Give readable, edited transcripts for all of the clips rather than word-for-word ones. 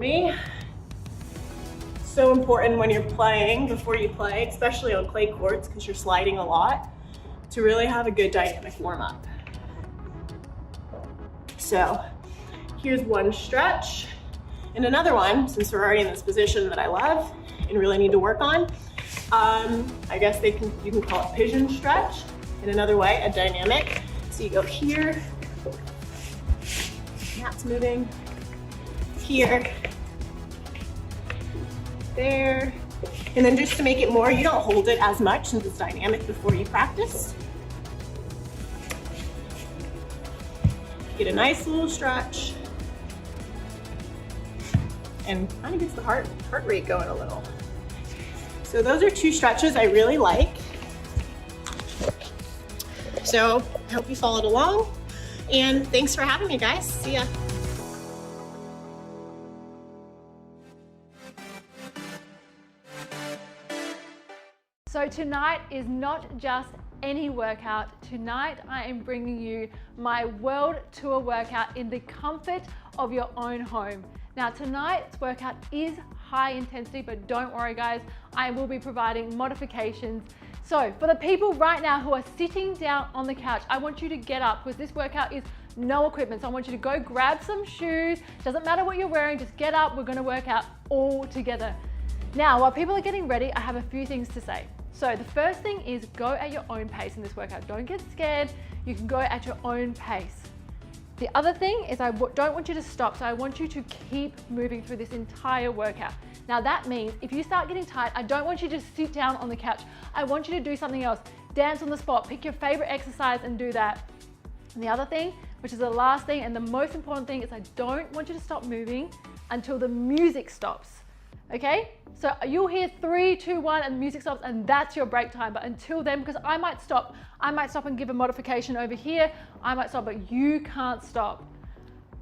Me, so important when you're playing, before you play, especially on clay courts because you're sliding a lot, to really have a good dynamic warm-up. So here's one stretch, and another one, since we're already in this position that I love and really need to work on, I guess you can call it pigeon stretch. In another way, a dynamic. So you go here, mat's moving, here, there, and then just to make it more, you don't hold it as much since it's dynamic before you practice. Get a nice little stretch, and kind of gets the heart rate going a little. So those are two stretches I really like. So I hope you followed along, and thanks for having me, guys. See ya. So tonight is not just any workout. Tonight I am bringing you my world tour workout in the comfort of your own home. Now tonight's workout is high intensity, but don't worry guys, I will be providing modifications. So for the people right now who are sitting down on the couch, I want you to get up because this workout is no equipment. So I want you to go grab some shoes. Doesn't matter what you're wearing, just get up. We're gonna work out all together. Now, while people are getting ready, I have a few things to say. So the first thing is go at your own pace in this workout. Don't get scared. You can go at your own pace. The other thing is I don't want you to stop, so I want you to keep moving through this entire workout. Now that means if you start getting tired, I don't want you to sit down on the couch. I want you to do something else. Dance on the spot, pick your favorite exercise and do that. And the other thing, which is the last thing and the most important thing, is I don't want you to stop moving until the music stops. Okay? So you'll hear 3, 2, 1 and the music stops, and that's your break time. But until then, because I might stop and give a modification over here. I might stop, but you can't stop.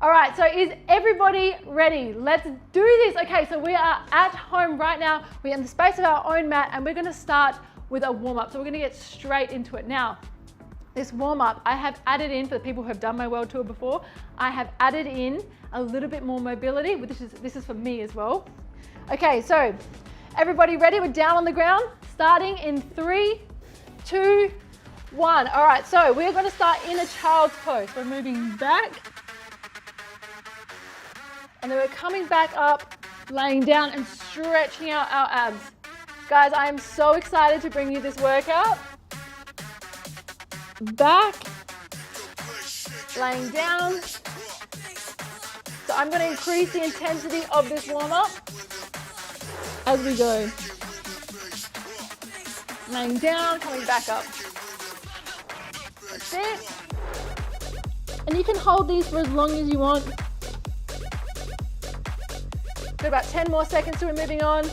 All right, so is everybody ready? Let's do this. Okay, so we are at home right now. We're in the space of our own mat, and we're gonna start with a warm-up. So we're gonna get straight into it. Now, this warm-up, I have added in, for the people who have done my world tour before, I have added in a little bit more mobility. This is for me as well. Okay, so everybody ready? We're down on the ground, starting in 3, 2, 1. All right, so we're gonna start in a child's pose. We're moving back, and then we're coming back up, laying down and stretching out our abs. Guys, I am so excited to bring you this workout. Back, laying down. So I'm gonna increase the intensity of this warm-up as we go. Laying down, coming back up. That's it. And you can hold these for as long as you want. Got about 10 more seconds so we're moving on.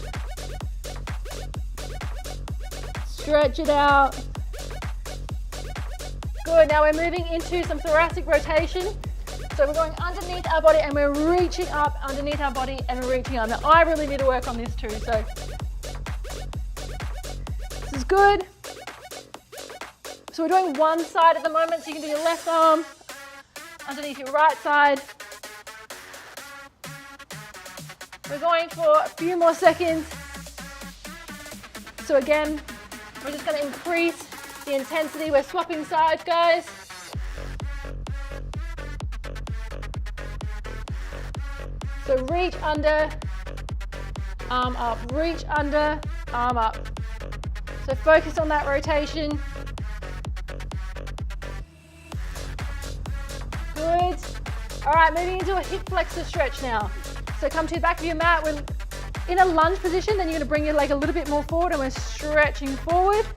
Stretch it out. Good, now we're moving into some thoracic rotation. So we're going underneath our body and we're reaching up underneath our body and reaching up. Now I really need to work on this too, so this is good. So we're doing one side at the moment, so you can do your left arm underneath your right side. We're going for a few more seconds. So again, we're just going to increase the intensity. We're swapping sides, guys. So reach under, arm up, reach under, arm up. So focus on that rotation. Good. All right, moving into a hip flexor stretch now. So come to the back of your mat. We're in a lunge position, then you're gonna bring your leg a little bit more forward and we're stretching forward.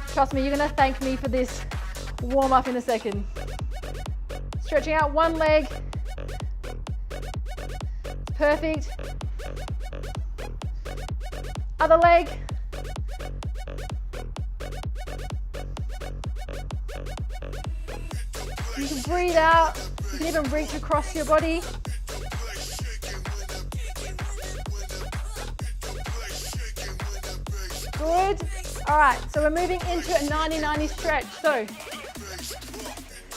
Trust me, you're gonna thank me for this warm up in a second. Stretching out one leg. Perfect. Other leg. You can breathe out. You can even reach across your body. Good. All right, so we're moving into a 90-90 stretch. So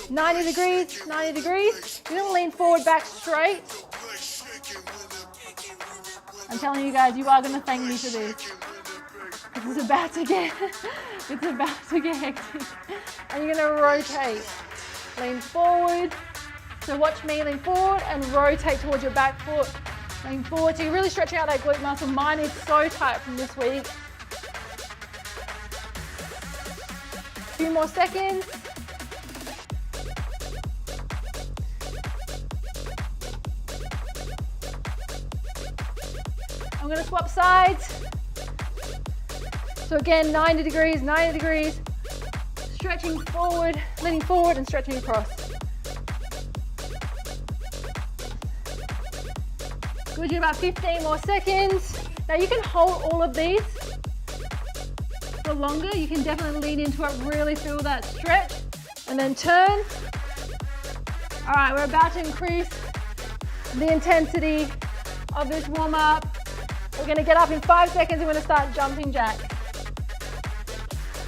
90 degrees, 90 degrees. You're gonna lean forward, back straight. I'm telling you guys, you are going to thank me for this. It's about to get hectic. And you're going to rotate. Lean forward. So watch me lean forward and rotate towards your back foot. Lean forward. So you're really stretching out that glute muscle. Mine is so tight from this week. A few more seconds. I'm going to swap sides. So again, 90 degrees. Stretching forward, leaning forward and stretching across. Good, you about 15 more seconds. Now you can hold all of these for longer. You can definitely lean into it, really feel that stretch. And then turn. All right, we're about to increase the intensity of this warm up. We're gonna get up in 5 seconds. We're gonna start jumping jack.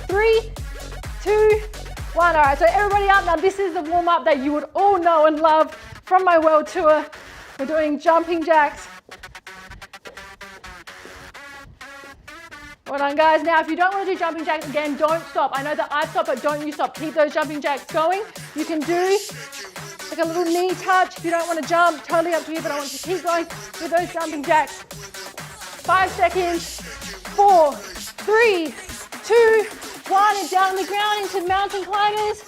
3, 2, 1. All right, so everybody up. Now this is the warm up that you would all know and love from my world tour. We're doing jumping jacks. Well done, guys. Now, if you don't want to do jumping jacks again, don't stop. I know that I've stopped, but don't you stop. Keep those jumping jacks going. You can do like a little knee touch. If you don't want to jump, totally up to you, but I want you to keep going with those jumping jacks. 5 seconds. 4, 3, 2, 1, and down on the ground into mountain climbers.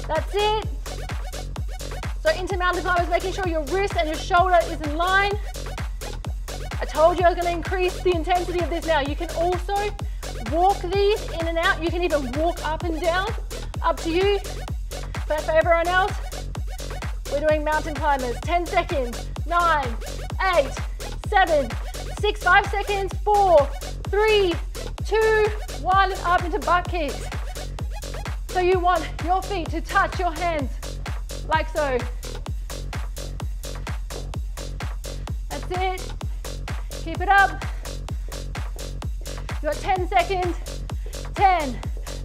That's it. So into mountain climbers, making sure your wrist and your shoulder is in line. I told you I was going to increase the intensity of this now. You can also walk these in and out. You can even walk up and down, up to you. But for everyone else, we're doing mountain climbers. 10 seconds, 9, 8, 7, 6, 5 seconds, 4, 3, 2, 1, and up into butt kicks. So you want your feet to touch your hands, like so. That's it. Keep it up. You got 10 seconds. 10,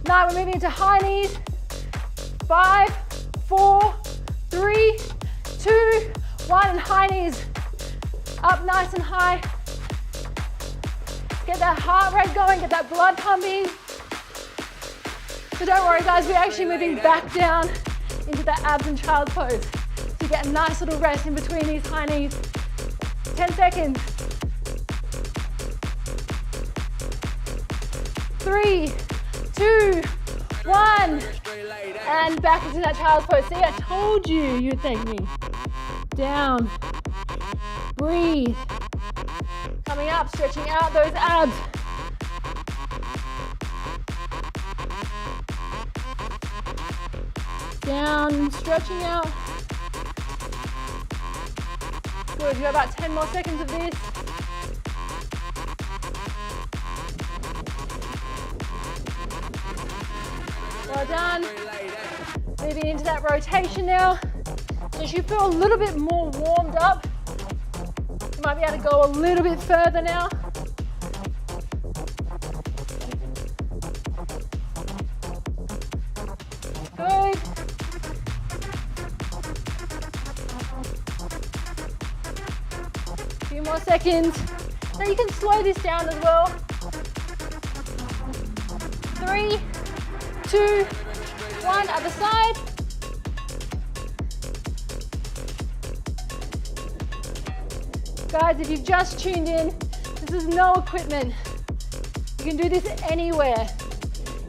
9, we're moving into high knees. 5, 4, 3, 2, 1, and high knees. Up nice and high. Get that heart rate going, get that blood pumping. So don't worry guys, we're actually moving back down into that abs and child's pose. So you get a nice little rest in between these high knees. 10 seconds. 3, 2, 1. And back into that child's pose. See, I told you you'd thank me. Down. Breathe. Coming up, stretching out those abs. Down, stretching out. Good, you have about 10 more seconds of this. Well done. Moving into that rotation now. So you should feel a little bit more warmed up. You might be able to go a little bit further now. Good. A few more seconds. Now you can slow this down as well. 3, 2, 1, other side. Guys, if you've just tuned in, this is no equipment. You can do this anywhere,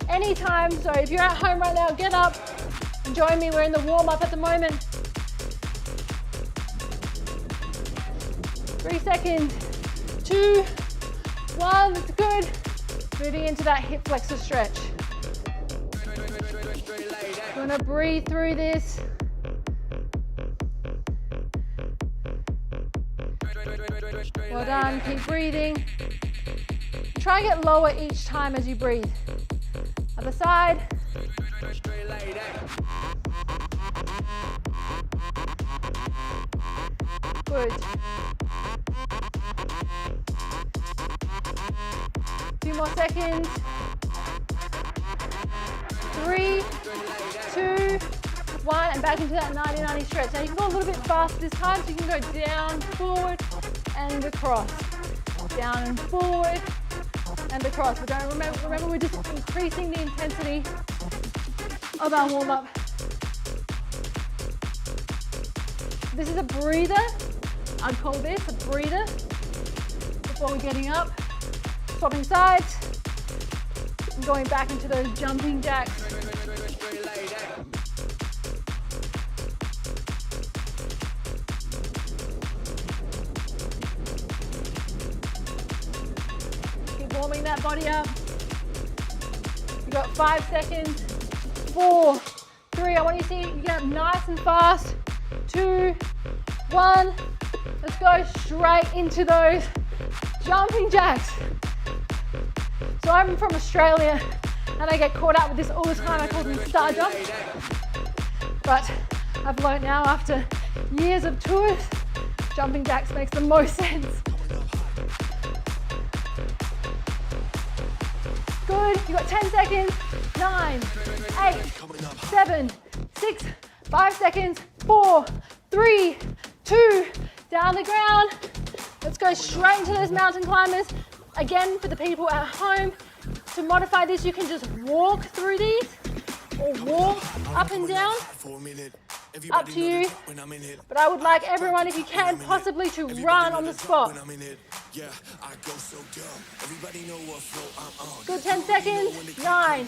anytime. So if you're at home right now, get up and join me. We're in the warm up at the moment. 3 seconds, 2, 1, that's good. Moving into that hip flexor stretch. You're gonna breathe through this. Well done, keep breathing. Try and get lower each time as you breathe. Other side. Good. Few more seconds. 3, 2, 1, and back into that 90-90 stretch. Now you can go a little bit fast this time, so you can go down, forward, and across. Down and forward and across. We're going, remember we're just increasing the intensity of our warm-up. This is a breather. I'd call this a breather before we're getting up. Swapping sides and going back into those jumping jacks. Keep warming that body up. You've got 5 seconds. 4, 3. I want you to see you get up nice and fast. 2, 1. Let's go straight into those jumping jacks. So I'm from Australia and I get caught up with this all the time. I call them star jumps. But I've learned now after years of tours, jumping jacks makes the most sense. Good, you got 10 seconds. 9, 8, 7, 6, 5 seconds. 4, 3, 2, down the ground. Let's go straight into those mountain climbers. Again, for the people at home, to modify this, you can just walk through these or walk up and down. Up to you. But I would like everyone, if you can, possibly to run on the spot. Good, 10 seconds. 9,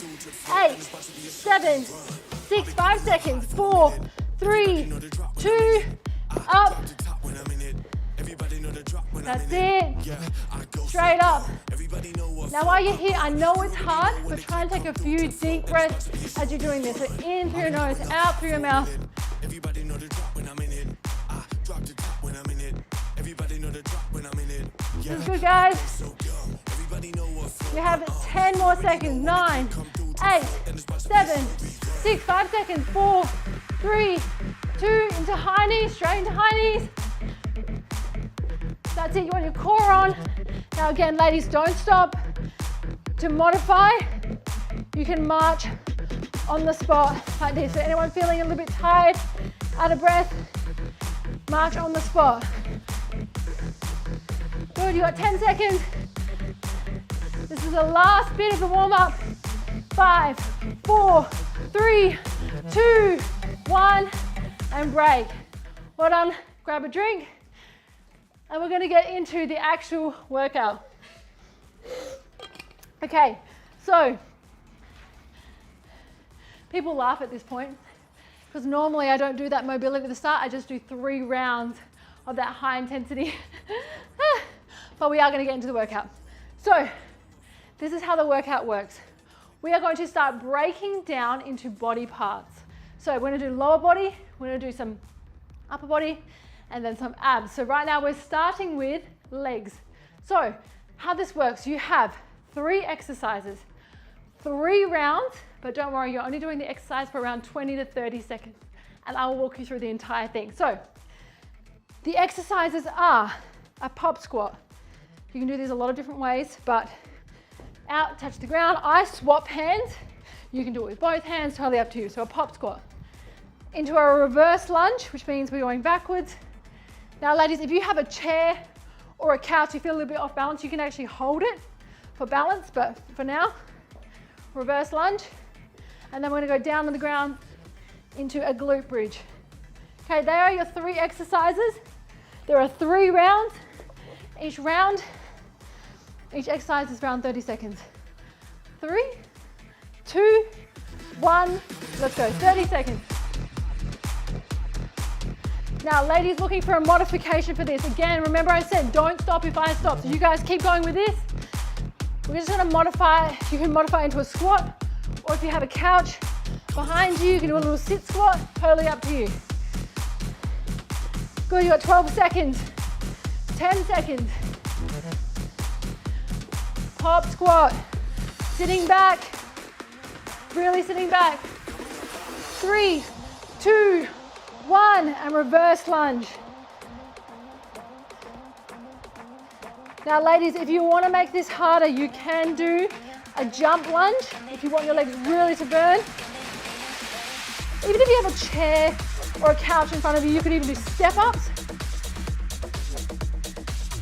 8, 7, 6, 5 seconds. 4, 3, 2, up. That's it. Straight up. Now while you're here, I know it's hard, but try and take a few deep breaths as you're doing this. So in through your nose, out through your mouth. This is good, guys. You have 10 more seconds. 9, 8, 7, 6, 5 seconds. 4, 3, 2, into high knees, straight into high knees. That's it, you want your core on. Now again, ladies, don't stop. To modify, you can march on the spot like this. So anyone feeling a little bit tired, out of breath, march on the spot. Good, you got 10 seconds. This is the last bit of the warm-up. 5, 4, 3, 2, 1, and break. Well done, grab a drink. And we're going to get into the actual workout. Okay, so people laugh at this point because normally I don't do that mobility at the start. I just do 3 rounds of that high intensity. But we are going to get into the workout. So this is how the workout works. We are going to start breaking down into body parts. So we're going to do lower body, we're going to do some upper body, and then some abs. So right now we're starting with legs. So how this works, you have 3 exercises, 3 rounds, but don't worry, you're only doing the exercise for around 20 to 30 seconds. And I will walk you through the entire thing. So the exercises are a pop squat. You can do these a lot of different ways, but out, touch the ground. I swap hands. You can do it with both hands, totally up to you. So a pop squat. Into a reverse lunge, which means we're going backwards. Now ladies, if you have a chair or a couch, you feel a little bit off balance, you can actually hold it for balance, but for now, reverse lunge. And then we're gonna go down on the ground into a glute bridge. Okay, there are your 3 exercises. There are 3 rounds. Each exercise is around 30 seconds. 3, 2, 1, let's go, 30 seconds. Now, ladies looking for a modification for this. Again, remember I said don't stop if I stop. So you guys keep going with this. We're just gonna modify it. You can modify into a squat, or if you have a couch behind you, you can do a little sit squat, totally up to you. Good, you got 12 seconds, 10 seconds. Pop squat, sitting back, really sitting back. 3, 2, 1, and reverse lunge. Now ladies, if you want to make this harder, you can do a jump lunge if you want your legs really to burn. Even if you have a chair or a couch in front of you, you could even do step ups.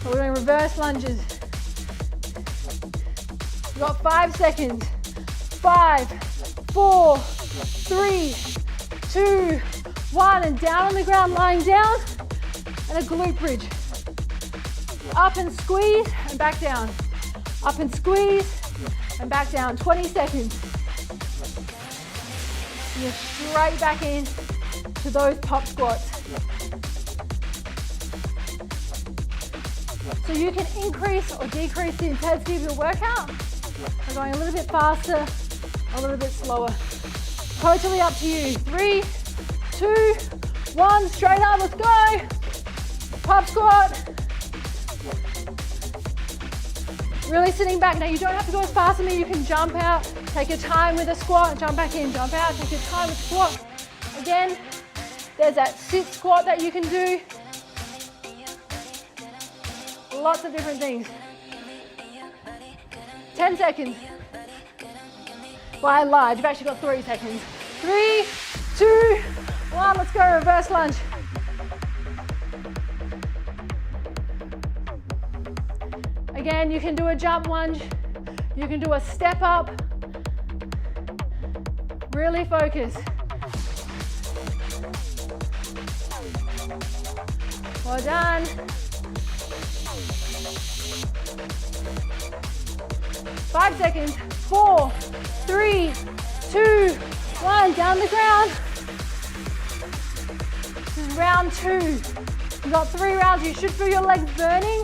We're doing reverse lunges. We've got 5 seconds. 5, 4, 3, 2, 1, and down on the ground, lying down, and a glute bridge. Up and squeeze, and back down. Up and squeeze, and back down. 20 seconds. And you're straight back in to those pop squats. So you can increase or decrease the intensity of your workout by going a little bit faster, a little bit slower. Totally up to you. 3, 2, 1, straight up, let's go. Pop squat. Really sitting back. Now you don't have to go as fast as me, you can jump out, take your time with a squat, jump back in, jump out, take your time with squat. Again, there's that sit squat that you can do. Lots of different things. 10 seconds. Well, I lied, you've actually got 3 seconds. 3, 2, 1, let's go, reverse lunge. Again, you can do a jump lunge, you can do a step up. Really focus. Well done. 5 seconds. 4, 3, 2, 1. Down the ground. This is round 2. You've got 3 rounds. You should feel your legs burning.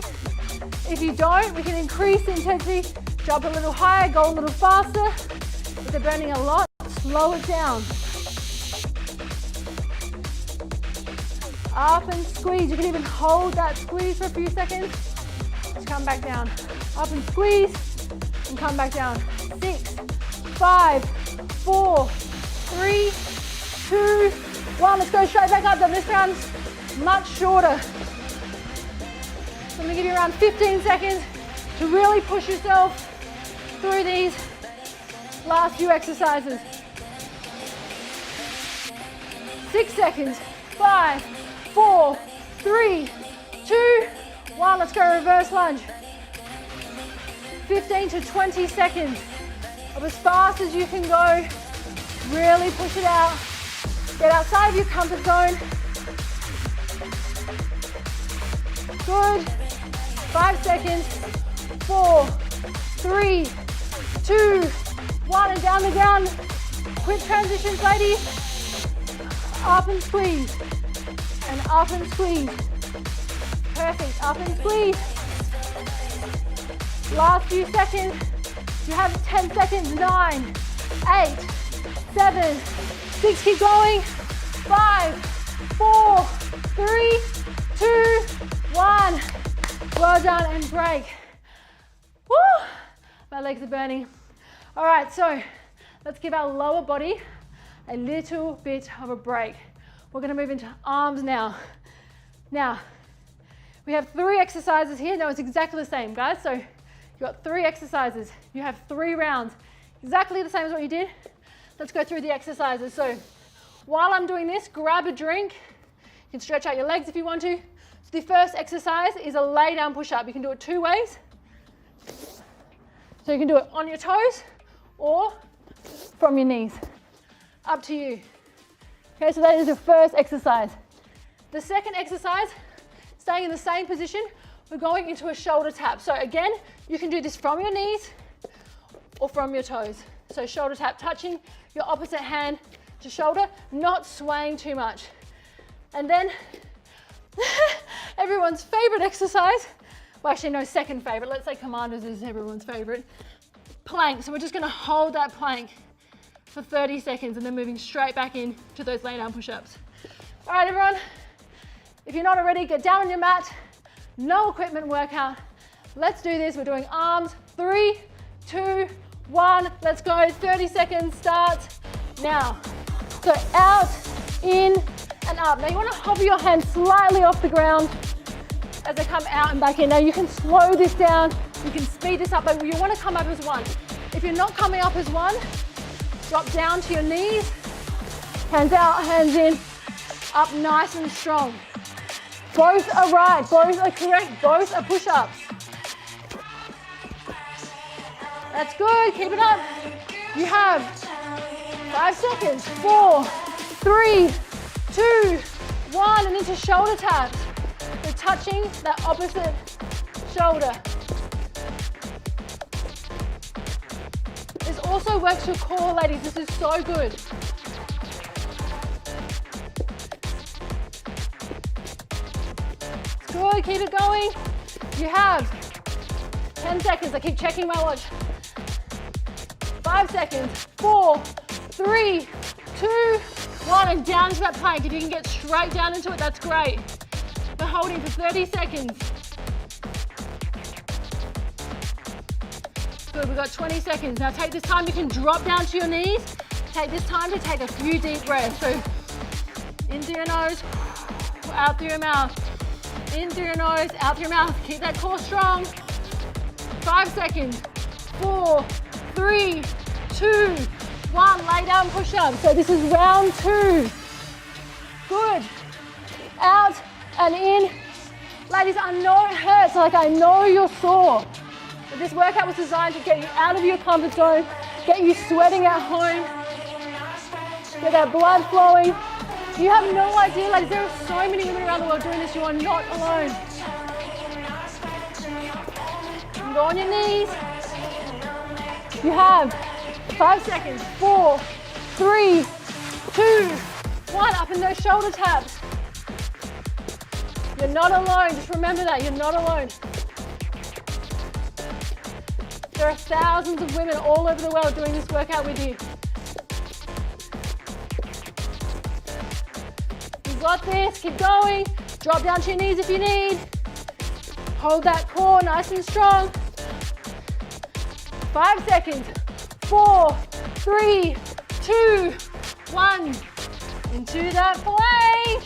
If you don't, we can increase the intensity. Jump a little higher, go a little faster. If they're burning a lot, slow it down. Up and squeeze. You can even hold that squeeze for a few seconds. Just come back down. Up and squeeze. And come back down. 6, 5, 4, 3, 2, 1. Let's go straight back up. Then this round's much shorter. So I'm going to give you around 15 seconds to really push yourself through these last few exercises. 6 seconds. 5, 4, 3, 2, 1. Let's go reverse lunge. 15 to 20 seconds of as fast as you can go. Really push it out. Get outside of your comfort zone. Good. 5 seconds. 4, 3, 2, 1, and down the ground. Quick transitions, ladies. Up and squeeze. And up and squeeze. Perfect. Up and squeeze. Last few seconds. You have 10 seconds. 9, 8, 7, 6. Keep going. 5, 4, 3, 2, 1. Well done, and break. Woo! My legs are burning. All right, so let's give our lower body a little bit of a break. We're gonna move into arms now. Now, we have 3 exercises here. No, it's exactly the same, guys. So you've got 3 exercises. You have 3 rounds. Exactly the same as what you did. Let's go through the exercises. So while I'm doing this, grab a drink. You can stretch out your legs if you want to. So the first exercise is a lay down push-up. You can do it 2 ways. So you can do it on your toes or from your knees. Up to you. Okay, so that is your first exercise. The second exercise, staying in the same position, we're going into a shoulder tap. So again, you can do this from your knees or from your toes. So shoulder tap, touching your opposite hand to shoulder, not swaying too much. And then everyone's favorite exercise, well actually no, second favorite, let's say commanders is everyone's favorite, plank. So we're just gonna hold that plank for 30 seconds and then moving straight back in to those lay down push-ups. All right, everyone, if you're not already, get down on your mat, no equipment workout. Let's do this. We're doing arms. 3, 2, 1, let's go. 30 seconds, start now. So out, in, and up. Now you want to hover your hands slightly off the ground as they come out and back in. Now you can slow this down, you can speed this up, but you want to come up as one. If you're not coming up as one, drop down to your knees, hands out, hands in, up nice and strong. Both are right, both are correct, both are push-ups. That's good, keep it up. You have 5 seconds, 4, 3, 2, 1, and into shoulder taps. So touching that opposite shoulder. This also works your core, ladies. This is so good. Good, keep it going. You have 10 seconds. I keep checking my watch. 5 seconds, 4, 3, 2, 1, and down to that plank. If you can get straight down into it, that's great. We're holding for 30 seconds. Good, we've got 20 seconds. Now take this time, you can drop down to your knees. Take this time to take a few deep breaths. So in through your nose, out through your mouth. In through your nose, out through your mouth. Keep that core strong. 5 seconds, 4, 3, 2, 1. Lay down, push up. So this is round 2. Good. Out and in. Ladies, I know it hurts, like I know you're sore. But this workout was designed to get you out of your comfort zone, get you sweating at home, get that blood flowing. You have no idea, ladies, there are so many women around the world doing this. You are not alone. You can go on your knees. You have 5 seconds, 4, 3, 2, 1. Up in those shoulder taps. You're not alone. Just remember that. You're not alone. There are thousands of women all over the world doing this workout with you. You've got this. Keep going. Drop down to your knees if you need. Hold that core nice and strong. 5 seconds. 4, 3, 2, 1. Into that plank.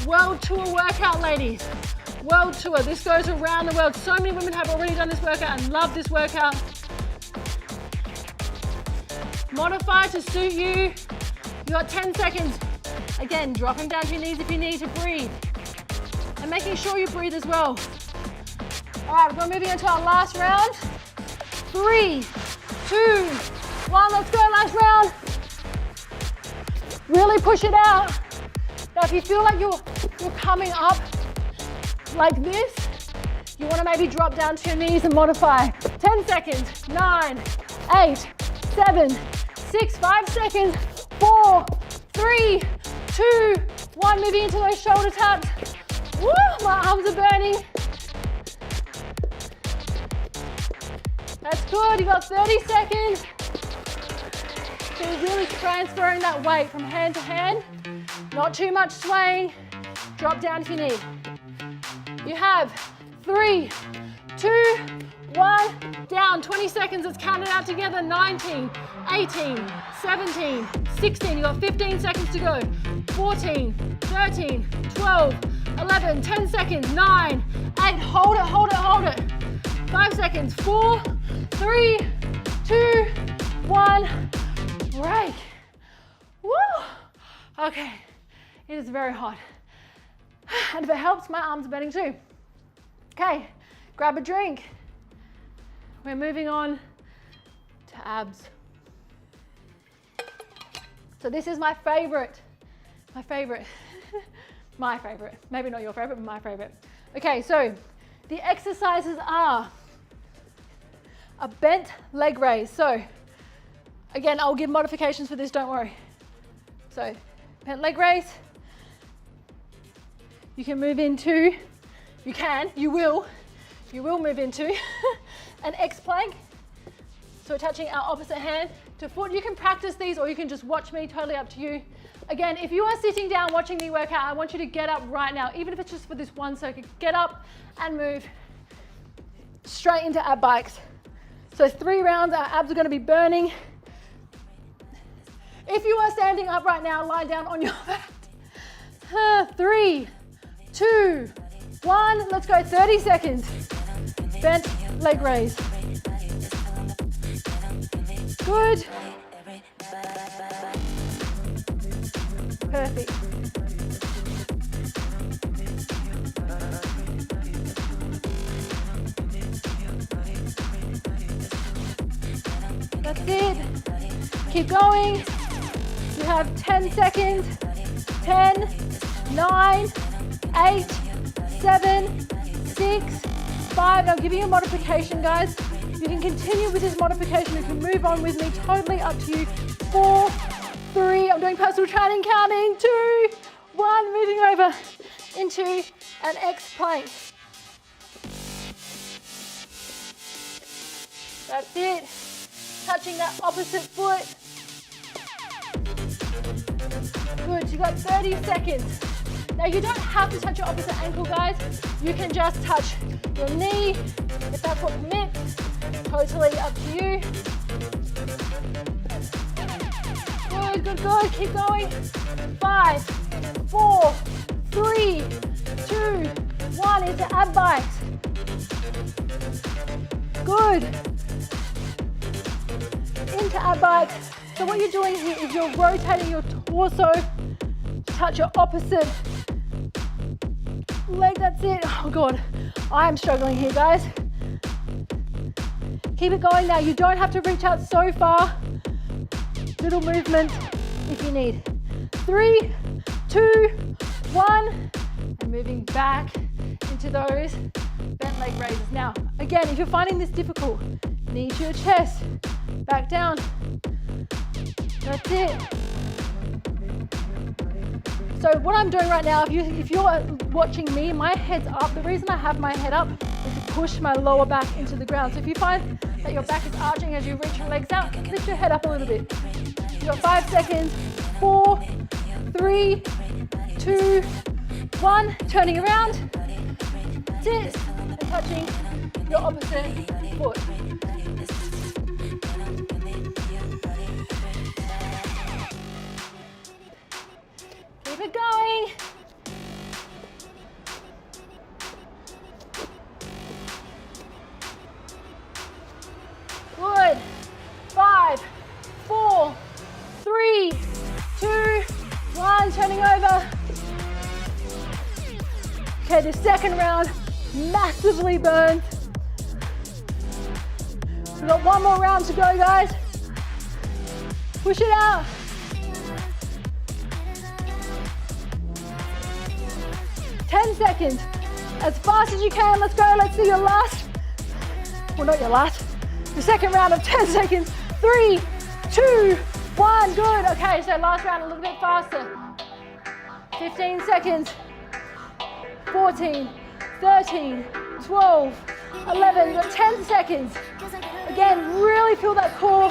World tour workout, ladies. World tour. This goes around the world. So many women have already done this workout and love this workout. Modify to suit you. You got 10 seconds. Again, dropping down to your knees if you need to breathe. And making sure you breathe as well. All right, we're going to move into our last round. 3, 2, 1. Let's go, last round. Really push it out. Now, if you feel like you're coming up like this, you want to maybe drop down to your knees and modify. 10 seconds, 9, 8, 7, 6, 5 seconds, 4, 3, 2, 1. Moving into those shoulder taps. Woo, my arms are burning. That's good, you got 30 seconds. So you're really transferring that weight from hand to hand. Not too much swaying. Drop down if you need. You have 3, 2, 1, down. 20 seconds, let's count it out together. 19, 18, 17, 16. You got 15 seconds to go. 14, 13, 12, 11, 10 seconds, 9, 8, hold it, hold it, hold it. 5 seconds, 4, 3, 2, 1, break. Woo! Okay, it is very hot. And if it helps, my arms are burning too. Okay, grab a drink. We're moving on to abs. So this is my favorite. My favorite. Maybe not your favorite, but my favorite. Okay, so the exercises are a bent leg raise. So again, I'll give modifications for this, don't worry. So bent leg raise. You can move into, you will move into an X plank. So attaching our opposite hand to foot. You can practice these or you can just watch me, totally up to you. Again, if you are sitting down watching me work out, I want you to get up right now, even if it's just for this one circuit. Get up and move straight into ab bikes. So 3 rounds, our abs are going to be burning. If you are standing up right now, lie down on your back. 3, 2, 1. Let's go. 30 seconds. Bent leg raise. Good. That's it. Keep going. You have 10 seconds. 10, 9, 8, 7, 6, 5. I'm giving you a modification, guys. You can continue with this modification. You can move on with me. Totally up to you. 4, 3. I'm doing personal training. Counting. 2, 1. Moving over into an X plank. That's it. Touching that opposite foot. Good, you got 30 seconds. Now you don't have to touch your opposite ankle, guys. You can just touch your knee, if that's what permits. Totally up to you. Good, good, good, keep going. 5, 4, 3, 2, 1, into ab bikes. Good. Into ab bikes. So what you're doing here is you're rotating your torso to touch your opposite leg. That's it. Oh God, I am struggling here, guys. Keep it going now. You don't have to reach out so far. Little movement if you need. 3, 2, 1, and moving back into those bent leg raises. Now, again, if you're finding this difficult, knee to your chest, back down. That's it. So what I'm doing right now, if you're watching me, my head's up. The reason I have my head up is to push my lower back into the ground. So if you find that your back is arching as you reach your legs out, lift your head up a little bit. You've got 5 seconds. 4, 3, 2, 1. Turning around. That's it. And touching your opposite foot. Keep it going. Good. 5, 4, 3, 2, 1. Turning over. Okay, the second round, massively burned. We've got one more round to go, guys. Push it out. 10 seconds. As fast as you can. Let's go. Let's see your last. Well, not your last. The second round of 10 seconds. 3, 2, 1. Good. Okay, so last round a little bit faster. 15 seconds. 14, 13, 12, 11. You've got 10 seconds. Again, really feel that core.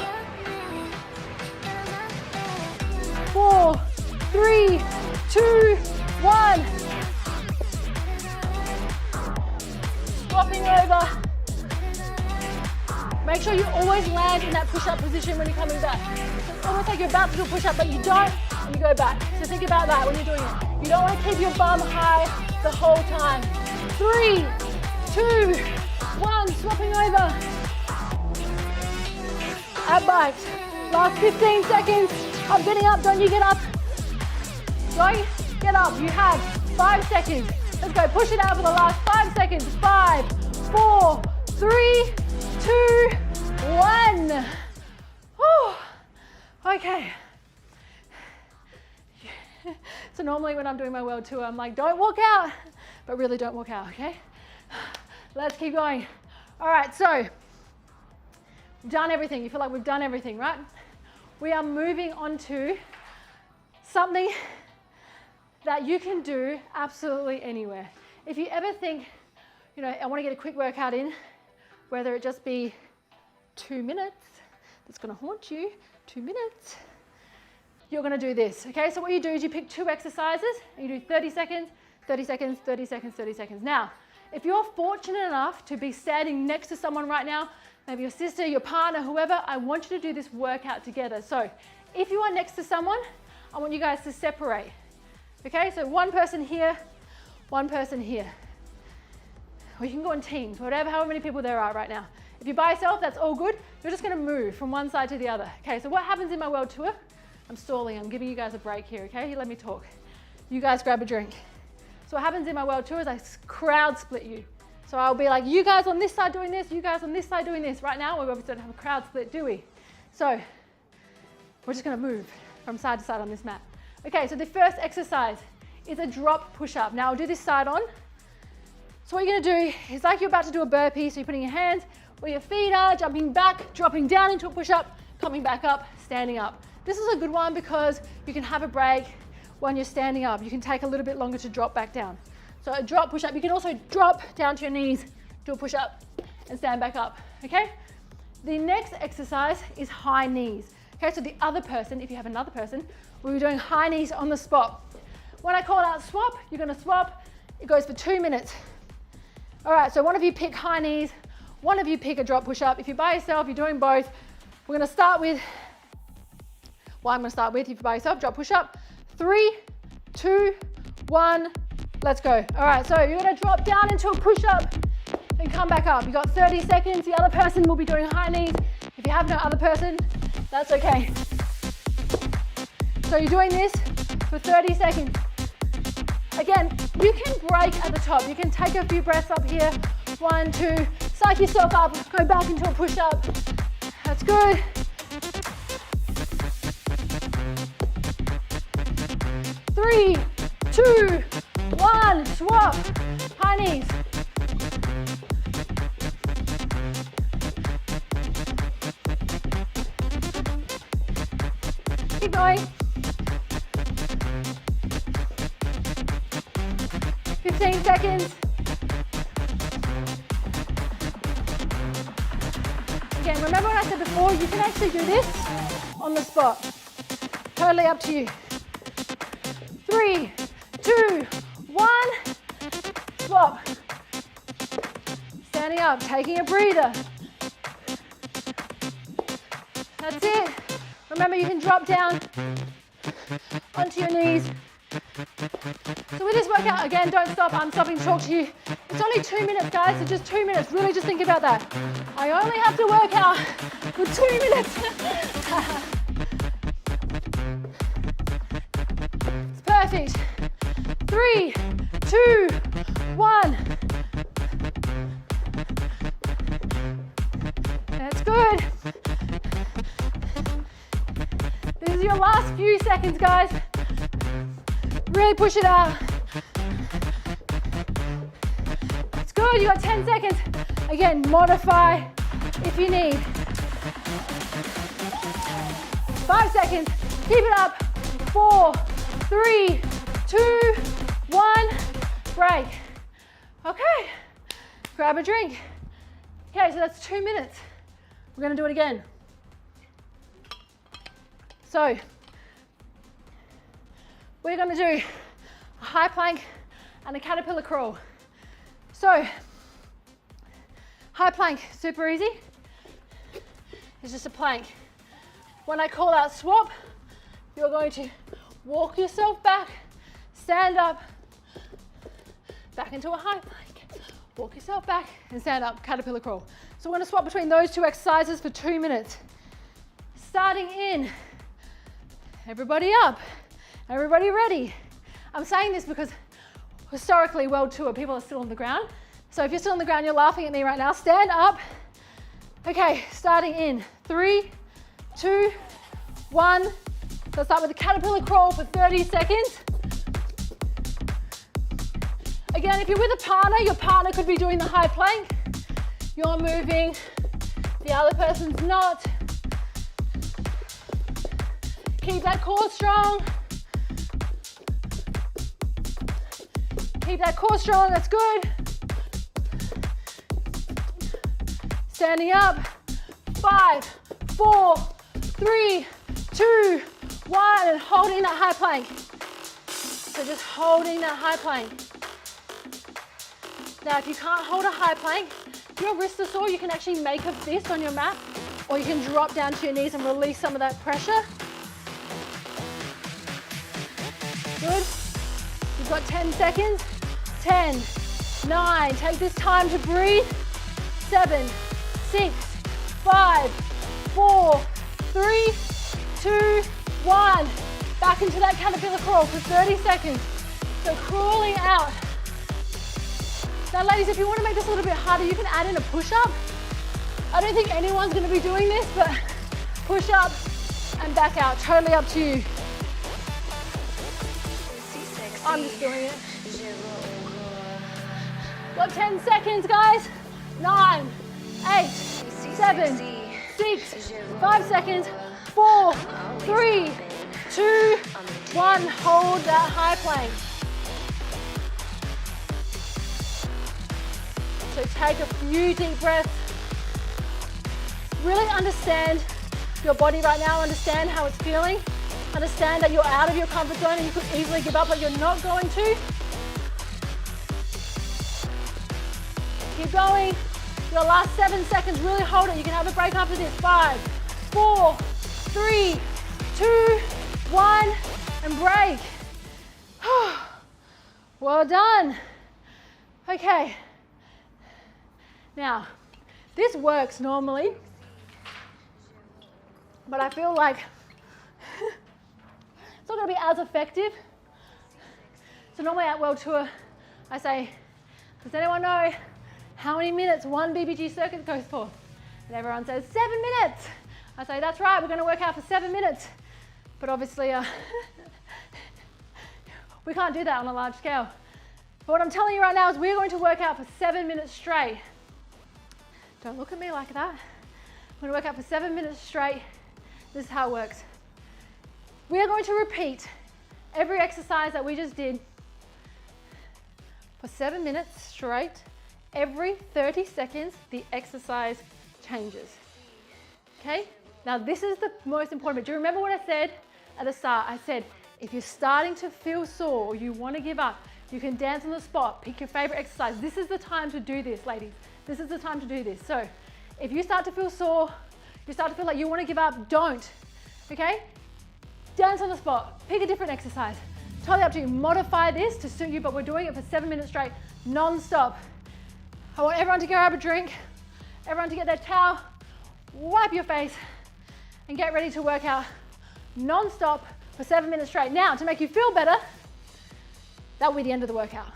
4, 3, 2, 1. Swapping over. Make sure you always land in that push-up position when you're coming back. It's almost like you're about to do a push-up, but you don't, and you go back. So think about that when you're doing it. You don't want to keep your bum high the whole time. 3, 2, 1. Swapping over. Ab bikes. Last 15 seconds. I'm getting up. Don't you get up. Don't get up. You have 5 seconds. Let's go. Push it out for the last 5 seconds. 5, 4, 3, 2, 1. Whew. Okay. So normally when I'm doing my world tour, I'm like, don't walk out, but really don't walk out, okay? Let's keep going. All right, so we've done everything. You feel like we've done everything, right? We are moving on to something that you can do absolutely anywhere. If you ever think, you know, I want to get a quick workout in, whether it just be 2 minutes, that's going to haunt you, 2 minutes, you're going to do this, okay? So what you do is you pick 2 exercises and you do 30 seconds, 30 seconds, 30 seconds, 30 seconds. Now, if you're fortunate enough to be standing next to someone right now, maybe your sister, your partner, whoever, I want you to do this workout together. So if you are next to someone, I want you guys to separate, okay? So one person here, one person here. Or you can go in teams, however many people there are right now. If you're by yourself, that's all good. You're just going to move from one side to the other. Okay, so what happens in my world tour? I'm stalling, I'm giving you guys a break here, okay? Let me talk. You guys grab a drink. So what happens in my world tour is I crowd split you. So I'll be like, you guys on this side doing this, you guys on this side doing this. Right now, we obviously don't have a crowd split, do we? So we're just gonna move from side to side on this mat. Okay, so the first exercise is a drop push-up. Now I'll do this side on. So what you're gonna do is like you're about to do a burpee, so you're putting your hands where your feet are, jumping back, dropping down into a push-up, coming back up, standing up. This is a good one because you can have a break when you're standing up. You can take a little bit longer to drop back down. So a drop push-up, you can also drop down to your knees, do a push-up, and stand back up, okay? The next exercise is high knees. Okay, so the other person, if you have another person, we'll be doing high knees on the spot. When I call out swap, you're gonna swap. It goes for 2 minutes. All right, so one of you pick high knees, one of you pick a drop push-up. If you're by yourself, you're doing both. We're gonna start with, well, I'm gonna start with, if you're by yourself, drop push-up. 3, 2, 1, let's go. All right, so you're gonna drop down into a push-up and come back up. You got 30 seconds. The other person will be doing high knees. If you have no other person, that's okay. So you're doing this for 30 seconds. Again, you can break at the top. You can take a few breaths up here. 1, 2, psych yourself up, go back into a push-up. That's good. Three, 2, 1, swap, high knees. Keep going. 15 seconds. Again, remember what I said before, you can actually do this on the spot. Totally up to you. 3, 2, 1, swap. Standing up, taking a breather. That's it. Remember, you can drop down onto your knees. So with this workout, again, don't stop. I'm stopping to talk to you. It's only 2 minutes, guys, so just 2 minutes. Really just think about that. I only have to work out for 2 minutes. It's perfect. 3, 2, 1. That's good. This is your last few seconds, guys. Really push it out. It's good, you got 10 seconds. Again, modify if you need. 5 seconds, keep it up. 4, 3, 2, 1, break. Okay, grab a drink. Okay, so that's 2 minutes. We're gonna do it again. So, we're gonna do a high plank and a caterpillar crawl. So, high plank, super easy. It's just a plank. When I call out swap, you're going to walk yourself back, stand up, back into a high plank. Walk yourself back and stand up, caterpillar crawl. So we're gonna swap between those two exercises for 2 minutes. Starting in, everybody up. Everybody ready? I'm saying this because historically, World Tour, people are still on the ground. So if you're still on the ground, you're laughing at me right now. Stand up. Okay, starting in 3, 2, 1. So start with a caterpillar crawl for 30 seconds. Again, if you're with a partner, your partner could be doing the high plank. You're moving, the other person's not. Keep that core strong. Keep that core strong, that's good. Standing up. 5, 4, 3, 2, 1, and holding that high plank. So just holding that high plank. Now, if you can't hold a high plank, if your wrists are sore, you can actually make a fist on your mat, or you can drop down to your knees and release some of that pressure. Good. You've got 10 seconds. 10, 9, take this time to breathe. 7, 6, 5, 4, 3, 2, 1. Back into that caterpillar crawl for 30 seconds. So crawling out. Now ladies, if you want to make this a little bit harder, you can add in a push-up. I don't think anyone's going to be doing this, but push up, and back out. Totally up to you. I'm just doing it. Got 10 seconds, guys. 9, 8, 7, 6, 5 seconds. 4, 3, 2, 1. Hold that high plank. So take a few deep breaths. Really understand your body right now. Understand how it's feeling. Understand that you're out of your comfort zone and you could easily give up, but you're not going to. Keep going. Your last 7 seconds, really hold it. You can have a break after this. 5, 4, 3, 2, 1, and break. Well done. Okay. Now, this works normally, but I feel like it's not going to be as effective. So normally at World Tour, I say, does anyone know how many minutes one BBG circuit goes for? And everyone says 7 minutes. I say, that's right, we're going to work out for 7 minutes. But obviously, we can't do that on a large scale. But what I'm telling you right now is we're going to work out for 7 minutes straight. Don't look at me like that. I'm going to work out for 7 minutes straight. This is how it works. We are going to repeat every exercise that we just did for 7 minutes straight. Every 30 seconds, the exercise changes. Okay? Now this is the most important bit. Do you remember what I said at the start? I said, if you're starting to feel sore or you want to give up, you can dance on the spot, pick your favorite exercise. This is the time to do this, ladies. This is the time to do this. So if you start to feel sore, you start to feel like you want to give up, don't. Okay? Dance on the spot, pick a different exercise. Totally up to you. Modify this to suit you, but we're doing it for 7 minutes straight, non-stop. I want everyone to grab a drink, everyone to get their towel, wipe your face, and get ready to work out non-stop for 7 minutes straight. Now, to make you feel better, that will be the end of the workout.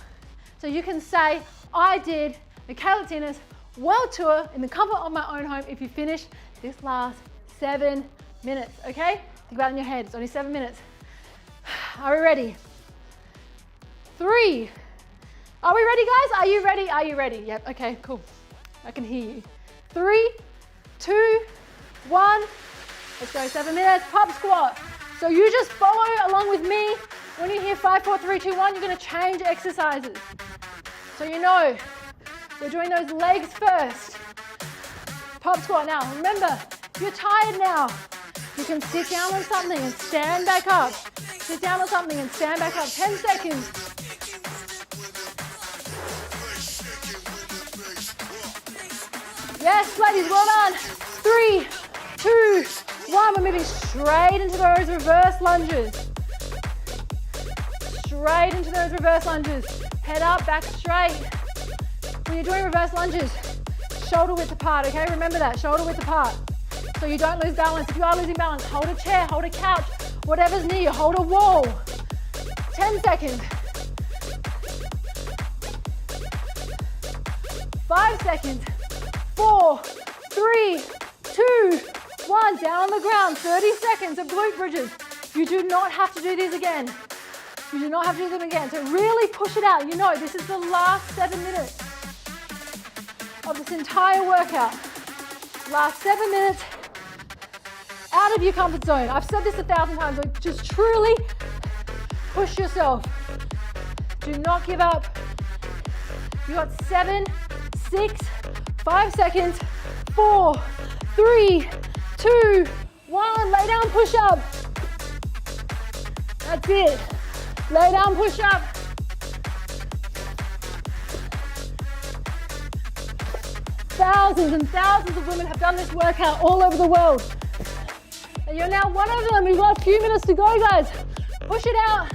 So you can say, I did the Kayla Tina's World Tour in the comfort of my own home if you finish this last 7 minutes, okay? Think about it in your head, it's only 7 minutes. Are we ready? 3. Are we ready, guys? Are you ready? Are you ready? Yep, okay, cool. I can hear you. 3, 2, 1. Let's go, 7 minutes, pop squat. So you just follow along with me. When you hear 5, 4, 3, 2, 1, you're gonna change exercises. So you know, we're doing those legs first. Pop squat now. Remember, if you're tired now, you can sit down on something and stand back up. Sit down on something and stand back up. 10 seconds. Yes, ladies, well done. 3, 2, 1. We're moving straight into those reverse lunges. Straight into those reverse lunges. Head up, back straight. When you're doing reverse lunges, shoulder width apart, okay? Remember that, shoulder width apart. So you don't lose balance. If you are losing balance, hold a chair, hold a couch, whatever's near you, hold a wall. 10 seconds. 5 seconds. 4, 3, 2, 1. Down on the ground. 30 seconds of glute bridges. You do not have to do these again. You do not have to do them again. So really push it out. You know, this is the last 7 minutes of this entire workout. Last 7 minutes out of your comfort zone. I've said this 1,000 times, but just truly push yourself. Do not give up. You got 7, 6, 5 seconds, 4, 3, 2, 1. Lay down, push up. That's it. Lay down, push up. Thousands and thousands of women have done this workout all over the world. And you're now one of them. We've got a few minutes to go, guys. Push it out.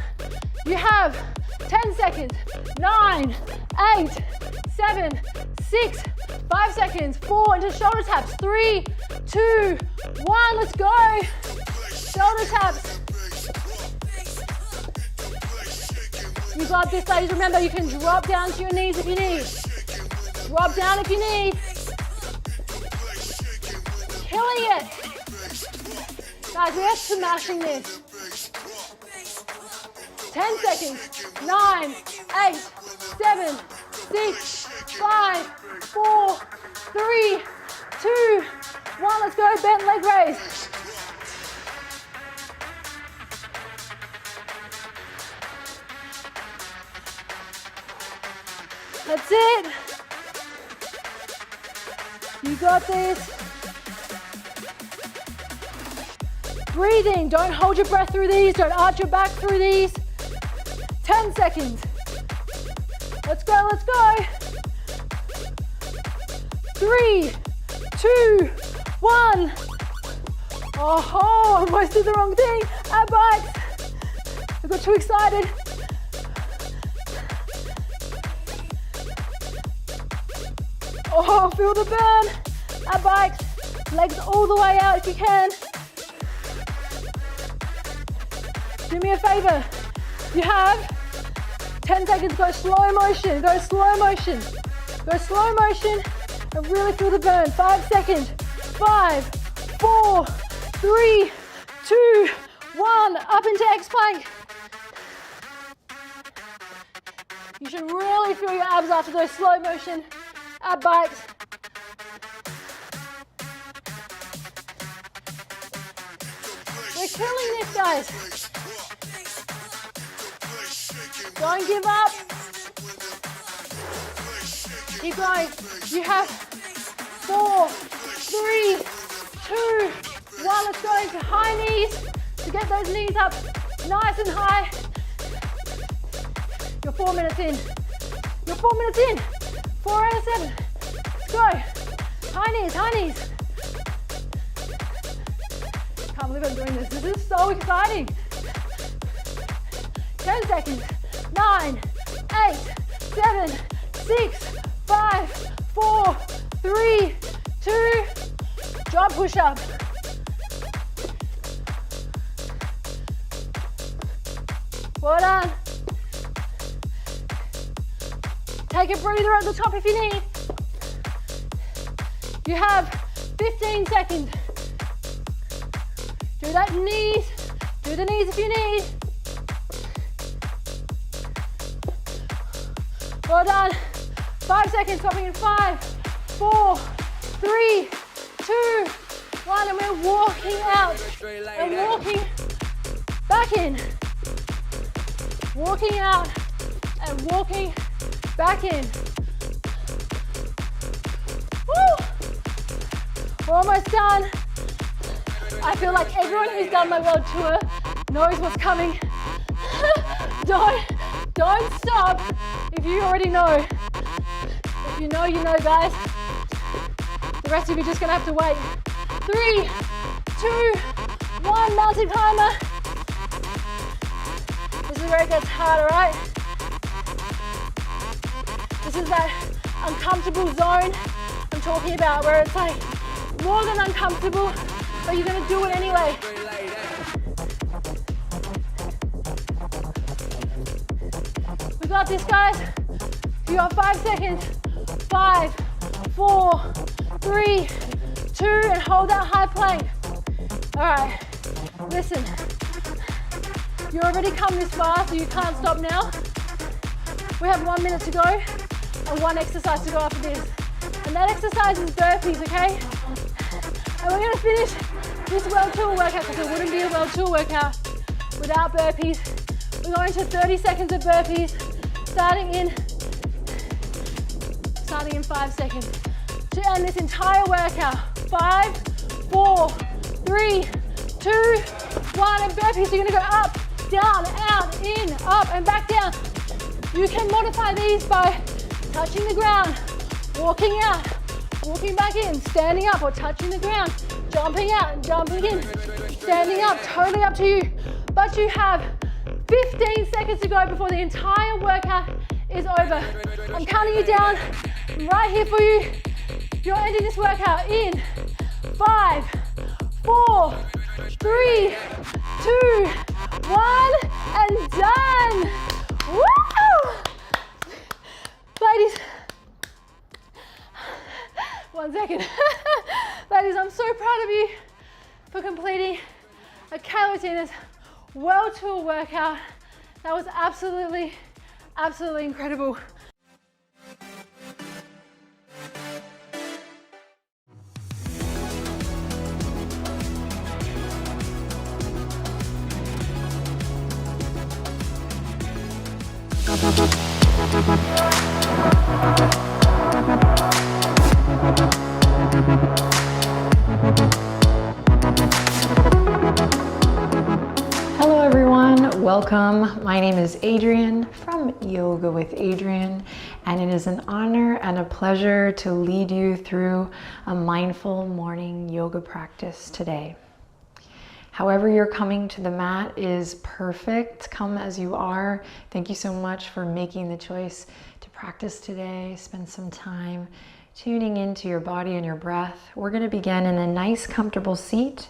You have 10 seconds, 9, 8, 7, 6, 5 seconds, 4, into shoulder taps, 3, 2, 1, let's go. Shoulder taps. You got this, ladies. Remember, you can drop down to your knees if you need. Drop down if you need. Killing it. Guys, we are smashing this. 10 seconds. 9, 8, 7, 6, 5, 4, 3, 2, 1. Let's go. Bent leg raise. That's it. You got this. Breathing. Don't hold your breath through these. Don't arch your back through these. 10 seconds. Let's go, let's go. 3, 2, 1. Oh, I almost did the wrong thing. Ab bikes. I got too excited. Oh, feel the burn. Ab bikes. Legs all the way out if you can. Do me a favor. You have 10 seconds. Go slow motion. Go slow motion. Go slow motion and really feel the burn. 5 seconds. 5, 4, 3, 2, 1. Up into X plank. You should really feel your abs after those slow motion ab bikes. We're killing this, guys. Don't give up. Keep going. You have 4, 3, 2, 1. Let's go into high knees to get those knees up nice and high. You're 4 minutes in. You're 4 minutes in. 4 out of 7. Let's go. High knees, high knees. Can't believe I'm doing this. This is so exciting. 10 seconds. 9, 8, 7, 6, 5, 4, 3, 2. Jog push up. Well done. Take a breather at the top if you need. You have 15 seconds. Do that knees. Do the knees if you need. Well done. 5 seconds, stopping in 5, 4, 3, 2, 1, and we're walking out. And walking back in. Walking out and walking back in. Woo! We're almost done. I feel like everyone who's done my world tour knows what's coming. Don't stop if you already know. If you know, you know, guys. The rest of you are just gonna have to wait. 3, 2, 1, mountain climber. This is where it gets hard, alright? This is that uncomfortable zone I'm talking about, where it's like more than uncomfortable, but you're gonna do it anyway. We got this, guys. You got 5 seconds. 5, 4, 3, 2, and hold that high plank. All right, listen. You already come this far, so you can't stop now. We have 1 minute to go and 1 exercise to go after this. And that exercise is burpees, okay? And we're gonna finish this world tour workout, because it wouldn't be a world tour workout without burpees. We're going to 30 seconds of burpees, starting in 5 seconds. To end this entire workout. 5, 4, 3, 2, 1, and burpees. You're gonna go up, down, out, in, up, and back down. You can modify these by touching the ground, walking out, walking back in, standing up or touching the ground, jumping out and jumping in, standing up, totally up to you. But you have 15 seconds to go before the entire workout is over. I'm counting you down right here for you. You're ending this workout in 5, 4, 3, 2, 1, and done. Woo! Ladies, 1 second. Ladies, I'm so proud of you for completing a Kayla Tina's World Tour workout. That was absolutely incredible. Hello everyone, welcome. My name is Adrienne from Yoga with Adrienne, and it is an honor and a pleasure to lead you through a mindful morning yoga practice today. However you're coming to the mat is perfect. Come as you are. Thank you so much for making the choice to practice today. Spend some time tuning into your body and your breath. We're going to begin in a nice comfortable seat.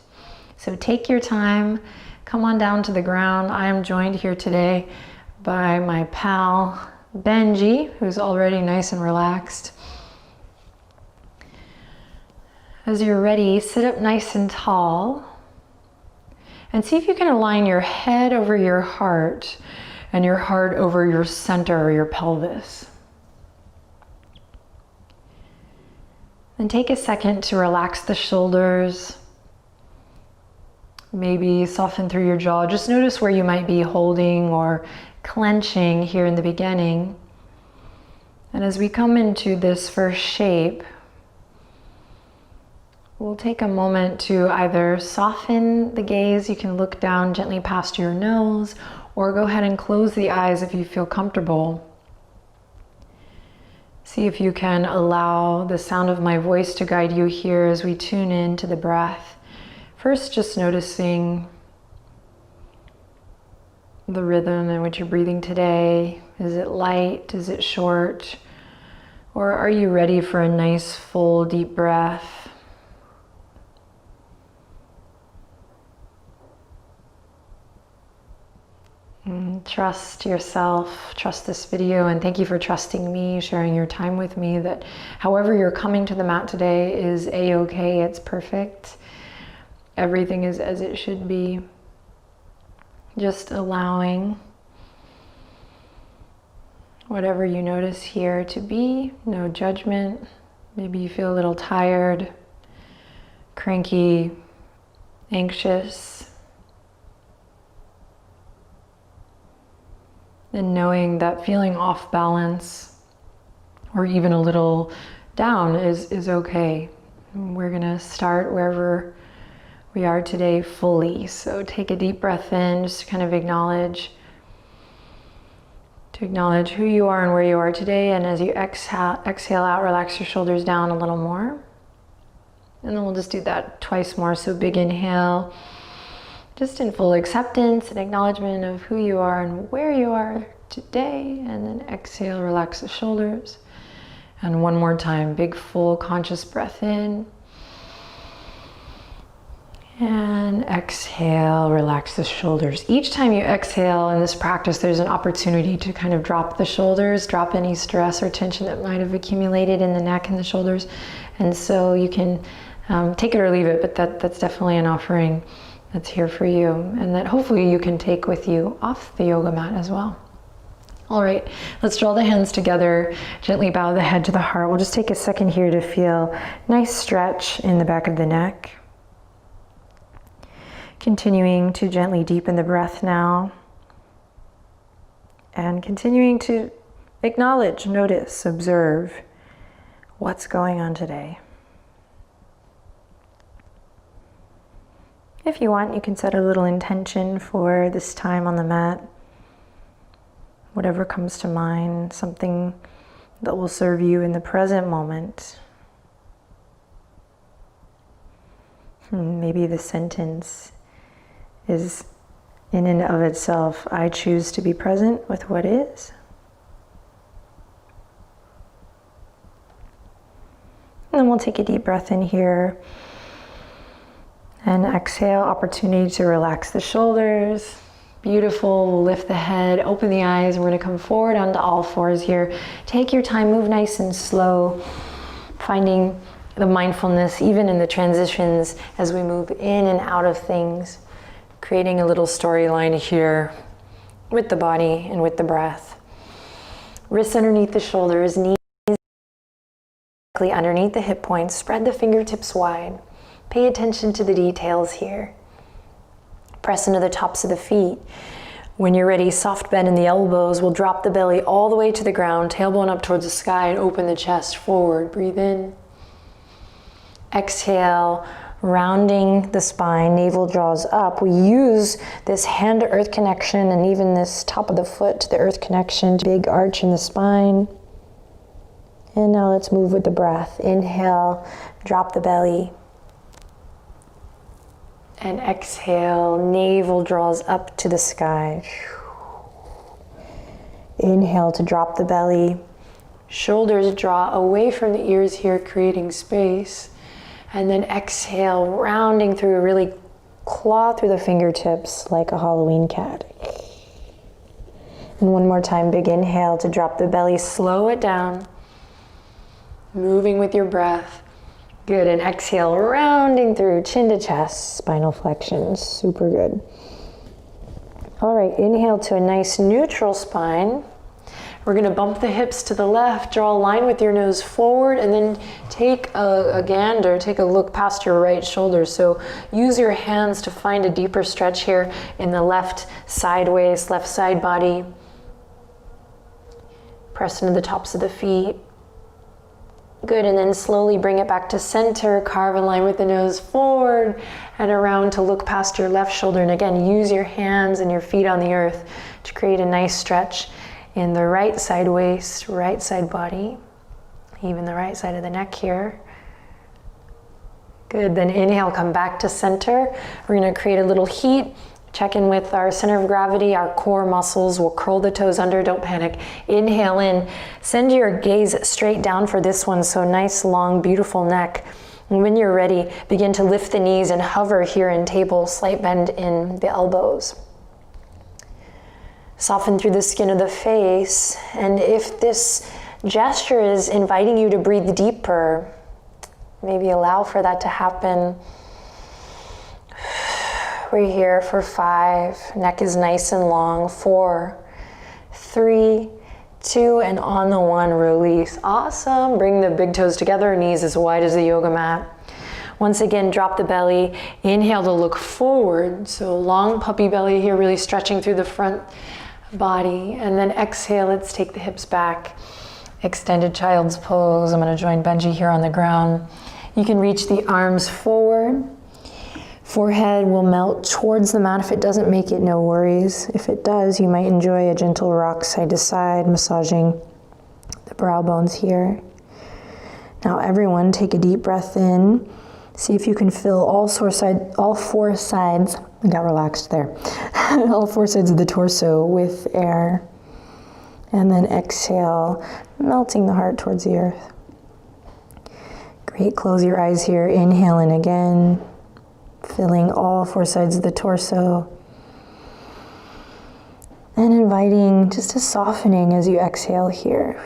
So take your time. Come on down to the ground. I am joined here today by my pal Benji, who's already nice and relaxed. As you're ready, sit up nice and tall and see if you can align your head over your heart and your heart over your center or your pelvis. Then take a second to relax the shoulders. Maybe soften through your jaw. Just notice where you might be holding or clenching here in the beginning. And as we come into this first shape, we'll take a moment to either soften the gaze. You can look down gently past your nose, or go ahead and close the eyes if you feel comfortable. See if you can allow the sound of my voice to guide you here as we tune in to the breath. First, just noticing the rhythm in which you're breathing today. Is it light? Is it short? Or are you ready for a nice, full, deep breath? Trust yourself, trust this video, and thank you for trusting me, sharing your time with me, that however you're coming to the mat today is a-okay, it's perfect. Everything is as it should be. Just allowing whatever you notice here to be, no judgment. Maybe you feel a little tired, cranky, anxious. And knowing that feeling off balance or even a little down is okay. We're gonna start wherever we are today fully. So take a deep breath in, just to kind of acknowledge who you are and where you are today. And as you exhale out, relax your shoulders down a little more. And then we'll just do that twice more. So big inhale, just in full acceptance and acknowledgement of who you are and where you are today. And then exhale, relax the shoulders. And one more time, big full conscious breath in. And exhale, relax the shoulders. Each time you exhale in this practice, there's an opportunity to kind of drop the shoulders, drop any stress or tension that might have accumulated in the neck and the shoulders. And so you can take it or leave it, but that's definitely an offering that's here for you, and that hopefully you can take with you off the yoga mat as well. All right, let's draw the hands together, gently bow the head to the heart. We'll just take a second here to feel nice stretch in the back of the neck. Continuing to gently deepen the breath now. And continuing to acknowledge, notice, observe what's going on today. If you want, you can set a little intention for this time on the mat. Whatever comes to mind, something that will serve you in the present moment. Maybe the sentence is in and of itself, I choose to be present with what is. And then we'll take a deep breath in here. And exhale, opportunity to relax the shoulders. Beautiful, we'll lift the head, open the eyes, and we're gonna come forward onto all fours here. Take your time, move nice and slow, finding the mindfulness even in the transitions as we move in and out of things. creating a little storyline here with the body and with the breath. Wrists underneath the shoulders, knees underneath the hip points. Spread the fingertips wide. Pay attention to the details here. Press into the tops of the feet. When you're ready, soft bend in the elbows. We'll drop the belly all the way to the ground, tailbone up towards the sky, and open the chest forward. Breathe in. Exhale, rounding the spine, navel draws up. We use this hand to earth connection and even this top of the foot to the earth connection, big arch in the spine. And now let's move with the breath. Inhale, drop the belly. And exhale, navel draws up to the sky. Inhale to drop the belly. Shoulders draw away from the ears here, creating space. And then exhale, rounding through, really claw through the fingertips like a Halloween cat. And one more time, big inhale to drop the belly, slow it down. Moving with your breath. Good, and exhale, rounding through, chin to chest, spinal flexion, super good. All right, inhale to a nice neutral spine. We're gonna bump the hips to the left, draw a line with your nose forward, and then take a gander, take a look past your right shoulder. So use your hands to find a deeper stretch here in the left side waist, left side body. Press into the tops of the feet. Good, and then slowly bring it back to center, carve a line with the nose forward and around to look past your left shoulder. And again, use your hands and your feet on the earth to create a nice stretch in the right side waist, right side body, even the right side of the neck here. Good, then inhale, come back to center. We're gonna create a little heat. Check in with our center of gravity, our core muscles. We'll curl the toes under, don't panic. Inhale in, send your gaze straight down for this one. So nice, long, beautiful neck. And when you're ready, begin to lift the knees and hover here in table, slight bend in the elbows. Soften through the skin of the face. And if this gesture is inviting you to breathe deeper, maybe allow for that to happen. We're here for 5, neck is nice and long, 4, 3, 2, and on the 1, release. Awesome, bring the big toes together, knees as wide as the yoga mat. Once again, drop the belly, inhale to look forward, so long puppy belly here, really stretching through the front body, and then exhale, let's take the hips back. Extended child's pose. I'm gonna join Benji here on the ground. You can reach the arms forward. Forehead will melt towards the mat. If it doesn't make it, no worries. If it does, you might enjoy a gentle rock side to side, massaging the brow bones here. Now everyone, take a deep breath in. See if you can fill all four sides, I got relaxed there, all 4 sides of the torso with air. And then exhale, melting the heart towards the earth. Great, close your eyes here, inhale in again. Filling all 4 sides of the torso. And inviting just a softening as you exhale here.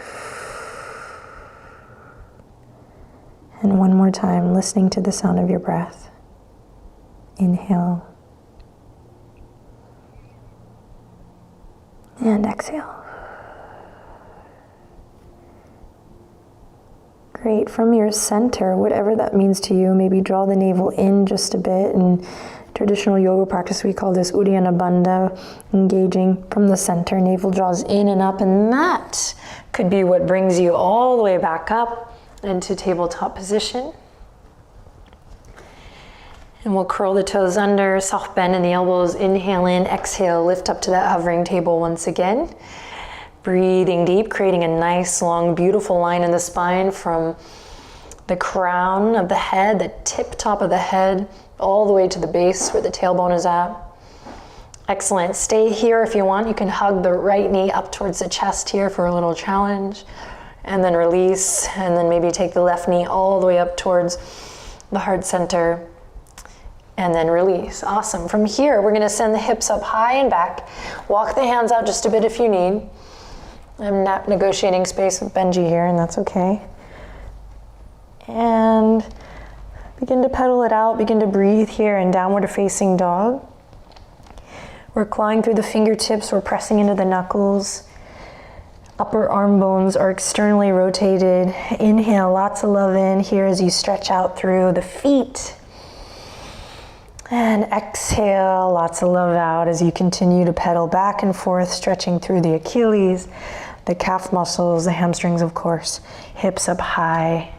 And one more time, listening to the sound of your breath. Inhale. And exhale. Great, from your center, whatever that means to you, maybe draw the navel in just a bit. In traditional yoga practice, we call this Uddiyana Bandha, engaging from the center. Navel draws in and up, and that could be what brings you all the way back up into tabletop position. And we'll curl the toes under, soft bend in the elbows, inhale in, exhale, lift up to that hovering table once again. Breathing deep, creating a nice, long, beautiful line in the spine from the crown of the head, the tip top of the head, all the way to the base where the tailbone is at. Excellent. Stay here if you want. You can hug the right knee up towards the chest here for a little challenge. And then release, and then maybe take the left knee all the way up towards the heart center. And then release. Awesome. From here, we're gonna send the hips up high and back. Walk the hands out just a bit if you need. I'm not negotiating space with Benji here, and that's okay. And begin to pedal it out, begin to breathe here in downward facing dog. We're clawing through the fingertips, we're pressing into the knuckles. Upper arm bones are externally rotated. Inhale, lots of love in here as you stretch out through the feet. And exhale, lots of love out as you continue to pedal back and forth, stretching through the Achilles, the calf muscles, the hamstrings, of course, hips up high.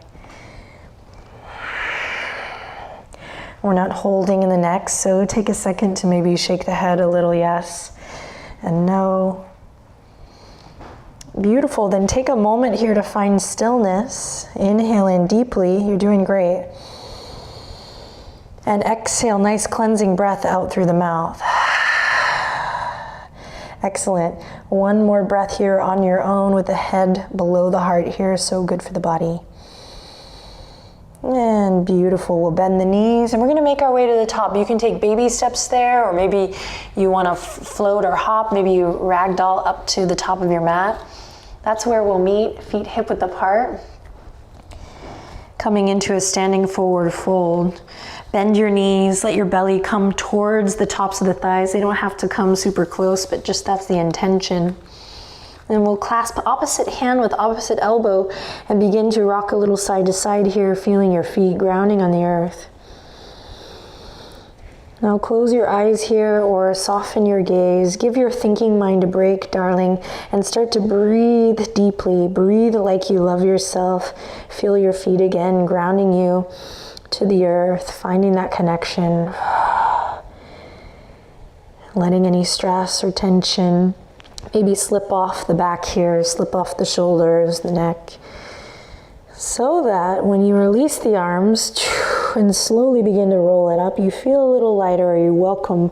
We're not holding in the neck, so take a second to maybe shake the head a little yes and no. Beautiful, then take a moment here to find stillness. Inhale in deeply, you're doing great. And exhale, nice cleansing breath out through the mouth. Excellent. One more breath here on your own with the head below the heart here, so good for the body. And beautiful, we'll bend the knees and we're gonna make our way to the top. You can take baby steps there, or maybe you wanna float or hop, maybe you ragdoll up to the top of your mat. That's where we'll meet, feet hip width apart. Coming into a standing forward fold. Bend your knees, let your belly come towards the tops of the thighs. They don't have to come super close, but just that's the intention. Then we'll clasp opposite hand with opposite elbow and begin to rock a little side to side here, feeling your feet grounding on the earth. Now close your eyes here or soften your gaze. Give your thinking mind a break, darling, and start to breathe deeply. Breathe like you love yourself. Feel your feet again, grounding you to the earth, finding that connection. Letting any stress or tension maybe slip off the back here, slip off the shoulders, the neck, so that when you release the arms and slowly begin to roll it up, you feel a little lighter, or you welcome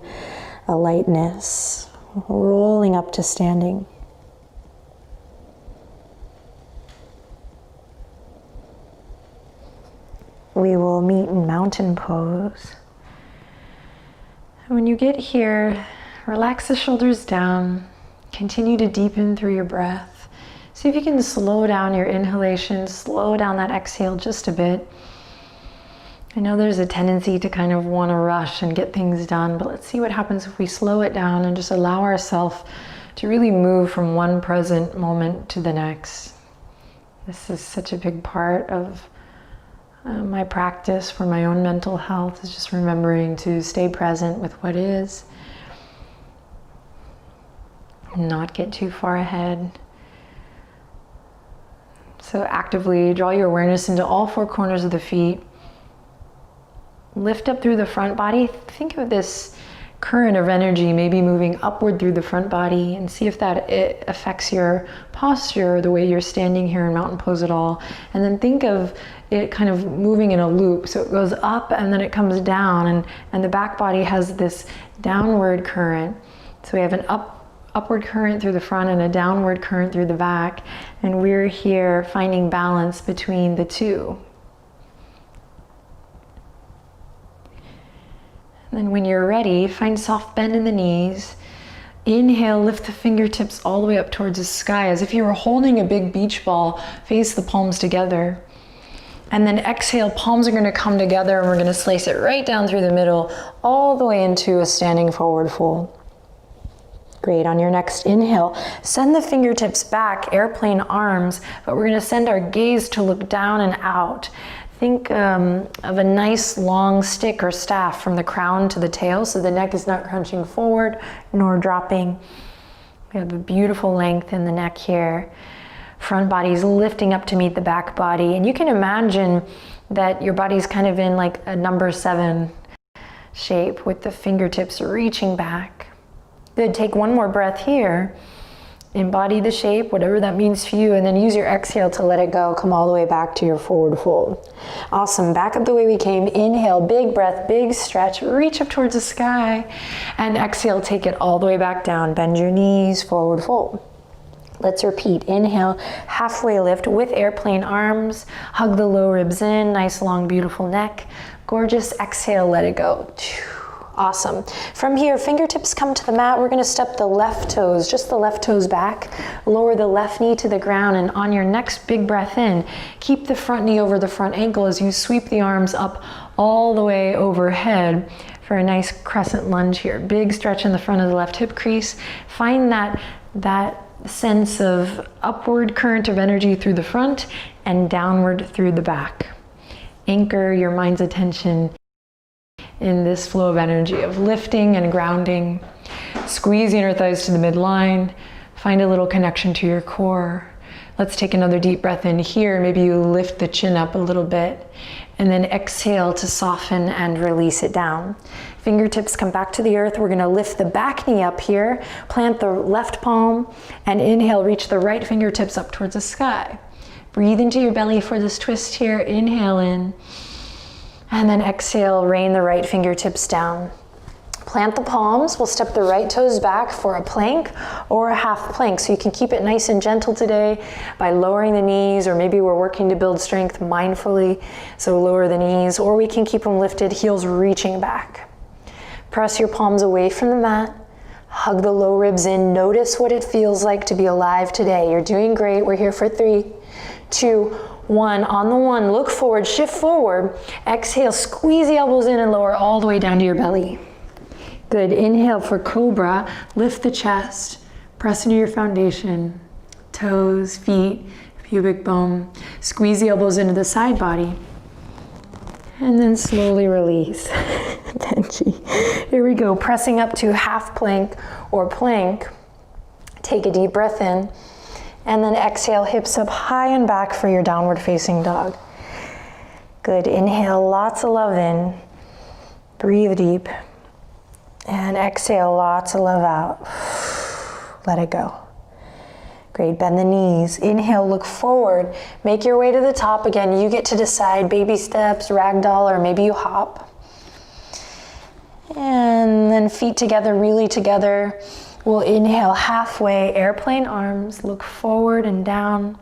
a lightness, rolling up to standing. We will meet in mountain pose. And when you get here, relax the shoulders down. Continue to deepen through your breath. See if you can slow down your inhalation, slow down that exhale just a bit. I know there's a tendency to kind of want to rush and get things done, but let's see what happens if we slow it down and just allow ourselves to really move from one present moment to the next. This is such a big part of my practice for my own mental health, is just remembering to stay present with what is. Not get too far ahead. So actively draw your awareness into all four corners of the feet. Lift up through the front body. Think of this current of energy maybe moving upward through the front body, and see if that it affects your posture, the way you're standing here in mountain pose at all. And then think of it kind of moving in a loop. So it goes up and then it comes down, and the back body has this downward current. So we have an upward current through the front and a downward current through the back, and we're here finding balance between the two. And then when you're ready, find soft bend in the knees. Inhale, lift the fingertips all the way up towards the sky as if you were holding a big beach ball. Face the palms together. And then exhale, palms are going to come together and we're going to slice it right down through the middle, all the way into a standing forward fold. Great. On your next inhale, send the fingertips back, airplane arms, but we're going to send our gaze to look down and out. Think of a nice long stick or staff from the crown to the tail, so the neck is not crunching forward nor dropping. We have a beautiful length in the neck here. Front body's lifting up to meet the back body, and you can imagine that your body's kind of in like a number 7 shape with the fingertips reaching back. Good, take one more breath here. Embody the shape, whatever that means for you, and then use your exhale to let it go. Come all the way back to your forward fold. Awesome, back up the way we came. Inhale, big breath, big stretch, reach up towards the sky. And exhale, take it all the way back down. Bend your knees, forward fold. Let's repeat. Inhale, halfway lift with airplane arms. Hug the low ribs in, nice long beautiful neck. Gorgeous, exhale, let it go. Awesome. From here, fingertips come to the mat. We're going to step the left toes, just the left toes back. Lower the left knee to the ground, and on your next big breath in, keep the front knee over the front ankle as you sweep the arms up all the way overhead. for a nice crescent lunge here. Big stretch in the front of the left hip crease. Find that sense of upward current of energy through the front and downward through the back. Anchor your mind's attention in this flow of energy of lifting and grounding. Squeeze the inner thighs to the midline. Find a little connection to your core. Let's take another deep breath in here. Maybe you lift the chin up a little bit and then exhale to soften and release it down. Fingertips come back to the earth. We're gonna lift the back knee up here, plant the left palm, and inhale, reach the right fingertips up towards the sky. Breathe into your belly for this twist here. Inhale in, and then exhale, rain the right fingertips down. Plant the palms. We'll step the right toes back for a plank or a half plank. So you can keep it nice and gentle today by lowering the knees, or maybe we're working to build strength mindfully. So lower the knees, or we can keep them lifted, heels reaching back. Press your palms away from the mat. Hug the low ribs in. Notice what it feels like to be alive today. You're doing great. We're here for 3, 2, 1. On the 1, look forward, shift forward. Exhale, squeeze the elbows in and lower all the way down to your belly. Good. Inhale for cobra. Lift the chest. Press into your foundation. Toes, feet, pubic bone. Squeeze the elbows into the side body. And then slowly release. Benji. Here we go. Pressing up to half plank or plank. Take a deep breath in. And then exhale, hips up high and back for your downward facing dog. Good. Inhale, lots of love in. Breathe deep. And exhale, lots of love out. Let it go. Great, bend the knees. Inhale, look forward. Make your way to the top. Again, you get to decide, baby steps, ragdoll, or maybe you hop. And then feet together, really together. We'll inhale halfway, airplane arms, look forward and down.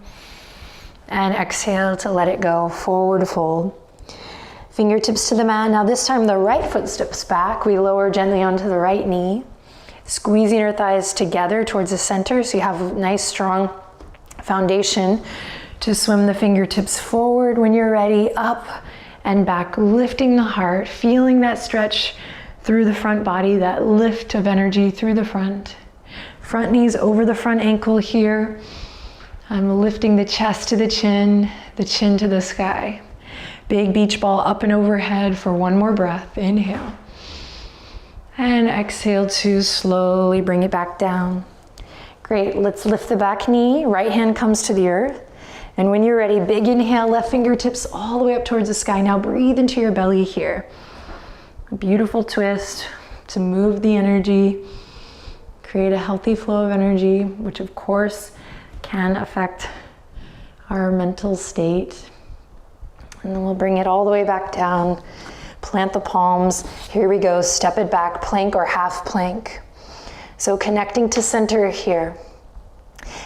And exhale to let it go, forward fold. Fingertips to the mat. Now this time the right foot steps back. We lower gently onto the right knee. Squeezing your thighs together towards the center so you have a nice strong foundation to swim the fingertips forward. When you're ready, up and back, lifting the heart, feeling that stretch through the front body, that lift of energy through the front. Front knees over the front ankle here. I'm lifting the chest to the chin to the sky. Big beach ball up and overhead for one more breath. Inhale. And exhale to slowly bring it back down. Great, let's lift the back knee. Right hand comes to the earth. And when you're ready, big inhale, left fingertips all the way up towards the sky. Now breathe into your belly here. A beautiful twist to move the energy, create a healthy flow of energy, which of course can affect our mental state. And then we'll bring it all the way back down. Plant the palms. Here we go. Step it back, plank or half plank. So connecting to center here.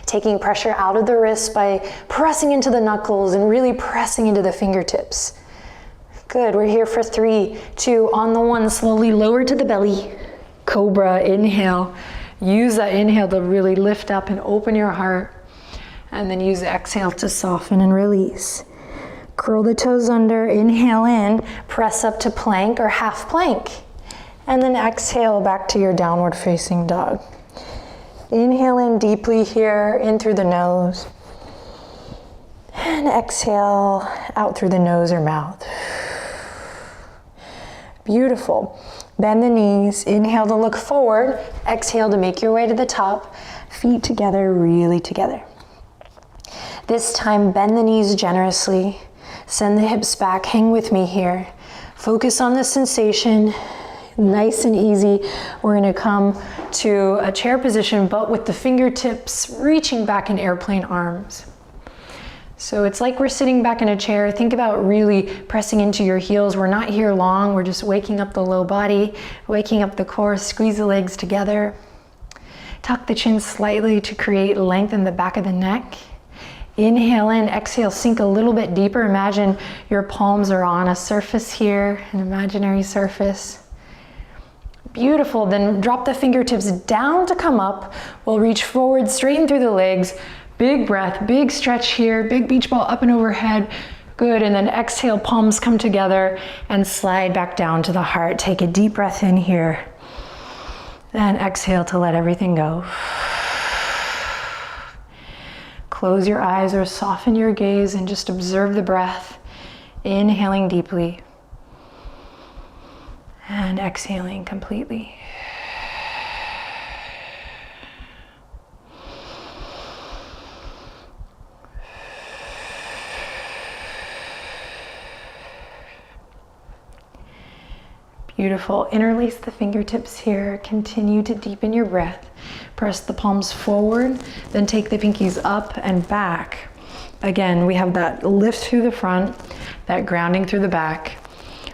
Taking pressure out of the wrists by pressing into the knuckles and really pressing into the fingertips. Good. We're here for 3, 2. On the 1, slowly lower to the belly. Cobra, inhale. Use that inhale to really lift up and open your heart. And then use the exhale to soften and release. Curl the toes under, inhale in, press up to plank or half plank. And then exhale back to your downward facing dog. Inhale in deeply here, in through the nose. And exhale out through the nose or mouth. Beautiful. Bend the knees, inhale to look forward, exhale to make your way to the top. Feet together, really together. This time, bend the knees generously. Send the hips back, hang with me here. Focus on the sensation, nice and easy. We're gonna come to a chair position, but with the fingertips reaching back in airplane arms. So it's like we're sitting back in a chair. Think about really pressing into your heels. We're not here long, we're just waking up the low body, waking up the core, squeeze the legs together. Tuck the chin slightly to create length in the back of the neck. Inhale in, exhale, sink a little bit deeper. Imagine your palms are on a surface here, an imaginary surface. Beautiful, then drop the fingertips down to come up. We'll reach forward, straighten through the legs. Big breath, big stretch here, big beach ball up and overhead. Good, and then exhale, palms come together and slide back down to the heart. Take a deep breath in here. Then exhale to let everything go. Close your eyes or soften your gaze and just observe the breath. Inhaling deeply and exhaling completely. Beautiful. Interlace the fingertips here. Continue to deepen your breath. Press the palms forward, then take the pinkies up and back. Again, we have that lift through the front, that grounding through the back.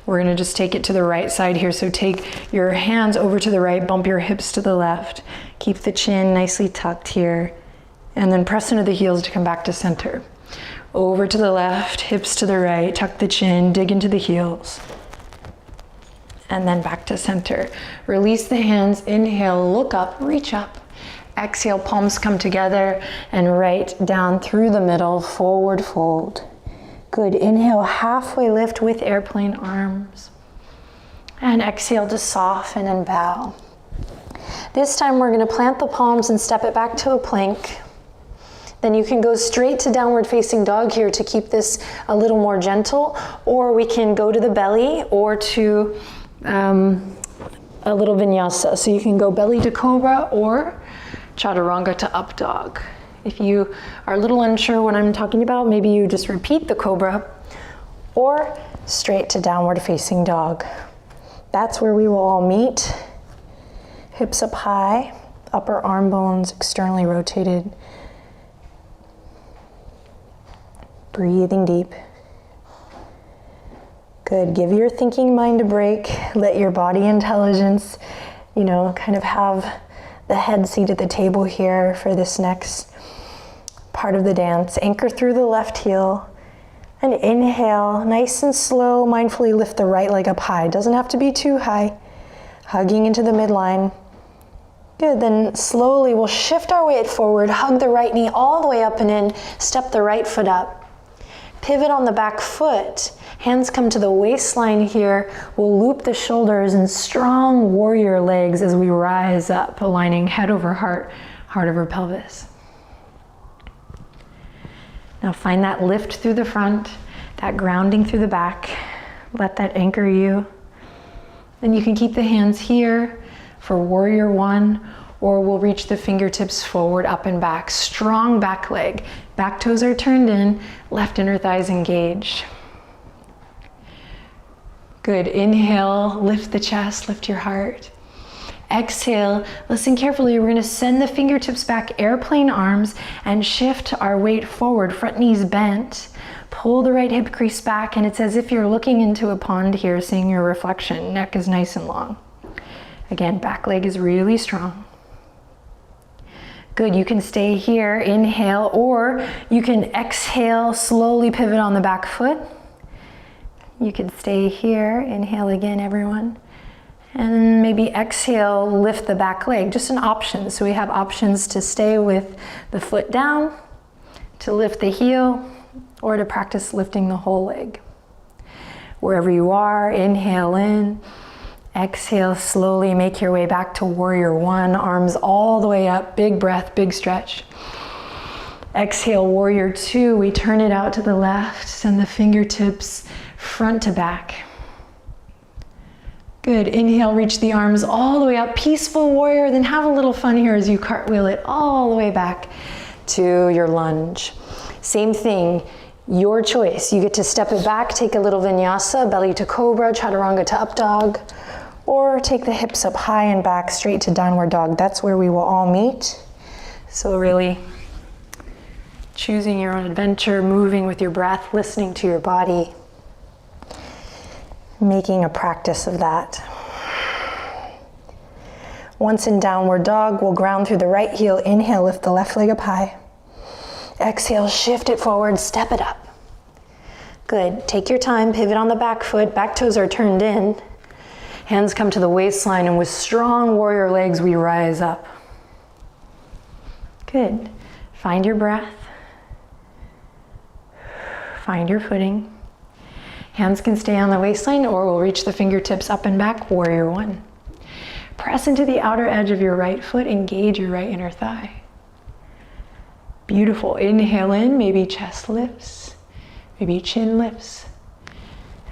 We're gonna just take it to the right side here. So take your hands over to the right, bump your hips to the left. Keep the chin nicely tucked here. And then press into the heels to come back to center. Over to the left, hips to the right, tuck the chin, dig into the heels. And then back to center. Release the hands, inhale, look up, reach up. Exhale, palms come together and right down through the middle, forward fold. Good, inhale, halfway lift with airplane arms. And exhale to soften and bow. This time we're gonna plant the palms and step it back to a plank. Then you can go straight to downward facing dog here to keep this a little more gentle, or we can go to the belly or to a little vinyasa. So you can go belly to cobra or chaturanga to up dog. If you are a little unsure what I'm talking about, maybe you just repeat the cobra or straight to downward facing dog. That's where we will all meet. Hips up high, upper arm bones externally rotated. Breathing deep. Good, give your thinking mind a break. Let your body intelligence, kind of have the head seat at the table here for this next part of the dance. Anchor through the left heel and inhale, nice and slow, mindfully lift the right leg up high. Doesn't have to be too high. Hugging into the midline. Good, then slowly we'll shift our weight forward, hug the right knee all the way up and in, step the right foot up. Pivot on the back foot. Hands come to the waistline here. We'll loop the shoulders and strong warrior legs as we rise up, aligning head over heart, heart over pelvis. Now find that lift through the front, that grounding through the back. Let that anchor you. Then you can keep the hands here for warrior one, or we'll reach the fingertips forward, up and back. Strong back leg. Back toes are turned in, left inner thighs engaged. Good, inhale, lift the chest, lift your heart. Exhale, listen carefully, we're gonna send the fingertips back, airplane arms, and shift our weight forward, front knees bent. Pull the right hip crease back, and it's as if you're looking into a pond here, seeing your reflection. Neck is nice and long. Again, back leg is really strong. Good, you can stay here, inhale, or you can exhale, slowly pivot on the back foot. You can stay here, inhale again, everyone. And maybe exhale, lift the back leg, just an option. So we have options to stay with the foot down, to lift the heel, or to practice lifting the whole leg. Wherever you are, inhale in, exhale, slowly make your way back to warrior one, arms all the way up, big breath, big stretch. Exhale, warrior two, we turn it out to the left, send the fingertips front to back. Good, inhale, reach the arms all the way up, peaceful warrior, then have a little fun here as you cartwheel it all the way back to your lunge. Same thing, your choice. You get to step it back, take a little vinyasa, belly to cobra, chaturanga to up dog, or take the hips up high and back straight to downward dog. That's where we will all meet. So really choosing your own adventure, moving with your breath, listening to your body, making a practice of that. Once in downward dog, we'll ground through the right heel. Inhale, lift the left leg up high. Exhale, shift it forward, step it up. Good, take your time, pivot on the back foot, back toes are turned in. Hands come to the waistline, and with strong warrior legs, we rise up. Good, find your breath. Find your footing. Hands can stay on the waistline or we'll reach the fingertips up and back, warrior one. Press into the outer edge of your right foot, engage your right inner thigh. Beautiful. Inhale in, maybe chest lifts, maybe chin lifts.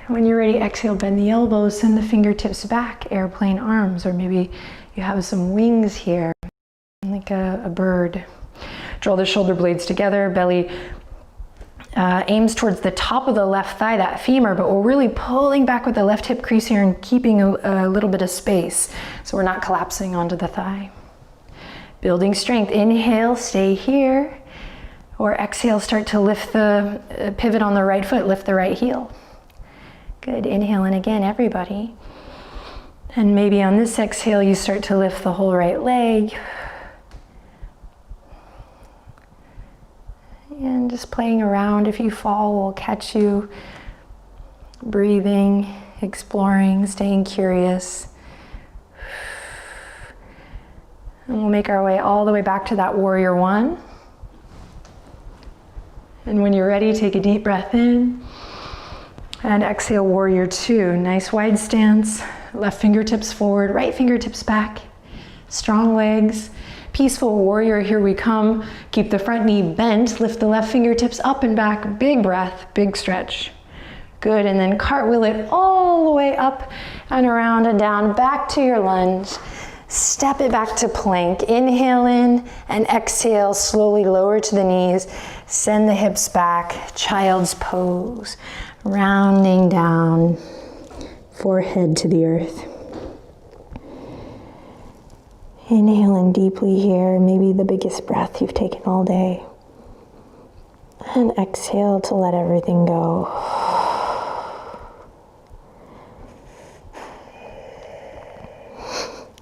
And when you're ready, exhale, bend the elbows, send the fingertips back, airplane arms, or maybe you have some wings here, like a bird. Draw the shoulder blades together, belly aims towards the top of the left thigh, that femur, but we're really pulling back with the left hip crease here and keeping a little bit of space so we're not collapsing onto the thigh. Building strength. Inhale, stay here. Or exhale, start to lift the pivot on the right foot, lift the right heel. Good, inhale in again, everybody. And maybe on this exhale, you start to lift the whole right leg. And just playing around. If you fall, we'll catch you. Breathing, exploring, staying curious. And we'll make our way all the way back to that warrior one. And when you're ready, take a deep breath in. And exhale, warrior two. Nice wide stance. Left fingertips forward, right fingertips back. Strong legs. Peaceful warrior, here we come. Keep the front knee bent. Lift the left fingertips up and back. Big breath, big stretch. Good, and then cartwheel it all the way up and around and down. Back to your lunge. Step it back to plank. Inhale in and exhale, slowly lower to the knees. Send the hips back, child's pose. Rounding down, forehead to the earth. Inhale in deeply here, maybe the biggest breath you've taken all day. And exhale to let everything go.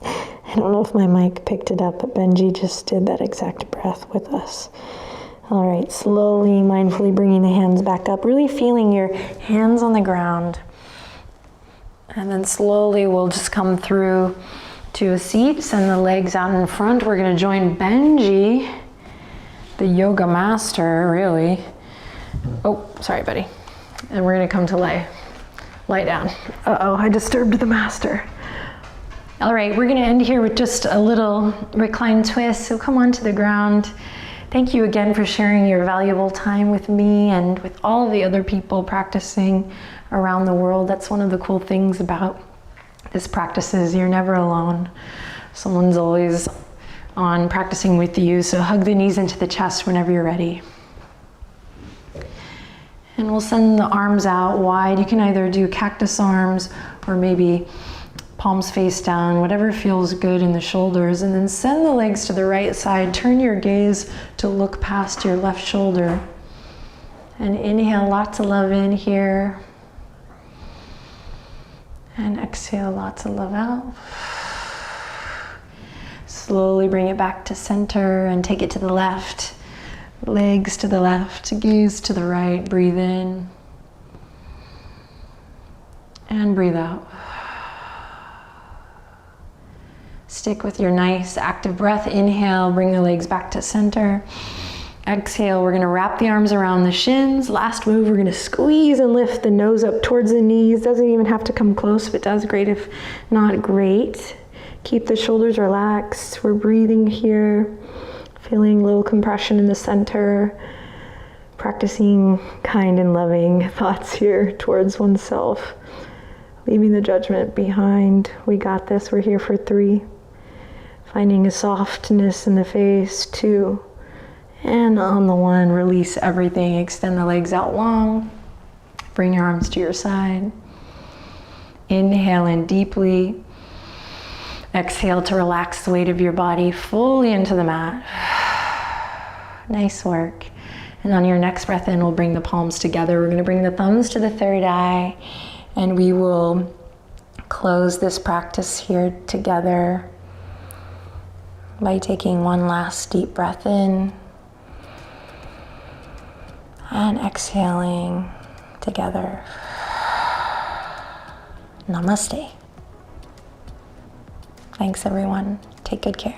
I don't know if my mic picked it up, but Benji just did that exact breath with us. All right, slowly, mindfully bringing the hands back up, really feeling your hands on the ground. And then slowly we'll just come through to a seat, send the legs out in front. We're gonna join Benji, the yoga master, really. Oh, sorry, buddy. And we're gonna come to lie down. Uh-oh, I disturbed the master. All right, we're gonna end here with just a little reclined twist. So come onto the ground. Thank you again for sharing your valuable time with me and with all of the other people practicing around the world. That's one of the cool things about this practice is you're never alone. Someone's always on practicing with you. So hug the knees into the chest whenever you're ready. And we'll send the arms out wide. You can either do cactus arms or maybe palms face down, whatever feels good in the shoulders, and then send the legs to the right side. Turn your gaze to look past your left shoulder. And inhale lots of love in here. And exhale lots of love out. Slowly bring it back to center and take it to the left. Legs to the left, gaze to the right. Breathe in. And breathe out. Stick with your nice active breath. Inhale, bring the legs back to center. Exhale, we're gonna wrap the arms around the shins. Last move, we're gonna squeeze and lift the nose up towards the knees. Doesn't even have to come close. If it does, great. If not, great. Keep the shoulders relaxed. We're breathing here. Feeling a little compression in the center. Practicing kind and loving thoughts here towards oneself. Leaving the judgment behind. We got this, we're here for 3. Finding a softness in the face, 2. And on the 1, release everything. Extend the legs out long. Bring your arms to your side. Inhale in deeply. Exhale to relax the weight of your body fully into the mat. Nice work. And on your next breath in, we'll bring the palms together. We're gonna bring the thumbs to the third eye, and we will close this practice here together by taking one last deep breath in and exhaling together. Namaste. Thanks everyone. Take good care.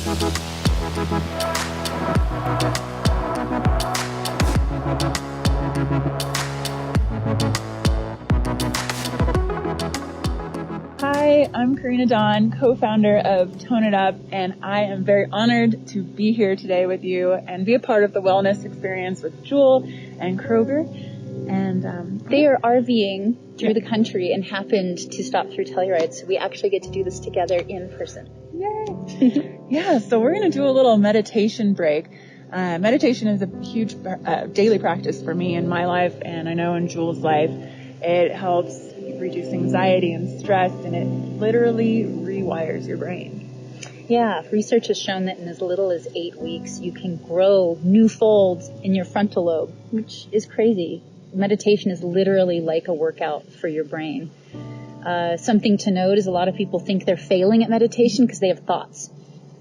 Hi, I'm Karina Dawn, co-founder of Tone It Up, and I am very honored to be here today with you and be a part of the wellness experience with Jewel and Kroger. And they are RVing through the country and happened to stop through Telluride, so we actually get to do this together in person. Yay! Yeah, so we're going to do a little meditation break. Meditation is a huge daily practice for me in my life, and I know in Jewel's life. It helps reduce anxiety and stress, and it literally rewires your brain. Yeah, research has shown that in as little as 8 weeks, you can grow new folds in your frontal lobe, which is crazy. Meditation is literally like a workout for your brain. Something to note is a lot of people think they're failing at meditation because they have thoughts.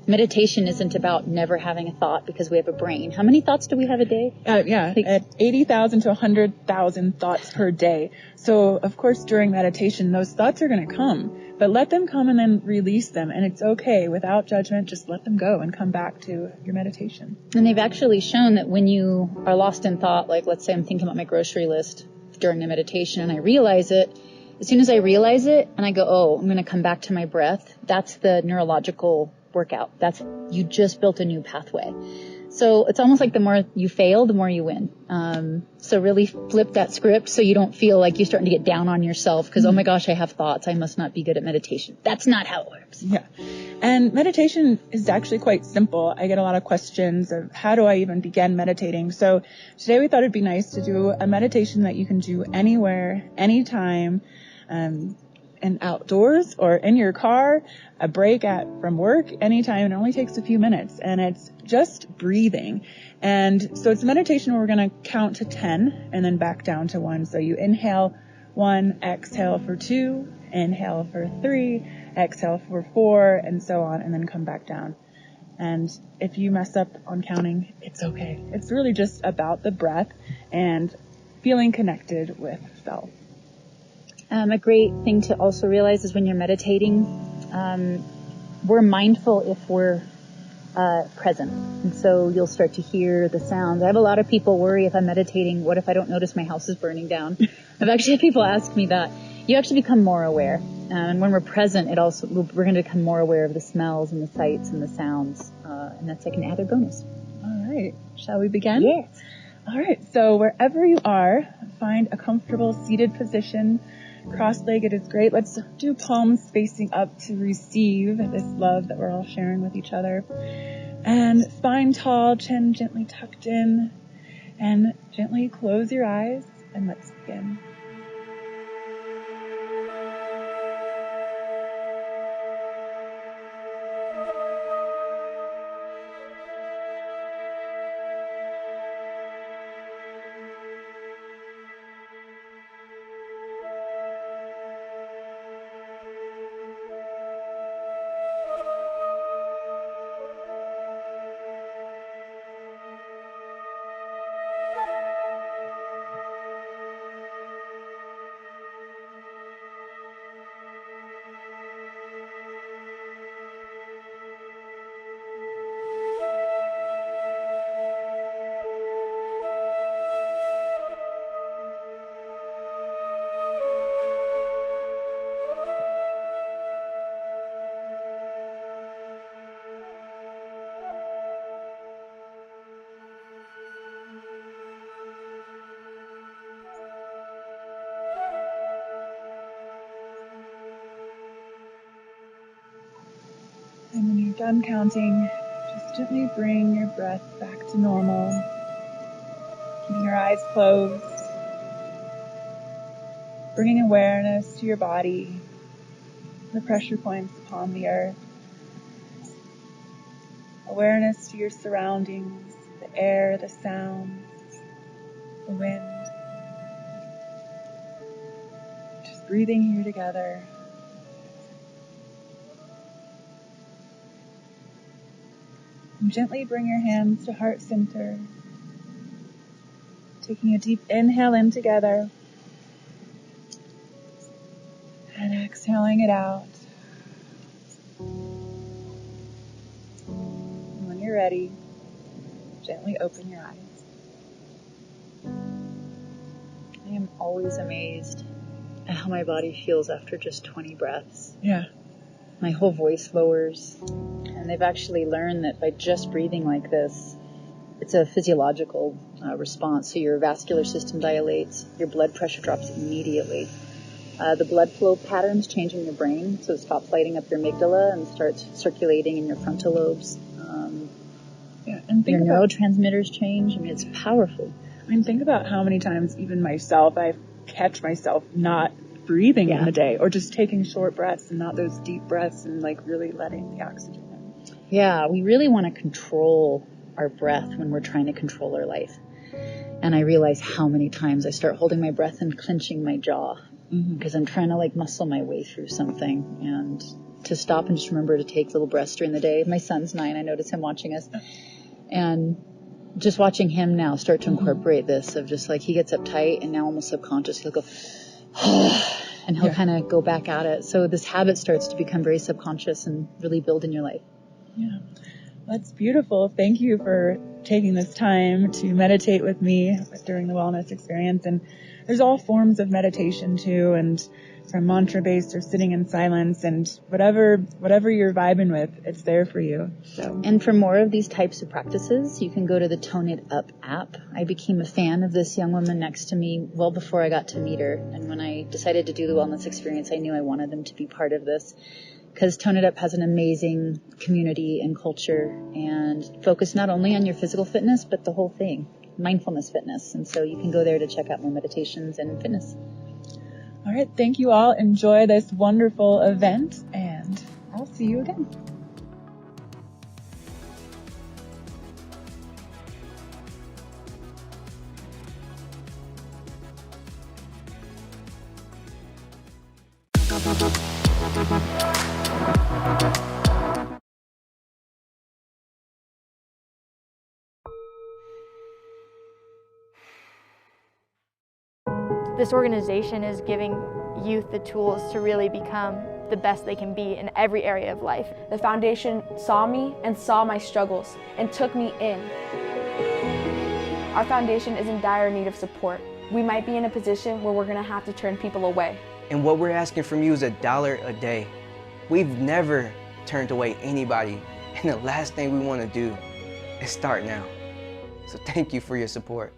Meditation isn't about never having a thought because we have a brain. How many thoughts do we have a day? At 80,000 to 100,000 thoughts per day. So, of course, during meditation, those thoughts are going to come. But let them come and then release them. And it's okay. Without judgment, just let them go and come back to your meditation. And they've actually shown that when you are lost in thought, like let's say I'm thinking about my grocery list during a meditation and I realize it, as soon as I realize it and I go, oh, I'm going to come back to my breath, that's the neurological workout. You just built a new pathway. So it's almost like the more you fail, the more you win. So really flip that script so you don't feel like you're starting to get down on yourself because, oh my gosh, I have thoughts. I must not be good at meditation. That's not how it works. Yeah. And meditation is actually quite simple. I get a lot of questions of how do I even begin meditating? So today we thought it'd be nice to do a meditation that you can do anywhere, anytime, and outdoors or in your car, a break from work, anytime. It only takes a few minutes and it's just breathing. And so it's a meditation where we're going to count to 10 and then back down to 1. So you inhale 1, exhale for 2, inhale for 3, exhale for 4, and so on, and then come back down. And if you mess up on counting, it's okay. It's really just about the breath and feeling connected with self. A great thing to also realize is when you're meditating, we're mindful if we're present. And so you'll start to hear the sounds. I have a lot of people worry if I'm meditating, what if I don't notice my house is burning down? I've actually had people ask me that. You actually become more aware. And when we're present, we're going to become more aware of the smells and the sights and the sounds. And that's like an added bonus. All right. Shall we begin? Yes. All right. So wherever you are, find a comfortable seated position. Cross-legged is great. Let's do palms facing up to receive this love that we're all sharing with each other. And spine tall, chin gently tucked in, and gently close your eyes, and let's begin. And when you're done counting, just gently bring your breath back to normal, keeping your eyes closed, bringing awareness to your body, the pressure points upon the earth, awareness to your surroundings, the air, the sounds, the wind. Just breathing here together. And gently bring your hands to heart center. Taking a deep inhale in together. And exhaling it out. ready, gently open your eyes. I am always amazed at how my body feels after just 20 breaths. Yeah. My whole voice lowers. And they've actually learned that by just breathing like this, it's a physiological response. So your vascular system dilates, your blood pressure drops immediately. The blood flow patterns change in your brain, so it stops lighting up your amygdala and starts circulating in your frontal lobes. And your neurotransmitters change. I mean, it's powerful. Think about how many times, even myself, I catch myself not breathing in the day, or just taking short breaths and not those deep breaths, and like really letting the oxygen in. Yeah, we really want to control our breath when we're trying to control our life. And I realize how many times I start holding my breath and clenching my jaw because I'm trying to like muscle my way through something, and to stop and just remember to take little breaths during the day. My son's 9. I notice him watching us, and just watching him now start to incorporate this of just like he gets uptight and now almost subconscious he'll go and he'll kind of go back at it. So this habit starts to become very subconscious and really build in your life. Yeah, that's beautiful. Thank you for taking this time to meditate with me during the wellness experience. And there's all forms of meditation too, and from mantra-based or sitting in silence, and whatever you're vibing with, it's there for you. So. And for more of these types of practices, you can go to the Tone It Up app. I became a fan of this young woman next to me well before I got to meet her. And when I decided to do the wellness experience, I knew I wanted them to be part of this, because Tone It Up has an amazing community and culture and focus not only on your physical fitness, but the whole thing, mindfulness fitness. And so you can go there to check out more meditations and fitness. All right, thank you all. Enjoy this wonderful event, and I'll see you again. This organization is giving youth the tools to really become the best they can be in every area of life. The foundation saw me and saw my struggles and took me in. Our foundation is in dire need of support. We might be in a position where we're going to have to turn people away. And what we're asking from you is $1 a day. We've never turned away anybody, and the last thing we want to do is start now. So thank you for your support.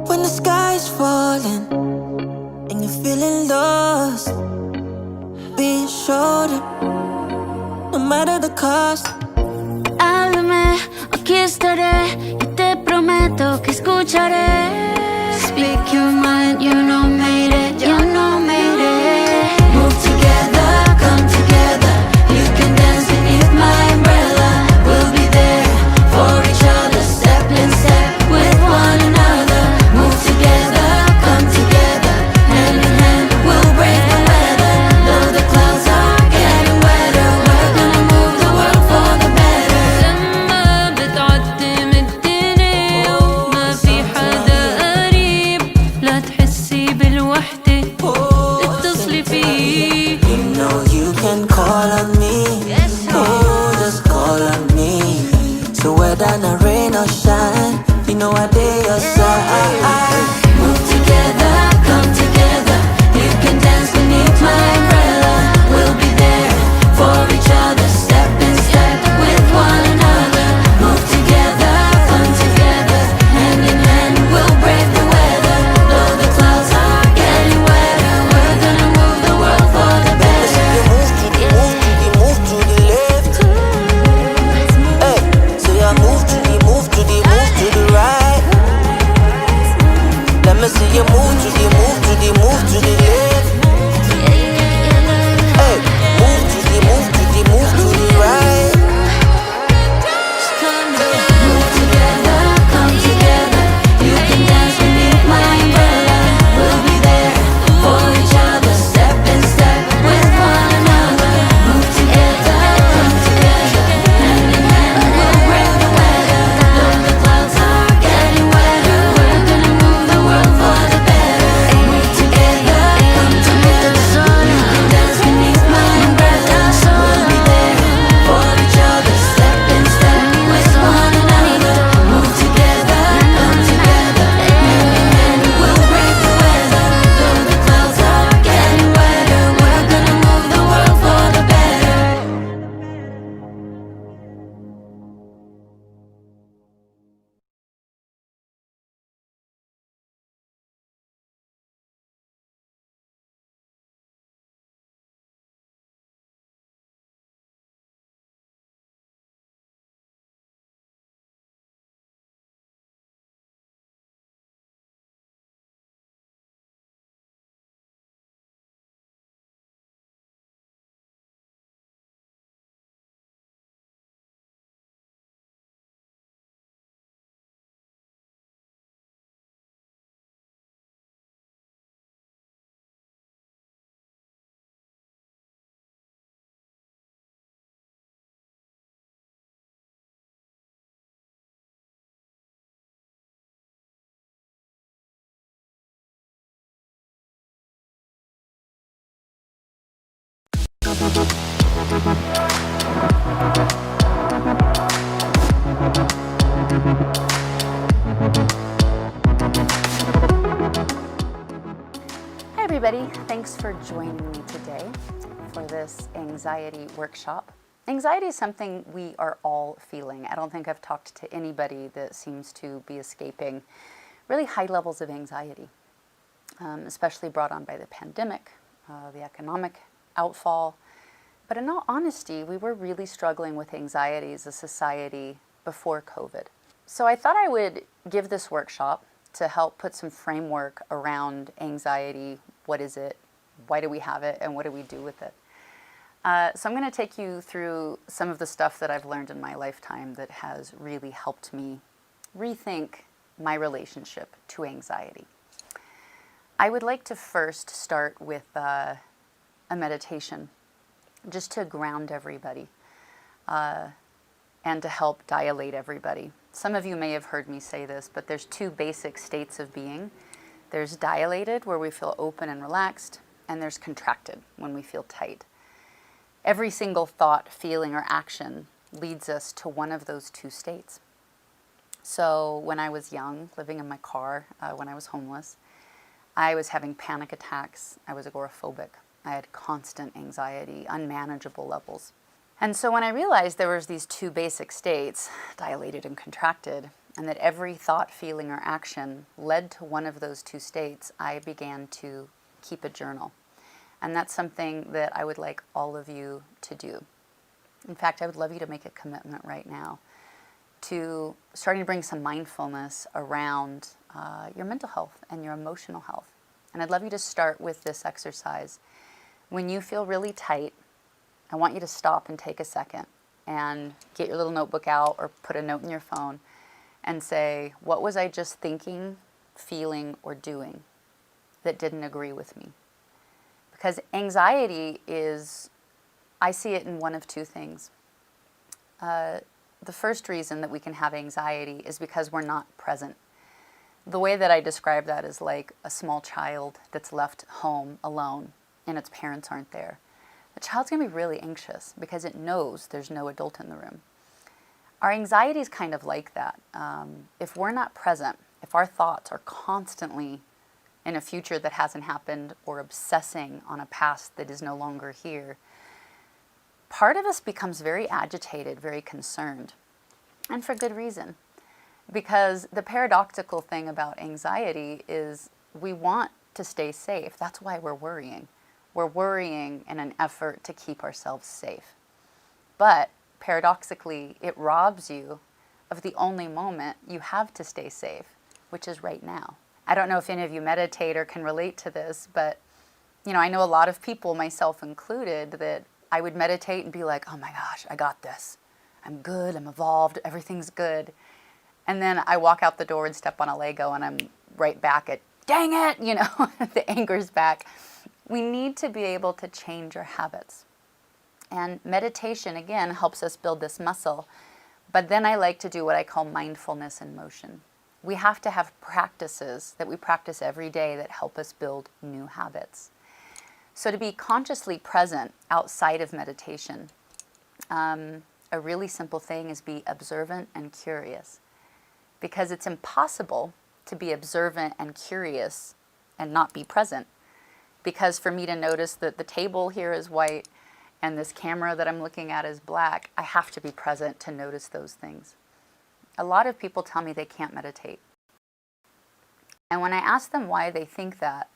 When the sky's falling and you're feeling lost, be sure to, no matter the cost. Háblame, aquí estaré, yo te prometo que escucharé. Speak your mind, you know made it, you know made it. Move together, come together, you can dance beneath my umbrella. We'll be there for each other, step in step with one another. Move together, come together, hand in hand, we'll break the weather. Though the clouds are getting wetter, we're gonna move the world for the better. لما بتعدي من الدنيا وما في حدا قريب، لا تحسي بالوحدة، اتصلي فيه. You know you can call on me, oh, just call on me. So whether the rain or shine, you know I dare your side. Move together, come together, you can dance beneath my umbrella. We'll be there for each other, step in step with one another. Move together, come together, hand in hand, we'll break the weather. Though the clouds are getting wetter, we're gonna move the world for the better. Move to the left. Hey, so you move to the right. Hi everybody, thanks for joining me today for this anxiety workshop. Anxiety is something we are all feeling. I don't think I've talked to anybody that seems to be escaping really high levels of anxiety, especially brought on by the pandemic, the economic outfall. But in all honesty, we were really struggling with anxiety as a society before COVID. So I thought I would give this workshop to help put some framework around anxiety. What is it? Why do we have it? And what do we do with it? So I'm going to take you through some of the stuff that I've learned in my lifetime that has really helped me rethink my relationship to anxiety. I would like to first start with a meditation, just to ground everybody and to help dilate everybody. Some of you may have heard me say this, but there's two basic states of being. There's dilated, where we feel open and relaxed, and there's contracted, when we feel tight. Every single thought, feeling, or action leads us to one of those two states. So when I was young, living in my car, when I was homeless, I was having panic attacks. I was agoraphobic. I had constant anxiety, unmanageable levels. And so when I realized there was these two basic states, dilated and contracted, and that every thought, feeling, or action led to one of those two states, I began to keep a journal. And that's something that I would like all of you to do. In fact, I would love you to make a commitment right now to starting to bring some mindfulness around your mental health and your emotional health. And I'd love you to start with this exercise. When you feel really tight, I want you to stop and take a second and get your little notebook out or put a note in your phone and say, what was I just thinking, feeling, or doing that didn't agree with me? Because anxiety is, I see it in one of two things. The first reason that we can have anxiety is because we're not present. The way that I describe that is like a small child that's left home alone and its parents aren't there. The child's going to be really anxious because it knows there's no adult in the room. Our anxiety is kind of like that. If we're not present, if our thoughts are constantly in a future that hasn't happened or obsessing on a past that is no longer here, part of us becomes very agitated, very concerned, and for good reason. Because the paradoxical thing about anxiety is we want to stay safe. That's why we're worrying. We're worrying in an effort to keep ourselves safe. But paradoxically, it robs you of the only moment you have to stay safe, which is right now. I don't know if any of you meditate or can relate to this, but I know a lot of people, myself included, that I would meditate and be like, oh my gosh, I got this. I'm good, I'm evolved, everything's good. And then I walk out the door and step on a Lego and I'm right back at, dang it, the anger's back. We need to be able to change our habits. And meditation, again, helps us build this muscle. But then I like to do what I call mindfulness in motion. We have to have practices that we practice every day that help us build new habits. So to be consciously present outside of meditation, a really simple thing is be observant and curious. Because it's impossible to be observant and curious and not be present. Because for me to notice that the table here is white and this camera that I'm looking at is black, I have to be present to notice those things. A lot of people tell me they can't meditate. And when I ask them why they think that,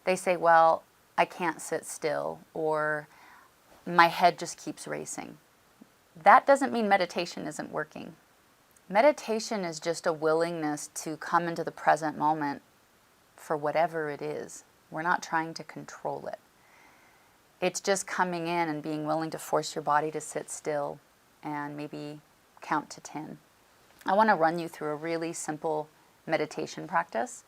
they say, well, I can't sit still, or my head just keeps racing. That doesn't mean meditation isn't working. Meditation is just a willingness to come into the present moment for whatever it is. We're not trying to control it. It's just coming in and being willing to force your body to sit still and maybe count to 10. I want to run you through a really simple meditation practice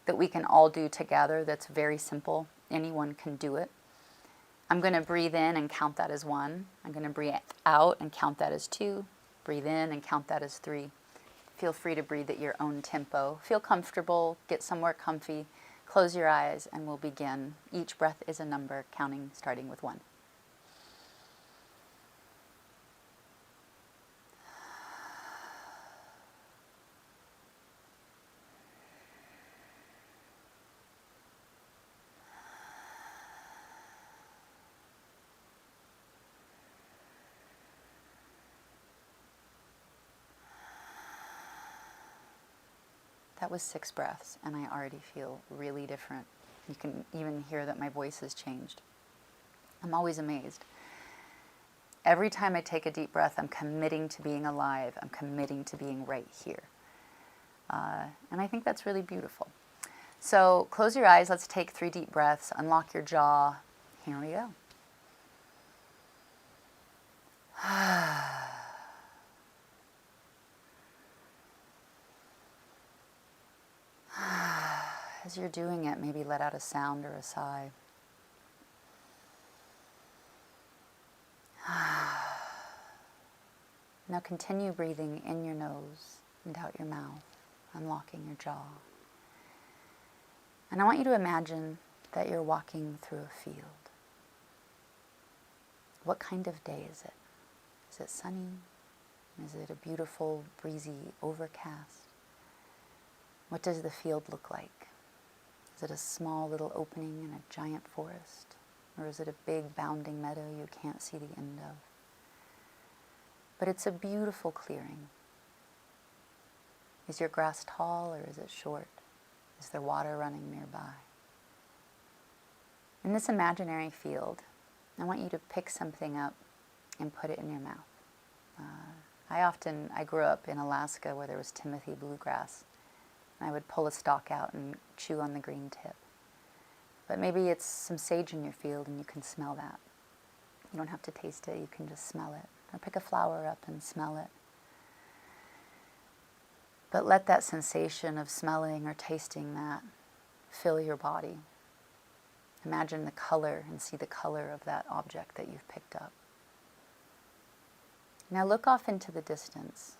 that we can all do together that's very simple. Anyone can do it. I'm going to breathe in and count that as 1. I'm going to breathe out and count that as 2. Breathe in and count that as 3. Feel free to breathe at your own tempo. Feel comfortable, get somewhere comfy. Close your eyes and we'll begin. Each breath is a number, counting starting with 1. That was 6 breaths, and I already feel really different. You can even hear that my voice has changed. I'm always amazed. Every time I take a deep breath, I'm committing to being alive. I'm committing to being right here. And I think that's really beautiful. So close your eyes. Let's take 3 deep breaths. Unlock your jaw. Here we go. As you're doing it, maybe let out a sound or a sigh. Now continue breathing in your nose and out your mouth, unlocking your jaw. And I want you to imagine that you're walking through a field. What kind of day is it? Is it sunny? Is it a beautiful, breezy overcast? What does the field look like? Is it a small little opening in a giant forest? Or is it a big bounding meadow you can't see the end of? But it's a beautiful clearing. Is your grass tall or is it short? Is there water running nearby? In this imaginary field, I want you to pick something up and put it in your mouth. I grew up in Alaska where there was Timothy bluegrass. I would pull a stalk out and chew on the green tip. But maybe it's some sage in your field and you can smell that. You don't have to taste it, you can just smell it. Or pick a flower up and smell it. But let that sensation of smelling or tasting that fill your body. Imagine the color and see the color of that object that you've picked up. Now look off into the distance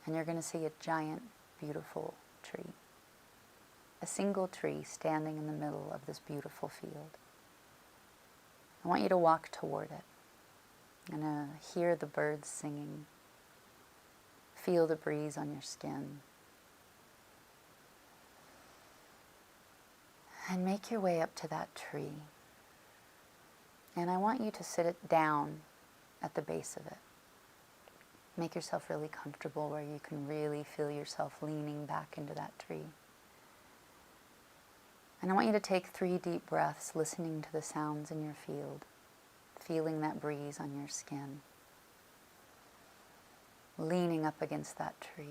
and you're going to see a giant, beautiful tree. A single tree standing in the middle of this beautiful field. I want you to walk toward it. You're going to hear the birds singing. Feel the breeze on your skin. And make your way up to that tree. And I want you to sit it down at the base of it. Make yourself really comfortable where you can really feel yourself leaning back into that tree. And I want you to take 3 deep breaths, listening to the sounds in your field, feeling that breeze on your skin, leaning up against that tree.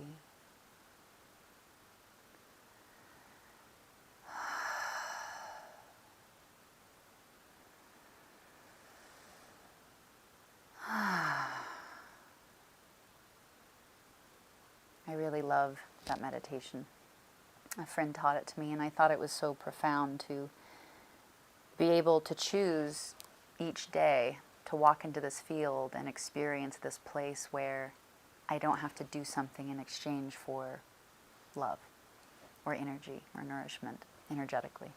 I really love that meditation. A friend taught it to me, and I thought it was so profound to be able to choose each day to walk into this field and experience this place where I don't have to do something in exchange for love or energy or nourishment energetically.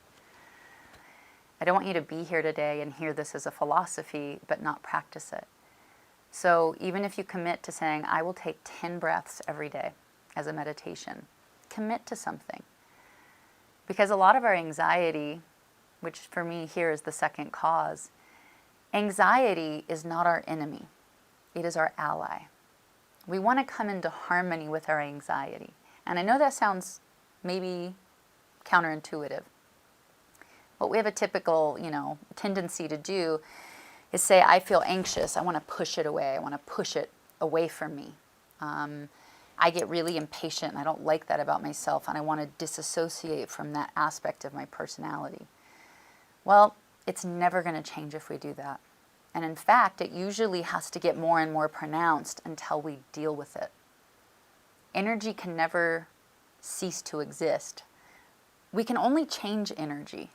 I don't want you to be here today and hear this as a philosophy but not practice it. So even if you commit to saying, I will take 10 breaths every day as a meditation, commit to something. Because a lot of our anxiety, which for me here is the second cause, anxiety is not our enemy. It is our ally. We want to come into harmony with our anxiety. And I know that sounds maybe counterintuitive. What we have a typical, tendency to do is say, I feel anxious. I want to push it away. I want to push it away from me. I get really impatient, and I don't like that about myself, and I want to disassociate from that aspect of my personality. Well, it's never going to change if we do that. And in fact, it usually has to get more and more pronounced until we deal with it. Energy can never cease to exist. We can only change energy.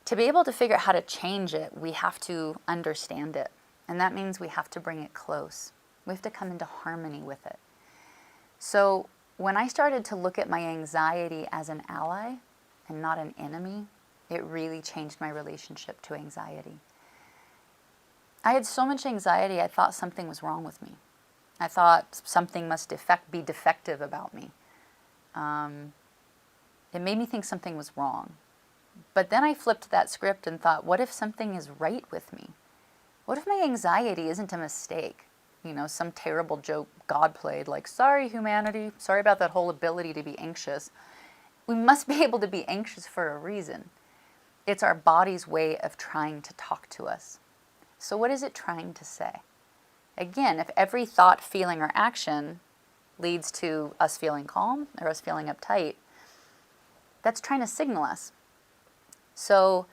To be able to figure out how to change it, we have to understand it. And that means we have to bring it close. We have to come into harmony with it. So when I started to look at my anxiety as an ally and not an enemy, it really changed my relationship to anxiety. I had so much anxiety, I thought something was wrong with me. I thought something must be defective about me. It made me think something was wrong. But then I flipped that script and thought, what if something is right with me? What if my anxiety isn't a mistake? Some terrible joke God played, like, sorry, humanity, sorry about that whole ability to be anxious. We must be able to be anxious for a reason. It's our body's way of trying to talk to us. So what is it trying to say? Again, if every thought, feeling, or action leads to us feeling calm or us feeling uptight, that's trying to signal us. So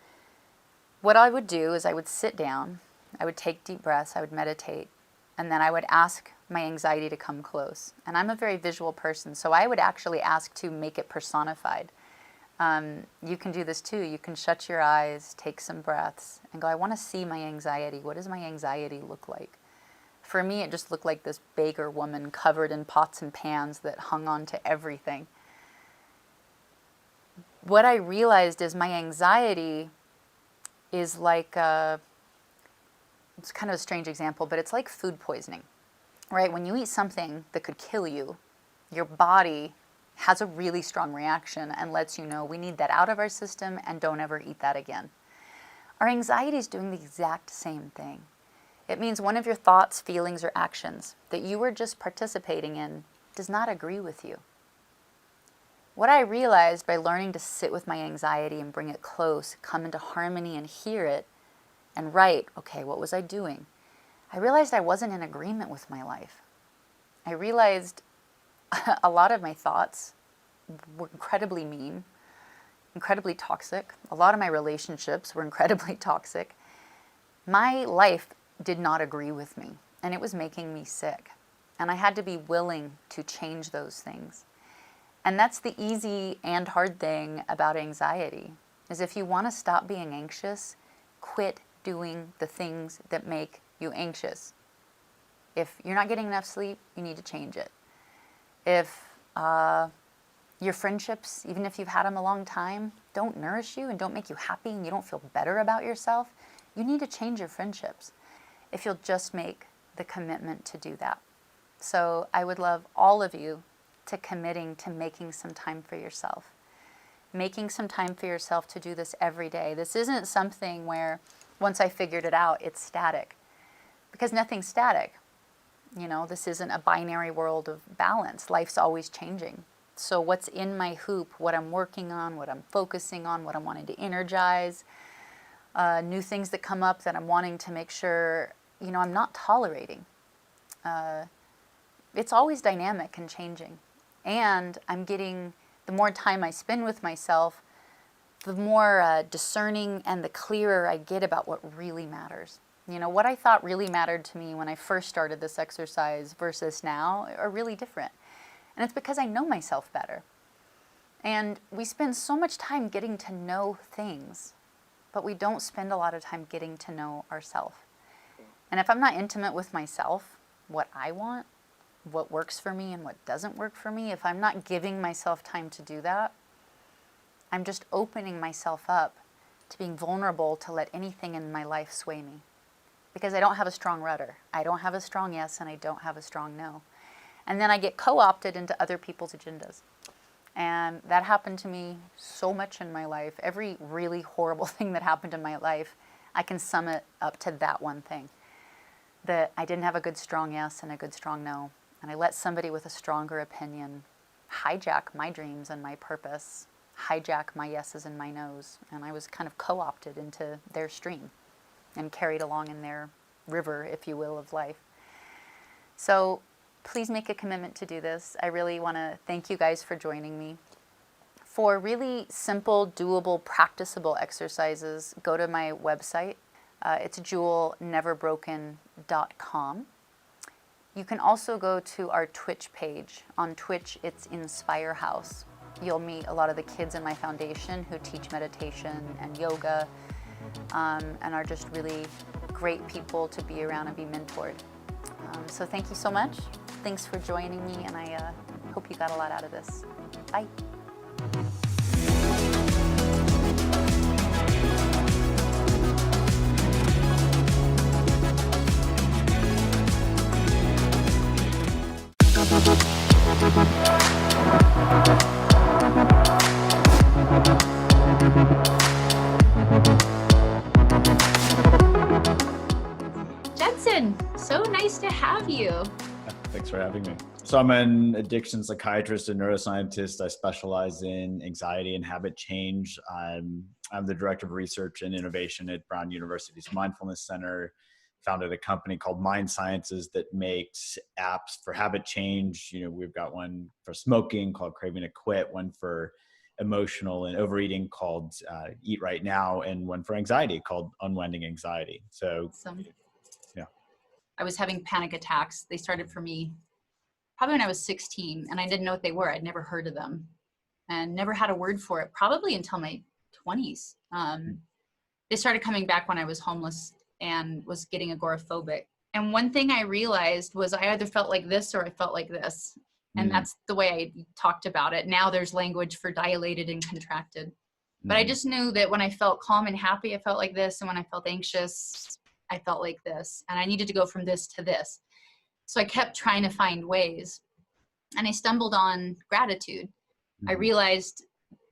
what I would do is I would sit down, I would take deep breaths, I would meditate, and then I would ask my anxiety to come close. And I'm a very visual person, so I would actually ask to make it personified. You can do this too. You can shut your eyes, take some breaths, and go, I want to see my anxiety. What does my anxiety look like? For me, it just looked like this beggar woman covered in pots and pans that hung on to everything. What I realized is my anxiety is like, it's kind of a strange example, but it's like food poisoning, right? When you eat something that could kill you, your body has a really strong reaction and lets you know we need that out of our system and don't ever eat that again. Our anxiety is doing the exact same thing. It means one of your thoughts, feelings, or actions that you were just participating in does not agree with you. What I realized by learning to sit with my anxiety and bring it close, come into harmony and hear it, and write, okay, what was I doing? I realized I wasn't in agreement with my life. I realized a lot of my thoughts were incredibly mean, incredibly toxic. A lot of my relationships were incredibly toxic. My life did not agree with me, and it was making me sick. And I had to be willing to change those things. And that's the easy and hard thing about anxiety, is if you want to stop being anxious, quit doing the things that make you anxious. If you're not getting enough sleep, you need to change it. If your friendships, even if you've had them a long time, don't nourish you and don't make you happy and you don't feel better about yourself, you need to change your friendships if you'll just make the commitment to do that. So I would love all of you to committing to making some time for yourself. Making some time for yourself to do this every day. This isn't something where once I figured it out, it's static. Because nothing's static. You know, this isn't a binary world of balance. Life's always changing. So what's in my hoop, what I'm working on, what I'm focusing on, what I'm wanting to energize, new things that come up that I'm wanting to make sure, you know, I'm not tolerating. It's always dynamic and changing. And I'm getting, the more time I spend with myself, the more discerning and the clearer I get about what really matters. You know, what I thought really mattered to me when I first started this exercise versus now are really different. And it's because I know myself better. And we spend so much time getting to know things, but we don't spend a lot of time getting to know ourselves. And if I'm not intimate with myself, what I want, what works for me and what doesn't work for me, if I'm not giving myself time to do that, I'm just opening myself up to being vulnerable to let anything in my life sway me. Because I don't have a strong rudder. I don't have a strong yes and I don't have a strong no. And then I get co-opted into other people's agendas. And that happened to me so much in my life. Every really horrible thing that happened in my life, I can sum it up to that one thing. That I didn't have a good strong yes and a good strong no. And I let somebody with a stronger opinion hijack my dreams and my purpose, hijack my yeses and my nos. And I was kind of co-opted into their stream and carried along in their river, if you will, of life. So please make a commitment to do this. I really want to thank you guys for joining me. For really simple, doable, practicable exercises, go to my website. It's jewelneverbroken.com. You can also go to our Twitch page. On Twitch, it's Inspire House. You'll meet a lot of the kids in my foundation who teach meditation and yoga, and are just really great people to be around and be mentored. So thank you so much. Thanks for joining me, and I hope you got a lot out of this. Bye. Judson, so nice to have you. Thanks for having me. So I'm an addiction psychiatrist and neuroscientist. I specialize in anxiety and habit change. I'm the director of research and innovation at Brown University's Mindfulness Center. Founded a company called Mind Sciences that makes apps for habit change. You know, we've got one for smoking called Craving to Quit, one for emotional and overeating called Eat Right Now, and one for anxiety called Unwinding Anxiety. So, yeah. I was having panic attacks. They started for me probably when I was 16, and I didn't know what they were. I'd never heard of them and never had a word for it, probably until my 20s. They started coming back when I was homeless and was getting agoraphobic. And one thing I realized was I either felt like this or I felt like this. And that's the way I talked about it. Now there's language for dilated and contracted. But I just knew that when I felt calm and happy, I felt like this. And when I felt anxious, I felt like this. And I needed to go from this to this. So I kept trying to find ways. And I stumbled on gratitude. I realized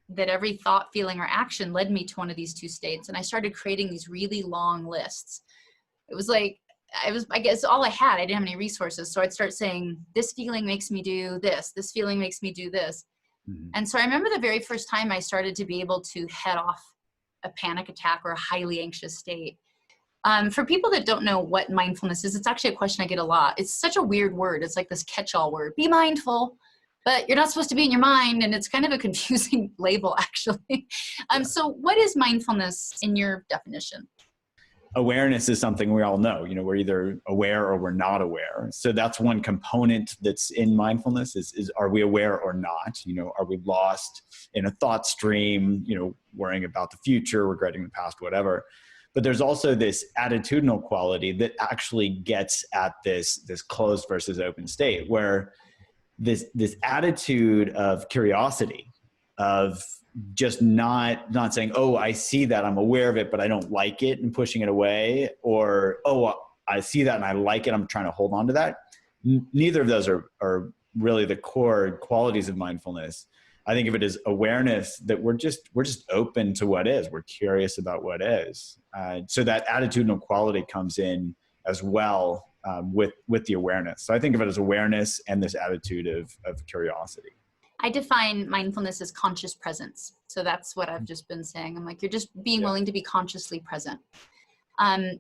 that every thought, feeling, or action led me to one of these two states. And I started creating these really long lists. It was like, I guess all I had. I didn't have any resources. So I'd start saying, this feeling makes me do this. This feeling makes me do this. And so I remember the very first time I started to be able to head off a panic attack or a highly anxious state. For people that don't know what mindfulness is, it's actually a question I get a lot. It's such a weird word. It's like this catch-all word. Be mindful, but you're not supposed to be in your mind. And it's kind of a confusing label, actually. So what is mindfulness in your definition? Awareness is something we all know. You know, we're either aware or we're not aware. So that's one component that's in mindfulness is are we aware or not? You know, are we lost in a thought stream, you know, worrying about the future, regretting the past, whatever. But there's also this attitudinal quality that actually gets at this closed versus open state, where this attitude of curiosity, of just not saying, oh, I see that, I'm aware of it, but I don't like it, and pushing it away, or, oh, I see that and I like it, I'm trying to hold on to that. Neither of those are really the core qualities of mindfulness. I think of it as awareness, that we're just open to what is. We're curious about what is. So that attitudinal quality comes in as well with the awareness. So I think of it as awareness and this attitude of curiosity. I define mindfulness as conscious presence. So that's what I've just been saying. I'm like, you're just being willing to be consciously present.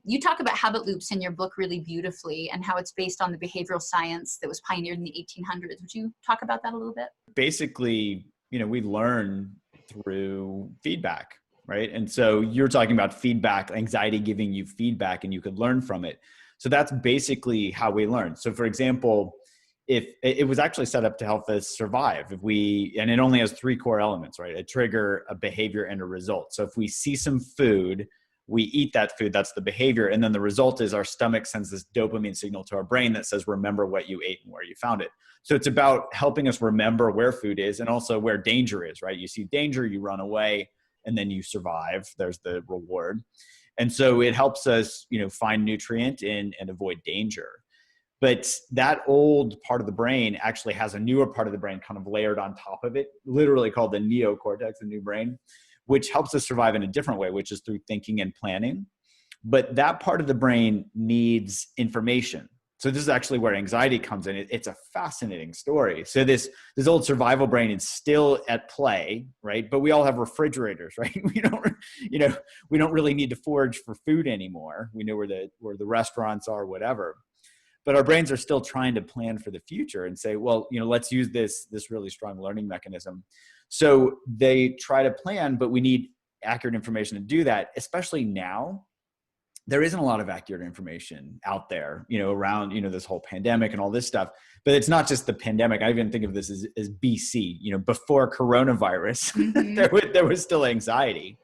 You talk about habit loops in your book really beautifully, and how it's based on the behavioral science that was pioneered in the 1800s. Would you talk about that a little bit? Basically, you know, we learn through feedback, right? And so you're talking about feedback, anxiety giving you feedback, and you could learn from it. So that's basically how we learn. So for example, if it was actually set up to help us survive, and it only has 3 core elements, right? A trigger, a behavior, and a result. So if we see some food, we eat that food, that's the behavior. And then the result is our stomach sends this dopamine signal to our brain that says, remember what you ate and where you found it. So it's about helping us remember where food is and also where danger is, right? You see danger, you run away, and then you survive. There's the reward. And so it helps us, you know, find nutrient and avoid danger. But that old part of the brain actually has a newer part of the brain kind of layered on top of it, literally called the neocortex, the new brain, which helps us survive in a different way, which is through thinking and planning. But that part of the brain needs information. So this is actually where anxiety comes in. It's a fascinating story. So this old survival brain is still at play, right? But we all have refrigerators, right? We don't really need to forage for food anymore. We know where the restaurants are, whatever. But our brains are still trying to plan for the future and say, well, you know, let's use this really strong learning mechanism. So they try to plan, but we need accurate information to do that, especially now. There isn't a lot of accurate information out there, you know, around, you know, this whole pandemic and all this stuff. But it's not just the pandemic. I even think of this as BC, you know, before coronavirus, there was still anxiety.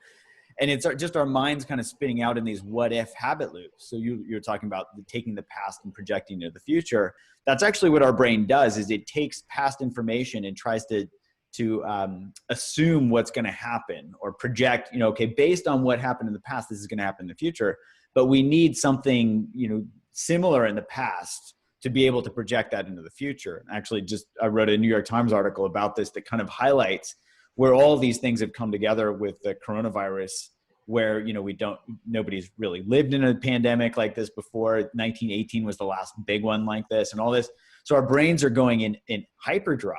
And it's just our minds kind of spinning out in these what if habit loops. So you're talking about taking the past and projecting into the future. That's actually what our brain does, is it takes past information and tries to assume what's going to happen, or project, you know, okay, based on what happened in the past, this is going to happen in the future. But we need something, you know, similar in the past to be able to project that into the future. Actually, I wrote a New York Times article about this that kind of highlights where all these things have come together with the coronavirus, where, you know, nobody's really lived in a pandemic like this before. 1918 was the last big one like this, and all this. So our brains are going in hyperdrive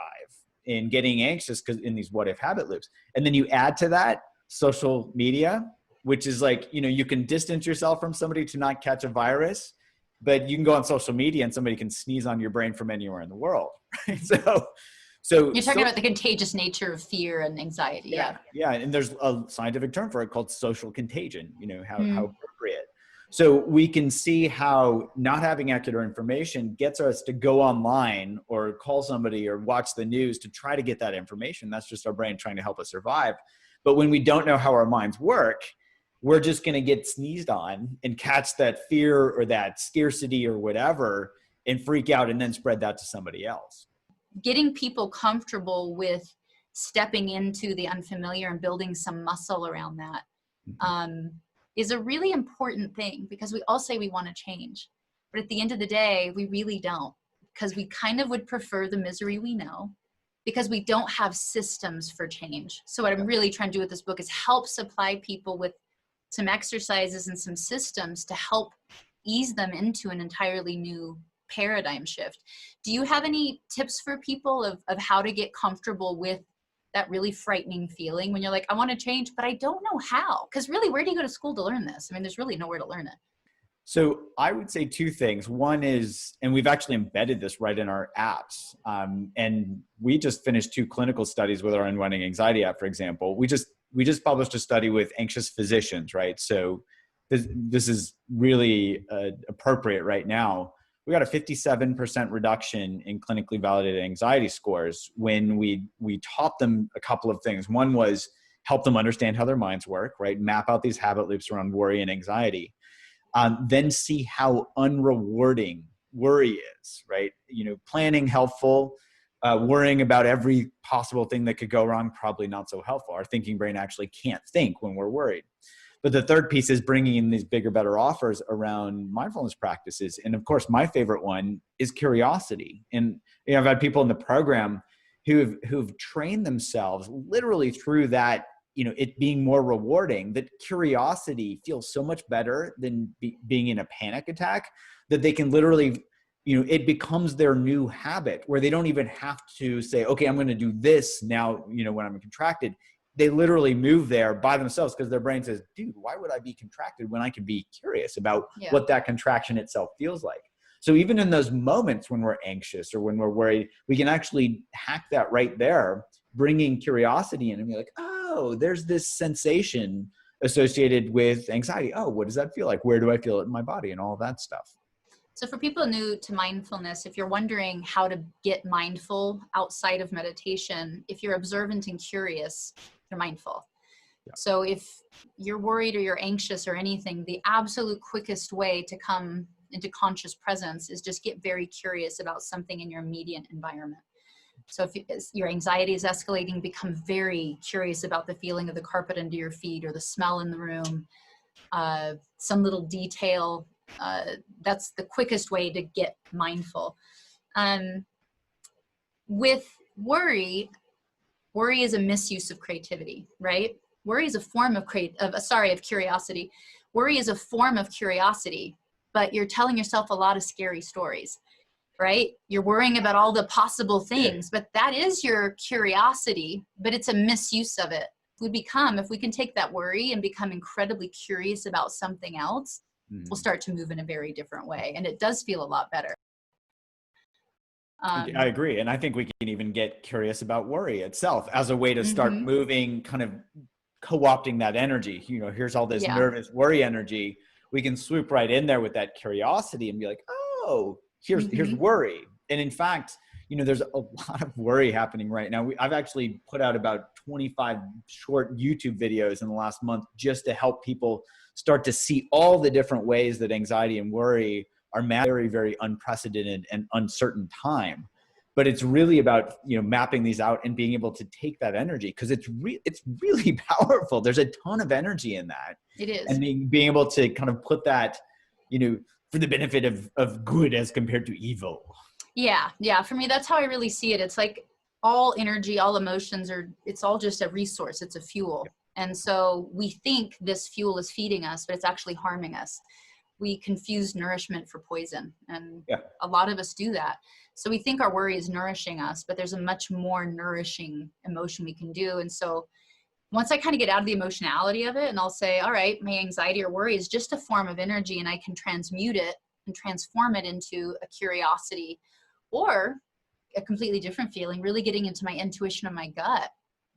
and getting anxious because in these what if habit loops. And then you add to that social media, which is like, you know, you can distance yourself from somebody to not catch a virus, but you can go on social media and somebody can sneeze on your brain from anywhere in the world. Right? So you're talking about the contagious nature of fear and anxiety. Yeah. And there's a scientific term for it called social contagion, you know, how appropriate. So we can see how not having accurate information gets us to go online or call somebody or watch the news to try to get that information. That's just our brain trying to help us survive. But when we don't know how our minds work, we're just going to get sneezed on and catch that fear or that scarcity or whatever and freak out and then spread that to somebody else. Getting people comfortable with stepping into the unfamiliar and building some muscle around that is a really important thing, because we all say we want to change, but at the end of the day, we really don't, because we kind of would prefer the misery we know, because we don't have systems for change. So what I'm really trying to do with this book is help supply people with some exercises and some systems to help ease them into an entirely new paradigm shift. Do you have any tips for people of how to get comfortable with that really frightening feeling when you're like, I want to change, but I don't know how? Because really, where do you go to school to learn this? I mean, there's really nowhere to learn it. So I would say two things. One is, and we've actually embedded this right in our apps. And we just finished 2 clinical studies with our unwinding anxiety app, for example. We just published a study with anxious physicians, right? So this is really appropriate right now. We got a 57% reduction in clinically validated anxiety scores when we taught them a couple of things. One was help them understand how their minds work, right? Map out these habit loops around worry and anxiety. Then see how unrewarding worry is, right? You know, planning helpful, worrying about every possible thing that could go wrong, probably not so helpful. Our thinking brain actually can't think when we're worried. But the third piece is bringing in these bigger, better offers around mindfulness practices. And of course, my favorite one is curiosity. And you know, I've had people in the program who've trained themselves literally through that, you know, it being more rewarding, that curiosity feels so much better than being in a panic attack, that they can literally, you know, it becomes their new habit where they don't even have to say, okay, I'm going to do this now, you know, when I'm contracted. They literally move there by themselves because their brain says, dude, why would I be contracted when I can be curious about what that contraction itself feels like? So even in those moments when we're anxious or when we're worried, we can actually hack that right there, bringing curiosity in and be like, oh, there's this sensation associated with anxiety. Oh, what does that feel like? Where do I feel it in my body? And all of that stuff. So for people new to mindfulness, if you're wondering how to get mindful outside of meditation, if you're observant and curious, you're mindful. Yeah. So if you're worried or you're anxious or anything, the absolute quickest way to come into conscious presence is just get very curious about something in your immediate environment. So if your anxiety is escalating, become very curious about the feeling of the carpet under your feet or the smell in the room, some little detail. That's the quickest way to get mindful. With worry is a misuse of creativity, right? Worry is a form of curiosity. Worry is a form of curiosity, but you're telling yourself a lot of scary stories, right? You're worrying about all the possible things, but that is your curiosity, but it's a misuse of it. If we can take that worry and become incredibly curious about something else, we'll start to move in a very different way. And it does feel a lot better. I agree. And I think we can even get curious about worry itself as a way to start moving, kind of co-opting that energy. You know, here's all this nervous worry energy. We can swoop right in there with that curiosity and be like, oh, here's worry. And in fact, you know, there's a lot of worry happening right now. I've actually put out about 25 short YouTube videos in the last month just to help people start to see all the different ways that anxiety and worry are very, very unprecedented and uncertain time. But it's really about, you know, mapping these out and being able to take that energy, because it's really powerful. There's a ton of energy in that. It is. And being able to kind of put that, you know, for the benefit of good as compared to evil. Yeah. For me, that's how I really see it. It's like all energy, all emotions it's all just a resource. It's a fuel. And so we think this fuel is feeding us, but it's actually harming us. we confuse nourishment for poison. And Yeah. a lot of us do that. So we think our worry is nourishing us, but there's a much more nourishing emotion we can do. And so once I kind of get out of the emotionality of it, and I'll say, all right, my anxiety or worry is just a form of energy, and I can transmute it and transform it into a curiosity or a completely different feeling, really getting into my intuition of my gut,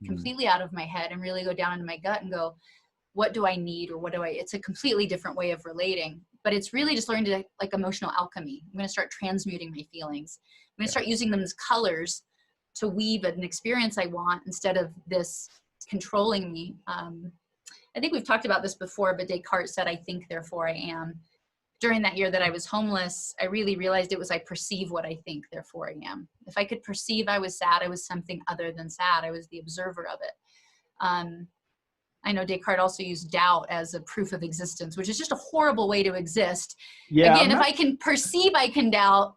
completely out of my head, and really go down into my gut and go, what do I need? Or it's a completely different way of relating, but it's really just learning to, like, emotional alchemy. I'm going to start transmuting my feelings. I'm going to start using them as colors to weave an experience I want instead of this controlling me. I think we've talked about this before, but Descartes said, I think, therefore I am. During that year that I was homeless, I really realized it was, I perceive what I think, therefore I am. If I could perceive I was sad, I was something other than sad. I was the observer of it. I know Descartes also used doubt as a proof of existence, which is just a horrible way to exist. Yeah, again, if I can perceive I can doubt,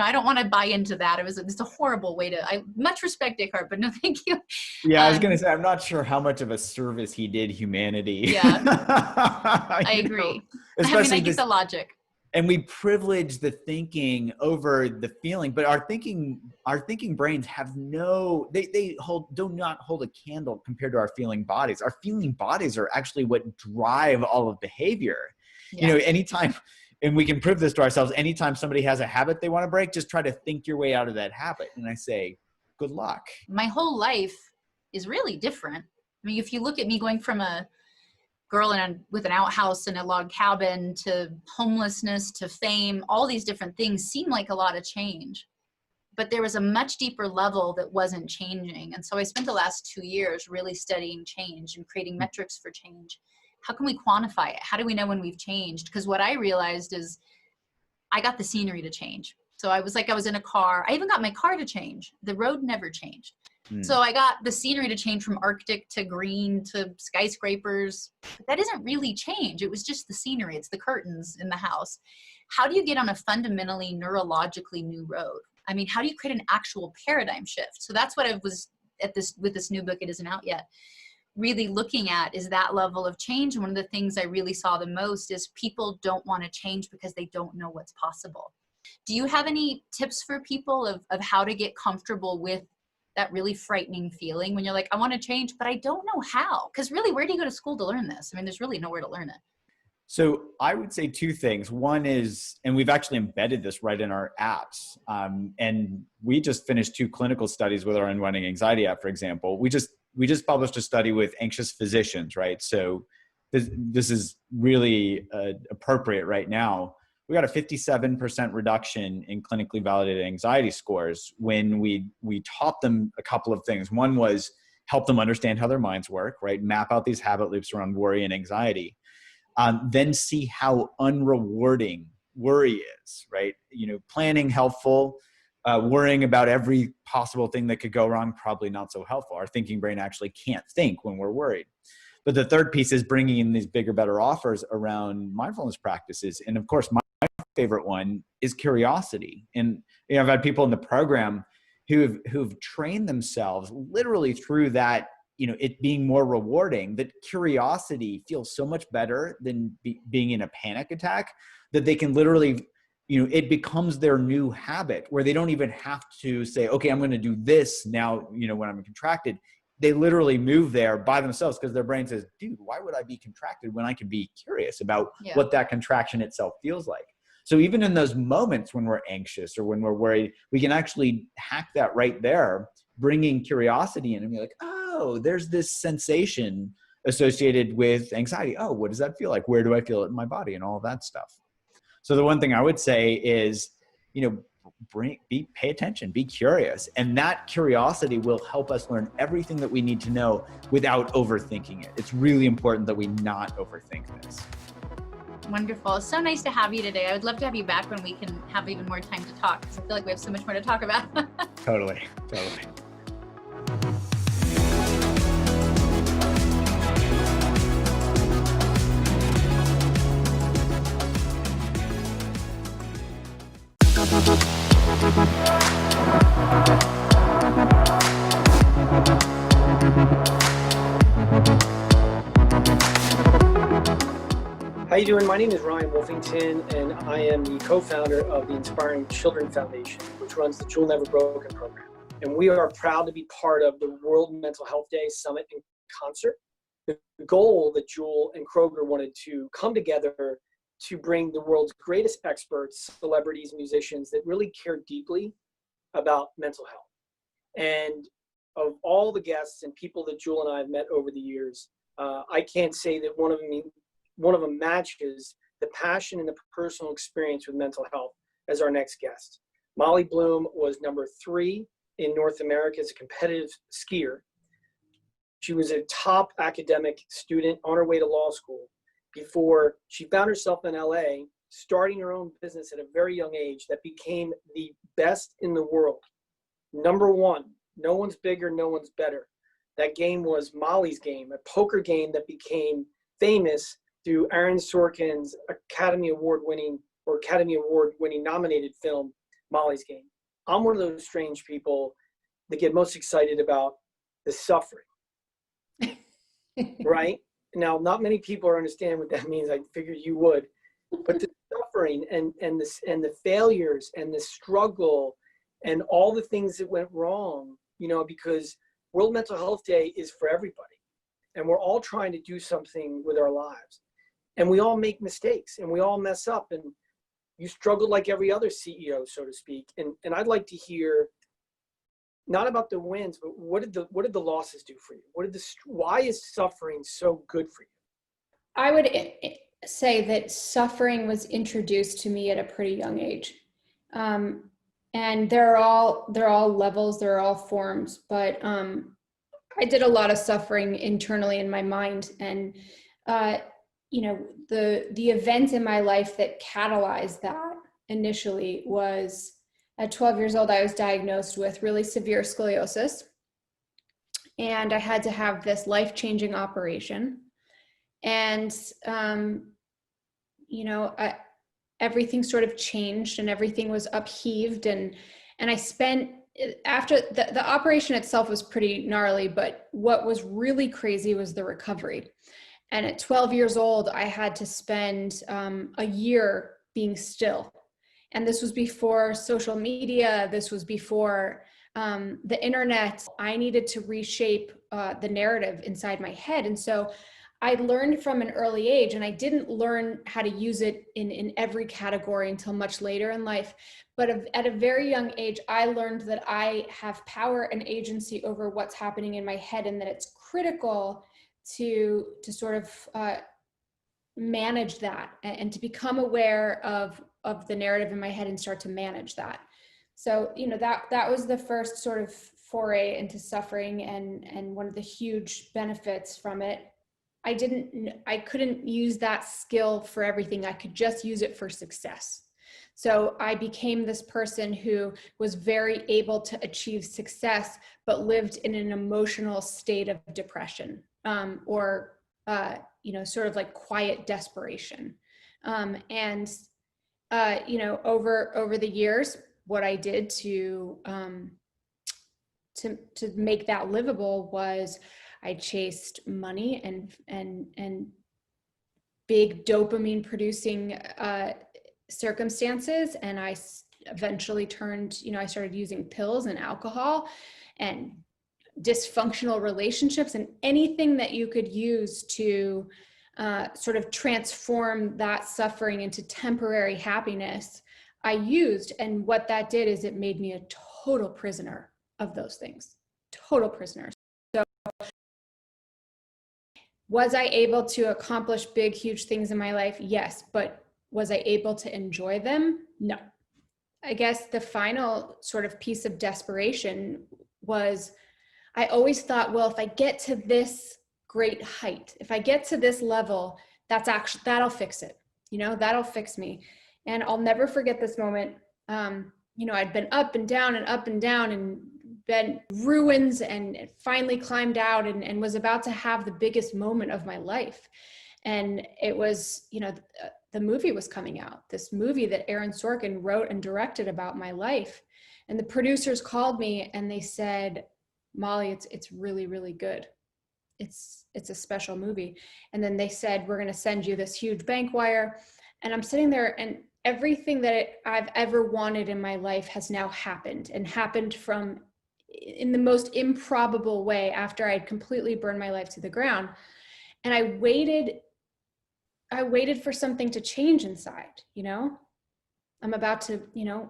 I don't want to buy into that. It's a horrible way to, I much respect Descartes, but no, thank you. Yeah, I was going to say, I'm not sure how much of a service he did humanity. Yeah, I agree. Especially I get the logic. And we privilege the thinking over the feeling, but our thinking brains have they do not hold a candle compared to our feeling bodies. Our feeling bodies are actually what drive all of behavior. Yeah. Anytime, and we can prove this to ourselves, anytime somebody has a habit they want to break, just try to think your way out of that habit. And I say, good luck. My whole life is really different. I mean, if you look at me going from a girl with an outhouse in a log cabin to homelessness to fame, all these different things seem like a lot of change, but there was a much deeper level that wasn't changing. And so I spent the last 2 years really studying change and creating metrics for change. How can we quantify it? How do we know when we've changed? Because what I realized is I got the scenery to change. So I was in a car. I even got my car to change. The road never changed. So I got the scenery to change from Arctic to green to skyscrapers. But that isn't really change. It was just the scenery. It's the curtains in the house. How do you get on a fundamentally neurologically new road? I mean, how do you create an actual paradigm shift? So that's what I was with this new book, it isn't out yet, really looking at, is that level of change. And one of the things I really saw the most is people don't want to change because they don't know what's possible. Do you have any tips for people of how to get comfortable with that really frightening feeling when you're like, I want to change, but I don't know how? Because really, where do you go to school to learn this? I mean, there's really nowhere to learn it. So I would say two things. One is, and we've actually embedded this right in our apps. And we just finished 2 clinical studies with our Unwinding Anxiety app, for example. We just published a study with anxious physicians, right? So this is really appropriate right now. We got a 57% reduction in clinically validated anxiety scores when we taught them a couple of things. One was help them understand how their minds work, right? Map out these habit loops around worry and anxiety. Then see how unrewarding worry is, right? Planning helpful, worrying about every possible thing that could go wrong, probably not so helpful. Our thinking brain actually can't think when we're worried. But the third piece is bringing in these bigger, better offers around mindfulness practices. And of course, my favorite one is curiosity. And I've had people in the program who've trained themselves literally through that, it being more rewarding, that curiosity feels so much better than being in a panic attack, that they can literally, it becomes their new habit where they don't even have to say, okay, I'm going to do this now, when I'm contracted. They literally move there by themselves because their brain says, dude, why would I be contracted when I can be curious about what that contraction itself feels like? So even in those moments when we're anxious or when we're worried, we can actually hack that right there, bringing curiosity in and be like, oh, there's this sensation associated with anxiety. Oh, what does that feel like? Where do I feel it in my body? And all of that stuff. So the one thing I would say is, pay attention, be curious. And that curiosity will help us learn everything that we need to know without overthinking it. It's really important that we not overthink this. Wonderful. It's so nice to have you today. I would love to have you back when we can have even more time to talk, because I feel like we have so much more to talk about. Totally. Hi you doing? My name is Ryan Wolfington, and I am the co-founder of the Inspiring Children Foundation, which runs the Jewel Never Broken program. And we are proud to be part of the World Mental Health Day Summit in concert. The goal that Jewel and Kroger wanted to come together to bring the world's greatest experts, celebrities, musicians that really care deeply about mental health. And of all the guests and people that Jewel and I have met over the years, I can't say that one of them matches the passion and the personal experience with mental health as our next guest. Molly Bloom was number 3 in North America as a competitive skier. She was a top academic student on her way to law school before she found herself in LA, starting her own business at a very young age that became the best in the world. Number 1, no one's bigger, no one's better. That game was Molly's Game, a poker game that became famous through Aaron Sorkin's Academy Award winning nominated film, Molly's Game. I'm one of those strange people that get most excited about the suffering, right? Now, not many people understand what that means. I figured you would, but the suffering and the failures and the struggle and all the things that went wrong, because World Mental Health Day is for everybody, and we're all trying to do something with our lives. And we all make mistakes and we all mess up, and you struggled like every other CEO, so to speak. And I'd like to hear not about the wins, but what did the losses do for you? Why is suffering so good for you? I would say that suffering was introduced to me at a pretty young age. And they're all levels, they're all forms, but I did a lot of suffering internally in my mind. And the event in my life that catalyzed that initially was at 12 years old, I was diagnosed with really severe scoliosis. And I had to have this life-changing operation. And, everything sort of changed and everything was upheaved. And I spent, after the operation itself was pretty gnarly, but what was really crazy was the recovery. And at 12 years old, I had to spend a year being still. And this was before social media. This was before the internet. I needed to reshape the narrative inside my head. And so I learned from an early age, and I didn't learn how to use it in every category until much later in life. But at a very young age, I learned that I have power and agency over what's happening in my head, and that it's critical to sort of manage that and to become aware of the narrative in my head and start to manage that. So, that was the first sort of foray into suffering, and one of the huge benefits from it. I couldn't use that skill for everything. I could just use it for success. So I became this person who was very able to achieve success, but lived in an emotional state of depression, or sort of like quiet desperation. Over the years, what I did to make that livable was I chased money and big dopamine producing circumstances. And I eventually I started using pills and alcohol and dysfunctional relationships and anything that you could use to sort of transform that suffering into temporary happiness. I used, and what that did is it made me a total prisoner of those things, total prisoner. So was I able to accomplish big, huge things in my life? Yes, but was I able to enjoy them? No. I guess the final sort of piece of desperation was, I always thought, well, if I get to this great height, if I get to this level, that'll fix it. That'll fix me. And I'll never forget this moment. I'd been up and down and been ruins, and finally climbed out and was about to have the biggest moment of my life. And it was, the movie was coming out, this movie that Aaron Sorkin wrote and directed about my life. And the producers called me and they said, Molly, it's really, really good. it's a special movie. And then they said, we're going to send you this huge bank wire. And I'm sitting there, and everything that I've ever wanted in my life has now happened, and happened in the most improbable way after I'd completely burned my life to the ground. And I waited for something to change inside, you know? I'm about to, you know,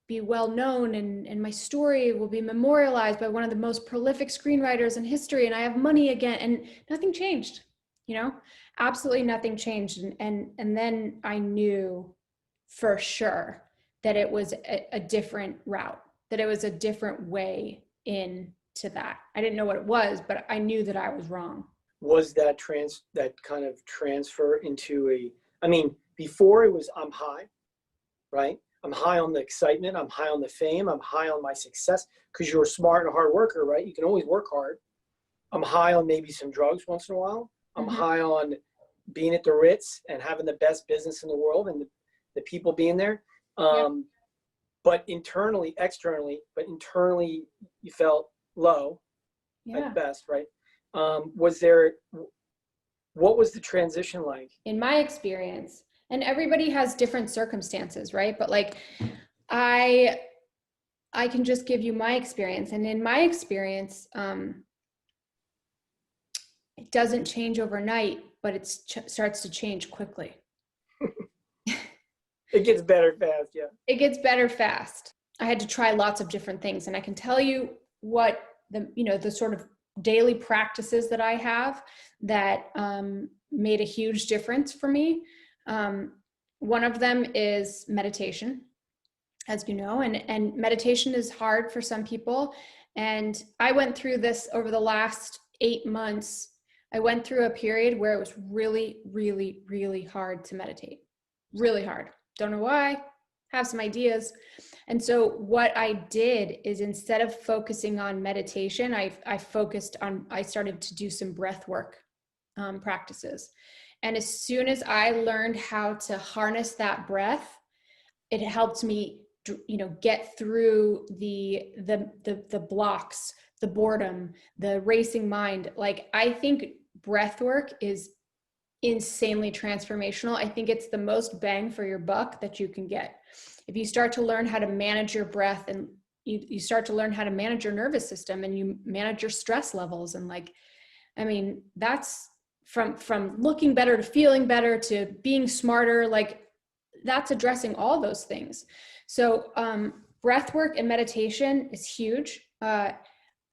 be well known, and my story will be memorialized by one of the most prolific screenwriters in history, and I have money again, and nothing changed, you know? Absolutely nothing changed. And then I knew for sure that it was a different route, that it was a different way into that. I didn't know what it was, but I knew that I was wrong. Was that kind of transfer into I mean, before it was, I'm high, right? I'm high on the excitement. I'm high on the fame. I'm high on my success, because you're a smart and hard worker, right? You can always work hard. I'm high on maybe some drugs once in a while. I'm high on being at the Ritz and having the best business in the world, and the people being there. But externally, you felt low at best, right? What was the transition like? In my experience, and everybody has different circumstances, right? But like, I can just give you my experience. And in my experience, it doesn't change overnight, but it starts to change quickly. It gets better fast, yeah. It gets better fast. I had to try lots of different things, and I can tell you what the sort of daily practices that I have that made a huge difference for me. One of them is meditation, as you know, and meditation is hard for some people. And I went through this over the last 8 months. I went through a period where it was really, really, really hard to meditate. Really hard. Don't know why, have some ideas. And so what I did is, instead of focusing on meditation, I started to do some breath work practices. And as soon as I learned how to harness that breath, it helped me, get through the blocks, the boredom, the racing mind. Like, I think breath work is insanely transformational. I think it's the most bang for your buck that you can get. If you start to learn how to manage your breath, and you start to learn how to manage your nervous system, and you manage your stress levels, and that's from looking better to feeling better to being smarter, that's addressing all those things. So breath work and meditation is huge.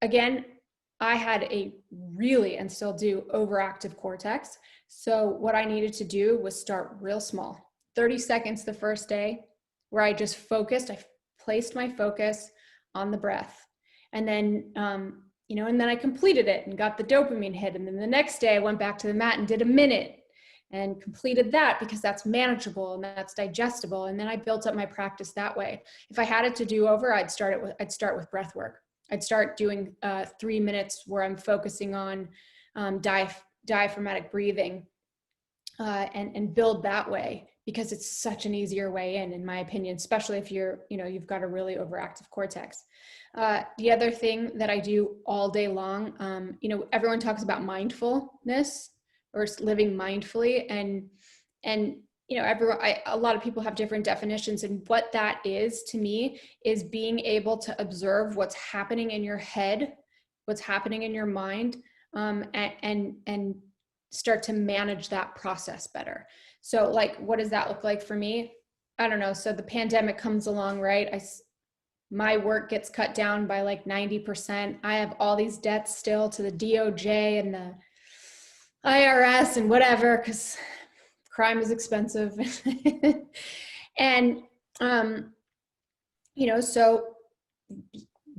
Again, I had a really, and still do, overactive cortex. So what I needed to do was start real small. 30 seconds the first day, where I just focused. I placed my focus on the breath. And then, and then I completed it and got the dopamine hit. And then the next day I went back to the mat and did a minute and completed that, because that's manageable and that's digestible. And then I built up my practice that way. If I had it to do over, I'd start with breath work. I'd start doing 3 minutes where I'm focusing on diaphragmatic breathing and build that way, because it's such an easier way in my opinion, especially if you've got a really overactive cortex. The other thing that I do all day long, everyone talks about mindfulness or living mindfully, and a lot of people have different definitions, and what that is to me is being able to observe what's happening in your head, what's happening in your mind, and start to manage that process better. So what does that look like for me? I don't know. So the pandemic comes along, right? My work gets cut down by 90%. I have all these debts still to the DOJ and the IRS and whatever, because crime is expensive. And, so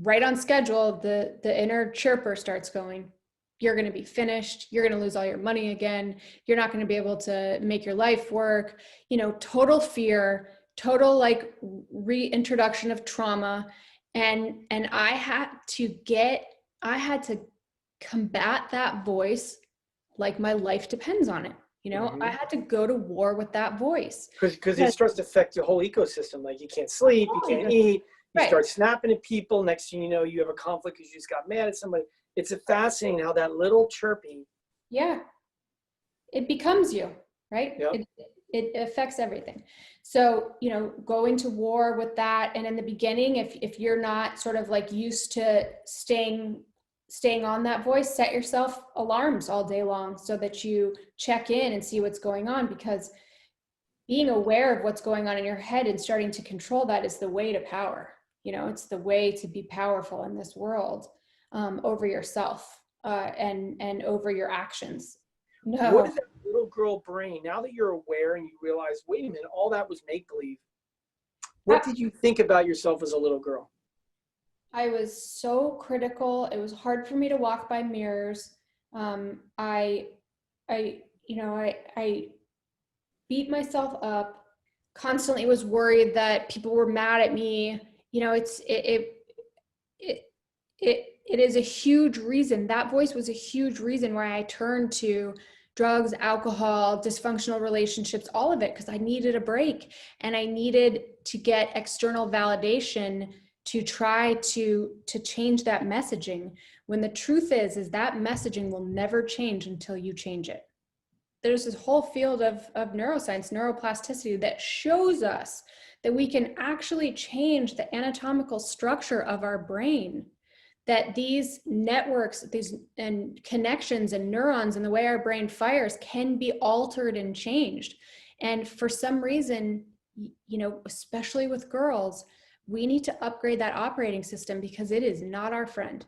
right on schedule, the inner chirper starts going, you're going to be finished. You're going to lose all your money again. You're not going to be able to make your life work. Total fear, total reintroduction of trauma. And I had to combat that voice like my life depends on it. I had to go to war with that voice. Because it starts to affect your whole ecosystem. You can't sleep, you can't eat, You Right. start snapping at people. Next thing you know, you have a conflict because you just got mad at somebody. It's fascinating how that little chirpy. Yeah. It becomes you, right? Yep. It affects everything. So, you know, going to war with that. And in the beginning, if you're not sort of like used to staying on that voice, set yourself alarms all day long so that you check in and see what's going on, because being aware of what's going on in your head and starting to control that is the way to power. You know, it's the way to be powerful in this world, over yourself, and over your actions. No. What is that little girl brain? Now that you're aware and you realize, wait a minute, all that was make-believe. What did you think about yourself as a little girl? I was so critical. It was hard for me to walk by mirrors. I beat myself up constantly. Was worried that people were mad at me. You know, it is a huge reason. That voice was a huge reason why I turned to drugs, alcohol, dysfunctional relationships, all of it, because I needed a break and I needed to get external validation to try to change that messaging. When the truth is that messaging will never change until you change it. There's this whole field of neuroscience, neuroplasticity, that shows us that we can actually change the anatomical structure of our brain, that these networks, these and connections and neurons and the way our brain fires can be altered and changed. And for some reason, you know, especially with girls, we need to upgrade that operating system because it is not our friend.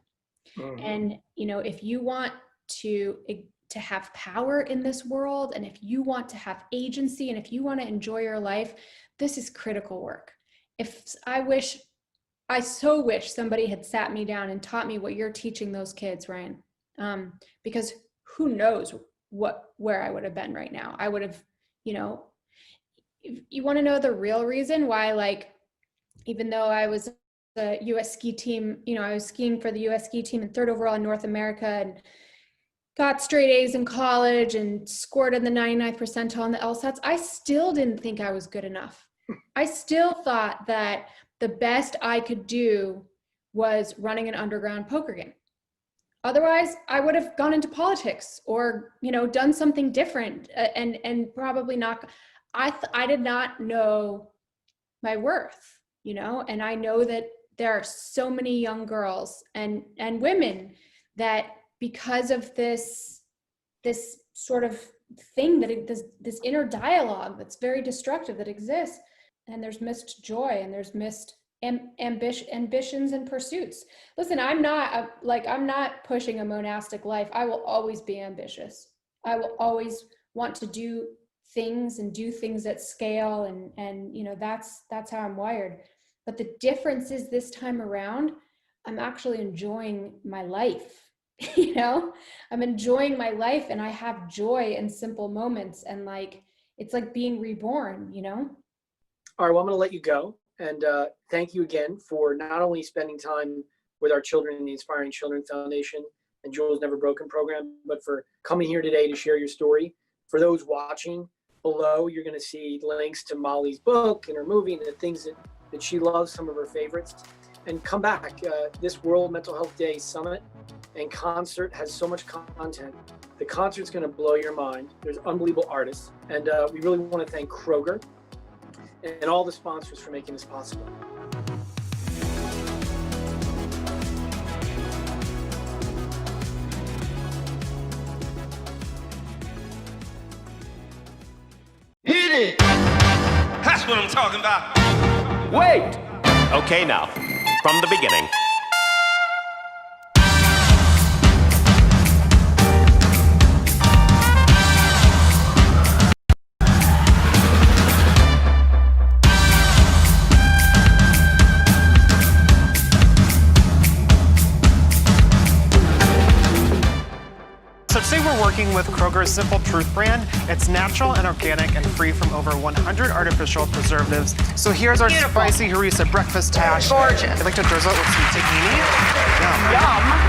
Mm-hmm. And, you know, if you want to have power in this world, and if you want to have agency, and if you want to enjoy your life, this is critical work. I so wish somebody had sat me down and taught me what you're teaching those kids, Ryan. Because who knows where I would have been right now. I would have, you know, you want to know the real reason why, like, even though I was the US ski team, you know, I was skiing for the US ski team and 3rd overall in North America and got straight A's in college and scored in the 99th percentile on the LSATs, I still didn't think I was good enough. I still thought that the best I could do was running an underground poker game. Otherwise, I would have gone into politics or, you know, done something different, and probably not. I did not know my worth, you know, and I know that there are so many young girls and women that, because of this sort of thing this inner dialogue that's very destructive that exists, and there's missed joy and there's missed ambitions and pursuits. Listen, I'm not pushing a monastic life. I will always be ambitious. I will always want to do things and do things at scale, and you know, that's how I'm wired. But the difference is, this time around, I'm actually enjoying my life. You know, I'm enjoying my life, and I have joy in simple moments, and like, it's like being reborn, you know? All right, well, I'm going to let you go. And thank you again for not only spending time with our children in the Inspiring Children Foundation and Jewel's Never Broken program, but for coming here today to share your story. For those watching below, you're going to see links to Molly's book and her movie and the things that she loves, some of her favorites. And come back. This World Mental Health Day Summit and concert has so much content. The concert's going to blow your mind. There's unbelievable artists. And we really want to thank Kroger and all the sponsors for making this possible. Hit it! That's what I'm talking about. Wait! Okay, now, from the beginning. So today we're working with Kroger's Simple Truth brand. It's natural and organic and free from over 100 artificial preservatives. So here's our spicy harissa breakfast hash. Gorgeous. I'd like to drizzle it with some tahini. Yum.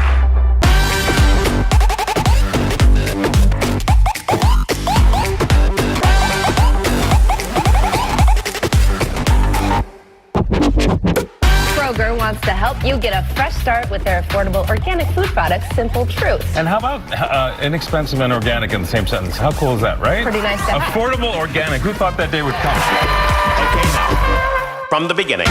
wants to help you get a fresh start with their affordable organic food products, Simple Truth. And how about inexpensive and organic in the same sentence? How cool is that, right? Pretty nice to have. Affordable organic. Who thought that day would come? Okay, now, from the beginning.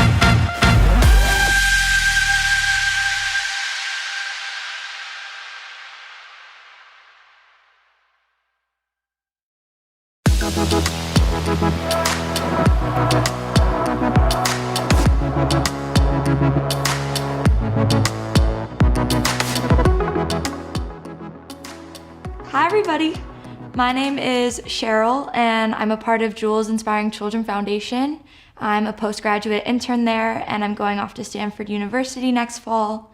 Hi everybody, my name is Cheryl and I'm a part of Jules Inspiring Children Foundation. I'm a postgraduate intern there and I'm going off to Stanford University next fall.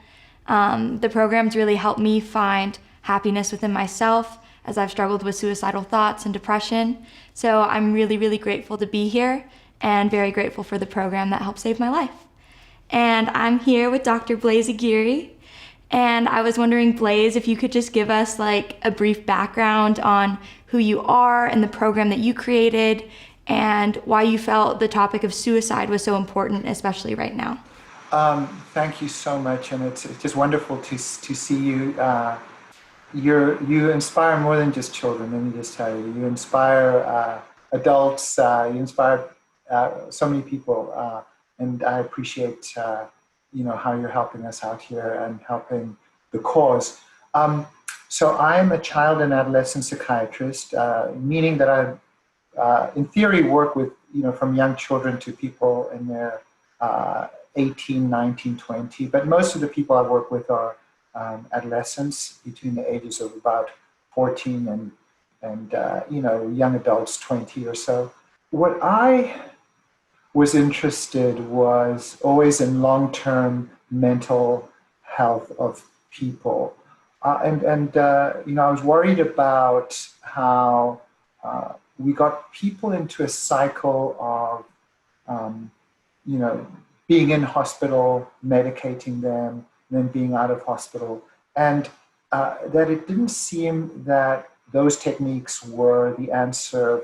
The program's really helped me find happiness within myself as I've struggled with suicidal thoughts and depression. So I'm really, really grateful to be here and very grateful for the program that helped save my life. And I'm here with Dr. Blaise Aguirre. And I was wondering, Blaise, if you could just give us like a brief background on who you are and the program that you created and why you felt the topic of suicide was so important, especially right now. Thank you so much, and it's just wonderful to see you. You inspire more than just children. Let me just tell you, you inspire adults. You inspire so many people, and I appreciate how you're helping us out here and helping the cause. So I'm a child and adolescent psychiatrist, meaning that I, in theory, work with from young children to people in their 18, 19, 20. But most of the people I work with are adolescents between the ages of about 14 and young adults 20 or so. What I was interested was always in long-term mental health of people. I was worried about how we got people into a cycle of, being in hospital, medicating them, then being out of hospital, and that it didn't seem that those techniques were the answer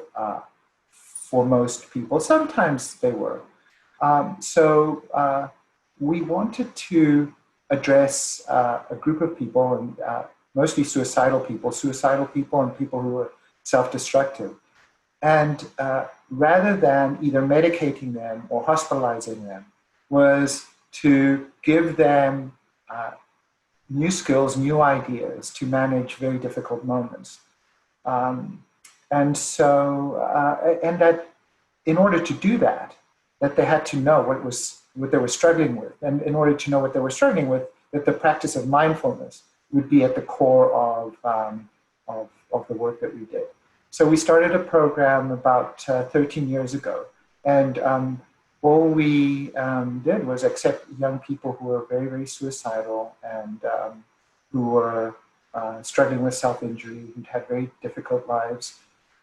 for most people. Sometimes they were. So we wanted to address a group of people, and mostly suicidal people and people who were self-destructive. And rather than either medicating them or hospitalizing them, was to give them new skills, new ideas to manage very difficult moments. And that in order to do that they had to know what they were struggling with. And in order to know what they were struggling with, that the practice of mindfulness would be at the core of the work that we did. So we started a program about 13 years ago. And all we did was accept young people who were very, very suicidal and who were struggling with self-injury, who'd had very difficult lives,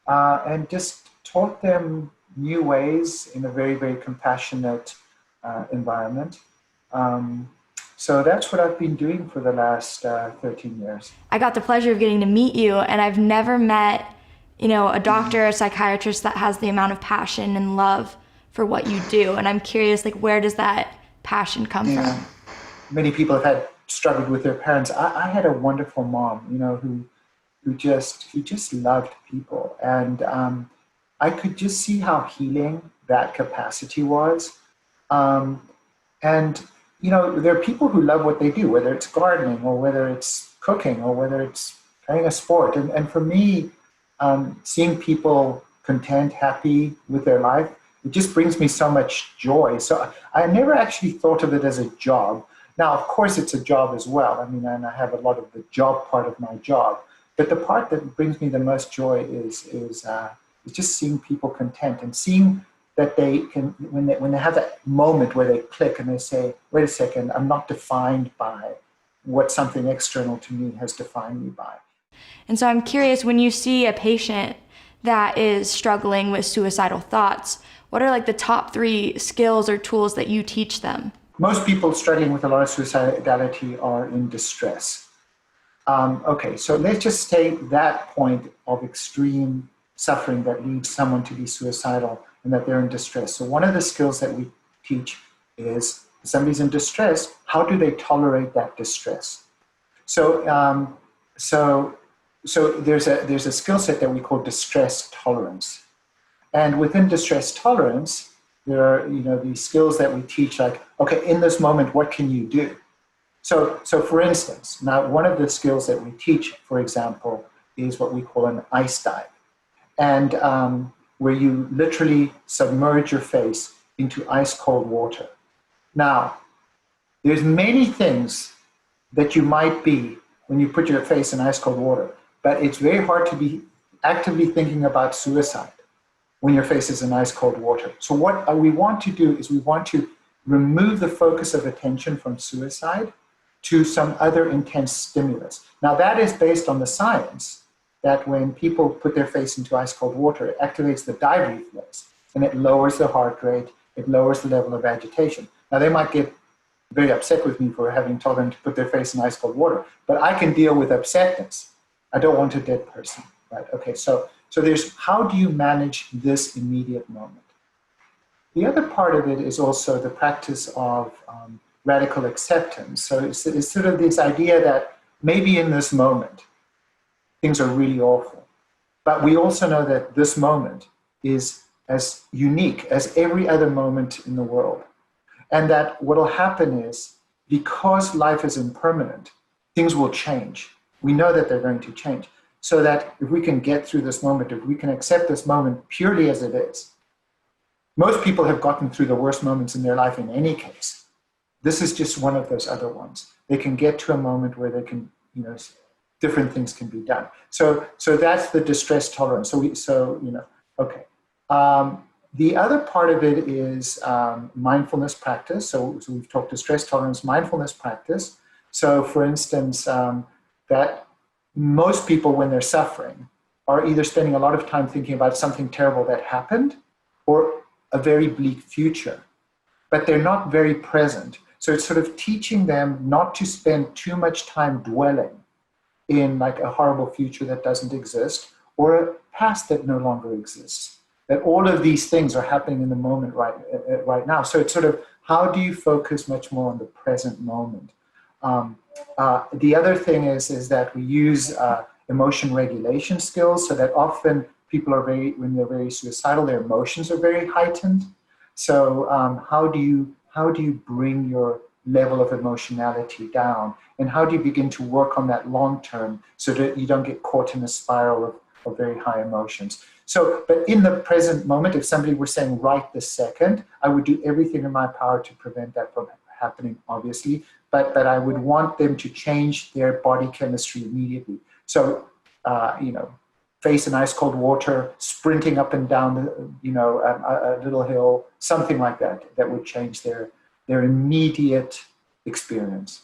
and just taught them new ways in a very, very compassionate environment. So that's what I've been doing for the last 13 years. I got the pleasure of getting to meet you, and I've never met, a doctor or a psychiatrist that has the amount of passion and love for what you do. And I'm curious, where does that passion come from? Many people have struggled with their parents. I had a wonderful mom, who just loved people. And I could just see how healing that capacity was. And, there are people who love what they do, whether it's gardening or whether it's cooking or whether it's playing a sport. And for me, seeing people content, happy with their life, it just brings me so much joy. So I never actually thought of it as a job. Now, of course, it's a job as well. And I have a lot of the job part of my job. But the part that brings me the most joy is just seeing people content and seeing that they can, when they have that moment where they click and they say, wait a second, I'm not defined by what something external to me has defined me by. And so I'm curious, when you see a patient that is struggling with suicidal thoughts, what are the top 3 skills or tools that you teach them? Most people struggling with a lot of suicidality are in distress. Okay, so let's just take that point of extreme suffering that leads someone to be suicidal and that they're in distress. So one of the skills that we teach is If somebody's in distress, how do they tolerate that distress? So, there's a skill set that we call distress tolerance. And within distress tolerance, there are, these skills that we teach, like, okay, in this moment, what can you do? So for instance, now one of the skills that we teach, for example, is what we call an ice dive. And where you literally submerge your face into ice cold water. Now, there's many things that you might be when you put your face in ice cold water, but it's very hard to be actively thinking about suicide when your face is in ice cold water. So what we want to do is we want to remove the focus of attention from suicide to some other intense stimulus. Now that is based on the science that when people put their face into ice cold water, it activates the dive reflex and it lowers the heart rate, it lowers the level of agitation. Now they might get very upset with me for having told them to put their face in ice cold water, but I can deal with upsetness. I don't want a dead person, right? Okay, so there's, how do you manage this immediate moment? The other part of it is also the practice of radical acceptance. So it's sort of this idea that maybe in this moment, things are really awful. But we also know that this moment is as unique as every other moment in the world. And that what will happen is, because life is impermanent, things will change. We know that they're going to change. So that if we can get through this moment, if we can accept this moment purely as it is, most people have gotten through the worst moments in their life in any case. This is just one of those other ones. They can get to a moment where they can, different things can be done. So that's the distress tolerance. Okay. The other part of it is mindfulness practice. So we've talked distress tolerance, mindfulness practice. So for instance, that most people, when they're suffering, are either spending a lot of time thinking about something terrible that happened or a very bleak future, but they're not very present. So it's sort of teaching them not to spend too much time dwelling in like a horrible future that doesn't exist or a past that no longer exists. That all of these things are happening in the moment right now. So it's sort of, how do you focus much more on the present moment? The other thing is that we use emotion regulation skills, so that often people are when they're very suicidal, their emotions are very heightened. So how do you bring your level of emotionality down? And how do you begin to work on that long term so that you don't get caught in a spiral of very high emotions? So, but in the present moment, if somebody were saying right this second, I would do everything in my power to prevent that from happening, obviously, but I would want them to change their body chemistry immediately. So, face in ice cold water, sprinting up and down, a little hill, something like that would change their immediate experience.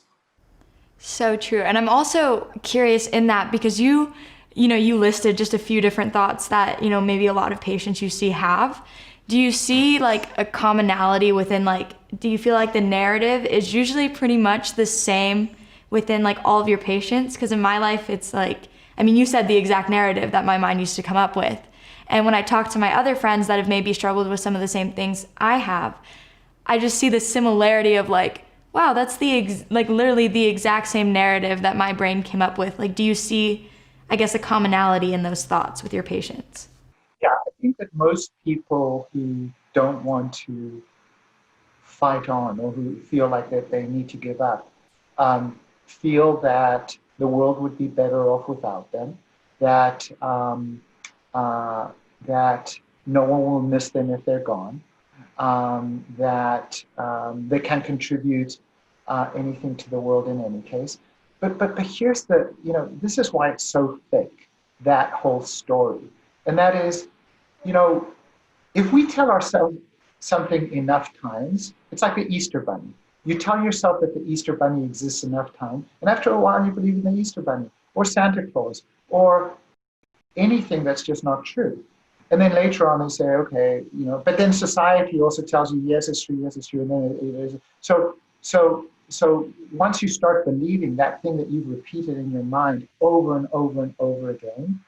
So true. And I'm also curious in that, because you listed just a few different thoughts that, maybe a lot of patients you see have. Do you see like a commonality within, do you feel like the narrative is usually pretty much the same within like all of your patients? Because in my life, it's you said the exact narrative that my mind used to come up with. And when I talk to my other friends that have maybe struggled with some of the same things I have, I just see the similarity of wow, that's literally the exact same narrative that my brain came up with. Do you see, I guess, a commonality in those thoughts with your patients? Yeah, I think that most people who don't want to fight on or who feel like that they need to give up feel that the world would be better off without them, that that no one will miss them if they're gone, that they can't contribute anything to the world in any case. But here's this is why it's so thick, that whole story. And that is, if we tell ourselves something enough times, it's like the Easter Bunny. You tell yourself that the Easter Bunny exists enough time, and after a while you believe in the Easter Bunny, or Santa Claus, or anything that's just not true. And then later on you say, okay, but then society also tells you, yes, it's true, and then it is. So once you start believing that thing that you've repeated in your mind over and over and over again,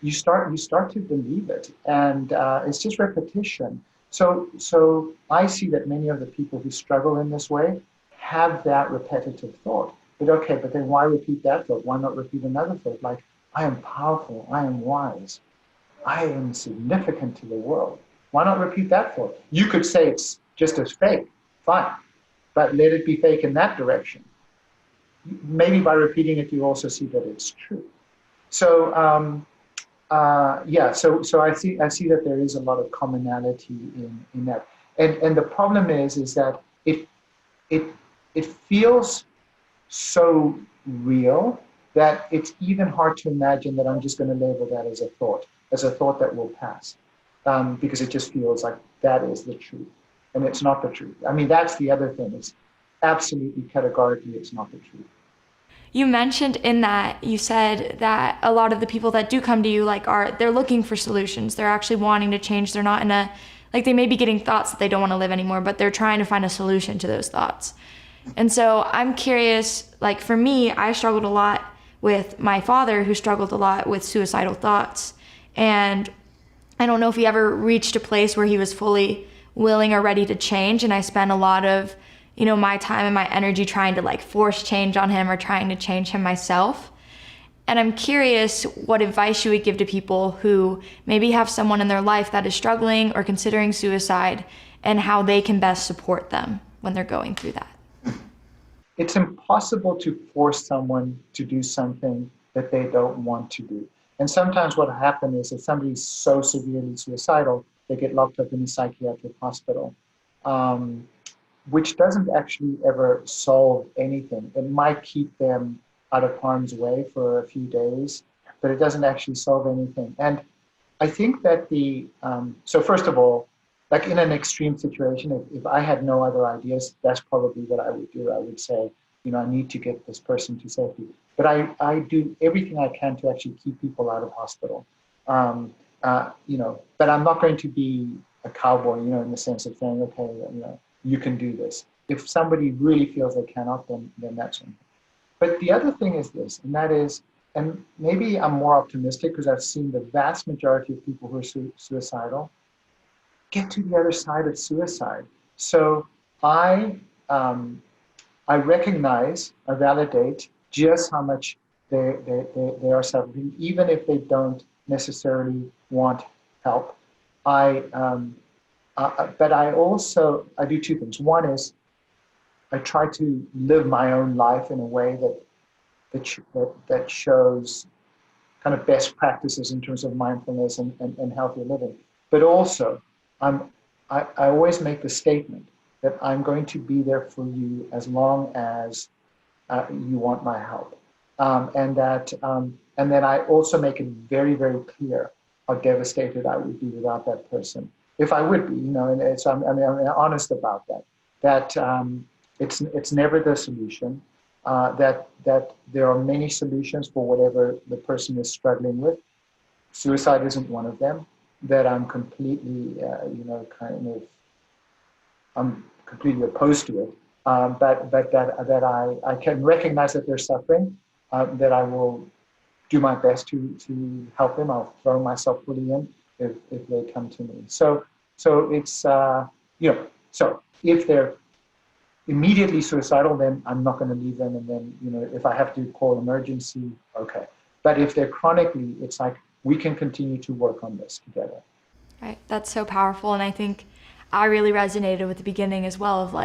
you start to believe it, and it's just repetition. So I see that many of the people who struggle in this way have that repetitive thought. But then why repeat that thought? Why not repeat another thought like, I am powerful, I am wise, I am significant to the world. Why not repeat that thought? You could say it's just as fake, fine, but let it be fake in that direction. Maybe by repeating it, you also see that it's true. So so I see that there is a lot of commonality in that. And the problem is that it feels so real that it's even hard to imagine that I'm just going to label that as a thought that will pass, because it just feels like that is the truth, and it's not the truth. I mean, that's the other thing. It's absolutely categorically, it's not the truth. You mentioned in that, you said that a lot of the people that do come to you they're looking for solutions. They're actually wanting to change. They're not in they may be getting thoughts that they don't want to live anymore, but they're trying to find a solution to those thoughts. And so I'm curious, for me, I struggled a lot with my father, who struggled a lot with suicidal thoughts. And I don't know if he ever reached a place where he was fully willing or ready to change. And I spent a lot of my time and my energy trying to force change on him or trying to change him myself. And I'm curious what advice you would give to people who maybe have someone in their life that is struggling or considering suicide, and how they can best support them when they're going through that. It's impossible to force someone to do something that they don't want to do. And sometimes what happens is that somebody's so severely suicidal, they get locked up in a psychiatric hospital. Which doesn't actually ever solve anything. It might keep them out of harm's way for a few days, but it doesn't actually solve anything. And I think that so first of all, in an extreme situation, if I had no other ideas, that's probably what I would do. I would say, I need to get this person to safety. But I do everything I can to actually keep people out of hospital. But I'm not going to be a cowboy, in the sense of saying, okay, you can do this. If somebody really feels they cannot, then that's one. But the other thing is this, and that is, and maybe I'm more optimistic because I've seen the vast majority of people who are suicidal get to the other side of suicide. So I recognize, I validate just how much they are suffering, even if they don't necessarily want help. But I do two things. One is I try to live my own life in a way that shows kind of best practices in terms of mindfulness and healthy living. But also, I always make the statement that I'm going to be there for you as long as you want my help, and then I also make it very, very clear how devastated I would be without that person. If I would be, and so I'm honest about that. That it's never the solution. That there are many solutions for whatever the person is struggling with. Suicide isn't one of them. That I'm completely, I'm completely opposed to it. But that I can recognize that they're suffering. That I will do my best to help them. I'll throw myself fully in if they come to me. So it's so if they're immediately suicidal, then I'm not going to leave them. And then if I have to call emergency, okay. But if they're chronically, it's like we can continue to work on this together. Right, that's so powerful, and I think I really resonated with the beginning as well of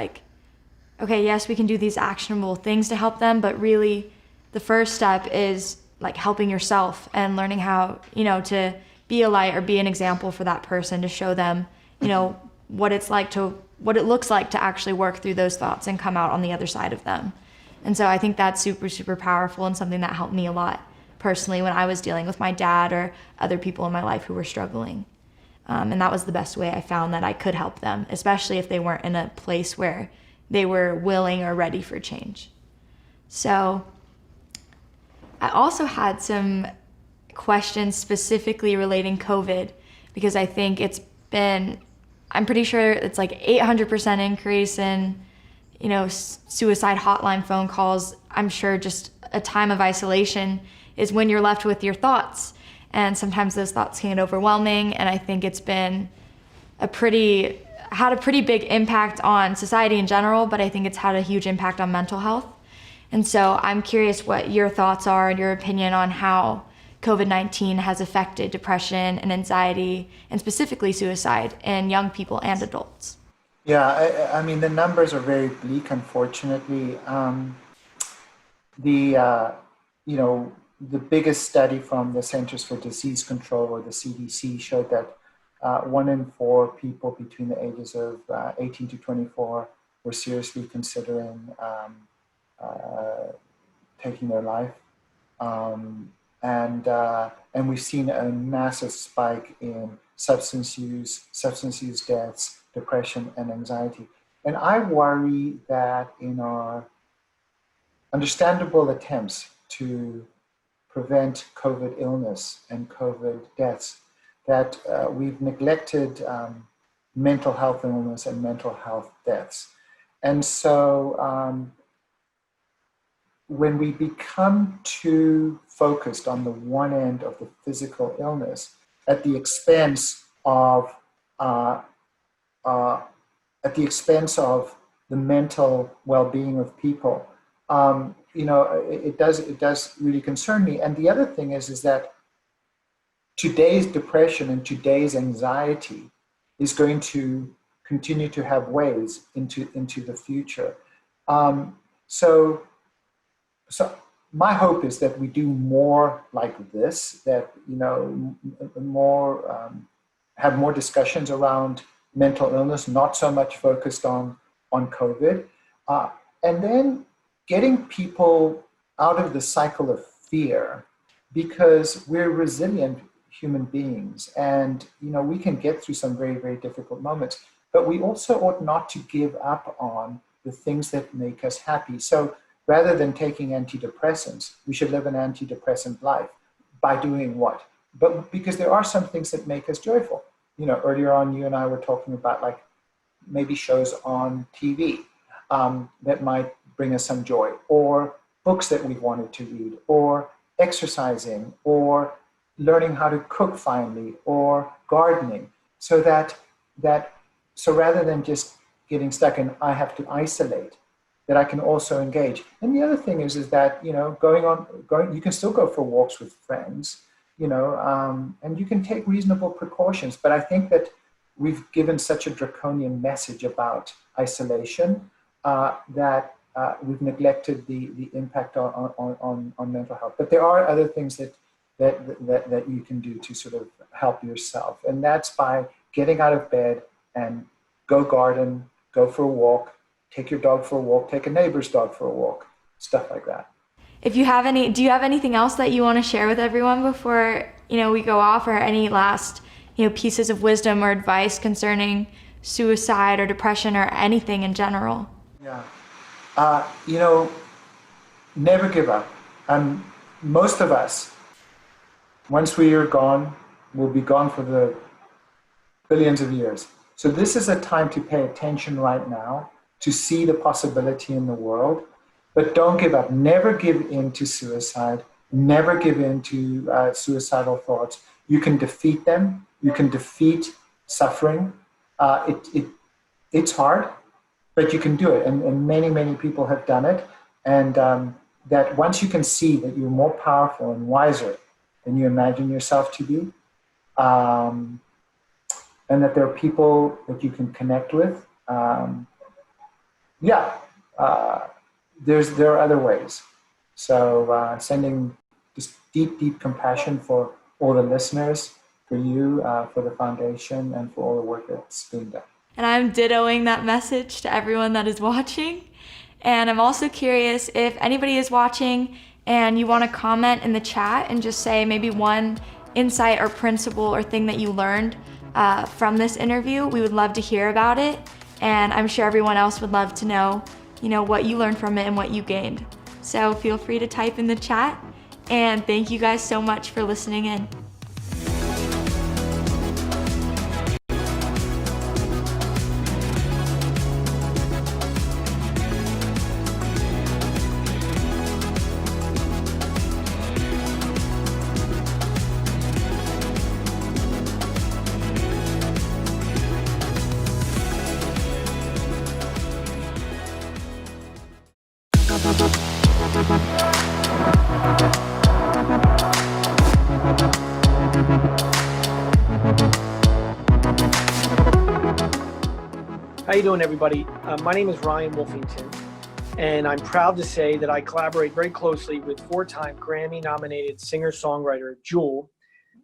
okay, yes, we can do these actionable things to help them, but really the first step is helping yourself and learning how, to be a light or be an example for that person, to show them, what it looks like to actually work through those thoughts and come out on the other side of them. And so I think that's super, super powerful and something that helped me a lot personally when I was dealing with my dad or other people in my life who were struggling. And that was the best way I found that I could help them, especially if they weren't in a place where they were willing or ready for change. So I also had some questions specifically relating COVID, because I think I'm pretty sure it's 800% increase in, suicide hotline phone calls. I'm sure just a time of isolation is when you're left with your thoughts. And sometimes those thoughts can get overwhelming. And I think it's been had a pretty big impact on society in general, but I think it's had a huge impact on mental health. And so I'm curious what your thoughts are and your opinion on how COVID-19 has affected depression and anxiety, and specifically suicide in young people and adults. Yeah, I mean, the numbers are very bleak, unfortunately. The biggest study from the Centers for Disease Control, or the CDC, showed that 1 in 4 people between the ages of 18 to 24 were seriously considering taking their life. And we've seen a massive spike in substance use deaths, depression, and anxiety. And I worry that in our understandable attempts to prevent COVID illness and COVID deaths, that we've neglected mental health illness and mental health deaths. And so when we become too focused on the one end of the physical illness at the expense of the mental well-being of people, it does really concern me. And the other thing is that today's depression and today's anxiety is going to continue to have waves into the future. So my hope is that we do more like this, that have more discussions around mental illness, not so much focused on COVID, and then getting people out of the cycle of fear, because we're resilient human beings, and we can get through some very, very difficult moments, but we also ought not to give up on the things that make us happy. So rather than taking antidepressants, we should live an antidepressant life. By doing what? But because there are some things that make us joyful. Earlier on, you and I were talking about like maybe shows on TV that might bring us some joy, or books that we wanted to read, or exercising, or learning how to cook finally, or gardening. So rather than just getting stuck in, I have to isolate, that I can also engage. And the other thing is that, you can still go for walks with friends, and you can take reasonable precautions. But I think that we've given such a draconian message about isolation that we've neglected the impact on mental health. But there are other things that you can do to sort of help yourself. And that's by getting out of bed and go garden, go for a walk, take your dog for a walk, take a neighbor's dog for a walk, stuff like that. Do you have anything else that you want to share with everyone before, we go off, or any last, pieces of wisdom or advice concerning suicide or depression or anything in general? Yeah. Never give up. Most of us, once we are gone, will be gone for the billions of years. So this is a time to pay attention right now, to see the possibility in the world, but don't give up. Never give in to suicide. Never give in to suicidal thoughts. You can defeat them. You can defeat suffering. It's hard, but you can do it. And many, many people have done it. And that once you can see that you're more powerful and wiser than you imagine yourself to be, and that there are people that you can connect with, there are other ways. So sending just deep, deep compassion for all the listeners, for you, for the foundation, and for all the work that's being done. And I'm dittoing that message to everyone that is watching. And I'm also curious if anybody is watching and you want to comment in the chat and just say maybe one insight or principle or thing that you learned from this interview. We would love to hear about it. And I'm sure everyone else would love to know, what you learned from it and what you gained. So feel free to type in the chat. And thank you guys so much for listening in. How you doing, everybody? My name is Ryan Wolfington, and I'm proud to say that I collaborate very closely with 4-time Grammy-nominated singer-songwriter Jewel,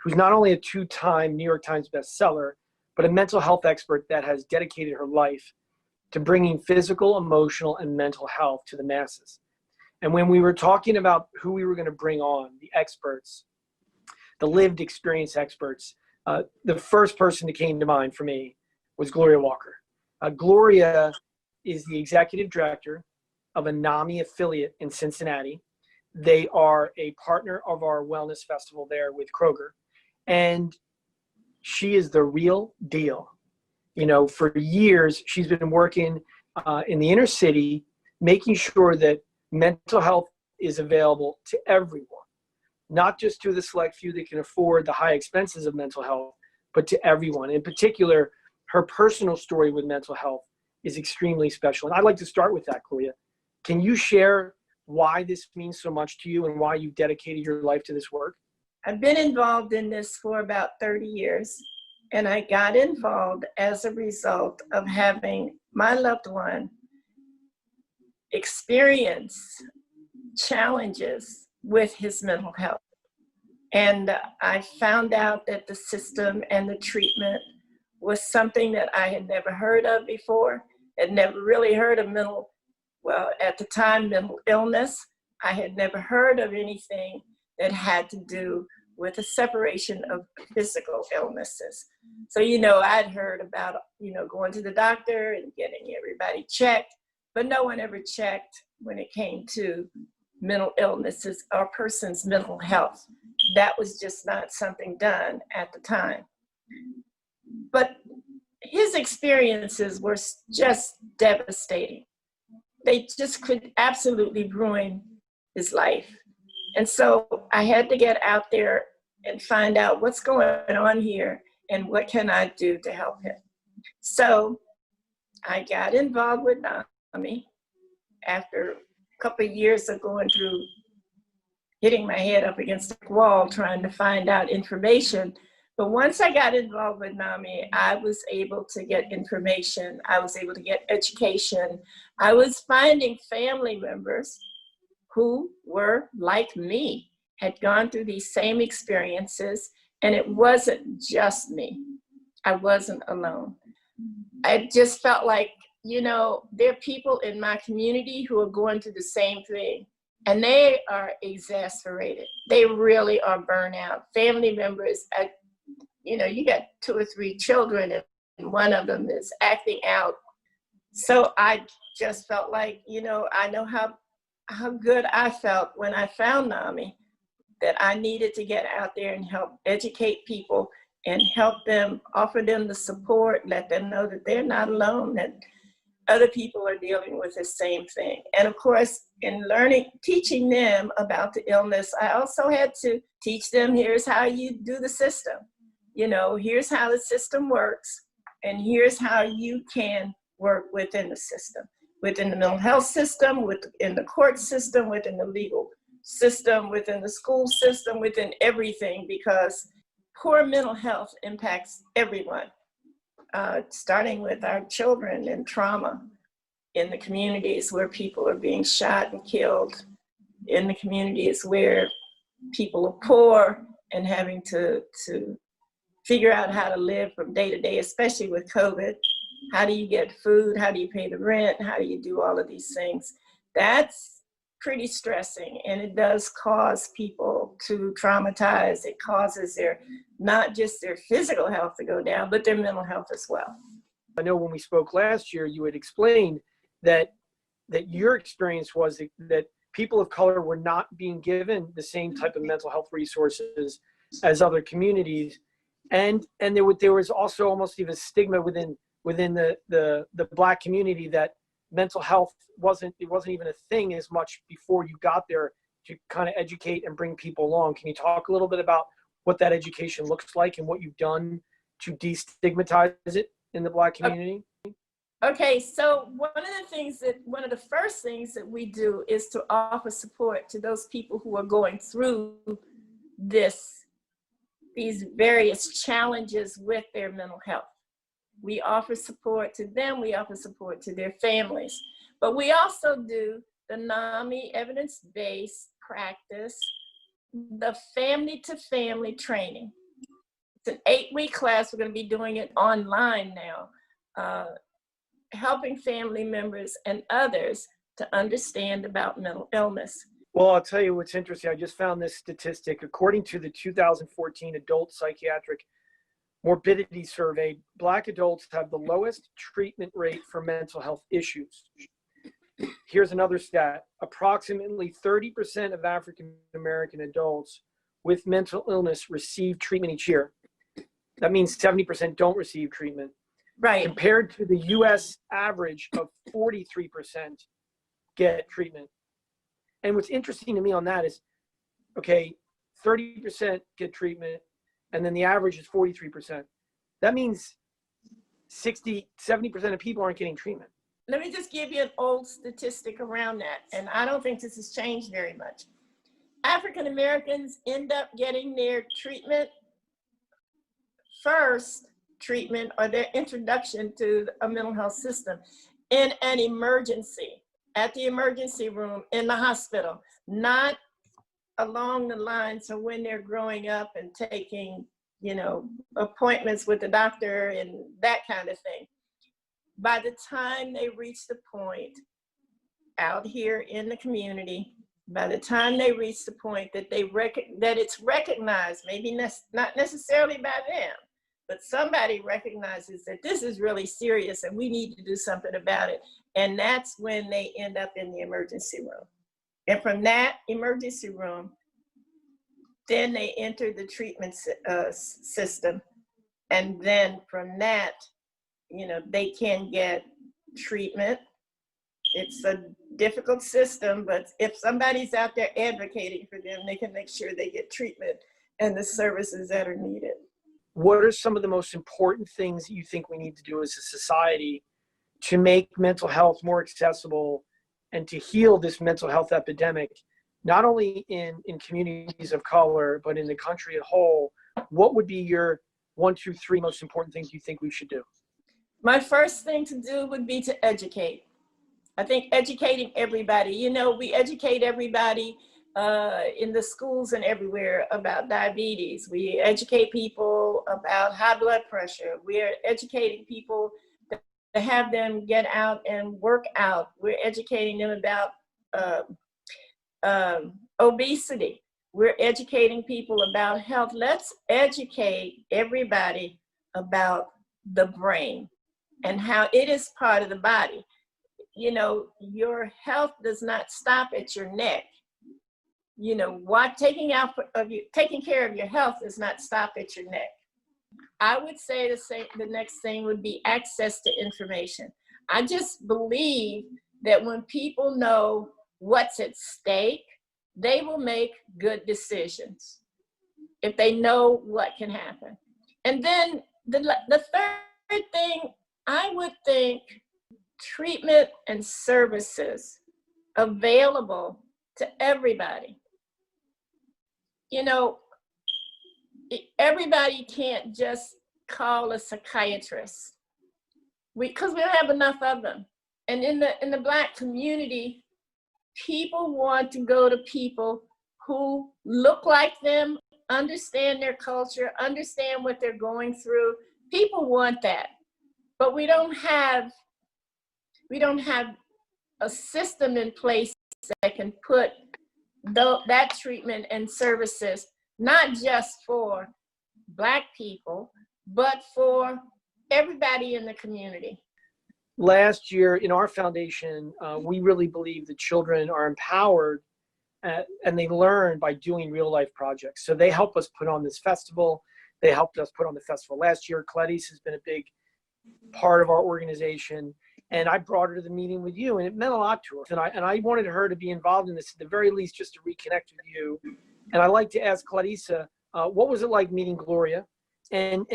who's not only a 2-time New York Times bestseller, but a mental health expert that has dedicated her life to bringing physical, emotional, and mental health to the masses. And when we were talking about who we were going to bring on, the experts, the lived experience experts, the first person that came to mind for me was Gloria Walker. Gloria is the executive director of a NAMI affiliate in Cincinnati. They are a partner of our wellness festival there with Kroger. And she is the real deal. You know, for years, she's been working in the inner city, making sure that mental health is available to everyone, not just to the select few that can afford the high expenses of mental health, but to everyone. In particular, her personal story with mental health is extremely special. And I'd like to start with that, Gloria. Can you share why this means so much to you and why you've dedicated your life to this work? I've been involved in this for about 30 years, and I got involved as a result of having my loved one experience challenges with his mental health. And I found out that the system and the treatment was something that I had never heard of before, had never really heard of at the time, mental illness. I had never heard of anything that had to do with a separation of physical illnesses. So, I'd heard about, going to the doctor and getting everybody checked, but no one ever checked when it came to mental illnesses or a person's mental health. That was just not something done at the time. But his experiences were just devastating. They just could absolutely ruin his life. And so I had to get out there and find out what's going on here and what can I do to help him. So I got involved with NAMI after a couple of years of going through, hitting my head up against the wall trying to find out information. But once I got involved with NAMI, I was able to get information. I was able to get education. I was finding family members who were like me, had gone through these same experiences, and it wasn't just me. I wasn't alone. I just felt like, there are people in my community who are going through the same thing, and they are exasperated. They really are burnt out. Family members, you got 2 or 3 children, and one of them is acting out. So I just felt like, I know how good I felt when I found NAMI, that I needed to get out there and help educate people and help them, offer them the support, let them know that they're not alone, that other people are dealing with the same thing. And of course, in teaching them about the illness, I also had to teach them, here's how you do the system. Here's how the system works, and here's how you can work within the system, within the mental health system, within the court system, within the legal system, within the school system, within everything, because poor mental health impacts everyone, starting with our children and trauma in the communities where people are being shot and killed, in the communities where people are poor and having to figure out how to live from day to day, especially with COVID. How do you get food? How do you pay the rent? How do you do all of these things? That's pretty stressing, and it does cause people to traumatize. It causes not just their physical health to go down, but their mental health as well. I know when we spoke last year, you had explained that your experience was that people of color were not being given the same type of mental health resources as other communities. And there was also almost even stigma within the Black community that mental health wasn't even a thing as much before you got there to kind of educate and bring people along. Can you talk a little bit about what that education looks like and what you've done to destigmatize it in the Black community? Okay, so one of the first things that we do is to offer support to those people who are going through these various challenges with their mental health. We offer support to them. We offer support to their families. But we also do the NAMI evidence-based practice, the family-to-family training. It's an 8-week class. We're going to be doing it online now, helping family members and others to understand about mental illness. Well, I'll tell you what's interesting. I just found this statistic. According to the 2014 Adult Psychiatric Morbidity Survey, Black adults have the lowest treatment rate for mental health issues. Here's another stat. Approximately 30% of African American adults with mental illness receive treatment each year. That means 70% don't receive treatment. Right. Compared to the US average of 43% get treatment. And what's interesting to me on that is, okay, 30% get treatment, and then the average is 43%. That means 70% of people aren't getting treatment. Let me just give you an old statistic around that, and I don't think this has changed very much. African Americans end up getting their treatment, first treatment, or their introduction to a mental health system in an emergency, at the emergency room, in the hospital, not along the lines of when they're growing up and taking, appointments with the doctor and that kind of thing. By the time they reach the point out here in the community, by the time they reach the point that that it's recognized, maybe not necessarily by them, but somebody recognizes that this is really serious and we need to do something about it. And that's when they end up in the emergency room. And from that emergency room, then they enter the treatment system. And then from that, they can get treatment. It's a difficult system, but if somebody's out there advocating for them, they can make sure they get treatment and the services that are needed. What are some of the most important things that you think we need to do as a society to make mental health more accessible and to heal this mental health epidemic, not only in communities of color, but in the country as a whole? What would be your 1, 2, 3 most important things you think we should do? My first thing to do would be to educate. I think educating everybody, we educate everybody in the schools and everywhere about diabetes. We educate people about high blood pressure. We're educating people to have them get out and work out. We're educating them about obesity. We're educating people about health. Let's educate everybody about the brain and how it is part of the body. Your health does not stop at your neck. Taking care of your health does not stop at your neck. I would say the next thing would be access to information. I just believe that when people know what's at stake, they will make good decisions if they know what can happen. And then the third thing, I would think treatment and services available to everybody. Everybody can't just call a psychiatrist because we don't have enough of them. And in the Black community, people want to go to people who look like them, understand their culture, understand what they're going through. People want that, but we don't have a system in place that can put that treatment and services, not just for Black people, but for everybody in the community. Last year in our foundation, we really believe that children are empowered and they learn by doing real life projects. So they help us put on this festival. They helped us put on the festival last year. Clarice has been a big part of our organization. And I brought her to the meeting with you, and it meant a lot to her. And I wanted her to be involved in this at the very least, just to reconnect with you. And I'd like to ask Clarissa, what was it like meeting Gloria? And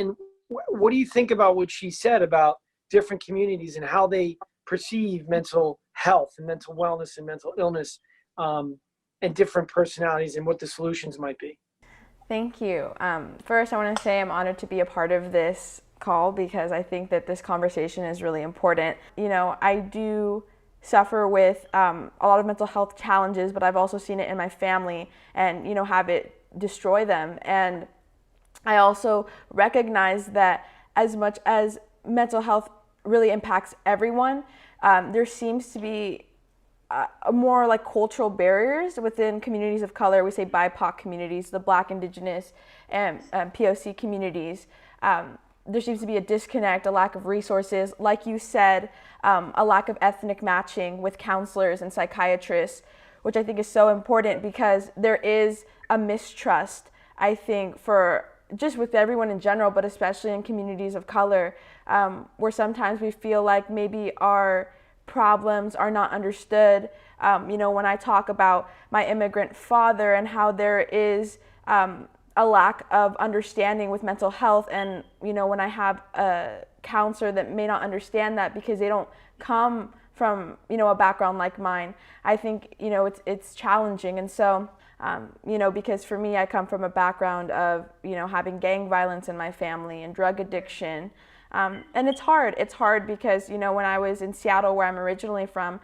what do you think about what she said about different communities and how they perceive mental health and mental wellness and mental illness and different personalities and what the solutions might be? Thank you. First, I want to say I'm honored to be a part of this call because I think that this conversation is really important. You know, I do suffer with a lot of mental health challenges, but I've also seen it in my family and, you know, have it destroy them. And I also recognize that as much as mental health really impacts everyone, there seems to be more like cultural barriers within communities of color. We say BIPOC communities, the Black, Indigenous, and POC communities. There seems to be a disconnect, a lack of resources. Like you said, a lack of ethnic matching with counselors and psychiatrists, which I think is so important because there is a mistrust, I think, for just with everyone in general, but especially in communities of color, where sometimes we feel like maybe our problems are not understood. You know, when I talk about my immigrant father and how there is a lack of understanding with mental health, and you know, when I have a counselor that may not understand that because they don't come from, you know, a background like mine, I think, you know, it's challenging. And so, you know, because for me, I come from a background of, you know, having gang violence in my family and drug addiction. And it's hard. It's hard because, you know, when I was in Seattle, where I'm originally from,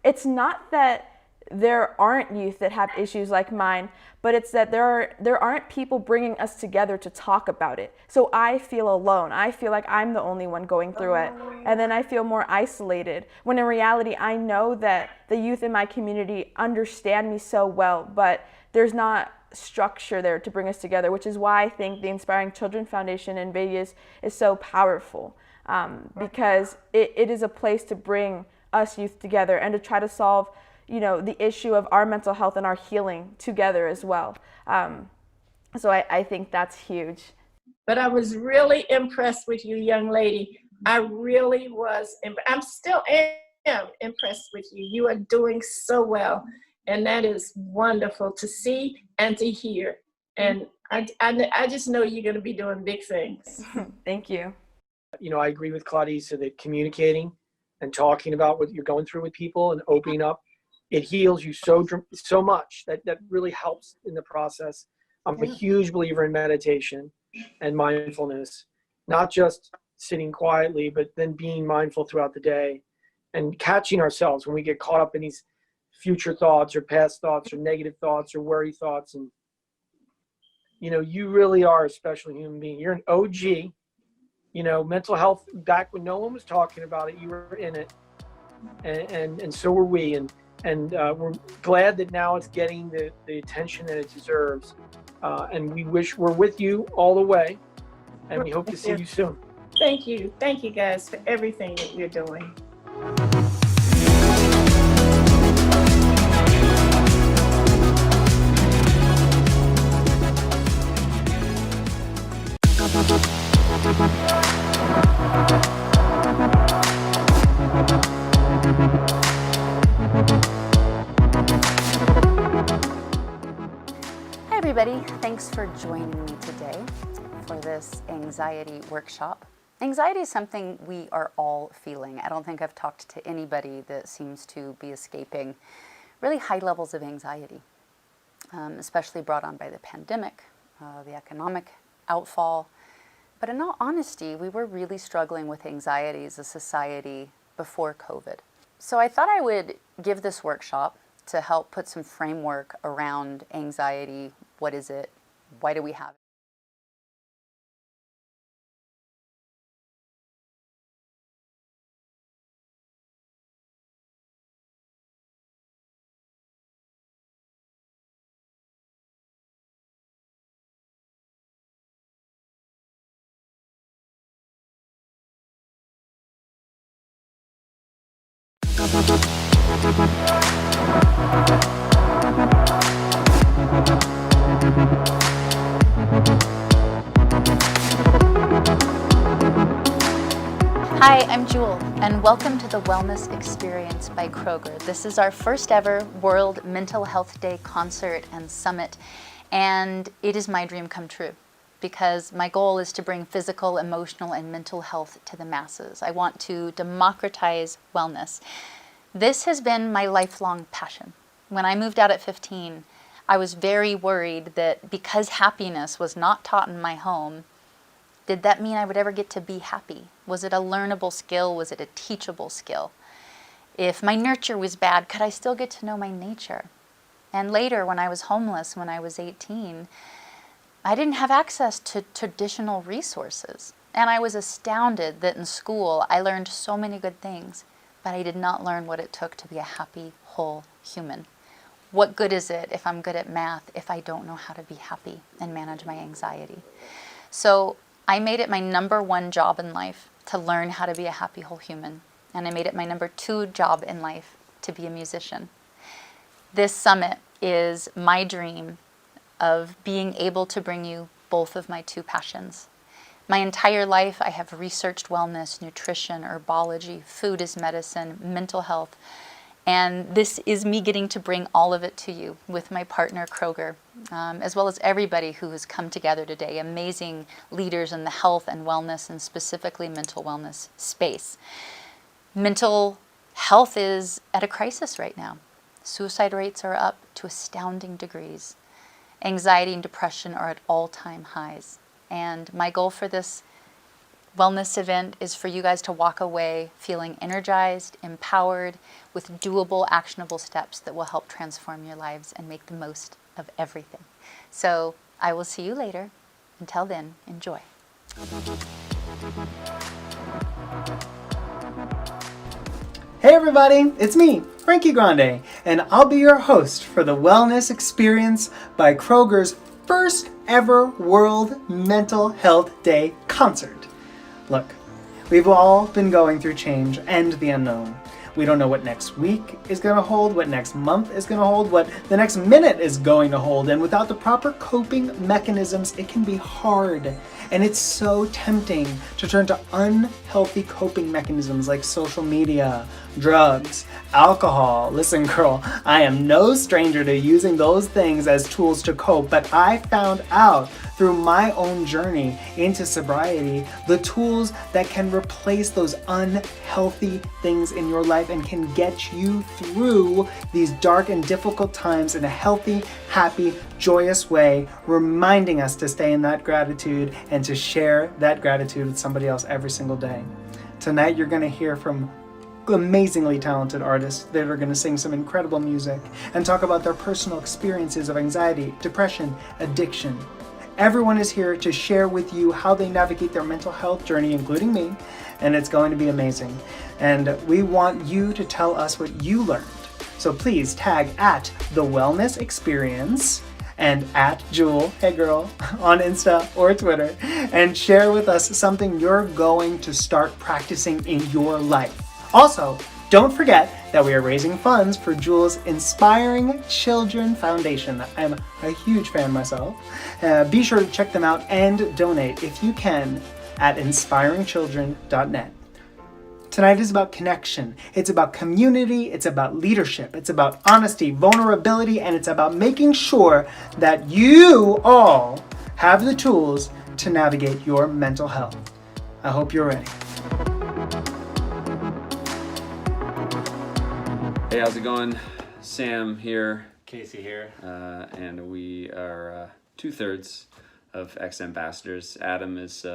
it's not that there aren't youth that have issues like mine, but it's that there aren't people bringing us together to talk about it. So I feel alone. I feel like I'm the only one going through it. And then I feel more isolated, when in reality, I know that the youth in my community understand me so well, but there's not structure there to bring us together, which is why I think the Inspiring Children Foundation in Vegas is so powerful, because it is a place to bring us youth together and to try to solve, you know, the issue of our mental health and our healing together as well. So I think that's huge. But I was really impressed with you, young lady. I really was. I'm still am impressed with you. You are doing so well. And that is wonderful to see and to hear. And I just know you're going to be doing big things. Thank you. You know, I agree with Claudia that communicating and talking about what you're going through with people and opening up, it heals you so much that really helps in the process. I'm a huge believer in meditation and mindfulness, not just sitting quietly, but then being mindful throughout the day and catching ourselves when we get caught up in these future thoughts or past thoughts or negative thoughts or worry thoughts. And, you know, you really are a special human being. You're an OG, you know, mental health back when no one was talking about it, you were in it. And so were we. And we're glad that now it's getting the attention that it deserves. And we're with you all the way. And we hope to see you soon. Thank you. Thank you guys for everything that you're doing. Hi everybody, thanks for joining me today for this anxiety workshop. Anxiety is something we are all feeling. I don't think I've talked to anybody that seems to be escaping really high levels of anxiety, especially brought on by the pandemic, the economic outfall. But in all honesty, we were really struggling with anxiety as a society before COVID. So I thought I would give this workshop to help put some framework around anxiety. What is it? Why do we have it? Hi, I'm Jewel, and welcome to the Wellness Experience by Kroger. This is our first ever World Mental Health Day concert and summit, and it is my dream come true because my goal is to bring physical, emotional, and mental health to the masses. I want to democratize wellness. This has been my lifelong passion. When I moved out at 15, I was very worried that because happiness was not taught in my home, Did that mean I would ever get to be happy? Was it a learnable skill? Was it a teachable skill? If my nurture was bad, could I still get to know my nature? And later, when I was homeless, when I was 18, I didn't have access to traditional resources. And I was astounded that in school I learned so many good things, but I did not learn what it took to be a happy, whole human. What good is it if I'm good at math if I don't know how to be happy and manage my anxiety? So I made it my number one job in life to learn how to be a happy, whole human. And I made it my number two job in life to be a musician. This summit is my dream of being able to bring you both of my two passions. My entire life I have researched wellness, nutrition, herbology, food as medicine, mental health, and this is me getting to bring all of it to you with my partner Kroger, as well as everybody who has come together today, amazing leaders in the health and wellness and specifically mental wellness space. Mental health is at a crisis right now. Suicide rates are up to astounding degrees. Anxiety and depression are at all-time highs. And my goal for this wellness event is for you guys to walk away feeling energized, empowered, with doable, actionable steps that will help transform your lives and make the most of everything. So I will see you later. Until then, enjoy. Hey everybody, it's me, Frankie Grande, and I'll be your host for the Wellness Experience by Kroger's first ever World Mental Health Day concert. Look, we've all been going through change and the unknown. We don't know what next week is going to hold, what next month is going to hold, what the next minute is going to hold, and without the proper coping mechanisms, it can be hard. And it's so tempting to turn to unhealthy coping mechanisms like social media, drugs, alcohol. Listen, girl, I am no stranger to using those things as tools to cope, but I found out through my own journey into sobriety the tools that can replace those unhealthy things in your life and can get you through these dark and difficult times in a healthy, happy, joyous way, reminding us to stay in that gratitude and to share that gratitude with somebody else every single day. Tonight you're going to hear from amazingly talented artists that are going to sing some incredible music and talk about their personal experiences of anxiety, depression, addiction. Everyone is here to share with you how they navigate their mental health journey, including me, and it's going to be amazing. And we want you to tell us what you learned. So please tag at The Wellness Experience and at Jewel, hey girl, on Insta or Twitter, and share with us something you're going to start practicing in your life. Also, don't forget that we are raising funds for Jewel's Inspiring Children Foundation. I'm a huge fan myself. Be sure to check them out and donate if you can at inspiringchildren.net. Tonight is about connection. It's about community. It's about leadership. It's about honesty, vulnerability, and it's about making sure that you all have the tools to navigate your mental health. I hope you're ready. Hey, how's it going? Sam here. Casey here. And we are 2/3 of ex-ambassadors. Adam is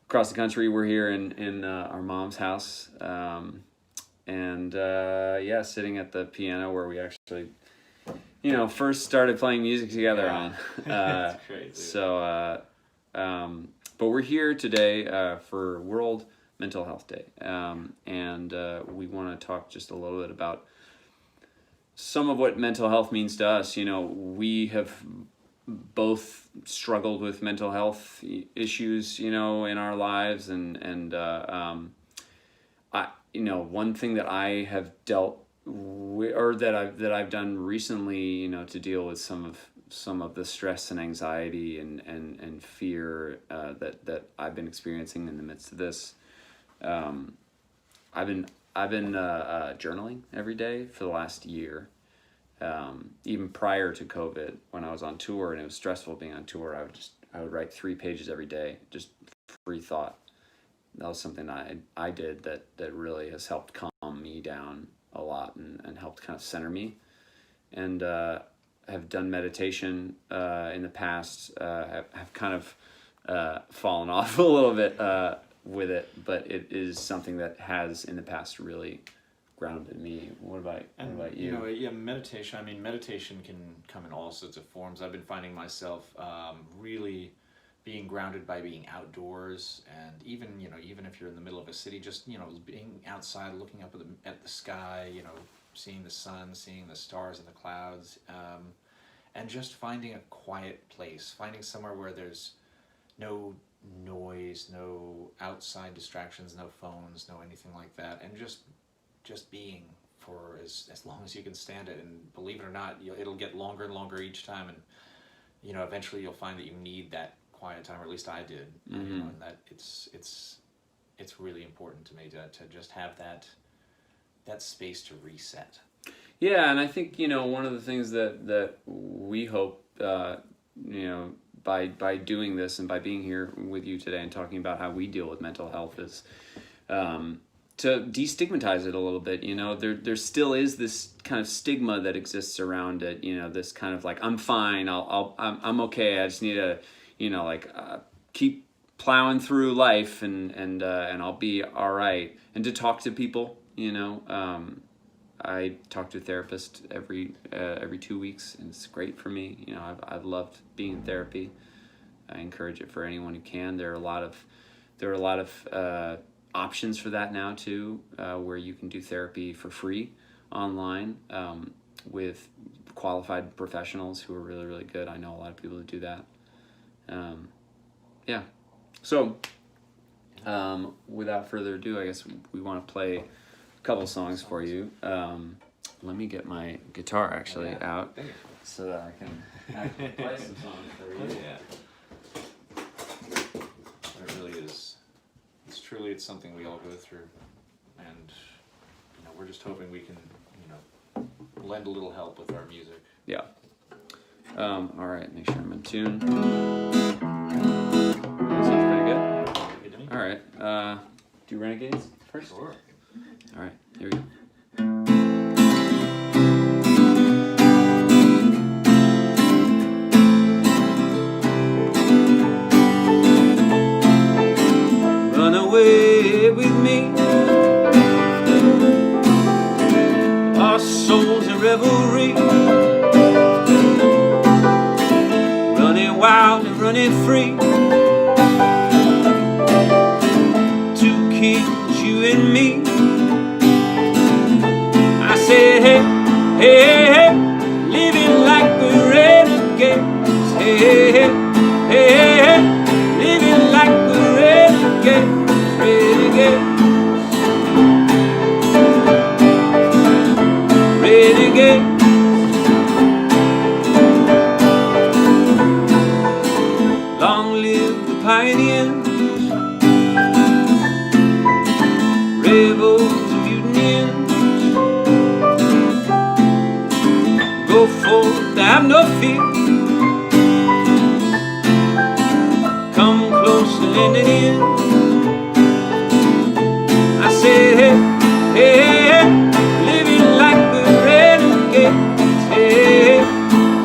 across the country. We're here in our mom's house. Yeah, sitting at the piano where we actually, first started playing music together on. That's crazy. But we're here today for World Mental Health Day. We want to talk just a little bit about some of what mental health means to us. We have both struggled with mental health issues, in our lives. One thing that I have dealt with, or that I've done recently, to deal with some of the stress and anxiety and fear that I've been experiencing in the midst of this. I've been journaling every day for the last year. Even prior to COVID, when I was on tour and it was stressful being on tour, I would write 3 pages every day, just free thought. That was something I did that really has helped calm me down a lot and helped kind of center me. And have done meditation in the past. Have kind of fallen off a little bit with it, but it is something that has in the past really grounded me. What about you? You know, yeah, meditation. I mean, meditation can come in all sorts of forms. I've been finding myself really being grounded by being outdoors, and even if you're in the middle of a city, just being outside, looking up at the sky, seeing the sun, seeing the stars and the clouds, and just finding a quiet place, finding somewhere where there's no noise, no outside distractions, no phones, no anything like that, and just being for as long as you can stand it. And believe it or not, it'll get longer and longer each time, and eventually you'll find that you need that quiet time, or at least I did. And that it's really important to me to just have that space to reset. Yeah, and I think one of the things that we hope by doing this and by being here with you today and talking about how we deal with mental health is to destigmatize it a little bit. There still is this kind of stigma that exists around it. This kind of like, I'm fine, I'm okay. I just need to keep plowing through life and I'll be all right. And to talk to people, I talk to a therapist every 2 weeks, and it's great for me. I've loved being in therapy. I encourage it for anyone who can. There are a lot of options for that now too, where you can do therapy for free online with qualified professionals who are really, really good. I know a lot of people who do that. Yeah. So without further ado, I guess we want to play a couple songs for you. Let me get my guitar out so that I can play some songs for you. Yeah. It really is. It's something we all go through, and we're just hoping we can lend a little help with our music. Yeah. All right, make sure I'm in tune. Sounds pretty good. All right. Do Renegades first? Sure. All right, here we go. Run away with me, our souls in revelry, running wild and running free. Two kings, you and me. I said, hey, hey, hey, living like we're renegades. Hey, hey, hey, hey, hey, living like we're renegades. Renegades, renegades. Long live the pioneers, rebels and mutineers. Go forth, have no fear. Come close and lend it in. I said, hey, hey, hey, living like we're renegades. Hey,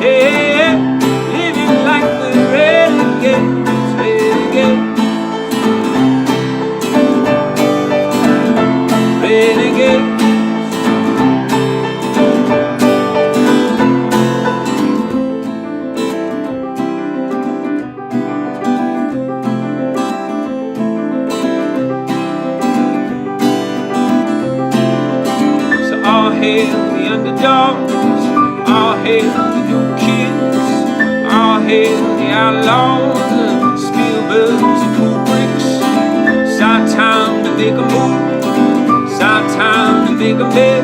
hey, hey, living like we're renegades. Renegades, renegades. All hail the underdogs, all hail the new kids, all hail the outlaws, Spielbergs and Kubricks. It's our time to make a move, it's our time to make a bet,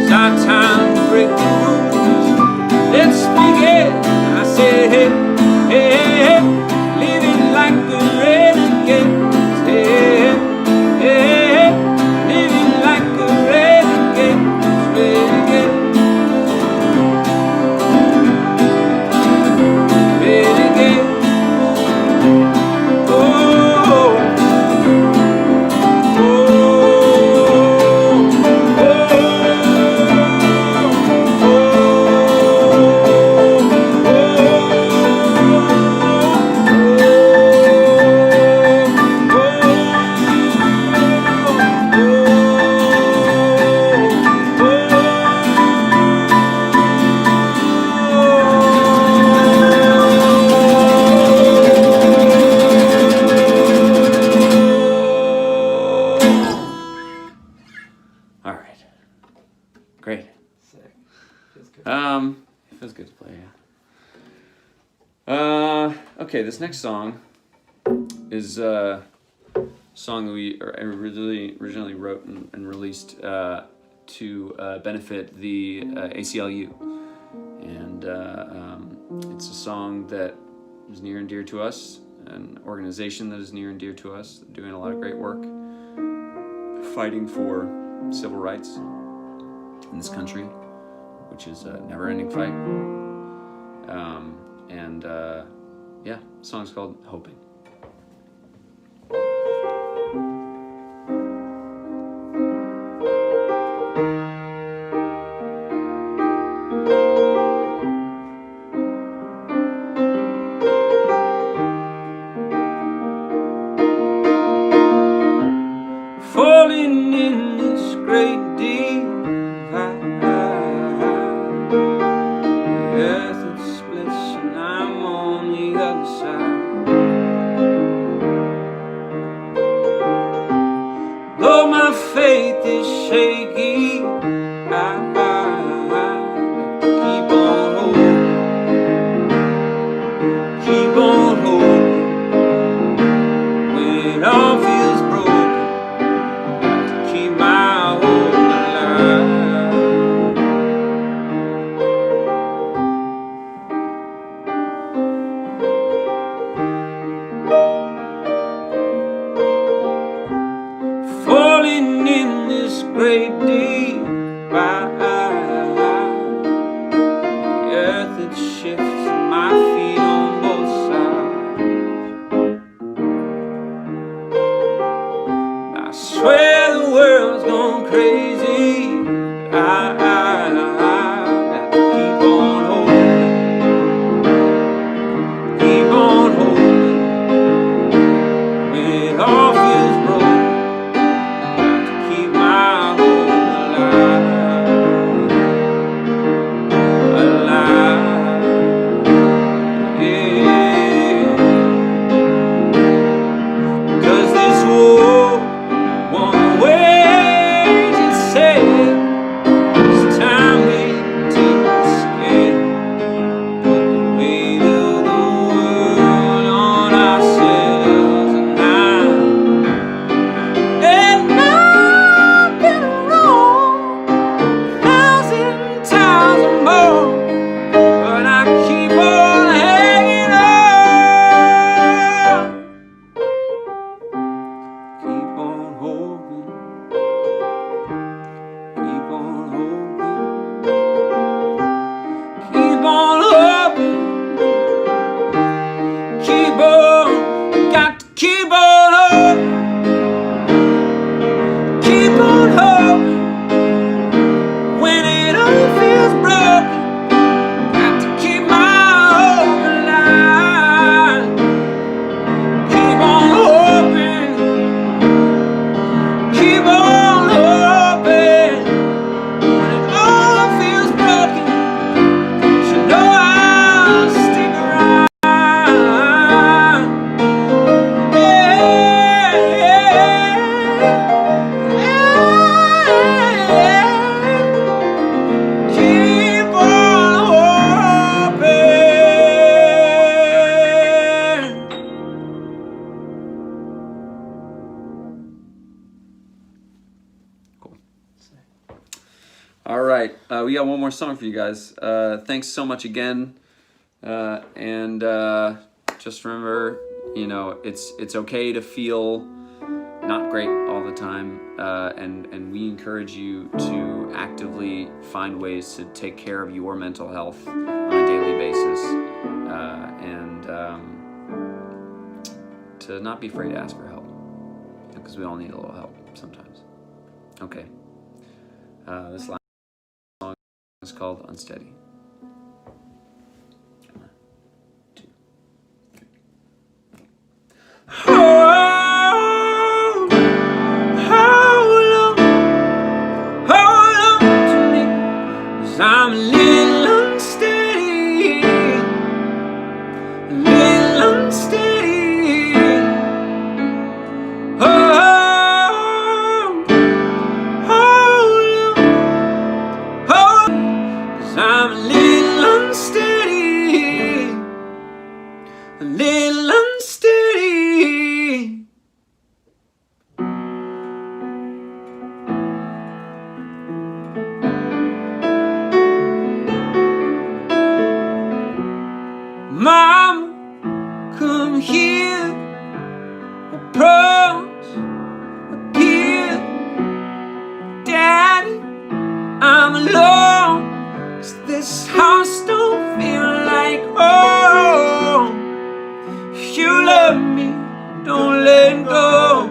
it's our time to break the rules. Let's begin. I said, hey, hey, hey, living like the renegades. Hey, hey, hey, living like the renegades. Renegades, renegades. Oh, oh, oh, oh, oh. Okay, this next song is a song that we originally wrote and released to benefit the ACLU. And it's a song that is near and dear to us, an organization that is near and dear to us, doing a lot of great work, fighting for civil rights in this country, which is a never-ending fight. Yeah, the song's called Hoping. Falling in this great deep the earth it splits and I'm on the other side. Though my faith is shaky, I keep on holding, keep on holding. When it all feels broken, keep my hope alive. Falling in this great deep the earth it shifts and my feet on both sides. I swear the world's gone crazy, but I got to keep on holding, keep on holding. When it all feels broken, got to keep my hope alive, alive, yeah. 'Cause this war won't wage itself. It's time we take the scale, put the weight of the world on ourselves. And I've been wrong 1,000 times or more, but I keep on hanging on. Keep on hoping, keep on hoping, keep on hoping, keep on, got to keep on hoping, keep on hoping. When it all feels broken, got to keep my hope alive, keep on hoping, keep on hoping. When it all feels broken, you know I'll stick around. Keep on hoping. All right, we got one more song for you guys. Thanks so much again, and just remember, you know, it's okay to feel not great all the time, and we encourage you to actively find ways to take care of your mental health on a daily basis, and to not be afraid to ask for help, because we all need a little help sometimes. Okay, this last song is called Unsteady. Hold on to me, 'cause I'm a little unsteady, a little unsteady. Oh, hold on, 'cause I'm a little little unsteady. Mama, come here, approach, appear. Daddy, I'm alone, 'cause this house don't feel like home. If you love me, don't let go.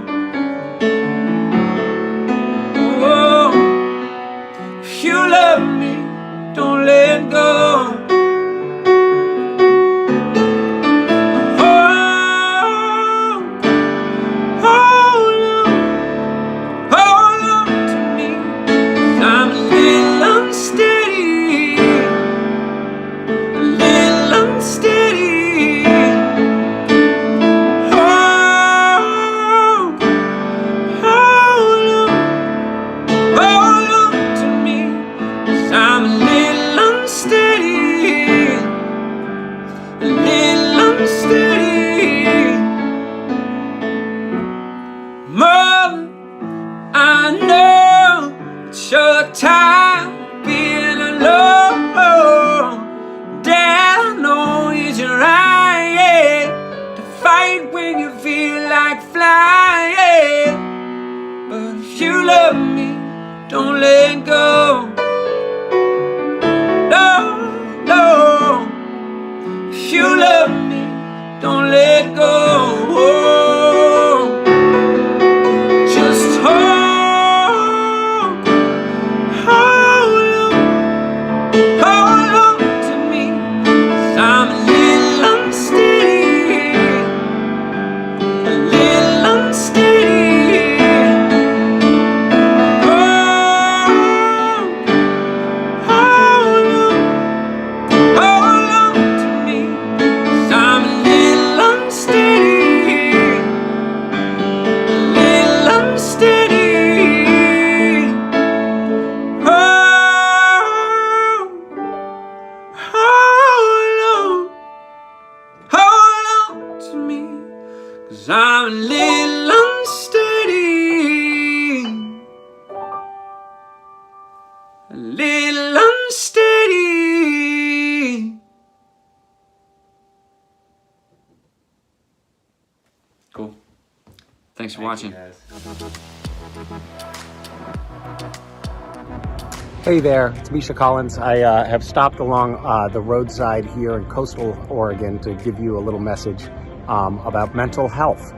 Oh, if you love me, don't let go. Hold on to me, I'm a little unsteady, a little unsteady. Hold on to me, 'cause I'm a little unsteady, a little unsteady. Mother, I know it's your time being alone. Dad, I know it's your right to fight when you feel like flying. But if you love me, don't let go. No, no. If you love me, don't let go. Just hold on to me, 'cause I'm a little unsteady, a little unsteady. Hold on to me, 'cause I'm a little unsteady, a little unsteady. Hold on to me, 'cause I'm a little unsteady, a little unsteady. Cool. Thanks for watching. Hey there, it's Misha Collins. I have stopped along the roadside here in coastal Oregon to give you a little message about mental health.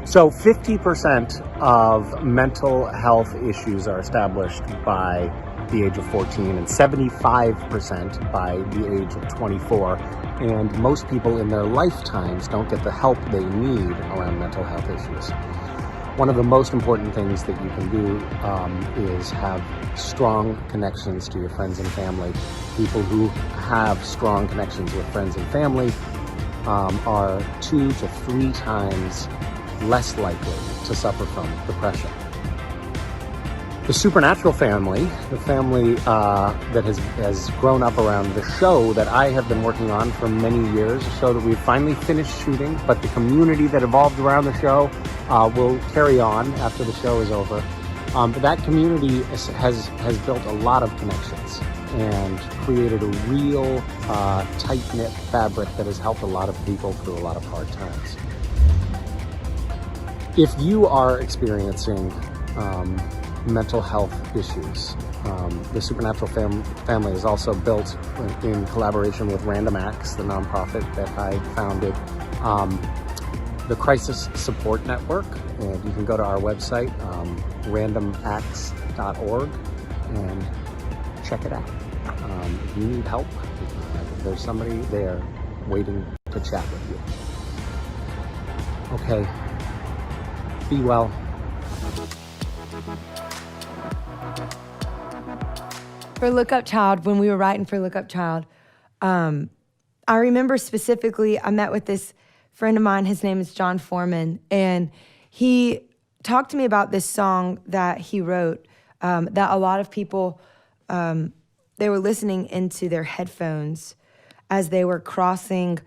So 50% of mental health issues are established by the age of 14 and 75% by the age of 24. And most people in their lifetimes don't get the help they need around mental health issues. One of the most important things that you can do is have strong connections to your friends and family. People who have strong connections with friends and family are 2 to 3 times less likely to suffer from depression. The Supernatural family, the family that has grown up around the show that I have been working on for many years, a show that we've finally finished shooting, but the community that evolved around the show will carry on after the show is over. But that community has built a lot of connections and created a real tight-knit fabric that has helped a lot of people through a lot of hard times. If you are experiencing mental health issues, the Supernatural family is also built in collaboration with Random Acts, the nonprofit that I founded, the Crisis Support Network, and you can go to our website, randomacts.org, and check it out. If you need help, there's somebody there waiting to chat with you. Okay, be well. For Look Up Child, when we were writing for Look Up Child, I remember specifically, I met with this friend of mine, his name is John Foreman, and he talked to me about this song that he wrote that a lot of people, they were listening into their headphones as they were crossing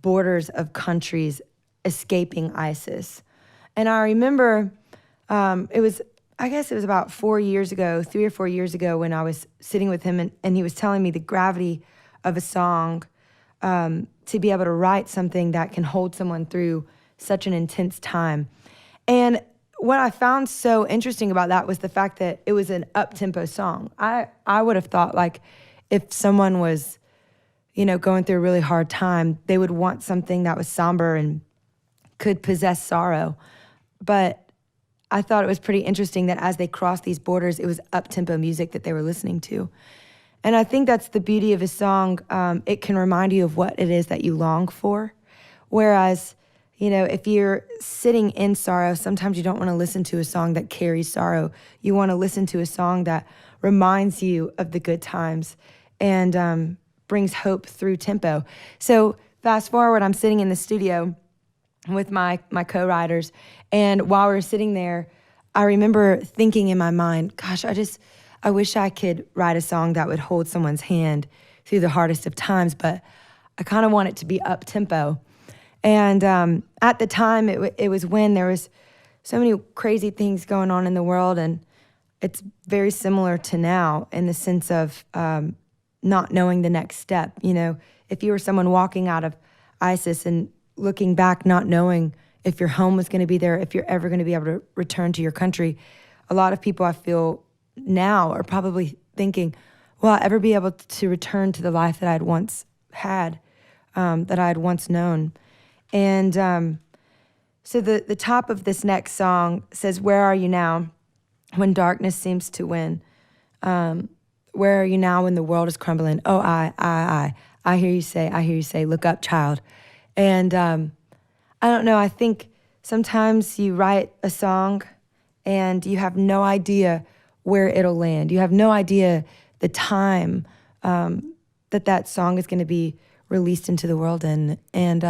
borders of countries escaping ISIS. And I remember I guess it was about 3 or 4 years ago, when I was sitting with him and he was telling me the gravity of a song, to be able to write something that can hold someone through such an intense time. And what I found so interesting about that was the fact that it was an up-tempo song. I would have thought, like, if someone was, going through a really hard time, they would want something that was somber and could possess sorrow. But I thought it was pretty interesting that as they crossed these borders, it was up-tempo music that they were listening to. And I think that's the beauty of a song. It can remind you of what it is that you long for. Whereas, if you're sitting in sorrow, sometimes you don't want to listen to a song that carries sorrow. You want to listen to a song that reminds you of the good times and brings hope through tempo. So fast forward, I'm sitting in the studio with my co-writers, and while we were sitting there, I remember thinking in my mind, gosh, I wish I could write a song that would hold someone's hand through the hardest of times, but I kind of want it to be up-tempo. And at the time, it was when there was so many crazy things going on in the world, and it's very similar to now in the sense of not knowing the next step. If you were someone walking out of ISIS and looking back, not knowing if your home was going to be there, if you're ever going to be able to return to your country, a lot of people, I feel now, are probably thinking, will I ever be able to return to the life that I had once had, that I had once known? And so the top of this next song says, where are you now when darkness seems to win? Where are you now when the world is crumbling? Oh, I hear you say, look up, child. And I don't know, I think sometimes you write a song and you have no idea where it'll land. You have no idea the time that song is going to be released into the world in. And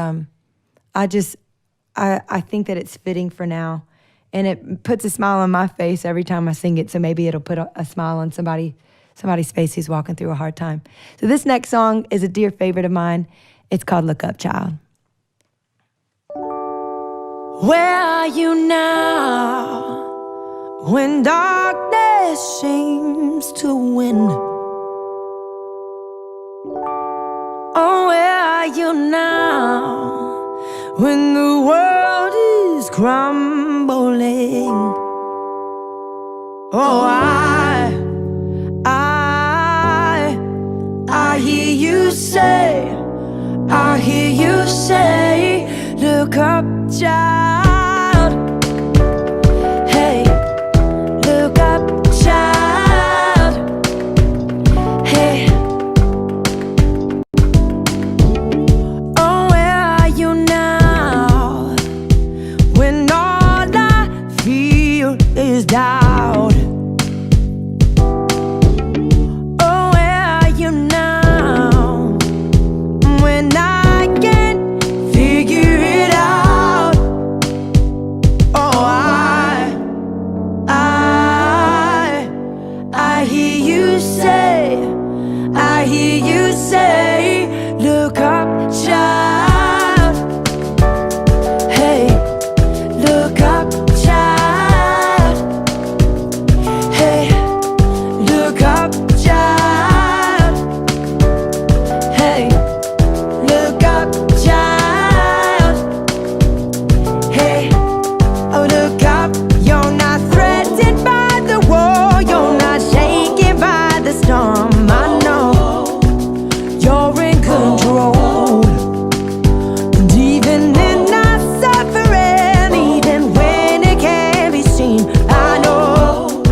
I think that it's fitting for now. And it puts a smile on my face every time I sing it, so maybe it'll put a smile on somebody's face who's walking through a hard time. So this next song is a dear favorite of mine. It's called Look Up, Child. Where are you now when darkness seems to win? Oh, where are you now when the world is crumbling? Oh, I hear you say, look up, child. Hey, look up, child. Hey. Oh, where are you now when all I feel is doubt? Oh, where are you now when I can't figure it out? Oh, I hear you say, look up, child. Hey, look up, child. Hey, look up, child. Hey, look up, child. Hey, oh, look up. You're not threatened by the war. You're not shaken by the storm. I know you're in control. And even in our suffering, even when it can't be seen, I know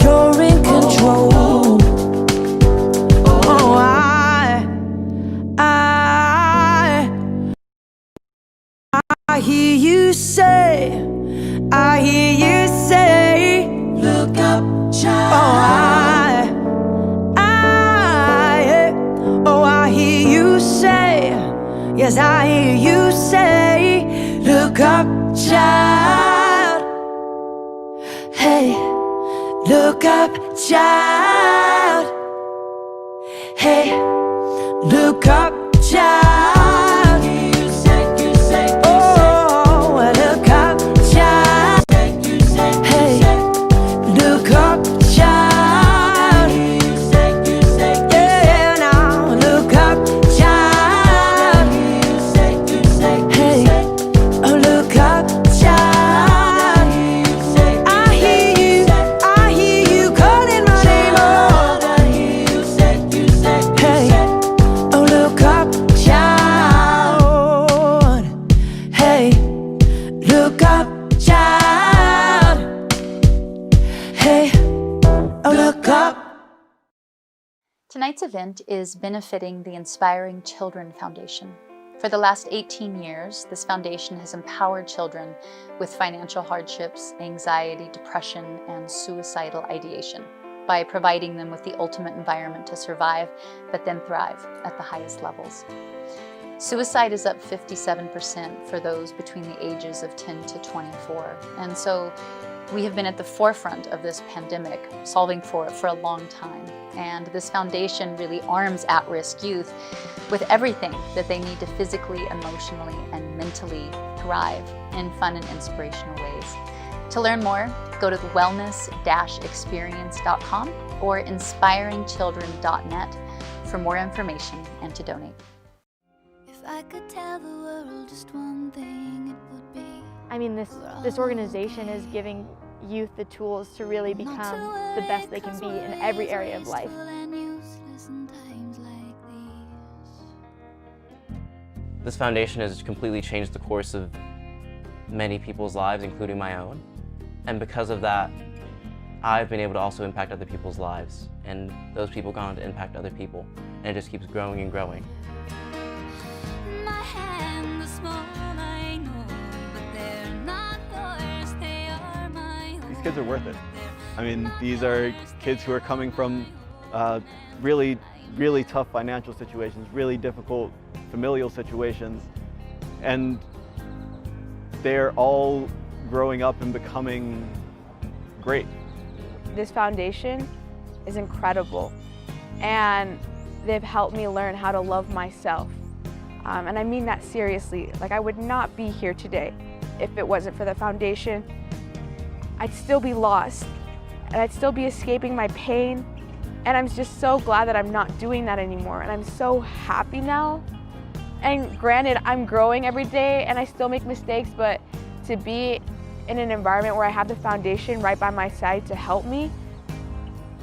you're in control. Oh, I hear you say, look up, child. Oh, I hear you say, yes, I hear you say, look up, child. Hey, look up, child. Hey, look up, child. Tonight's event is benefiting the Inspiring Children Foundation. For the last 18 years, this foundation has empowered children with financial hardships, anxiety, depression, and suicidal ideation by providing them with the ultimate environment to survive, but then thrive at the highest levels. Suicide is up 57% for those between the ages of 10 to 24. And so we have been at the forefront of this pandemic, solving for it for a long time. And this foundation really arms at-risk youth with everything that they need to physically, emotionally, and mentally thrive in fun and inspirational ways. To learn more, go to the wellness-experience.com or inspiringchildren.net for more information and to donate. If I could tell the world just one thing, it would be. I mean, this organization is giving youth the tools to really become the best they can be in every area of life. This foundation has completely changed the course of many people's lives, including my own. And because of that, I've been able to also impact other people's lives. And those people go on to impact other people. And it just keeps growing and growing. These kids are worth it. I mean, these are kids who are coming from really tough financial situations, really difficult familial situations, and they're all growing up and becoming great. This foundation is incredible, and they've helped me learn how to love myself. And I mean that seriously. Like, I would not be here today if it wasn't for the foundation. I'd still be lost, and I'd still be escaping my pain. And I'm just so glad that I'm not doing that anymore. And I'm so happy now. And granted, I'm growing every day and I still make mistakes, but to be in an environment where I have the foundation right by my side to help me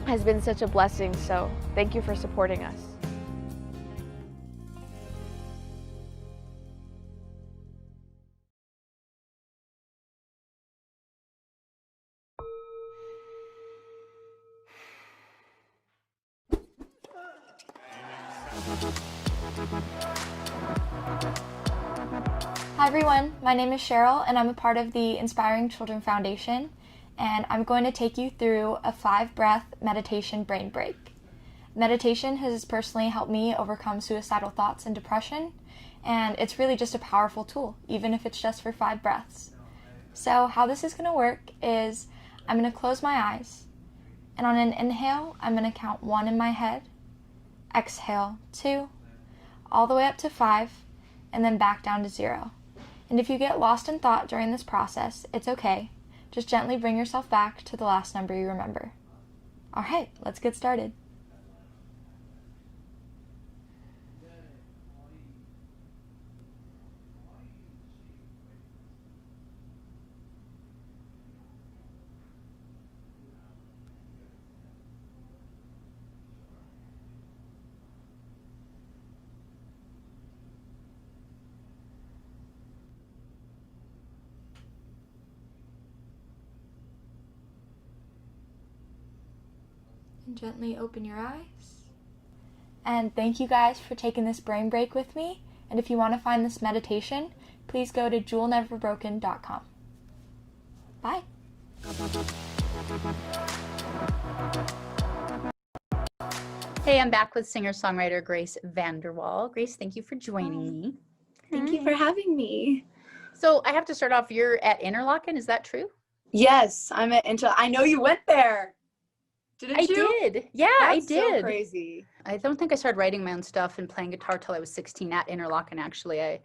has been such a blessing. So thank you for supporting us. Hi everyone, my name is Cheryl and I'm a part of the Inspiring Children Foundation, and I'm going to take you through a 5-breath meditation brain break. Meditation has personally helped me overcome suicidal thoughts and depression, and it's really just a powerful tool, even if it's just for 5 breaths. So how this is going to work is I'm going to close my eyes, and on an inhale, I'm going to count 1 in my head, exhale 2, all the way up to 5, and then back down to 0. And if you get lost in thought during this process, it's okay. Just gently bring yourself back to the last number you remember. All right, let's get started. And gently open your eyes. And thank you guys for taking this brain break with me. And if you want to find this meditation, please go to jewelneverbroken.com. Bye. Hey, I'm back with singer-songwriter Grace Vanderwall. Grace, thank you for joining me. Thank you for having me. So I have to start off, you're at Interlochen, is that true? Yes, I'm at I know you went there. Didn't you? I did. Yeah, I That's did. So crazy. I don't think I started writing my own stuff and playing guitar till I was 16 at Interlochen, actually. I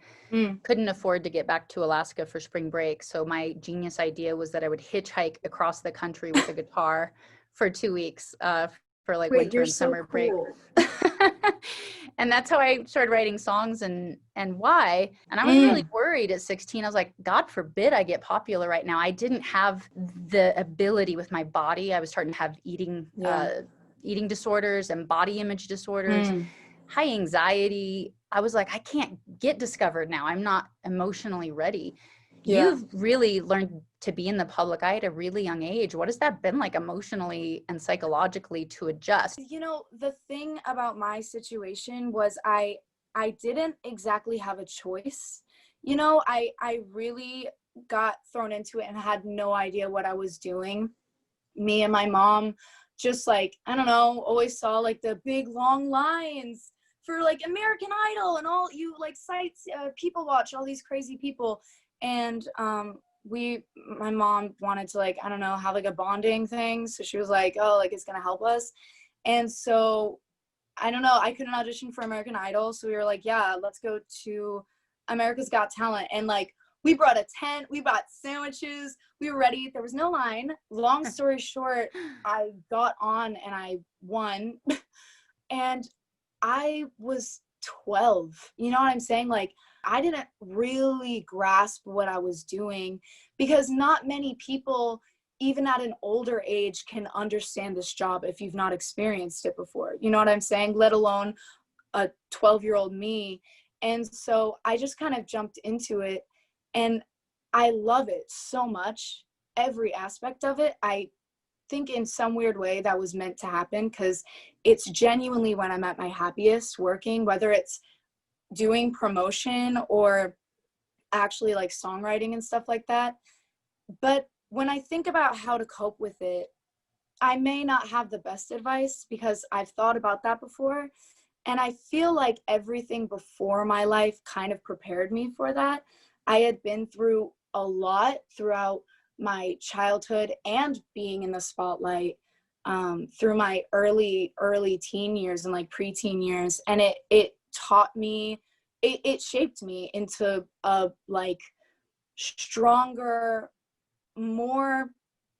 couldn't afford to get back to Alaska for spring break. So my genius idea was that I would hitchhike across the country with a guitar for 2 weeks for like winter and summer break. And that's how I started writing songs and why. And I was really worried at 16. I was like, God forbid I get popular right now. I didn't have the ability with my body. I was starting to have eating disorders and body image disorders, high anxiety. I was like, I can't get discovered now. I'm not emotionally ready. Yeah. You've really learned to be in the public eye at a really young age. What has that been like emotionally and psychologically to adjust? You know, the thing about my situation was I didn't exactly have a choice. You know, I really got thrown into it and had no idea what I was doing. Me and my mom just like, I don't know, always saw like the big long lines for like American Idol and all you like sites, people watch all these crazy people. And my mom wanted to like, I don't know, have like a bonding thing. So she was like, oh, like it's gonna help us. And so I don't know, I couldn't audition for American Idol. So we were like, yeah, let's go to America's Got Talent. And like, we brought a tent, we bought sandwiches, we were ready. There was no line. Long story short, I got on and I won. And I was 12. You know what I'm saying? Like, I didn't really grasp what I was doing because not many people, even at an older age, can understand this job if you've not experienced it before. You know what I'm saying? Let alone a 12-year-old me. And so I just kind of jumped into it and I love it so much. Every aspect of it. I think in some weird way that was meant to happen because it's genuinely when I'm at my happiest working, whether it's doing promotion or actually like songwriting and stuff like that. But when I think about how to cope with it, I may not have the best advice because I've thought about that before. And I feel like everything before my life kind of prepared me for that. I had been through a lot throughout my childhood and being in the spotlight through my early teen years and like preteen years. And it taught me, it shaped me into a like stronger, more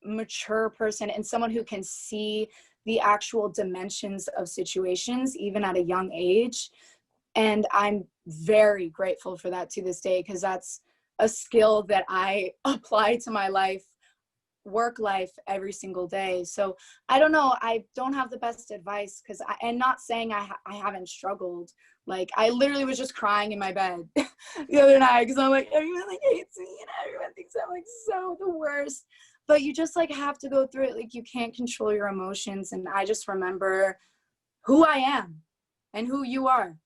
mature person and someone who can see the actual dimensions of situations even at a young age. And I'm very grateful for that to this day because that's a skill that I apply to my life, work life every single day. So I don't know, I don't have the best advice because and not saying I haven't struggled. Like I literally was just crying in my bed the other night because I'm like, everyone like hates me and everyone thinks I'm like so the worst. But you just like have to go through it. Like you can't control your emotions. And I just remember who I am and who you are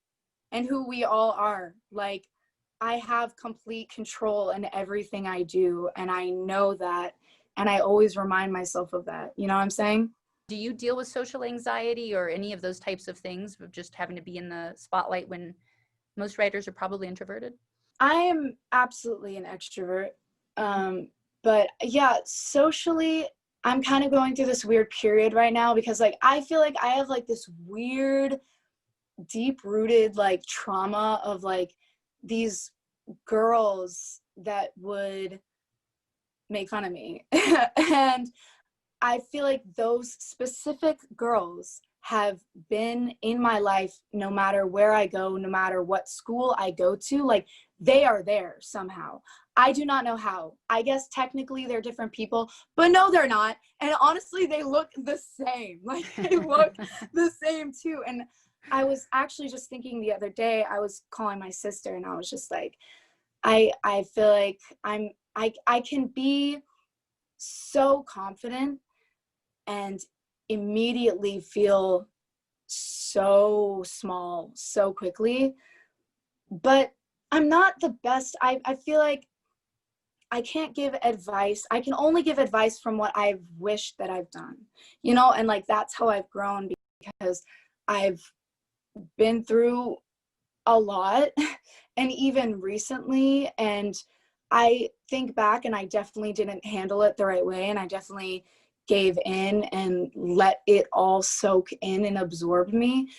and who we all are. Like I have complete control in everything I do. And I know that. And I always remind myself of that. You know what I'm saying? Do you deal with social anxiety or any of those types of things of just having to be in the spotlight when most writers are probably introverted? I am absolutely an extrovert. But yeah, socially, I'm kind of going through this weird period right now because like, I feel like I have like this weird, deep rooted like trauma of like these girls that would make fun of me. And I feel like those specific girls have been in my life no matter where I go, no matter what school I go to, like they are there somehow. I do not know how. I guess technically they're different people, but no, they're not. And honestly, they look the same. Like they look the same too. And I was actually just thinking the other day, I was calling my sister and I was just like, I feel like I can be so confident and immediately feel so small so quickly, but I'm not the best. I feel like I can't give advice. I can only give advice from what I've wished that I've done, you know, and like that's how I've grown because I've been through a lot and even recently, and I think back and I definitely didn't handle it the right way and I definitely gave in and let it all soak in and absorb me.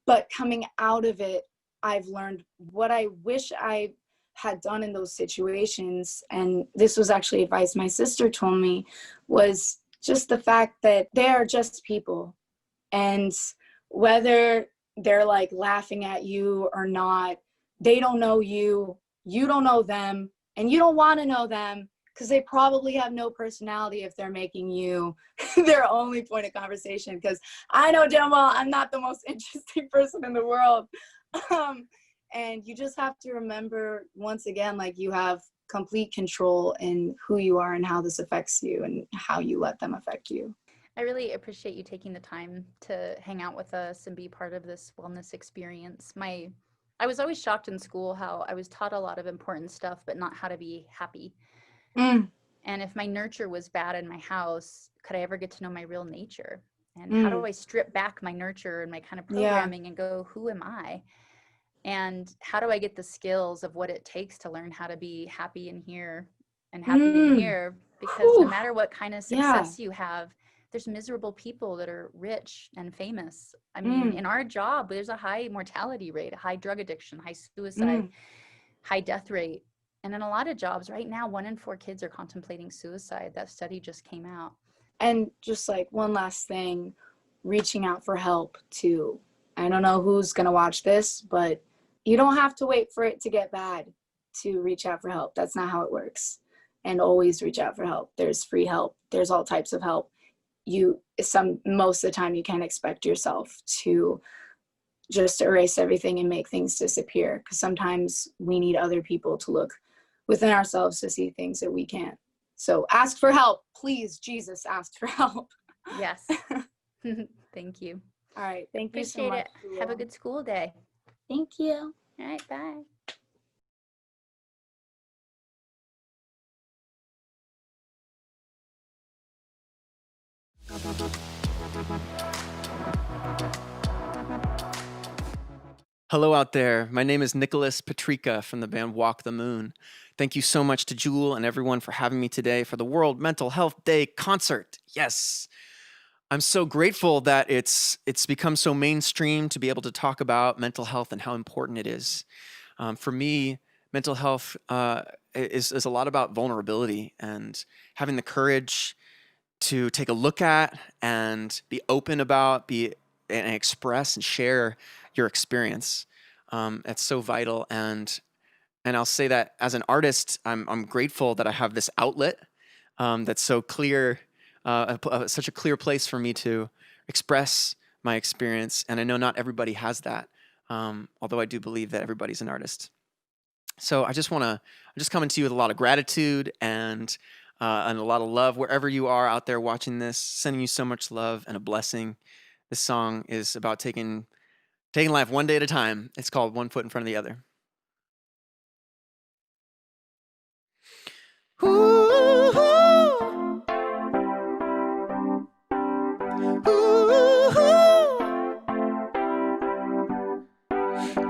But coming out of it, I've learned what I wish I had done in those situations. And this was actually advice my sister told me, was just the fact that they are just people. And whether they're like laughing at you or not, they don't know you, you don't know them, and you don't want to know them because they probably have no personality if they're making you their only point of conversation. Because I know damn well I'm not the most interesting person in the world. And you just have to remember, once again, like you have complete control in who you are and how this affects you and how you let them affect you. I really appreciate you taking the time to hang out with us and be part of this wellness experience. I was always shocked in school how I was taught a lot of important stuff, but not how to be happy. And if my nurture was bad in my house, could I ever get to know my real nature? And how do I strip back my nurture and my kind of programming and go, who am I? And how do I get the skills of what it takes to learn how to be happy in here and happy in here? Because no matter what kind of success you have, there's miserable people that are rich and famous. I mean, in our job, there's a high mortality rate, a high drug addiction, high suicide, high death rate. And in a lot of jobs right now, 1 in 4 kids are contemplating suicide. That study just came out. And just like one last thing, reaching out for help too. I don't know who's going to watch this, but you don't have to wait for it to get bad to reach out for help. That's not how it works. And always reach out for help. There's free help. There's all types of help. Most of the time you can't expect yourself to just erase everything and make things disappear, because sometimes we need other people to look within ourselves to see things that we can't. So ask for help, please. Jesus, ask for help. Yes. Thank you. All right. Thank you so Appreciate much. it. Have a good school day. Thank you. All right. Bye. Hello out there. My name is Nicholas Patrika from the band Walk the Moon. Thank you so much to Jewel and everyone for having me today for the World Mental Health Day concert. Yes. I'm so grateful that it's become so mainstream to be able to talk about mental health and how important it is. For me, mental health is a lot about vulnerability and having the courage to take a look at and be open about, and express and share your experience. It's so vital, and I'll say that as an artist, I'm grateful that I have this outlet that's so clear, such a clear place for me to express my experience. And I know not everybody has that, although I do believe that everybody's an artist. So I'm just coming to you with a lot of gratitude and a lot of love wherever you are out there watching this. Sending you so much love and a blessing. This song is about taking life one day at a time. It's called One Foot in Front of the Other. Ooh,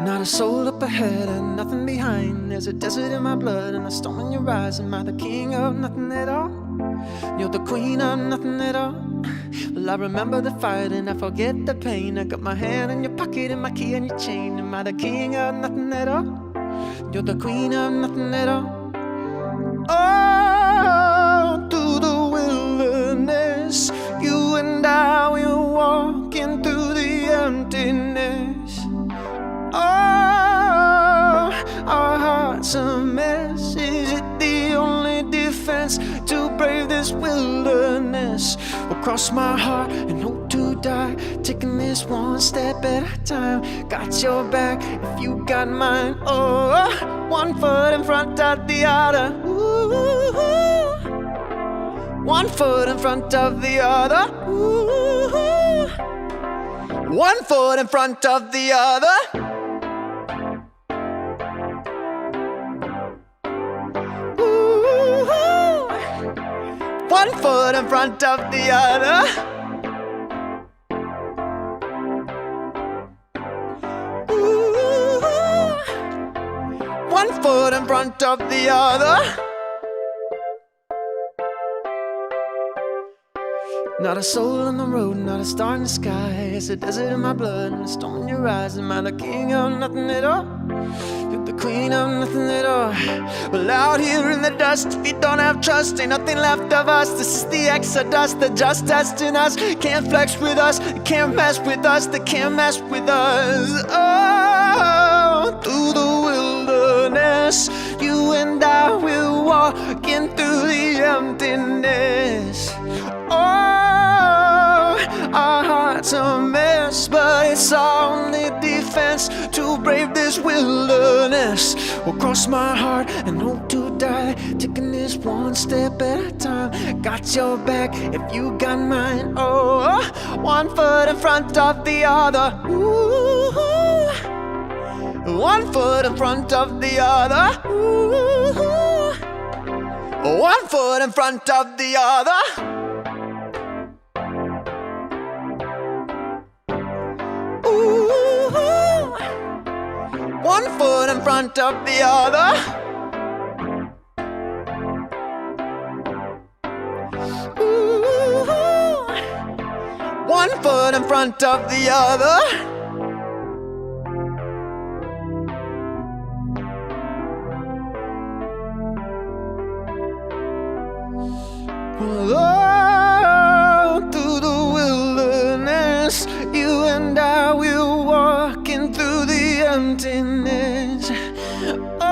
not a soul up ahead and nothing behind. There's a desert in my blood and a storm in your eyes. Am I the king of nothing at all? You're the queen of nothing at all. Well, I remember the fight and I forget the pain. I got my hand in your pocket and my key in your chain. Am I the king of nothing at all? You're the queen of nothing at all. Oh, through the wilderness, you and I will walk in through the emptiness. Oh, our heart's a mess. Is it the only defense to brave this wilderness? We'll cross my heart and hope to die, taking this one step at a time. Got your back if you got mine. Oh, 1 foot in front of the other. Ooh, 1 foot in front of the other. Ooh, 1 foot in front of the other. 1 foot in front of the other. Ooh, 1 foot in front of the other. Not a soul on the road, not a star in the sky. It's a desert in my blood and a storm in your eyes. Am I the king of nothing at all? You're the queen of nothing at all. Well, out here in the dust, if you don't have trust, ain't nothing left of us. This is the exodus, they're just testing us. Can't flex with us, they can't mess with us, they can't mess with us. Oh, through the wilderness, you and I will walk in through the emptiness. Oh, our heart's a mess, but it's only defense defense to brave this wilderness. Will cross my heart and hope to die, taking this one step at a time. Got your back if you got mine. Oh, one foot in front of the other. Ooh, one foot in front of the other. Ooh, one foot in front of the other. Ooh, one foot in front of the other. Ooh, one foot in front of the other. Oh, through the wilderness, you and I will walking through the emptiness. Oh,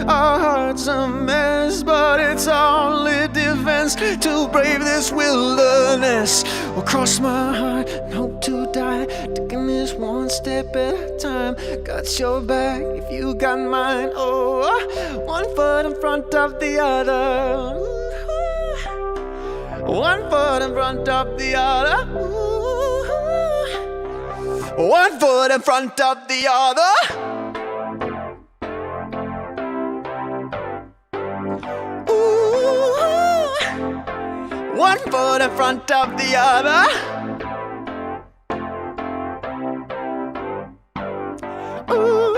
our heart's a mess, but it's only defense to brave this wilderness. Will cross my heart and hope to die, taking this one step at a time. Got your back if you got mine. Oh, one foot in front of the other. One foot in front of the other. One foot in front of the other. Ooh, one foot in front of the other. Ooh,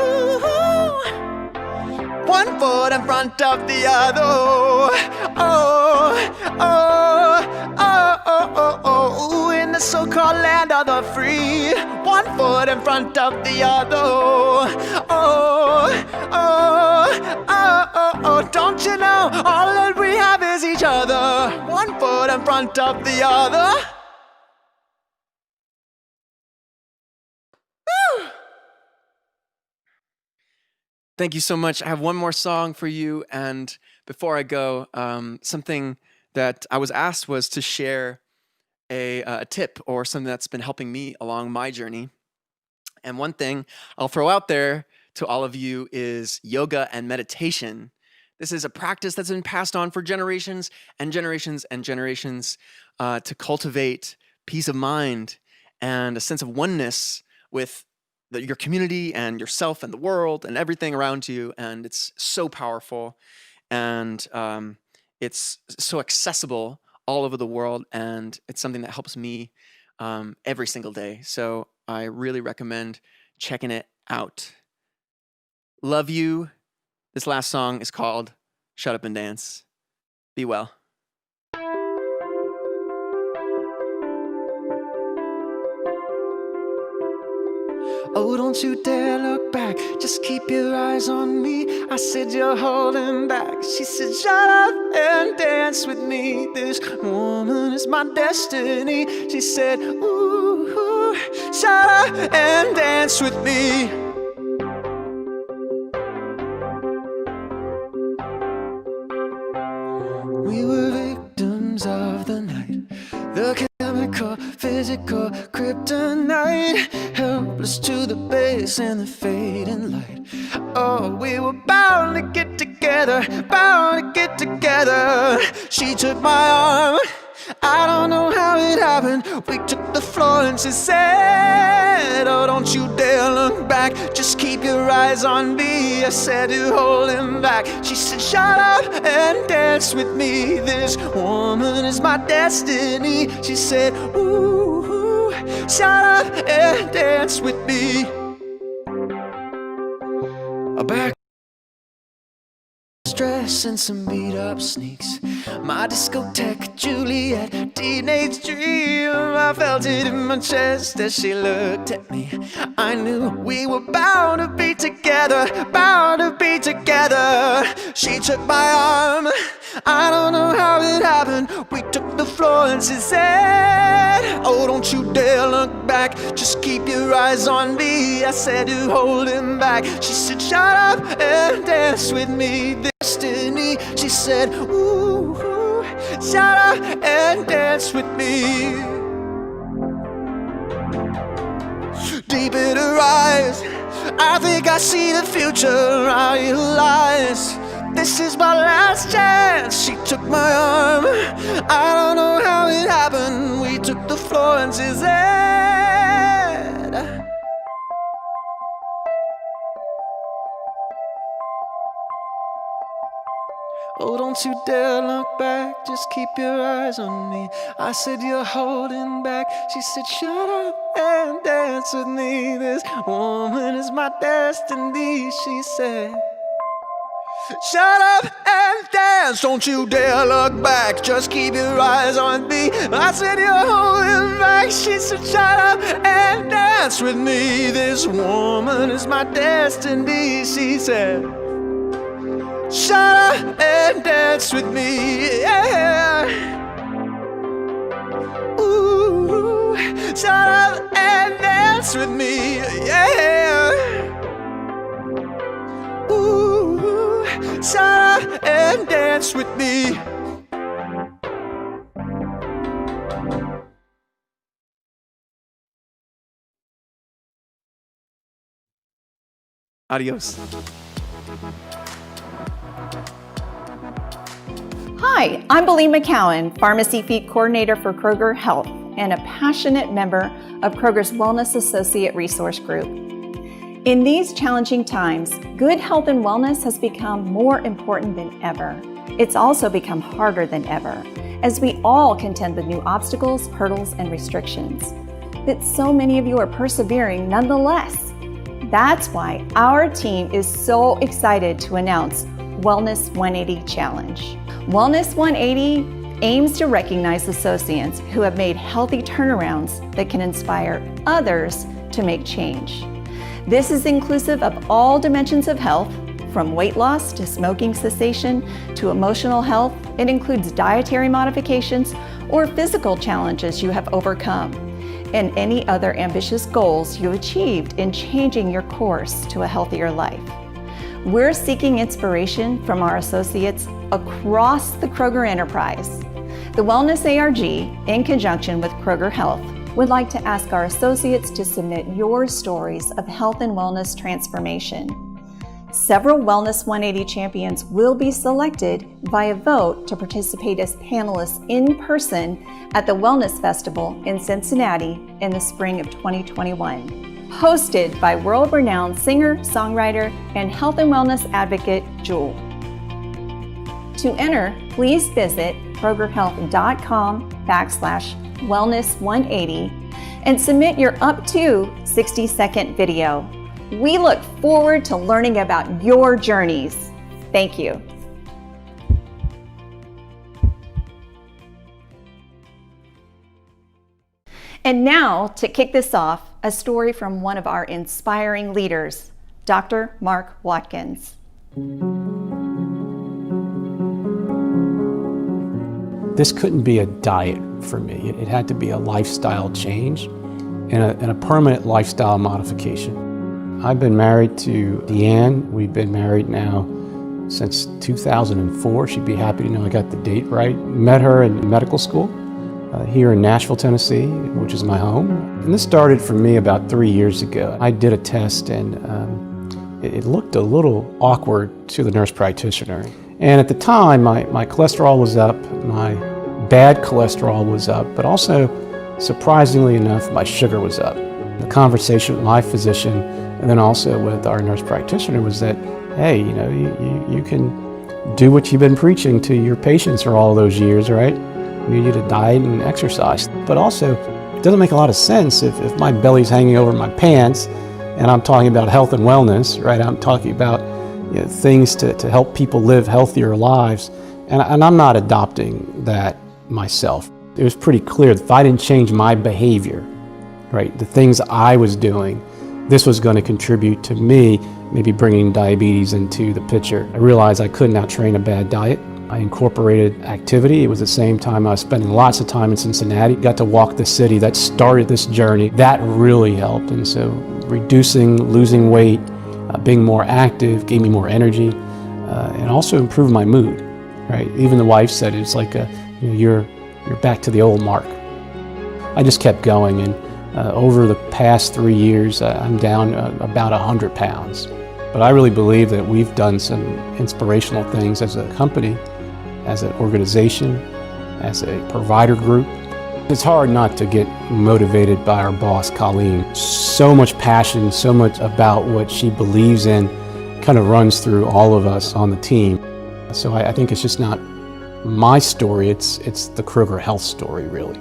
one foot in front of the other. Oh, oh, oh, oh, oh, oh. In the so-called land of the free, one foot in front of the other. Oh, oh, oh, oh, oh. Don't you know all that we have is each other? One foot in front of the other. Thank you so much. I have one more song for you, and before I go, something that I was asked was to share a tip or something that's been helping me along my journey. And one thing I'll throw out there to all of you is yoga and meditation. This is a practice that's been passed on for generations and generations and generations to cultivate peace of mind and a sense of oneness with your community and yourself and the world and everything around you. And it's so powerful, and it's so accessible all over the world, and it's something that helps me every single day. So I really recommend checking it out. Love you. This last song is called Shut Up and Dance. Be well. Oh, don't you dare look back, just keep your eyes on me. I said you're holding back. She said shut up and dance with me. This woman is my destiny. She said ooh, shut up and dance with me. We were victims of the night, the chemical, physical kryptonite, helpless to the base and the fading light. Oh, we were bound to get together, bound to get together. She took my arm, I don't know how it happened. We took the floor and she said, oh, don't you dare look back, just keep your eyes on me. I said, you're holding back. She said, shut up and dance with me. This woman is my destiny. She said, ooh, shut up and dance with me. Back dress and some beat up sneaks, my discotheque Juliet, teenage dream. I felt it in my chest as she looked at me. I knew we were bound to be together, bound to be together. She took my arm, I don't know how it happened. We took the floor and she said, oh, don't you dare look back, just keep your eyes on me. I said, you're holding back. She said, shut up and dance with me. Destiny. She said, ooh, shut up and dance with me. Deep bitter eyes. I think I see the future, I realize this is my last chance. She took my arm, I don't know how it happened. We took the floor and she said, oh, don't you dare look back, just keep your eyes on me. I said, you're holding back. She said, shut up and dance with me. This woman is my destiny, she said. Shut up and dance, don't you dare look back, just keep your eyes on me. I said, you're holding back. She said, shut up and dance with me. This woman is my destiny, she said. Shut up and dance with me, yeah. Ooh, shut up and dance with me, yeah. Ooh, shut up and dance with me. Adios. Hi, I'm Belie McCowan, Pharmacy Feed Coordinator for Kroger Health and a passionate member of Kroger's Wellness Associate Resource Group. In these challenging times, good health and wellness has become more important than ever. It's also become harder than ever, as we all contend with new obstacles, hurdles, and restrictions. But so many of you are persevering nonetheless. That's why our team is so excited to announce Wellness 180 Challenge. Wellness 180 aims to recognize associates who have made healthy turnarounds that can inspire others to make change. This is inclusive of all dimensions of health, from weight loss to smoking cessation to emotional health. It includes dietary modifications or physical challenges you have overcome, and any other ambitious goals you achieved in changing your course to a healthier life. We're seeking inspiration from our associates across the Kroger enterprise. The Wellness ARG, in conjunction with Kroger Health, would like to ask our associates to submit your stories of health and wellness transformation. Several Wellness 180 champions will be selected via vote to participate as panelists in person at the Wellness Festival in Cincinnati in the spring of 2021. Hosted by world-renowned singer, songwriter, and health and wellness advocate, Jewel. To enter, please visit krogerhealth.com/wellness180 and submit your up to 60-second video. We look forward to learning about your journeys. Thank you. And now, to kick this off, a story from one of our inspiring leaders, Dr. Mark Watkins. This couldn't be a diet for me. It had to be a lifestyle change and a permanent lifestyle modification. I've been married to Deanne. We've been married now since 2004. She'd be happy to know I got the date right. Met her in medical school here in Nashville, Tennessee, which is my home. And this started for me about 3 years ago. I did a test and it looked a little awkward to the nurse practitioner. And at the time, my cholesterol was up, my bad cholesterol was up, but also, surprisingly enough, my sugar was up. The conversation with my physician and then also with our nurse practitioner was that, hey, you know, you can do what you've been preaching to your patients for all those years, right? You need to diet and exercise. But also, it doesn't make a lot of sense if my belly's hanging over my pants and I'm talking about health and wellness, right? I'm talking about things to help people live healthier lives. And I'm not adopting that myself. It was pretty clear that if I didn't change my behavior, right, the things I was doing, this was going to contribute to me maybe bringing diabetes into the picture. I realized I couldn't outtrain a bad diet. I incorporated activity. It was the same time I was spending lots of time in Cincinnati. Got to walk the city. That started this journey. That really helped. And so reducing, losing weight, being more active gave me more energy and also improved my mood, right? Even the wife said it's like you're back to the old Mark. I just kept going, and Over the past 3 years, I'm down about 100 pounds. But I really believe that we've done some inspirational things as a company, as an organization, as a provider group. It's hard not to get motivated by our boss, Colleen. So much passion, so much about what she believes in kind of runs through all of us on the team. So I think it's just not my story, it's the Kroger Health story, really.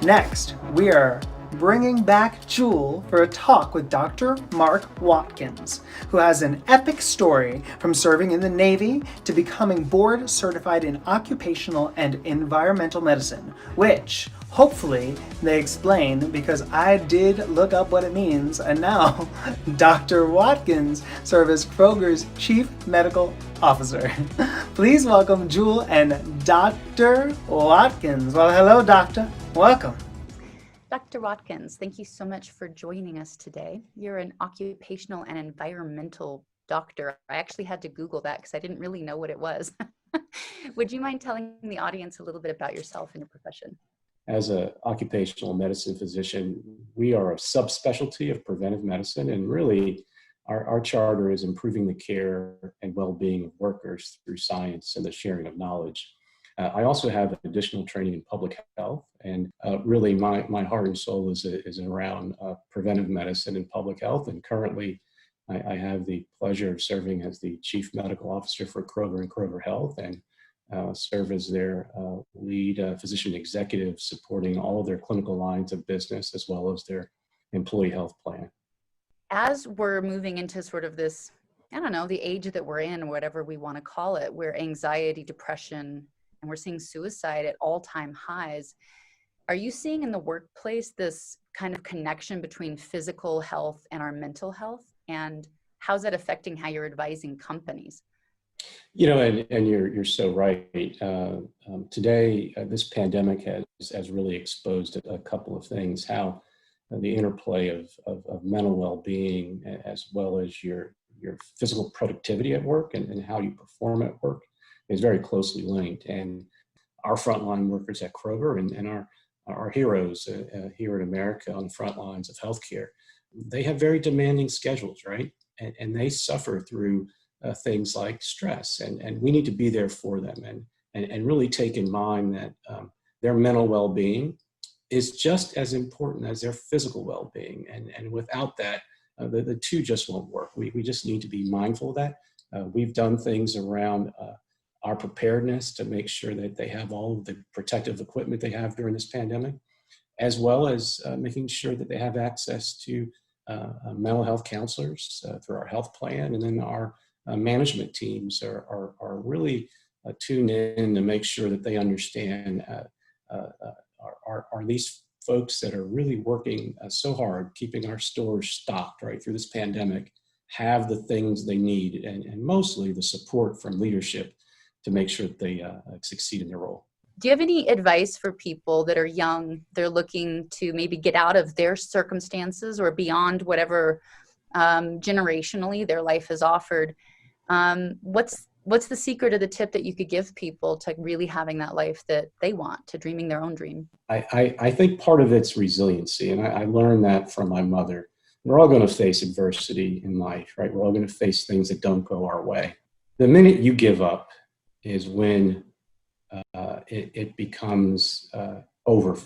Next, we are bringing back Jewel for a talk with Dr. Mark Watkins, who has an epic story from serving in the Navy to becoming board certified in occupational and environmental medicine, which hopefully they explain because I did look up what it means, and now Dr. Watkins serves as Kroger's Chief Medical Officer. Please welcome Jewel and Dr. Watkins. Well, hello, Doctor. Welcome. Dr. Watkins, thank you so much for joining us today. You're an occupational and environmental doctor. I actually had to Google that because I didn't really know what it was. Would you mind telling the audience a little bit about yourself and your profession? As an occupational medicine physician, we are a subspecialty of preventive medicine, and really our charter is improving the care and well-being of workers through science and the sharing of knowledge. I also have additional training in public health, and really my heart and soul is around preventive medicine and public health. And currently, I have the pleasure of serving as the Chief Medical Officer for Kroger and Kroger Health, and serve as their lead physician executive, supporting all of their clinical lines of business as well as their employee health plan. As we're moving into sort of this, I don't know, the age that we're in, whatever we want to call it, where anxiety, depression, and we're seeing suicide at all-time highs. Are you seeing in the workplace this kind of connection between physical health and our mental health? And how's that affecting how you're advising companies? You know, and you're so right. Today, this pandemic has really exposed a couple of things, how the interplay of mental well-being as well as your physical productivity at work and how you perform at work is very closely linked. And our frontline workers at Kroger and our heroes here in America on the front lines of healthcare, they have very demanding schedules, right? And they suffer through things like stress, and we need to be there for them and really take in mind that their mental well-being is just as important as their physical well-being. And without that, the two just won't work. We just need to be mindful of that. We've done things around our preparedness to make sure that they have all of the protective equipment they have during this pandemic, as well as making sure that they have access to mental health counselors through our health plan. And then our management teams are really tuned in to make sure that they understand are these folks that are really working so hard, keeping our stores stocked right through this pandemic, have the things they need and mostly the support from leadership to make sure that they succeed in their role. Do you have any advice for people that are young, they're looking to maybe get out of their circumstances or beyond whatever generationally their life has offered? What's the secret or the tip that you could give people to really having that life that they want, to dreaming their own dream? I think part of it's resiliency, and I learned that from my mother. We're all going to face adversity in life, right? We're all going to face things that don't go our way. The minute you give up is when it becomes over,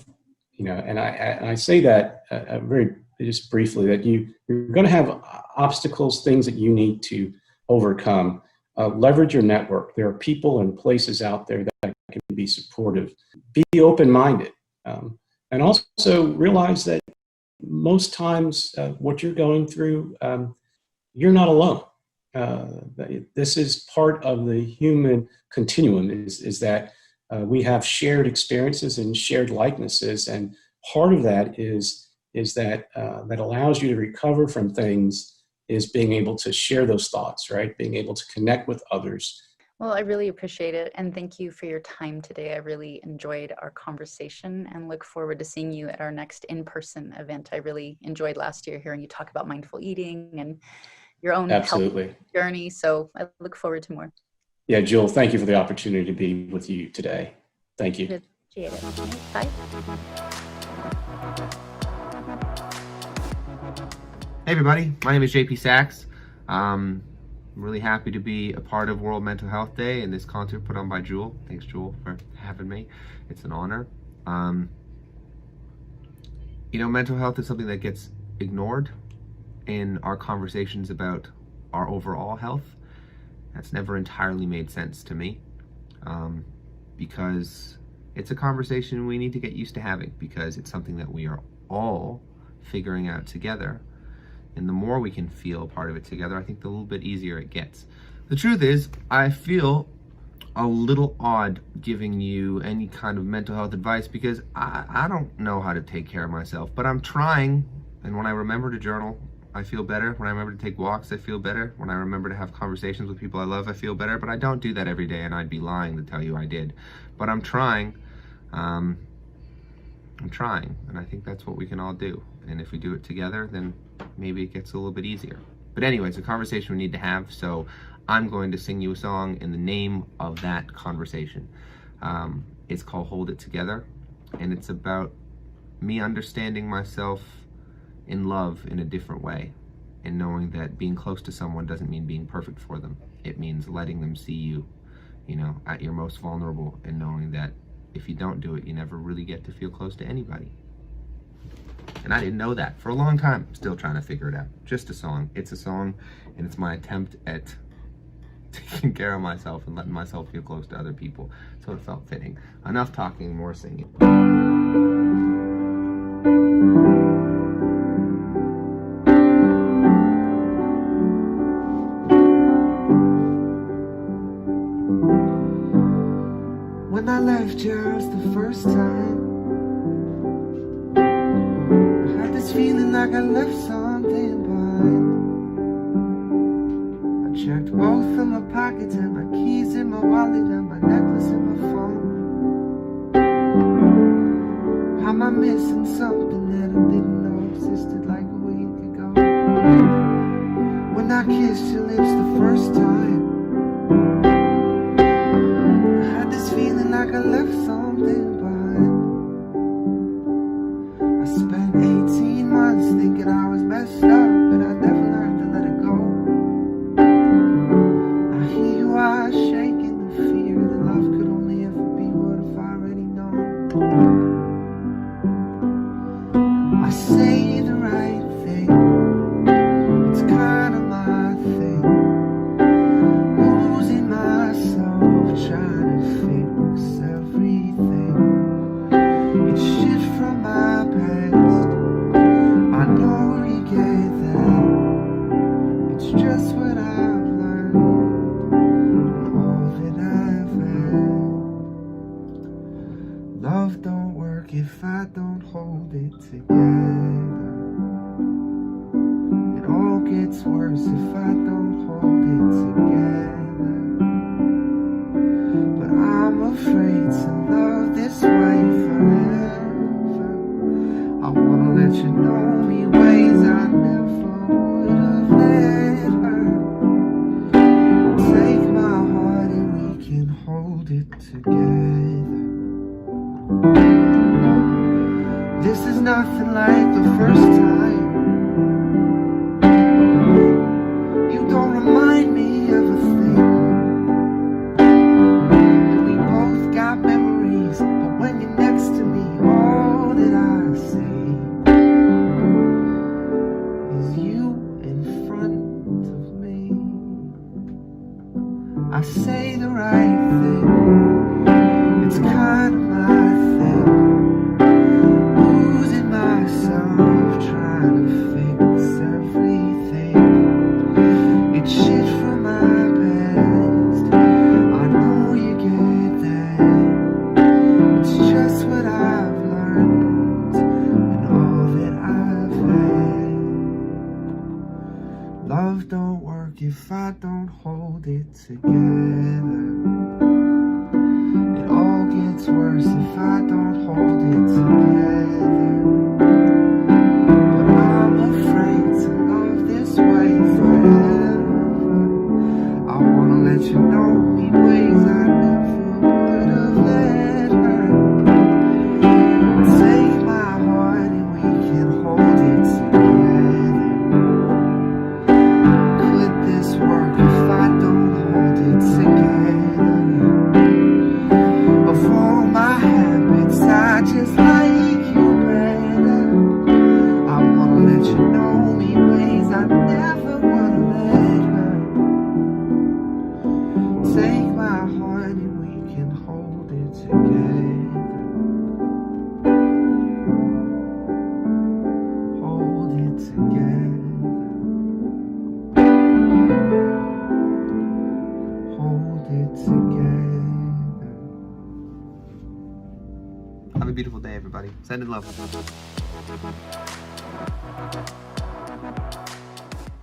you know. And I say that very just briefly, that you're going to have obstacles, things that you need to overcome. Leverage your network. There are people and places out there that can be supportive. Be open-minded, and also realize that most times what you're going through, you're not alone. This is part of the human continuum, is that we have shared experiences and shared likenesses, and part of that is that that allows you to recover from things is being able to share those thoughts, right? Being able to connect with others. Well, I really appreciate it. And thank you for your time today. I really enjoyed our conversation and look forward to seeing you at our next in-person event. I really enjoyed last year hearing you talk about mindful eating and your own Absolutely. health journey. So I look forward to more. Yeah, Jewel, thank you for the opportunity to be with you today. Thank you. Appreciate it. Bye. Hey everybody, my name is JP Sachs. I'm really happy to be a part of World Mental Health Day and this concert put on by Jewel. Thanks Jewel for having me. It's an honor. You know, mental health is something that gets ignored in our conversations about our overall health. That's never entirely made sense to me, because it's a conversation we need to get used to having, because it's something that we are all figuring out together. And the more we can feel part of it together, I think the little bit easier it gets. The truth is, I feel a little odd giving you any kind of mental health advice because I don't know how to take care of myself, but I'm trying. And when I remember to journal, I feel better. When I remember to take walks, I feel better. When I remember to have conversations with people I love, I feel better. But I don't do that every day, and I'd be lying to tell you I did. But I'm trying. I'm trying, and I think that's what we can all do. And if we do it together, then maybe it gets a little bit easier. But anyway, it's a conversation we need to have, so I'm going to sing you a song in the name of that conversation. It's called Hold It Together, and it's about me understanding myself in love in a different way, and knowing that being close to someone doesn't mean being perfect for them. It means letting them see you, you know, at your most vulnerable, and knowing that if you don't do it, you never really get to feel close to anybody. And I didn't know that for a long time. I'm still trying to figure it out. Just a song. It's a song, and it's my attempt at taking care of myself and letting myself feel close to other people. So it felt fitting. Enough talking, more singing. When I left yours the first time, I had this feeling like I left something behind. I checked both of my pockets and my keys in my wallet and my necklace and my phone. How am I missing something that I didn't know existed like a week ago? When I kissed your lips the first time, feeling like I left something behind. I spent 18 months thinking I was messed up, but I never learned to let it go. I hear you are shaking the fear that love could only ever be what I've already known. I say the right thing, it's kind of my thing. Losing myself, trying to fix everything. It's shit from my past, I know you get that. It's just what I've learned and all that I've had. Love don't work if I don't hold it together. It all gets worse if I don't hold it together. But I'm afraid to love this way forever. I wanna let you know me ways I never would have let her. Take my heart and we can hold it together. This is nothing like the first time. You don't remind me of a thing. Got memories, but when you're next to me, all that I see is you in front of me. I say the right thing, it's kind of my thing. Losing myself, trying to fix everything. It's shit from my past, I know you get that. It's just what I've learned and all that I've had. Love don't work if I don't hold it together. gets worse if I don't hold it together. But I'm afraid to love this way forever. I wanna let you know me ways I never would have let her. Take my heart and we can hold it together. Could this work if I don't hold it together? Of all my habits, I just like you better. I wanna let you know me ways I never would let her. Take my heart and we can hold it together. Hold it together. Hold it together. Have a beautiful day, everybody. Sending love.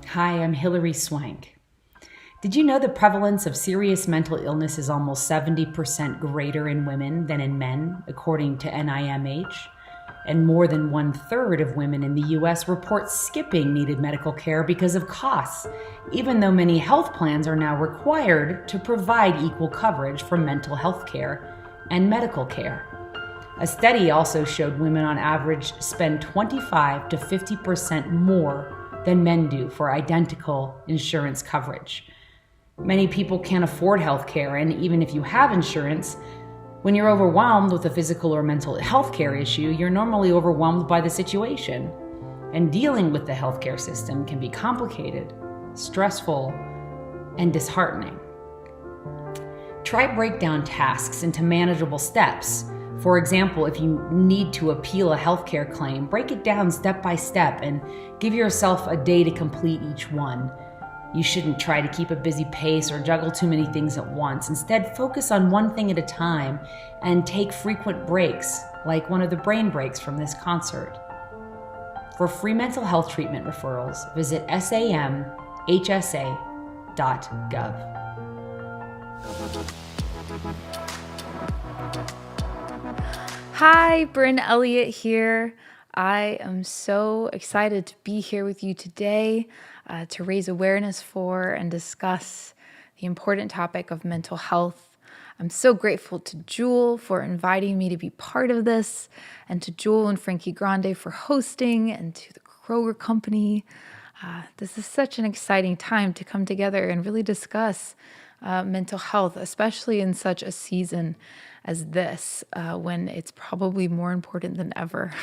Hi, I'm Hilary Swank. Did you know the prevalence of serious mental illness is almost 70% greater in women than in men, according to NIMH? And more than 1/3 of women in the US report skipping needed medical care because of costs, even though many health plans are now required to provide equal coverage for mental health care and medical care. A study also showed women on average spend 25 to 50% more than men do for identical insurance coverage. Many people can't afford health care, and even if you have insurance, when you're overwhelmed with a physical or mental health care issue, you're normally overwhelmed by the situation. And dealing with the healthcare system can be complicated, stressful, and disheartening. Try break down tasks into manageable steps. For example, if you need to appeal a healthcare claim, break it down step by step and give yourself a day to complete each one. You shouldn't try to keep a busy pace or juggle too many things at once. Instead, focus on one thing at a time and take frequent breaks, like one of the brain breaks from this concert. For free mental health treatment referrals, visit samhsa.gov. Hi, Bryn Elliott here. I am so excited to be here with you today to raise awareness for and discuss the important topic of mental health. I'm so grateful to Jewel for inviting me to be part of this, and to Jewel and Frankie Grande for hosting, and to the Kroger Company. This is such an exciting time to come together and really discuss mental health, especially in such a season as this, when it's probably more important than ever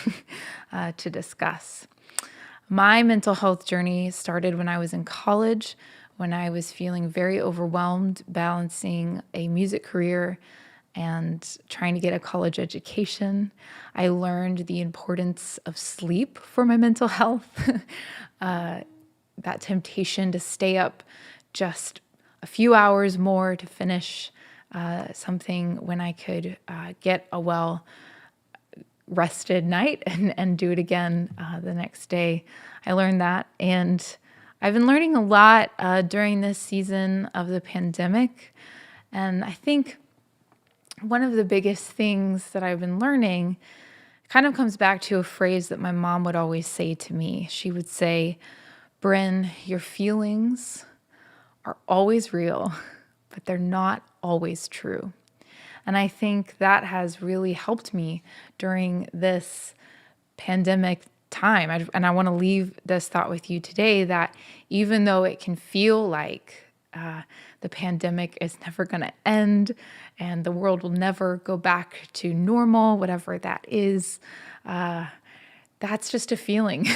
to discuss. My mental health journey started when I was in college, when I was feeling very overwhelmed balancing a music career and trying to get a college education. I learned the importance of sleep for my mental health, that temptation to stay up just a few hours more to finish something when I could get a well rested night and do it again the next day. I learned that, and I've been learning a lot during this season of the pandemic. And I think one of the biggest things that I've been learning kind of comes back to a phrase that my mom would always say to me. She would say, "Bryn, your feelings are always real, but they're not always true." And I think that has really helped me during this pandemic time. And I want to leave this thought with you today, that even though it can feel like the pandemic is never going to end and the world will never go back to normal, whatever that is, that's just a feeling.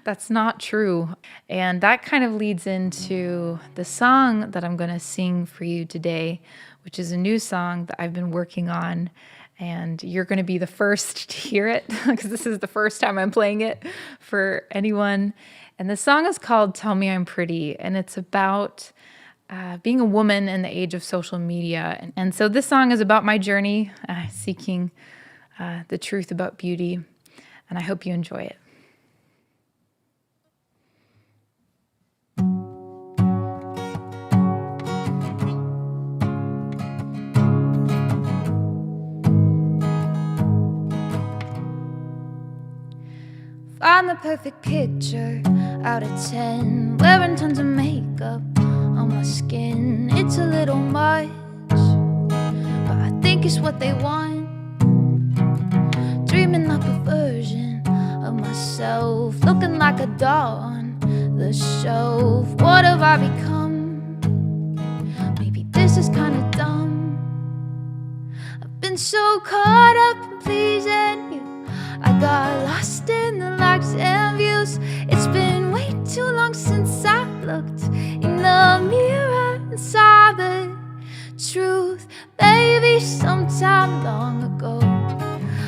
That's not true. And that kind of leads into the song that I'm going to sing for you today, which is a new song that I've been working on. And you're going to be the first to hear it, because this is the first time I'm playing it for anyone. And the song is called Tell Me I'm Pretty, and it's about being a woman in the age of social media. And so this song is about my journey seeking the truth about beauty. And I hope you enjoy it. I'm the perfect picture out of 10, wearing tons of makeup on my skin. It's a little much, but I think it's what they want. Dreaming up a version of myself, looking like a doll on the shelf. What have I become? Maybe this is kinda dumb. I've been so caught up in pleasing you, I got lost in the likes and views. It's been way too long since I looked in the mirror and saw the truth. Maybe sometime long ago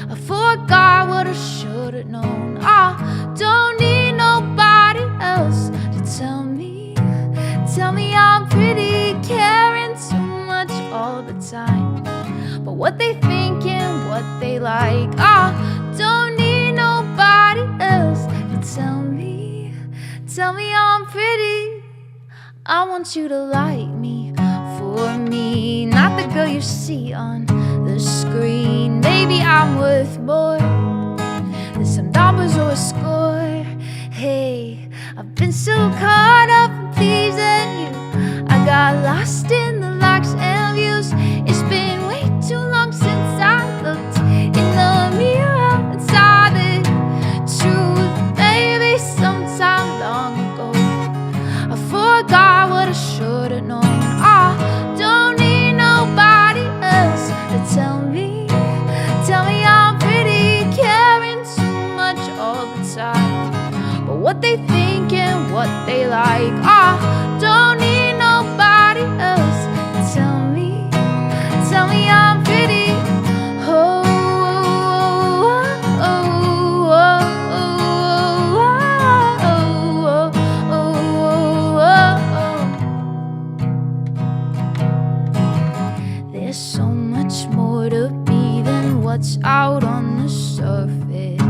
I forgot what I should've known. I don't need nobody else to tell me I'm pretty, caring too much all the time. But what they think and what they like, I don't need nobody else to tell me I'm pretty. I want you to like me for me, not the girl you see on the screen. Maybe I'm worth more than some numbers or a score. Hey, I've been so caught up in pleasing you, I got lost in the likes and views. It's been way too long since I looked in the mirror and saw the truth. Maybe sometime long ago I forgot what I should've known. I don't need nobody else to tell me I'm pretty, caring too much all the time. But what they think and what they like, I don't need nobody else to tell me I'm pretty. Oh, oh, oh, oh, oh, oh, oh. There's so much more to me than what's out on the surface.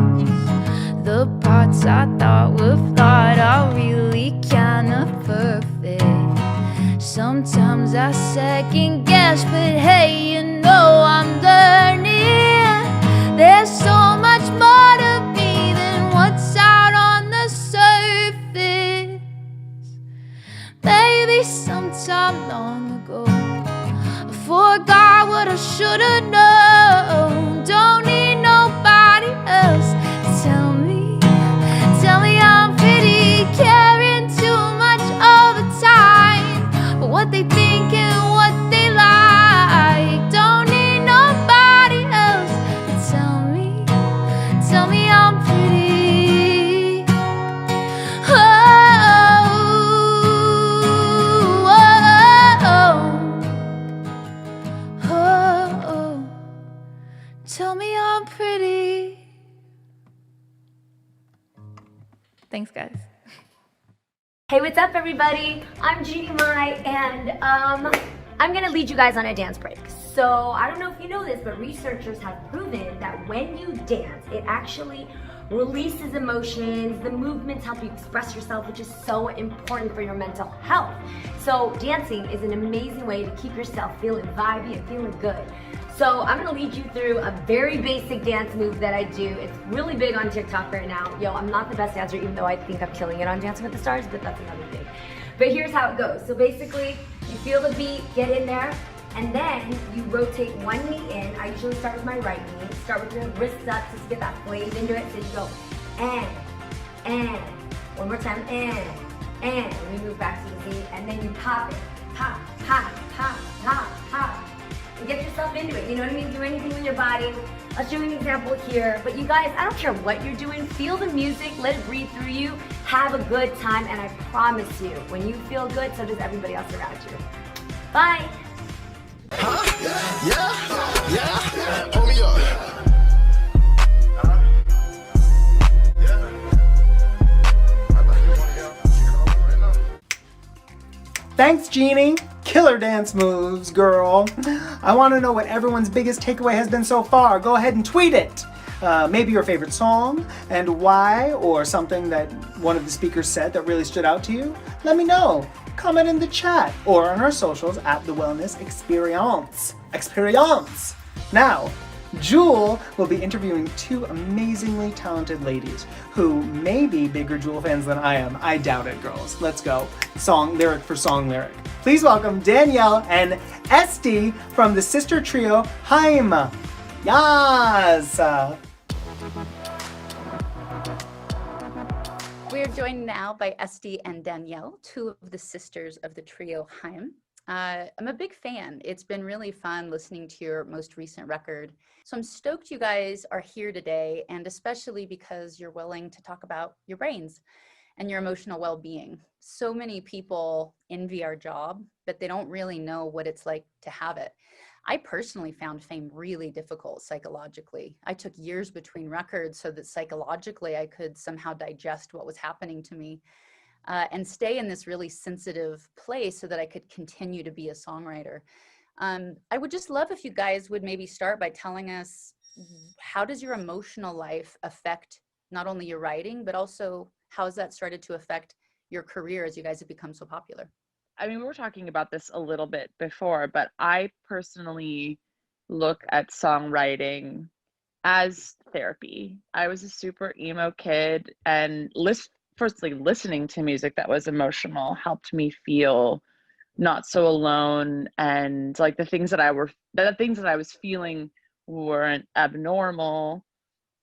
The parts I thought were flawed are really kinda perfect. Sometimes I second guess, but hey, you know I'm learning. There's so much more to me than what's out on the surface. Maybe sometime long ago I forgot what I should've known. Don't need nobody else to tell me I'm pretty, caring too much all the time. But what they think and what they like, don't need nobody else to tell me I'm pretty. Oh, oh, oh, oh. Tell me I'm pretty. Thanks, guys. Hey, what's up, everybody? I'm Jeannie Mai, and I'm gonna lead you guys on a dance break. So I don't know if you know this, but researchers have proven that when you dance, it actually releases emotions. The movements help you express yourself, which is so important for your mental health. So dancing is an amazing way to keep yourself feeling vibey and feeling good. So I'm gonna lead you through a very basic dance move that I do. It's really big on TikTok right now. Yo, I'm not the best dancer, even though I think I'm killing it on Dancing with the Stars, but that's another thing. But here's how it goes. So basically, you feel the beat, get in there, and then you rotate one knee in. I usually start with my right knee. Start with your wrists up just to get that flame into it. So you go, and, one more time, and we move back to the beat, and then you pop it, pop, pop, pop, pop, pop. And get yourself into it, you know what I mean? Do anything with your body. I'll show you an example here. But you guys, I don't care what you're doing, feel the music, let it breathe through you, have a good time, and I promise you, when you feel good, so does everybody else around you. Bye. Yeah, pull me up. Thanks, Jeannie. Killer dance moves, girl. I want to know what everyone's biggest takeaway has been so far. Go ahead and tweet it. Maybe your favorite song and why, or something that one of the speakers said that really stood out to you. Let me know. Comment in the chat or on our socials at The Wellness Experience. Now, Jewel will be interviewing two amazingly talented ladies who may be bigger Jewel fans than I am. I doubt it, girls. Let's go. Song lyric for song lyric. Please welcome Danielle and Esty from the sister trio Haim. Yes! We're joined now by Esty and Danielle, two of the sisters of the trio Haim. I'm a big fan. It's been really fun listening to your most recent record. So I'm stoked you guys are here today, and especially because you're willing to talk about your brains and your emotional well-being. So many people envy our job, but they don't really know what it's like to have it. I personally found fame really difficult psychologically. I took years between records so that psychologically I could somehow digest what was happening to me. And stay in this really sensitive place so that I could continue to be a songwriter. I would just love if you guys would maybe start by telling us, how does your emotional life affect not only your writing, but also how has that started to affect your career as you guys have become so popular? I mean, we were talking about this a little bit before, but I personally look at songwriting as therapy. I was a super emo kid, and firstly, listening to music that was emotional helped me feel not so alone, and like the things that I was feeling weren't abnormal.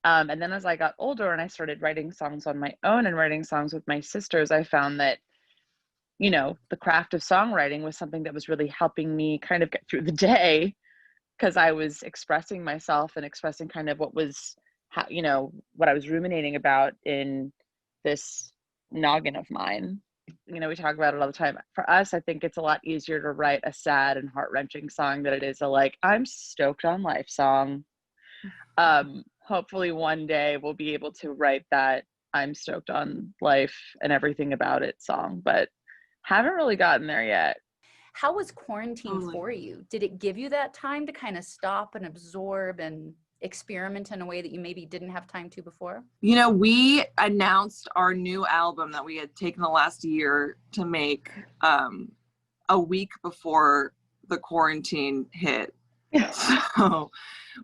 And then as I got older and I started writing songs on my own and writing songs with my sisters, I found that, you know, the craft of songwriting was something that was really helping me kind of get through the day, because I was expressing myself and expressing kind of what was, you know, what I was ruminating about in this noggin of mine. You know, we talk about it all the time. For us, I think it's a lot easier to write a sad and heart-wrenching song than it is a like, I'm stoked on life song. Hopefully one day we'll be able to write that I'm stoked on life and everything about it song, but haven't really gotten there yet. How was quarantine for you? Did it give you that time to kind of stop and absorb and experiment in a way that you maybe didn't have time to before? You know, we announced our new album that we had taken the last year to make a week before the quarantine hit. So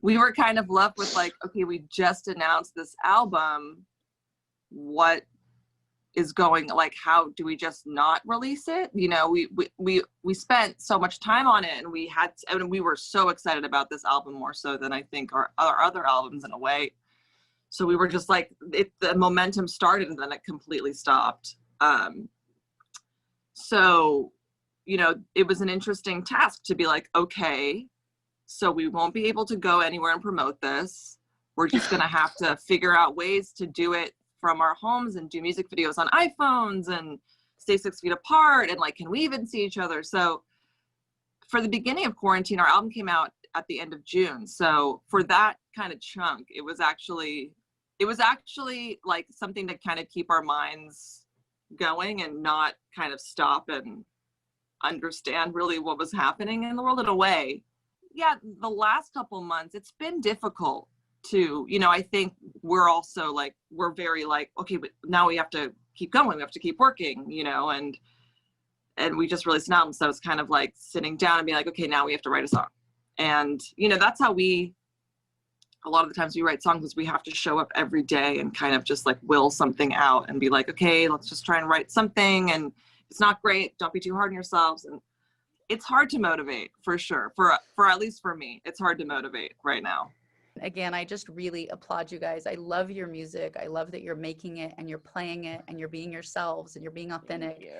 we were kind of left with like, okay, we just announced this album. What is going, like, how do we just not release it? You know, we spent so much time on it, and we were so excited about this album, more so than I think our other albums in a way. So we were just like, the momentum started and then it completely stopped. So, you know, it was an interesting task to be like, okay, so we won't be able to go anywhere and promote this. We're just gonna have to figure out ways to do it from our homes and do music videos on iPhones and stay 6 feet apart, and like, can we even see each other? So for the beginning of quarantine, our album came out at the end of June. So for that kind of chunk, it was actually like something to kind of keep our minds going and not kind of stop and understand really what was happening in the world in a way. Yeah, the last couple months, it's been difficult to, you know, I think we're also like, we're very like, okay, but now we have to keep going. We have to keep working, you know, and we just released an album. So it's kind of like sitting down and being like, okay, now we have to write a song. And, you know, that's how a lot of the times we write songs is we have to show up every day and kind of just like will something out and be like, okay, let's just try and write something. And if it's not great, don't be too hard on yourselves. And it's hard to motivate, for sure. For at least for me, it's hard to motivate right now. Again, I just really applaud you guys. I love your music. I love that you're making it and you're playing it and you're being yourselves and you're being authentic.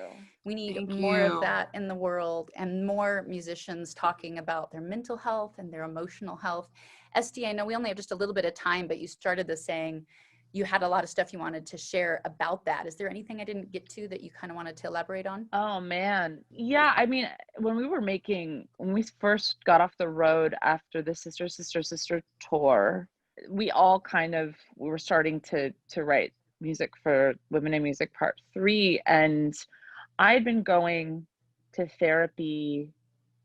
We need more of that in the world, and more musicians talking about their mental health and their emotional health. Esty, I know we only have just a little bit of time, but you started this saying you had a lot of stuff you wanted to share about that. Is there anything I didn't get to that you kind of wanted to elaborate on? Oh man. Yeah, I mean, when we first got off the road after the Sister tour, we all we were starting to write music for Women in Music Part 3, and I'd been going to therapy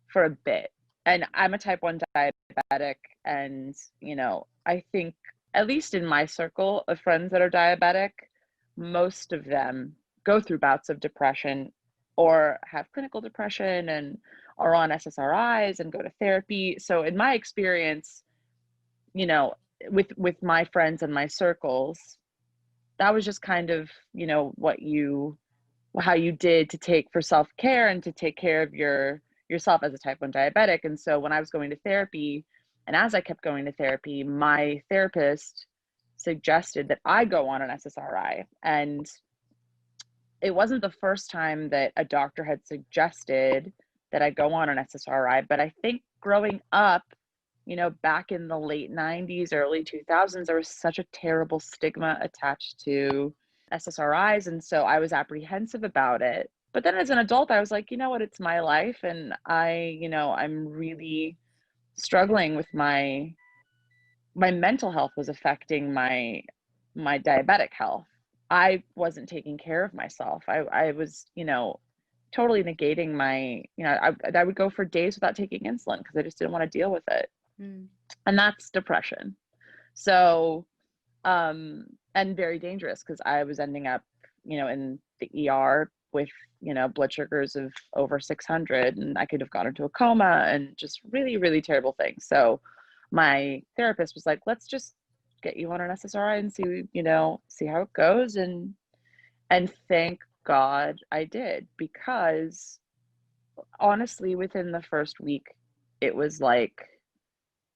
for a bit. And I'm a type 1 diabetic, and, you know, I think at least in my circle of friends that are diabetic, most of them go through bouts of depression or have clinical depression and are on SSRIs and go to therapy. So in my experience, you know, with my friends and my circles, that was just kind of, you know, how you did to take for self-care and to take care of yourself as a type 1 diabetic. And so when I was going to therapy, and as I kept going to therapy, my therapist suggested that I go on an SSRI. And it wasn't the first time that a doctor had suggested that I go on an SSRI, but I think growing up, you know, back in the late 90s, early 2000s, there was such a terrible stigma attached to SSRIs. And so I was apprehensive about it. But then as an adult, I was like, you know what, it's my life. And I'm really struggling with my mental health was affecting my diabetic health. I wasn't taking care of myself. I was, you know, totally negating my, you know, I would go for days without taking insulin because I just didn't want to deal with it. And that's depression. So, and very dangerous because I was ending up, you know, in the ER with, you know, blood sugars of over 600, and I could have gone into a coma and just really, really terrible things. So my therapist was like, let's just get you on an SSRI and see how it goes. And thank God I did, because honestly, within the first week, it was like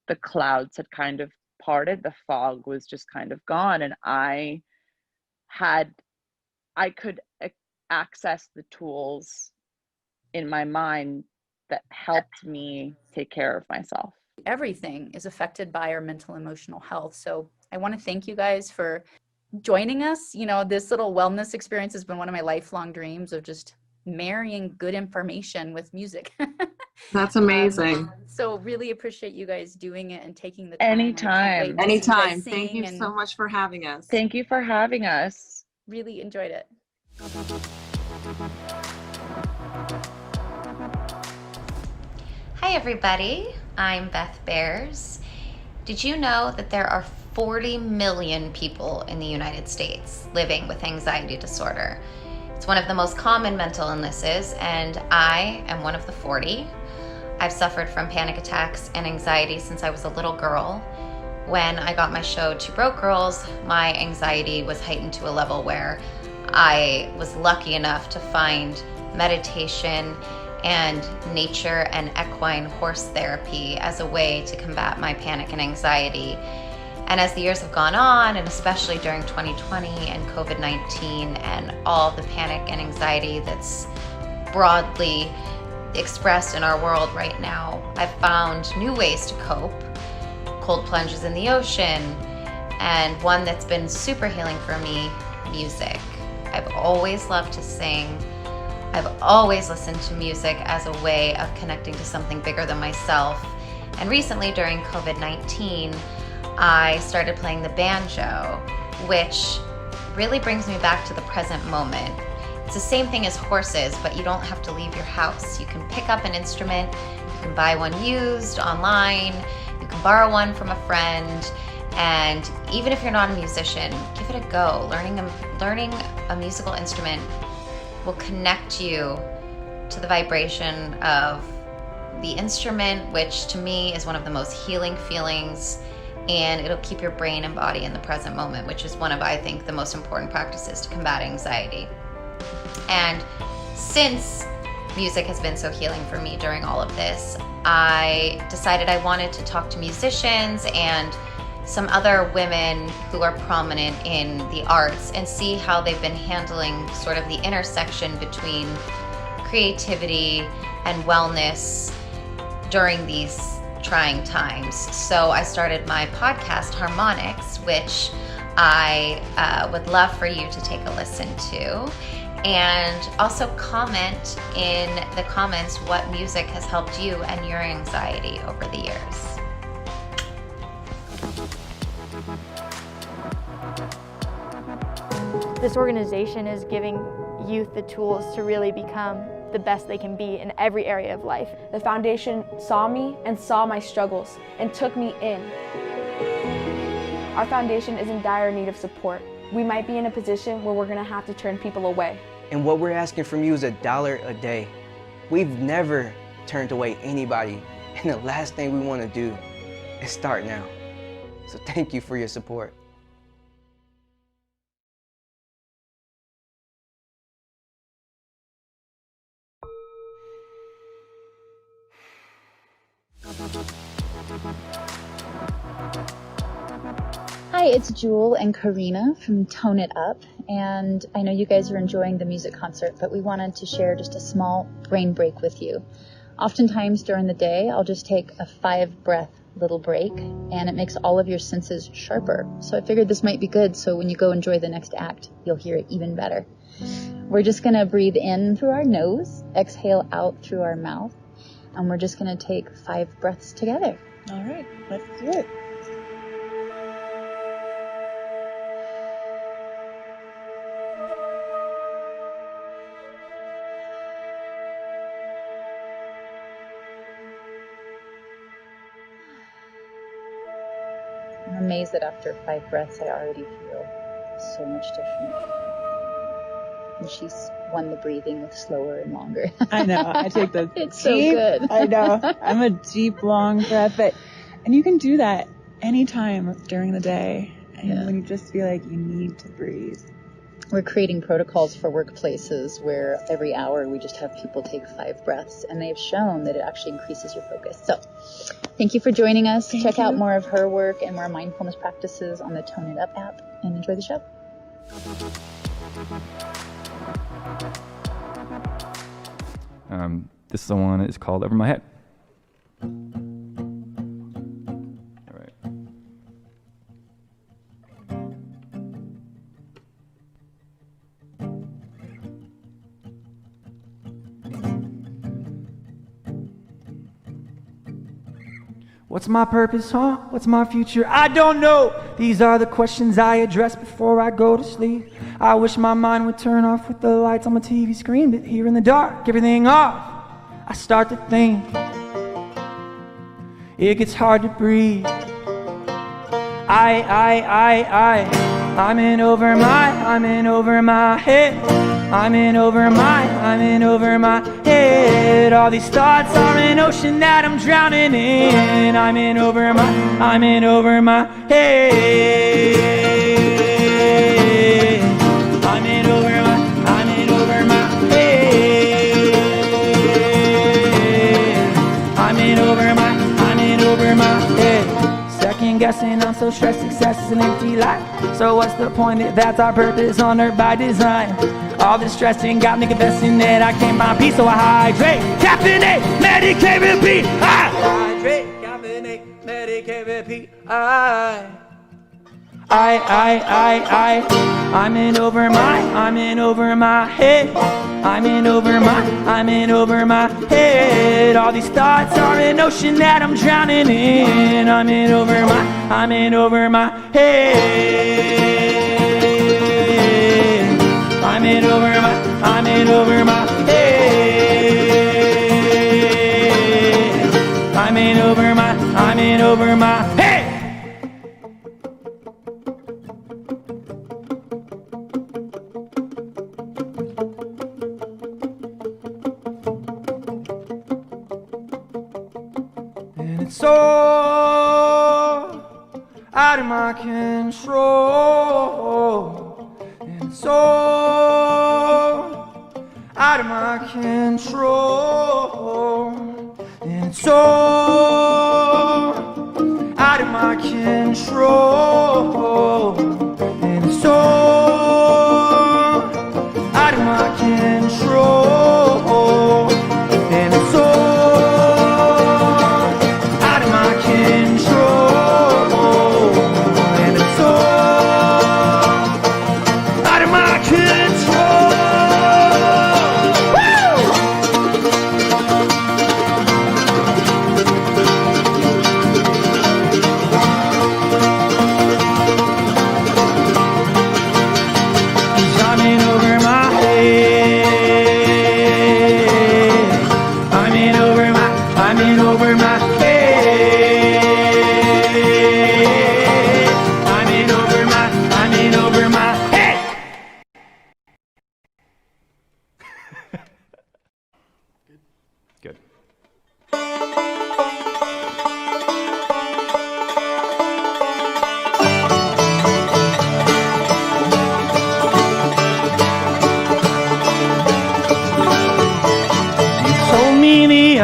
the clouds had kind of parted, the fog was just kind of gone, and I could access the tools in my mind that helped me take care of myself. Everything is affected by our mental and emotional health. So I want to thank you guys for joining us. You know, this little wellness experience has been one of my lifelong dreams of just marrying good information with music. That's amazing. So really appreciate you guys doing it and taking the time. Anytime. Anytime. Thank you so much for having us. Thank you for having us. Really enjoyed it. Hi everybody, I'm Beth Bears. Did you know that there are 40 million people in the United States living with anxiety disorder? It's one of the most common mental illnesses, and I am one of the 40. I've suffered from panic attacks and anxiety since I was a little girl. When I got my show Two Broke Girls, my anxiety was heightened to a level where I was lucky enough to find meditation and nature and equine horse therapy as a way to combat my panic and anxiety. And as the years have gone on, and especially during 2020 and COVID-19 and all the panic and anxiety that's broadly expressed in our world right now, I've found new ways to cope. Cold plunges in the ocean, and one that's been super healing for me, music. I've always loved to sing. I've always listened to music as a way of connecting to something bigger than myself. And recently during COVID-19, I started playing the banjo, which really brings me back to the present moment. It's the same thing as horses, but you don't have to leave your house. You can pick up an instrument, you can buy one used online, you can borrow one from a friend, and even if you're not a musician, give it a go. Learning a musical instrument will connect you to the vibration of the instrument, which to me is one of the most healing feelings, and it'll keep your brain and body in the present moment, which is one of, I think, the most important practices to combat anxiety. And since music has been so healing for me during all of this, I decided I wanted to talk to musicians and some other women who are prominent in the arts and see how they've been handling sort of the intersection between creativity and wellness during these trying times. So I started my podcast, Harmonics, which I would love for you to take a listen to. And also comment in the comments what music has helped you and your anxiety over the years. This organization is giving youth the tools to really become the best they can be in every area of life. The foundation saw me and saw my struggles and took me in. Our foundation is in dire need of support. We might be in a position where we're going to have to turn people away. And what we're asking from you is $1 a day. We've never turned away anybody, and the last thing we want to do is start now. So thank you for your support. Hi, it's Jewel and Karina from Tone It Up, and I know you guys are enjoying the music concert, but we wanted to share just a small brain break with you. Oftentimes during the day, I'll just take a 5-breath little break, and it makes all of your senses sharper. So I figured this might be good, so when you go enjoy the next act, you'll hear it even better. We're just going to breathe in through our nose, exhale out through our mouth, and we're just going to take 5 breaths together. All right, let's do it. I'm amazed that after 5 breaths, I already feel so much different. And she's won the breathing with slower and longer. I know. I take the It's deep, so good. I know. I'm a deep, long breath. And you can do that anytime during the day. And when you just feel like you need to breathe. We're creating protocols for workplaces where every hour we just have people take 5 breaths, and they've shown that it actually increases your focus. So thank you for joining us. Check out more of her work and more mindfulness practices on the Tone It Up app, and enjoy the show. This is the one that's called Over My Head. All right. What's my purpose, huh? What's my future? I don't know. These are the questions I address before I go to sleep. I wish my mind would turn off with the lights on my TV screen, but here in the dark, everything off, I start to think. It gets hard to breathe. I'm in over my head. I'm in over my head. All these thoughts are an ocean that I'm drowning in. I'm in over my head. I'm in over my head. I'm in over my head. Second guessing, I'm so stressed, success is an empty life. So what's the point if that's our purpose on earth by design? All this stressing got me confessing that I can't find peace, so I hydrate, caffeinate, medicate, repeat. I hydrate, caffeinate, medicate, repeat. I'm in over my head. I'm in over my head. All these thoughts are an ocean that I'm drowning in. I'm in over my head. I'm in over my head. I'm in over my head. It's all out of my control. And it's all out of my control. And it's all out of my control. And it's all out of my control. And it's all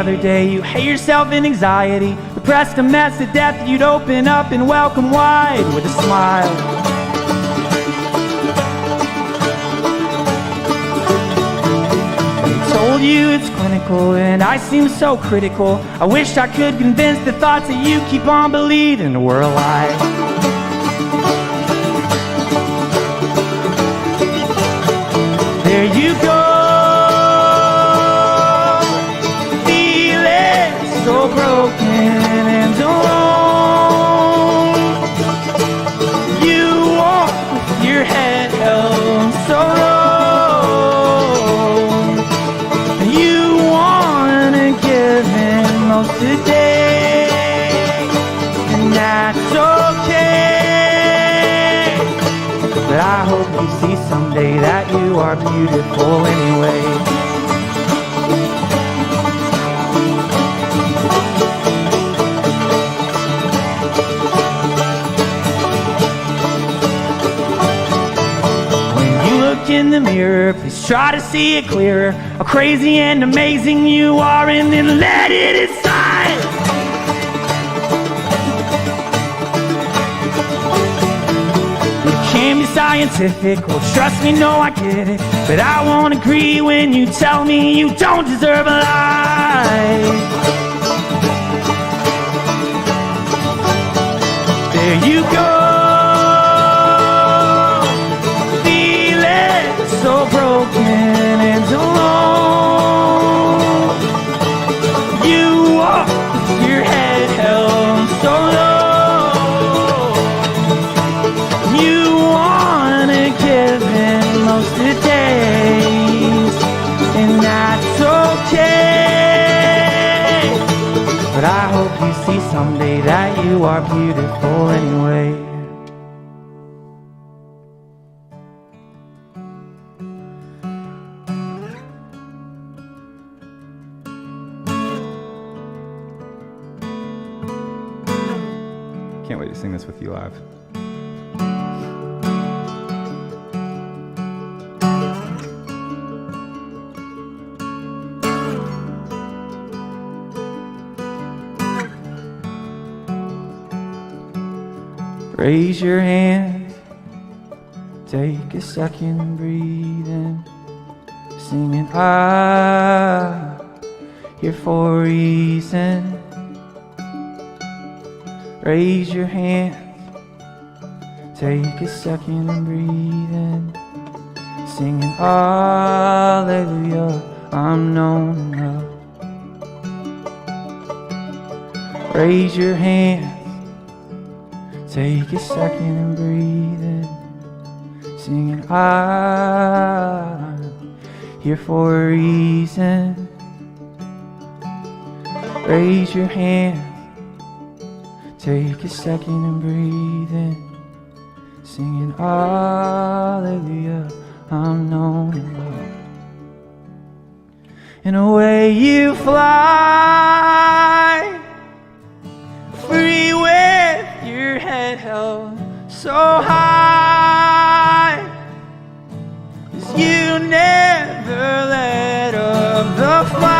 other day. You hate yourself in anxiety, depressed a mess to death. You'd open up and welcome wide with a smile. They told you it's clinical and I seem so critical. I wish I could convince the thoughts that you keep on believing were a lie. There you go, feeling so broken and alone. You walk with your head held so low. You wanna give in most today, and that's okay. But I hope you see someday that you are beautiful anyway. When you look in the mirror, please try to see it clearer. How crazy and amazing you are, and then let it inside. Can't be scientific, well trust me, no I get it. But I won't agree when you tell me you don't deserve a life. There you go, feeling so broken and alone. You walk with your head held so low. Most of the days, and that's okay. But I hope you see someday that you are beautiful anyway. Can't wait to sing this with you live. Raise your hand, take a second and breathe in, singing ah, here for a reason. Raise your hand, take a second and breathe in, singing hallelujah, I'm known enough. Raise your hand, take a second and breathe in, singing I'm here for a reason. Raise your hand, take a second and breathe in, singing hallelujah, I'm known enough. And away you fly, free with your head held so high, 'cause you never let up the fight,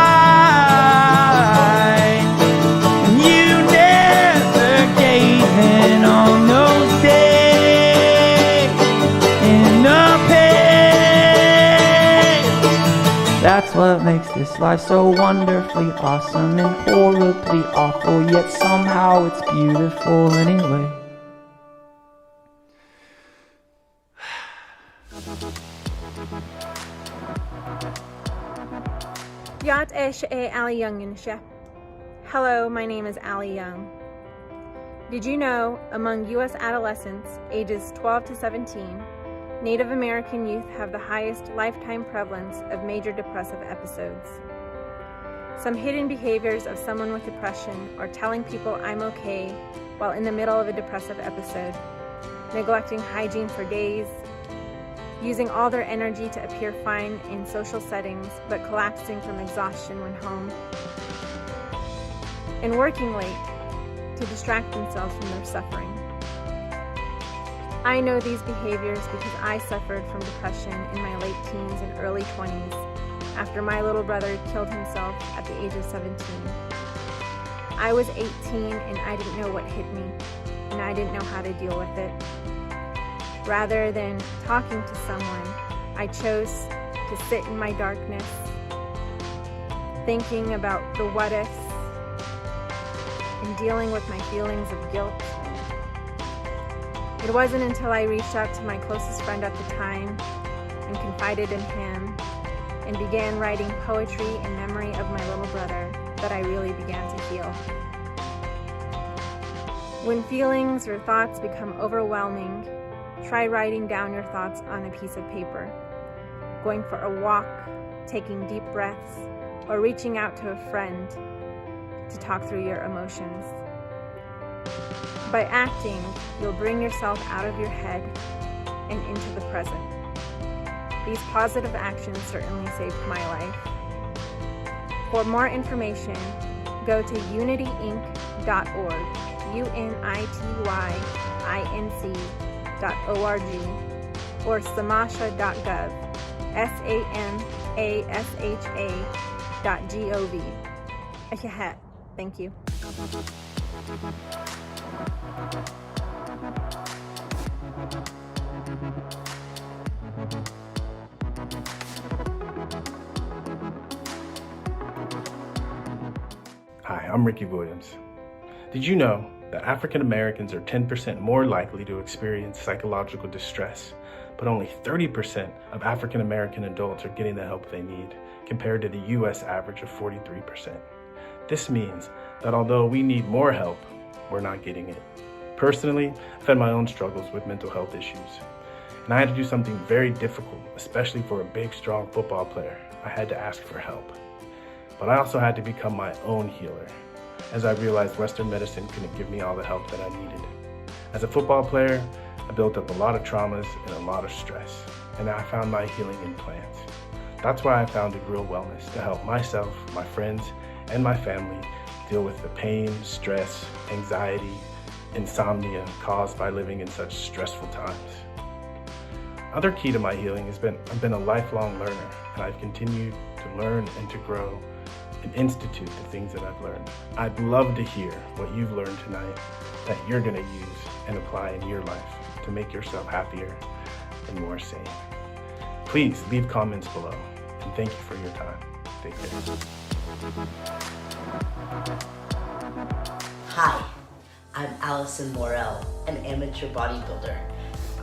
and you never gave in on those days in the pain. That's what makes this life so wonderfully awesome and horribly awful, yet somehow it's beautiful anyway. Yat Esh E Ali Younginshe. Hello, my name is Ali Young. Did you know among U.S. adolescents ages 12 to 17, Native American youth have the highest lifetime prevalence of major depressive episodes? Some hidden behaviors of someone with depression are telling people I'm okay while in the middle of a depressive episode, neglecting hygiene for days, using all their energy to appear fine in social settings but collapsing from exhaustion when home, and working late to distract themselves from their suffering. I know these behaviors because I suffered from depression in my late teens and early 20s after my little brother killed himself at the age of 17. I was 18 and I didn't know what hit me, and I didn't know how to deal with it. Rather than talking to someone, I chose to sit in my darkness, thinking about the what ifs and dealing with my feelings of guilt. It wasn't until I reached out to my closest friend at the time and confided in him and began writing poetry in memory of my little brother that I really began to heal. When feelings or thoughts become overwhelming, try writing down your thoughts on a piece of paper, going for a walk, taking deep breaths, or reaching out to a friend to talk through your emotions. By acting, you'll bring yourself out of your head and into the present. These positive actions certainly saved my life. For more information, go to unityinc.org, UNITYINC.org, or samasha.gov, SAMASHA.gov. Thank you. Hi, I'm Ricky Williams. Did you know that African Americans are 10% more likely to experience psychological distress, but only 30% of African American adults are getting the help they need, compared to the US average of 43%. This means that although we need more help, we're not getting it. Personally, I've had my own struggles with mental health issues, and I had to do something very difficult, especially for a big, strong football player. I had to ask for help. But I also had to become my own healer, as I realized Western medicine couldn't give me all the help that I needed. As a football player, I built up a lot of traumas and a lot of stress, and I found my healing in plants. That's why I founded Real Wellness, to help myself, my friends, and my family deal with the pain, stress, anxiety, insomnia caused by living in such stressful times. Other key to my healing has been I've been a lifelong learner, and I've continued to learn and to grow and institute the things that I've learned. I'd love to hear what you've learned tonight that you're going to use and apply in your life to make yourself happier and more sane. Please leave comments below, and thank you for your time. Take care. Hi, I'm Allison Morell, an amateur bodybuilder.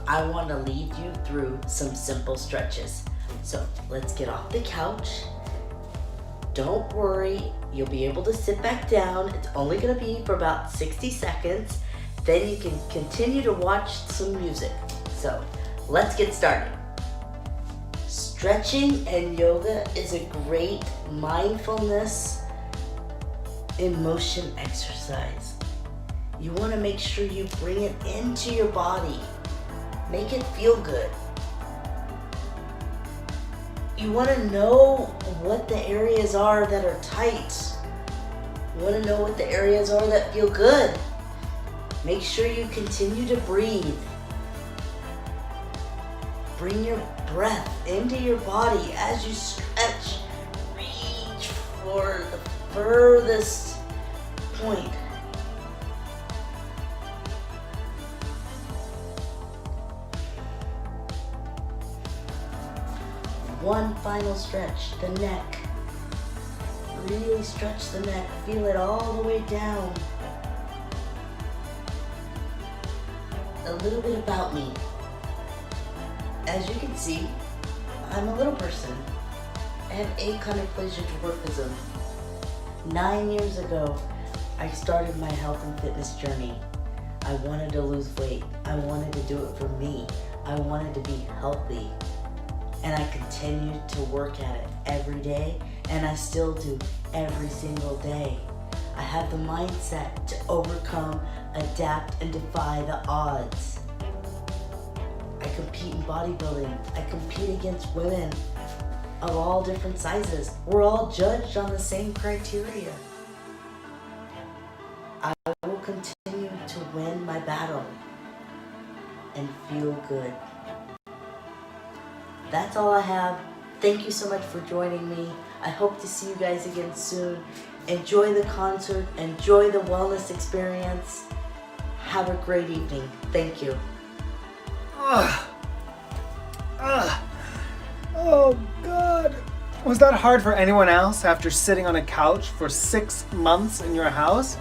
I want to lead you through some simple stretches. So let's get off the couch. Don't worry, you'll be able to sit back down. It's only going to be for about 60 seconds. Then you can continue to watch some music. So let's get started. Stretching and yoga is a great mindfulness in motion exercise. You want to make sure you bring it into your body. Make it feel good. You want to know what the areas are that are tight. You want to know what the areas are that feel good. Make sure you continue to breathe. Bring your breath into your body as you stretch. Reach for the furthest point. One final stretch, the neck. Really stretch the neck, feel it all the way down. A little bit about me. As you can see, I'm a little person. I have achondroplasia dwarfism. 9 years ago, I started my health and fitness journey. I wanted to lose weight. I wanted to do it for me. I wanted to be healthy. And I continued to work at it every day, and I still do every single day. I have the mindset to overcome, adapt, and defy the odds. I compete in bodybuilding. I compete against women of all different sizes. We're all judged on the same criteria. I will continue to win my battle and feel good. That's all I have. Thank you so much for joining me. I hope to see you guys again soon. Enjoy the concert, enjoy the wellness experience. Have a great evening. Thank you. Oh God. Was that hard for anyone else after sitting on a couch for 6 months in your house?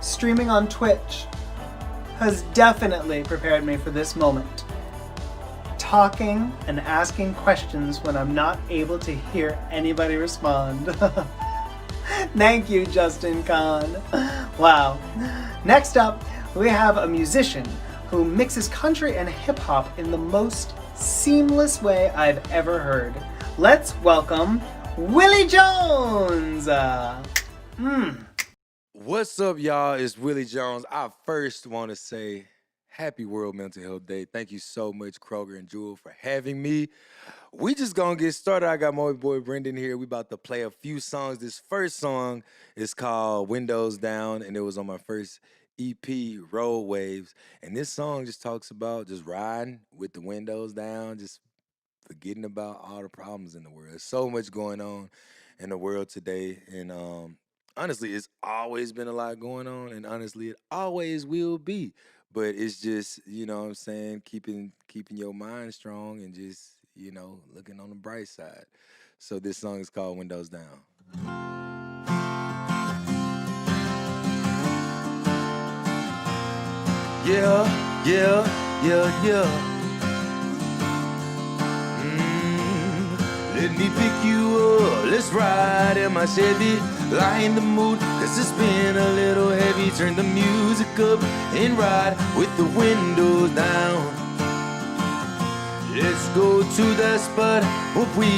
Streaming on Twitch has definitely prepared me for this moment. Talking and asking questions when I'm not able to hear anybody respond. Thank you, Justin Kahn. Wow. Next up, we have a musician who mixes country and hip hop in the most seamless way I've ever heard. Let's welcome Willie Jones. What's up, y'all? It's Willie Jones. I first want to say happy World Mental Health Day. Thank you so much, Kroger and Jewel, for having me. We just gonna get started. I got my boy Brendan here. We about to play a few songs. This first song is called Windows Down, and it was on my first EP, Road Waves. And this song just talks about just riding with the windows down, just forgetting about all the problems in the world. There's so much going on in the world today, and honestly, it's always been a lot going on, and honestly, it always will be. But it's just, you know what I'm saying, keeping your mind strong and just, you know, looking on the bright side. So this song is called Windows Down. Yeah, yeah, yeah, yeah. Let me pick you up, let's ride in my Chevy. Lighten the mood, cause it's been a little heavy. Turn the music up and ride with the windows down. Let's go to the spot where we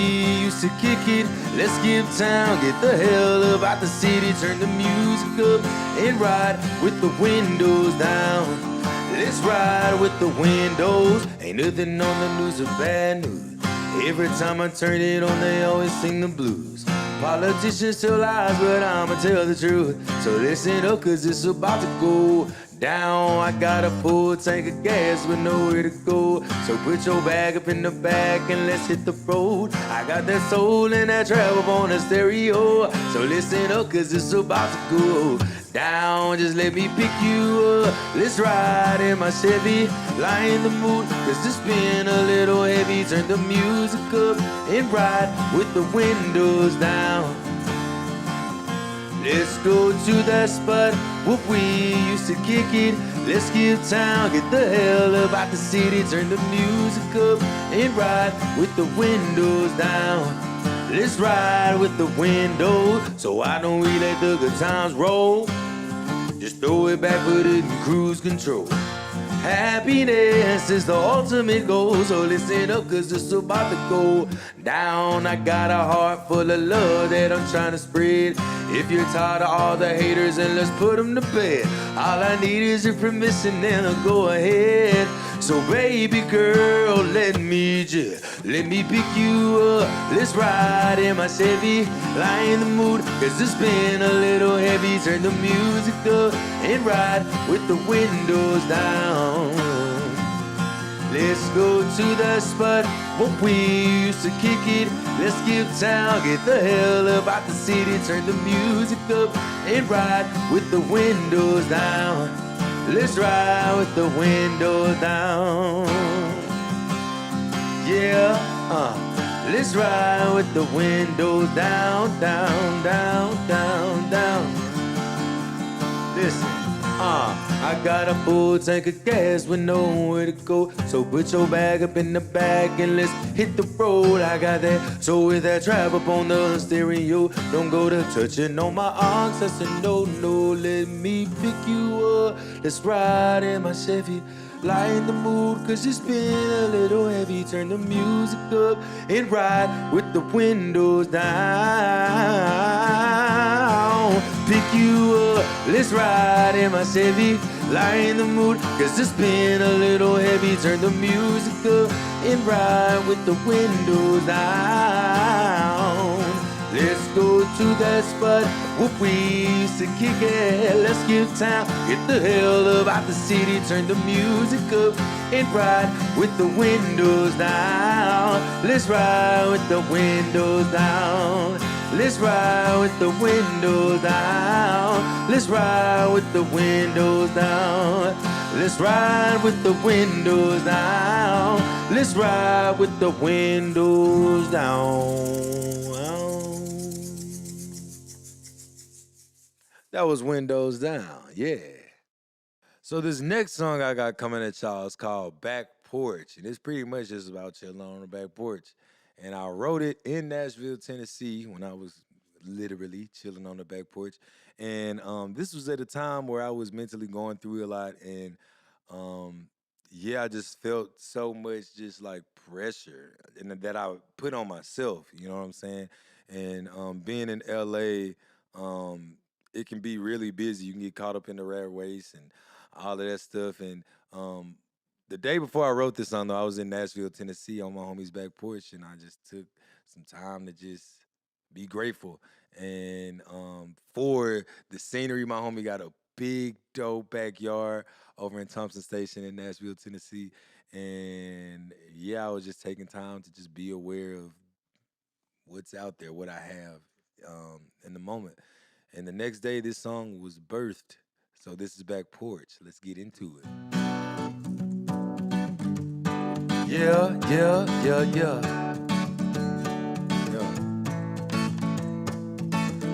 used to kick it. Let's give town, get the hell up out the city. Turn the music up and ride with the windows down. Let's ride with the windows. Ain't nothing on the news or bad news. Every time I turn it on, they always sing the blues. Politicians tell lies, but I'ma tell the truth. So listen up, cause it's about to go down. I got a full tank of gas with nowhere to go. So put your bag up in the back and let's hit the road. I got that soul and that travel on the stereo. So listen up, cause it's about to go down. Just let me pick you up. Let's ride in my Chevy. Lighten the mood, cause it's been a little heavy. Turn the music up and ride with the windows down. Let's go to that spot where we used to kick it. Let's give town, get the hell up out the city. Turn the music up and ride with the windows down. Let's ride with the windows, so I don't really let the good times roll. Just throw it back, put it in cruise control. Happiness is the ultimate goal, so listen up, cause it's about to go down. I got a heart full of love that I'm trying to spread. If you're tired of all the haters, then let's put them to bed. All I need is your permission and I'll go ahead. So baby girl, let me pick you up. Let's ride in my Chevy, lighten the mood, cause it's been a little heavy. Turn the music up and ride with the windows down. Let's go to the spot where we used to kick it. Let's give town, get the hell up out the city. Turn the music up and ride with the windows down. Let's ride with the windows down. Yeah, let's ride with the windows down, down, down, down, down. Listen, I got a full tank of gas with nowhere to go. So put your bag up in the back and let's hit the road. I got that soul with that trap up on the stereo. Don't go to touching on my arms. I said no, no, let me pick you up. Let's ride in my Chevy, lighten the mood, cause it's been a little heavy. Turn the music up and ride with the windows down. Pick you up, let's ride in my Chevy, lighten the mood, cause it's been a little heavy. Turn the music up and ride with the windows down. Let's go to to that spot where we used to kick it. Let's give town, get the hell up out the city, turn the music up and ride with the windows down. Let's ride with the windows down. Let's ride with the windows down. Let's ride with the windows down. Let's ride with the windows down. Let's ride with the windows down. That was Windows Down, yeah. So this next song I got coming at y'all is called Back Porch. And it's pretty much just about chilling on the back porch. And I wrote it in Nashville, Tennessee when I was literally chilling on the back porch. And this was at a time where I was mentally going through a lot. And yeah, I just felt so much just like pressure and that I put on myself, you know what I'm saying? And being in LA, it can be really busy. You can get caught up in the rat race and all of that stuff. And the day before I wrote this song, though, I was in Nashville, Tennessee on my homie's back porch, and I just took some time to just be grateful. And for the scenery, my homie got a big, dope backyard over in Thompson Station in Nashville, Tennessee. And yeah, I was just taking time to just be aware of what's out there, what I have in the moment. And the next day, this song was birthed. So this is Back Porch. Let's get into it. Yeah, yeah, yeah, yeah. Yeah.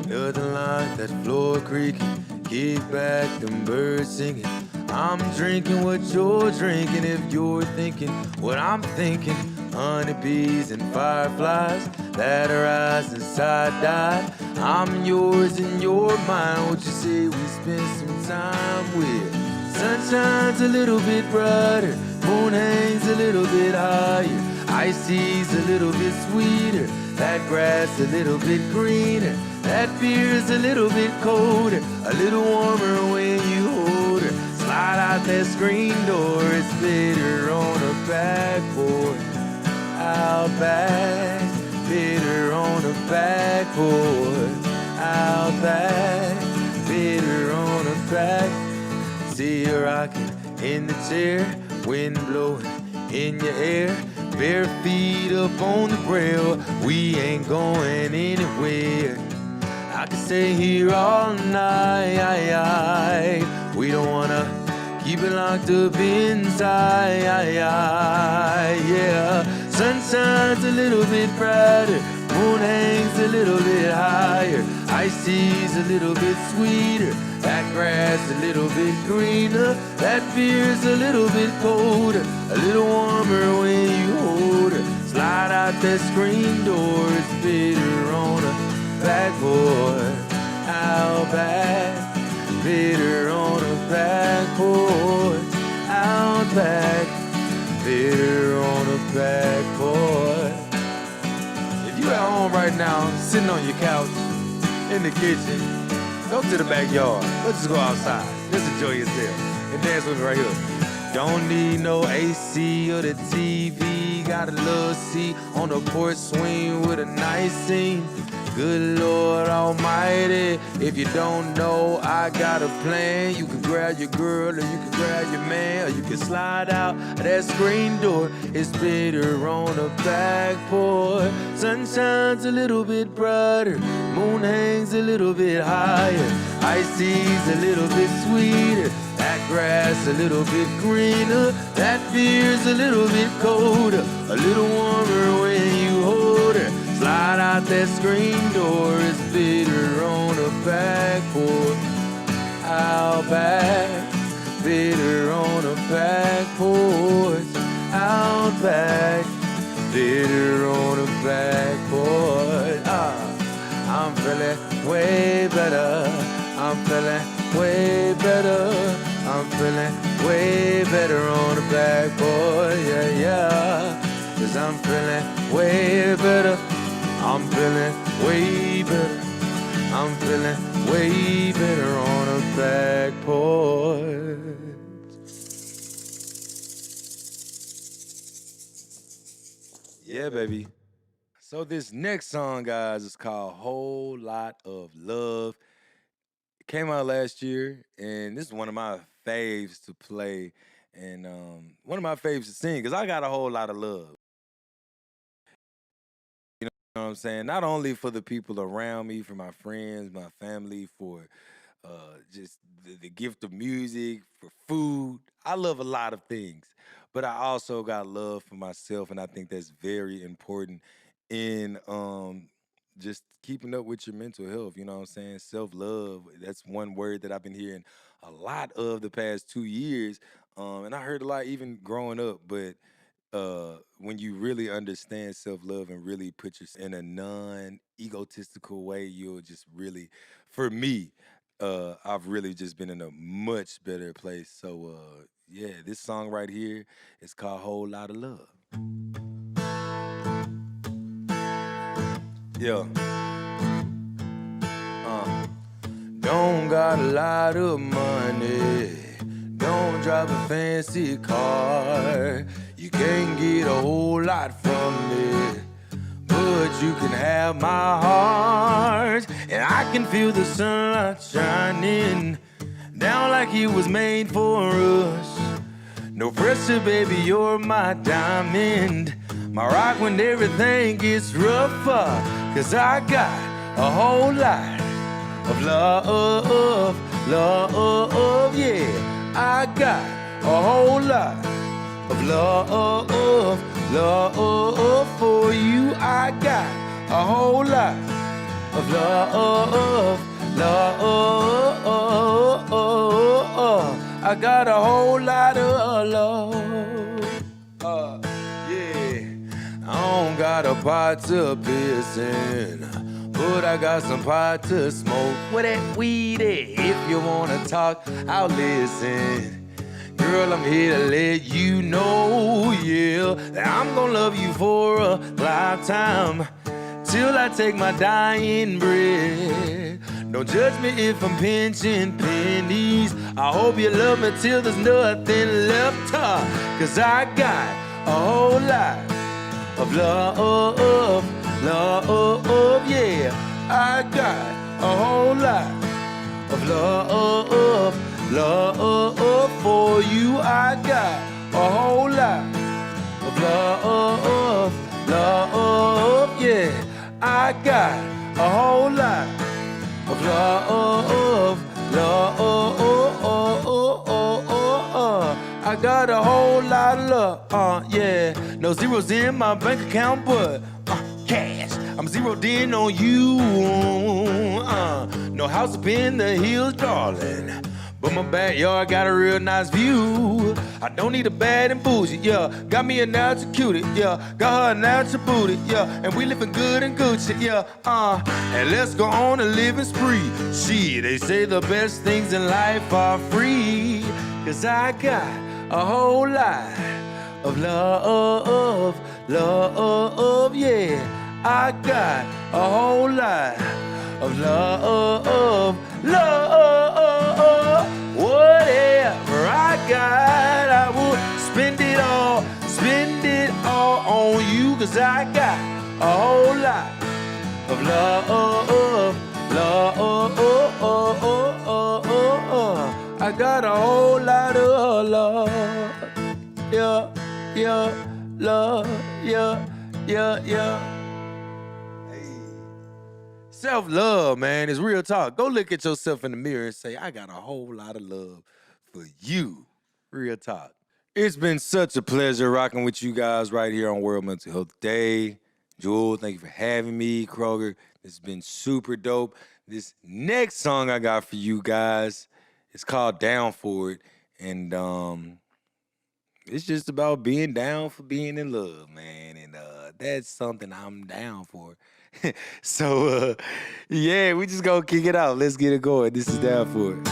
Nothing like that floor creaking, kick back, them birds singing. I'm drinking what you're drinking if you're thinking what I'm thinking. Honeybees and fireflies that rise inside die. I'm yours and you're mine. What you say we spend some time with? Sun shines a little bit brighter, moon hangs a little bit higher, ice sea's a little bit sweeter, that grass a little bit greener, that beer's a little bit colder, a little warmer when you hold her. Slide out that screen door, it's bitter on a backboard. Out back, bitter on a backboard. Out back, bitter on a back. See you rocking in the chair, wind blowing in your hair, bare feet up on the rail. We ain't going anywhere. I could stay here all night. We don't wanna keep it locked up inside. Yeah, sun shines a little bit brighter, moon hangs a little bit higher, ice sea's a little bit sweeter, that grass a little bit greener, that beer's a little bit colder, a little warmer when you hold her. Slide out that screen door, it's bitter on a backboard. Out back, bitter on a backboard. Out back, bitter on a backboard. If you at home right now, sitting on your couch, in the kitchen, go to the backyard. Let's just go outside. Just enjoy yourself. And dance with me right here. Don't need no AC or the TV. Got a little seat on the porch swing with a nice scene. Good Lord Almighty, if you don't know, I got a plan. You can grab your girl, or you can grab your man, or you can slide out that screen door. It's bitter on the back porch. Sun shines a little bit brighter, moon hangs a little bit higher, ice sea's a little bit sweeter, that grass a little bit greener, that beer's a little bit colder, a little warmer when you hold her. Slide out that screen door, it's bitter on the back porch. Out back, bitter on the back porch. Out back, bitter on the back porch. I'm feeling way better. I'm feeling way better. I'm feeling way better on the back porch. Yeah, yeah. 'Cause I'm feeling way better. I'm feeling way better. I'm feeling way better on a back porch. Yeah, baby. So this next song, guys, is called Whole Lot of Love. It came out last year, and this is one of my faves to play and one of my faves to sing because I got a whole lot of love. You know what I'm saying? Not only for the people around me, for my friends, my family, for just the gift of music, for food. I love a lot of things, but I also got love for myself, and I think that's very important in just keeping up with your mental health. You know what I'm saying? Self love. That's one word that I've been hearing a lot of the past 2 years, and I heard a lot even growing up, but when you really understand self love and really put yourself in a non egotistical way, you'll just really, for me, I've really just been in a much better place. So, yeah, this song right here is called Whole Lot of Love. Yeah. Don't got a lot of money. Don't drive a fancy car. You can't get a whole lot from me, but you can have my heart. And I can feel the sunlight shining down like it was made for us. No pressure, baby, you're my diamond, my rock when everything gets rougher. Cause I got a whole lot of love, yeah. I got a whole lot of love for you. I got a whole lot of love. I got a whole lot of love. Yeah. I don't got a pot to piss in, but I got some pot to smoke. Where that weed at? If you wanna talk, I'll listen. Girl, I'm here to let you know, yeah, that I'm gonna love you for a lifetime, till I take my dying breath. Don't judge me if I'm pinching pennies. I hope you love me till there's nothing left, cause I got a whole lot of love, yeah. I got a whole lot of love for you. I got a whole lot of love, yeah. I got a whole lot of love. I got a whole lot of love, yeah. No zeros in my bank account, but cash. I'm zeroed in on you. No house up in the hills, darling, but my backyard got a real nice view. I don't need a bad and bougie, yeah. Got me a natural cutie, yeah. Got her a natural booty, yeah. And we living good and Gucci, yeah. And let's go on a living spree. She, they say the best things in life are free. Cause I got a whole lot of love, yeah. I got a whole lot of love. Whatever I got, I will spend it all on you. Cause I got a whole lot of love. I got a whole lot of love. Yeah, love, yeah. Self-love, man, is real talk. Go look at yourself in the mirror and say, I got a whole lot of love for you. Real talk. It's been such a pleasure rocking with you guys right here on World Mental Health Day. Jewel, thank you for having me. Kroger, this has been super dope. This next song I got for you guys is called Down For It. And it's just about being down for being in love, man. And that's something I'm down for. So, yeah, we just gonna kick it out. Let's get it going. This is Down For It.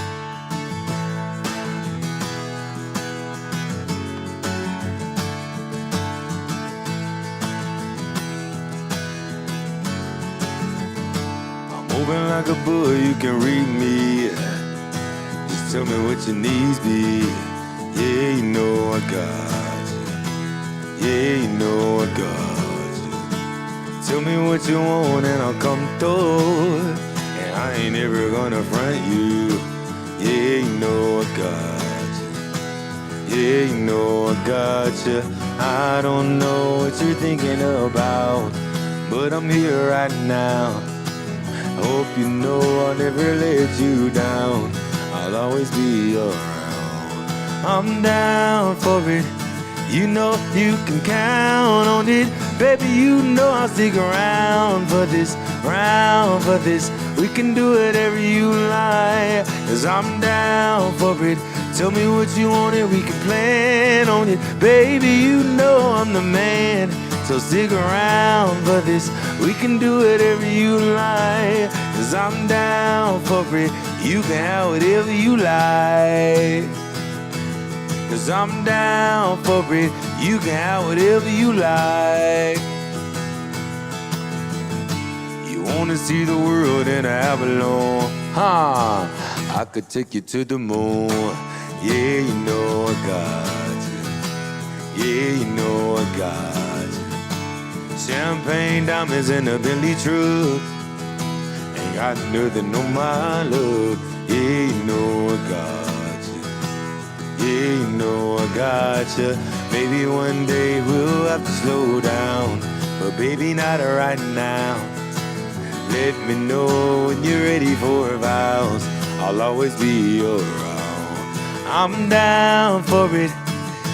I'm moving like a bull, you can read me. Just tell me what your needs be. Yeah, you know I got you. Yeah, you know I got you. Tell me what you want and I'll come through. And I ain't ever gonna front you. Yeah, you know I got you. Yeah, you know I got you. I don't know what you're thinking about, but I'm here right now. Hope you know I'll never let you down. I'll always be around. I'm down for it. You know you can count on it. Baby, you know I'll stick around for this, round for this. We can do whatever you like, 'cause I'm down for it. Tell me what you want and we can plan on it. Baby, you know I'm the man, so stick around for this. We can do whatever you like, 'cause I'm down for it. You can have whatever you like, 'cause I'm down for it. You can have whatever you like. You wanna see the world in a Avalon? Huh? I could take you to the moon. Yeah, you know I got you. Yeah, you know I got you. Champagne diamonds in a Bentley truck. Ain't got nothing on my love. Yeah, you know I got you. Yeah, you know I got you. Maybe one day we'll have to slow down, but baby, not right now. Let me know when you're ready for vows. I'll always be around. I'm down for it.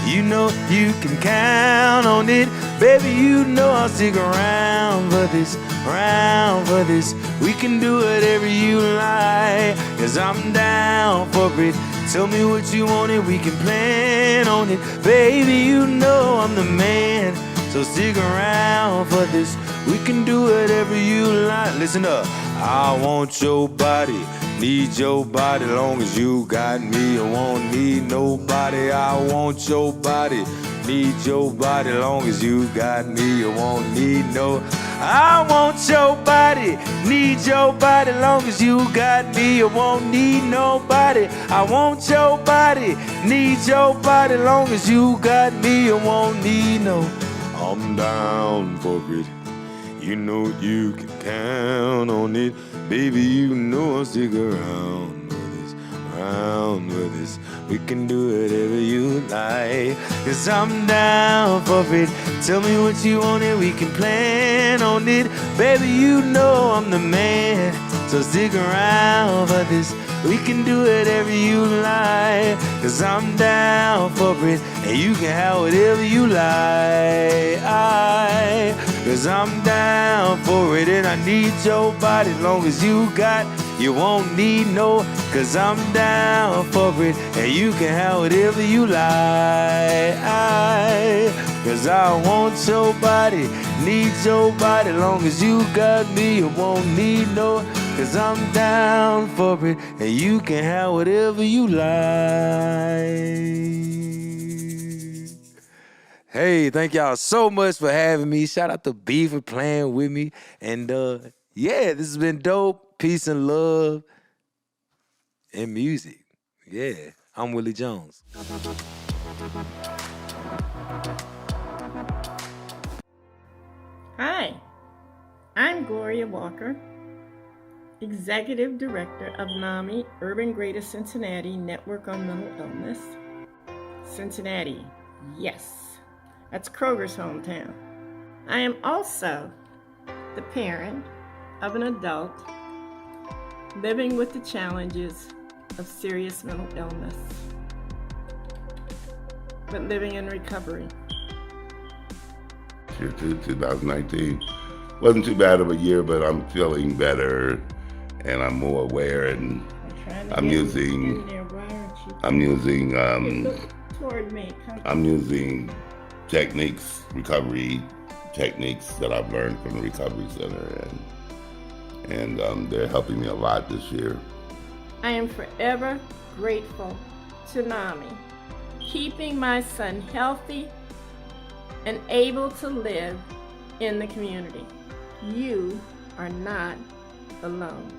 You know you can count on it. Baby, you know I'll stick around for this, round for this. We can do whatever you like, 'cause I'm down for it. Tell me what you want and we can plan on it. Baby, you know I'm the man, so stick around for this. We can do whatever you like. Listen up. I want your body, need your body, long as you got me. I won't need nobody. I want your body, need your body, long as you got me. I won't need no. I want your body, need your body, long as you got me. I won't need nobody. I want your body, need your body, long as you got me. I won't need no. I'm down for it. You know you can count on it. Baby, you know I'll stick around with this, around with this. We can do whatever you like, 'cause I'm down for it. Tell me what you want and we can plan on it. Baby, you know I'm the man, so stick around for this. We can do whatever you like, 'cause I'm down for it. And you can have whatever you like, 'cause I'm down for it. And I need your body, long as you got, you won't need no. 'Cause I'm down for it. And you can have whatever you like, 'cause I want your body, need your body, long as you got me, you won't need no. 'Cause I'm down for it, and you can have whatever you like. Hey, thank y'all so much for having me. Shout out to B for playing with me. And yeah, this has been dope. Peace and love and music. Yeah, I'm Willie Jones. Hi, I'm Gloria Walker, Executive Director of NAMI Urban Greater Cincinnati Network on Mental Illness. Cincinnati, yes, that's Kroger's hometown. I am also the parent of an adult living with the challenges of serious mental illness, but living in recovery. 2019 wasn't too bad of a year, but I'm feeling better and I'm more aware, and I'm using techniques, recovery techniques that I've learned from the recovery center, and they're helping me a lot this year. I am forever grateful to NAMI, keeping my son healthy and able to live in the community. You are not alone.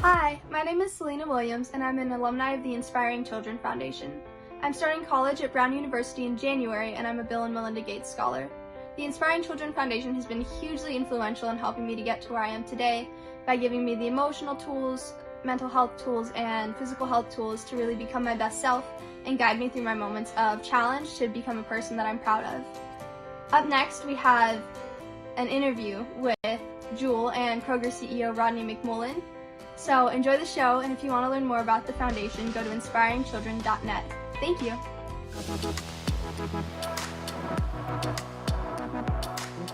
Hi, my name name is Selena Williams, and I'm an alumni of the Inspiring Children Foundation. I'm starting college at Brown University in January, and I'm a Bill and Melinda Gates Scholar. The Inspiring Children Foundation has been hugely influential in helping me to get to where I am today by giving me the emotional tools, mental health tools, and physical health tools to really become my best self and guide me through my moments of challenge to become a person that I'm proud of. Up next, we have an interview with Jewel and Kroger CEO Rodney McMullen. So enjoy the show, and if you want to learn more about the foundation, go to inspiringchildren.net. Thank you.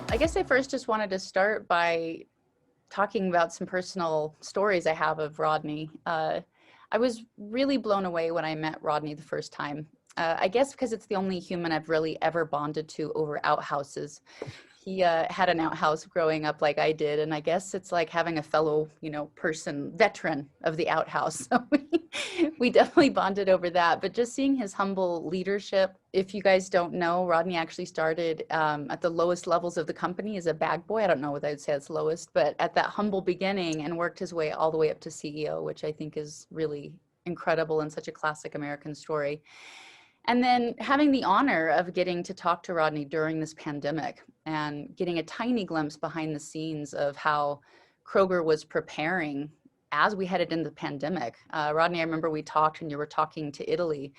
I guess I first just wanted to start by talking about some personal stories I have of Rodney. I was really blown away when I met Rodney the first time. I guess because it's the only human I've really ever bonded to over outhouses. He had an outhouse growing up like I did, and I guess it's like having a fellow, person, veteran of the outhouse. So we definitely bonded over that. But just seeing his humble leadership, if you guys don't know, Rodney actually started at the lowest levels of the company as a bag boy. I don't know what I'd say it's lowest, but at that humble beginning, and worked his way all the way up to CEO, which I think is really incredible and such a classic American story. And then having the honor of getting to talk to Rodney during this pandemic and getting a tiny glimpse behind the scenes of how Kroger was preparing as we headed into the pandemic. Rodney, I remember we talked and you were talking to Italy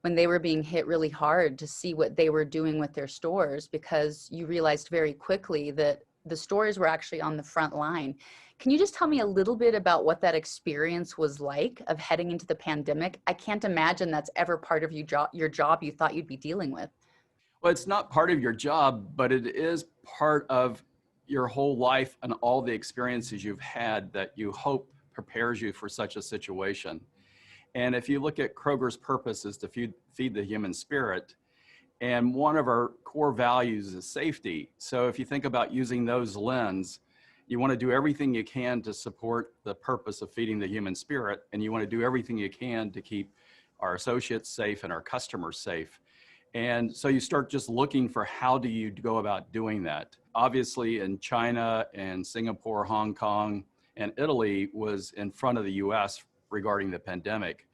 when they were being hit really hard to see what they were doing with their stores, because you realized very quickly that the stores were actually on the front line. Can you just tell me a little bit about what that experience was like of heading into the pandemic? I can't imagine that's ever part of your job you thought you'd be dealing with. Well, it's not part of your job, but it is part of your whole life and all the experiences you've had that you hope prepares you for such a situation. And if you look at Kroger's purpose is to feed the human spirit, and one of our core values is safety. So if you think about using those lens, you want to do everything you can to support the purpose of feeding the human spirit, and you want to do everything you can to keep our associates safe and our customers safe. And so you start just looking for how do you go about doing that. Obviously in China and Singapore, Hong Kong, and Italy was in front of the US regarding the pandemic.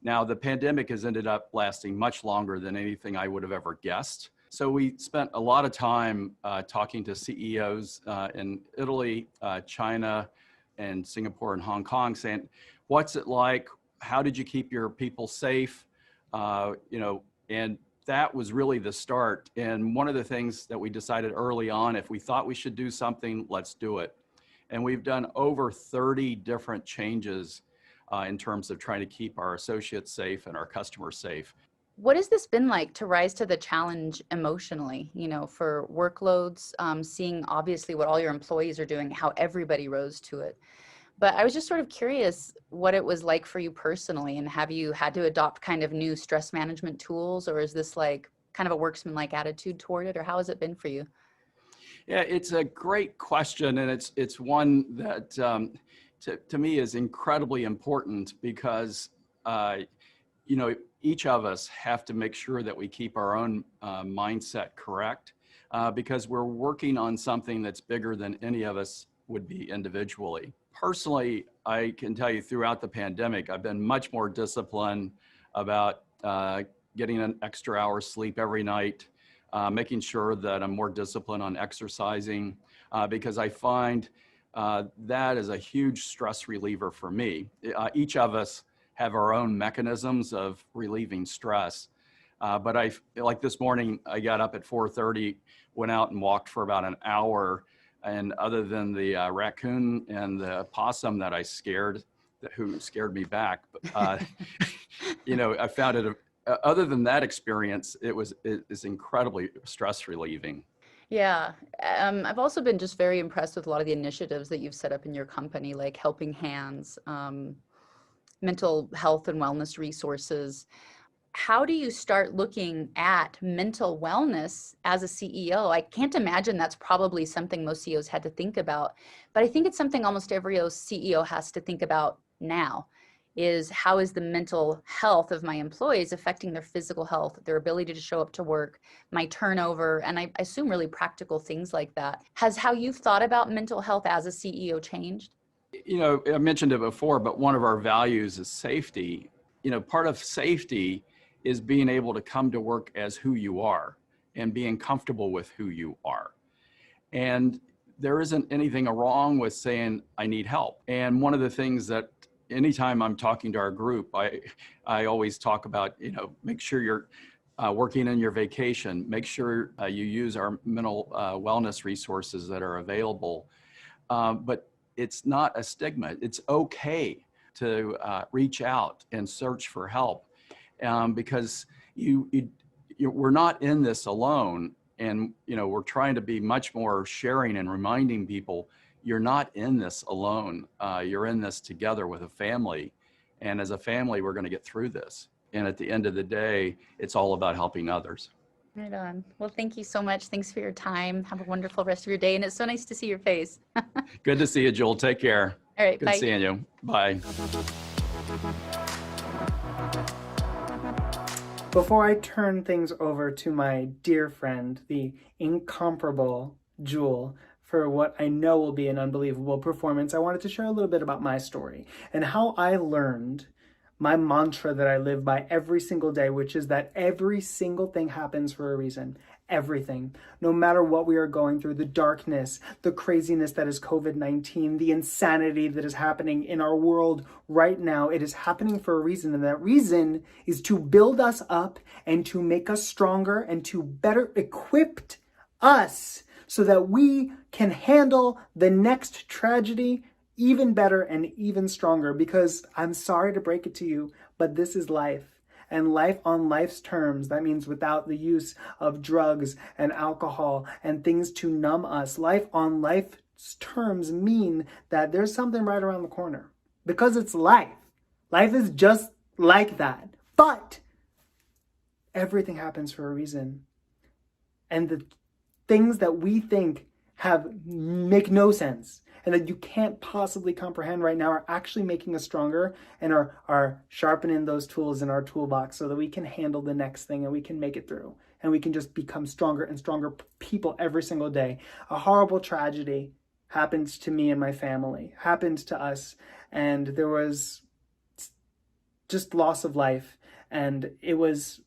Now the pandemic has ended up lasting much longer than anything I would have ever guessed. So we spent a lot of time talking to CEOs in Italy, China, and Singapore and Hong Kong, saying, what's it like? How did you keep your people safe? And that was really the start. And one of the things that we decided early on, if we thought we should do something, let's do it. And we've done over 30 different changes in terms of trying to keep our associates safe and our customers safe. What has this been like to rise to the challenge emotionally, for workloads, seeing obviously what all your employees are doing, how everybody rose to it. But I was just sort of curious what it was like for you personally, and have you had to adopt kind of new stress management tools, or is this like kind of a workmanlike attitude toward it, or how has it been for you? Yeah, it's a great question, and it's one that to me is incredibly important because each of us have to make sure that we keep our own mindset correct because we're working on something that's bigger than any of us would be individually. Personally, I can tell you throughout the pandemic, I've been much more disciplined about getting an extra hour sleep every night, making sure that I'm more disciplined on exercising because I find that is a huge stress reliever for me. Each of us have our own mechanisms of relieving stress. But like this morning, I got up at 4:30, went out and walked for about an hour. And other than the raccoon and the possum that I scared, who scared me back, I found it, other than that experience, it is incredibly stress relieving. Yeah, I've also been just very impressed with a lot of the initiatives that you've set up in your company, like Helping Hands, mental health and wellness resources. How do you start looking at mental wellness as a CEO? I can't imagine that's probably something most CEOs had to think about, but I think it's something almost every CEO has to think about now, is how is the mental health of my employees affecting their physical health, their ability to show up to work, my turnover, and I assume really practical things like that. Has how you've thought about mental health as a CEO changed? You know, I mentioned it before, but one of our values is safety. You know, part of safety is being able to come to work as who you are and being comfortable with who you are. And there isn't anything wrong with saying, I need help. And one of the things that anytime I'm talking to our group, I always talk about, you know, make sure you're working in your vacation, make sure you use our mental wellness resources that are available. But it's not a stigma. It's okay to reach out and search for help because we're not in this alone. And, you know, we're trying to be much more sharing and reminding people you're not in this alone. You're in this together with a family. And as a family, we're going to get through this. And at the end of the day, it's all about helping others. Right on. Well, thank you so much. Thanks for your time. Have a wonderful rest of your day. And it's so nice to see your face. Good to see you, Jewel. Take care. All right. Good Bye. seeing you. Bye. Before I turn things over to my dear friend, the incomparable Jewel, for what I know will be an unbelievable performance, I wanted to share a little bit about my story and how I learned my mantra that I live by every single day, which is that every single thing happens for a reason. Everything. No matter what we are going through, the darkness, the craziness that is COVID-19, the insanity that is happening in our world right now, it is happening for a reason. And that reason is to build us up and to make us stronger and to better equip us so that we can handle the next tragedy even better and even stronger. Because I'm sorry to break it to you, but this is life. And life on life's terms, that means without the use of drugs and alcohol and things to numb us. Life on life's terms mean that there's something right around the corner. Because it's life. Life is just like that. But everything happens for a reason. And the things that we think make no sense and that you can't possibly comprehend right now are actually making us stronger and are sharpening those tools in our toolbox so that we can handle the next thing and we can make it through and we can just become stronger and stronger people every single day. A horrible tragedy happened to me and my family, happened to us, and there was just loss of life, and it was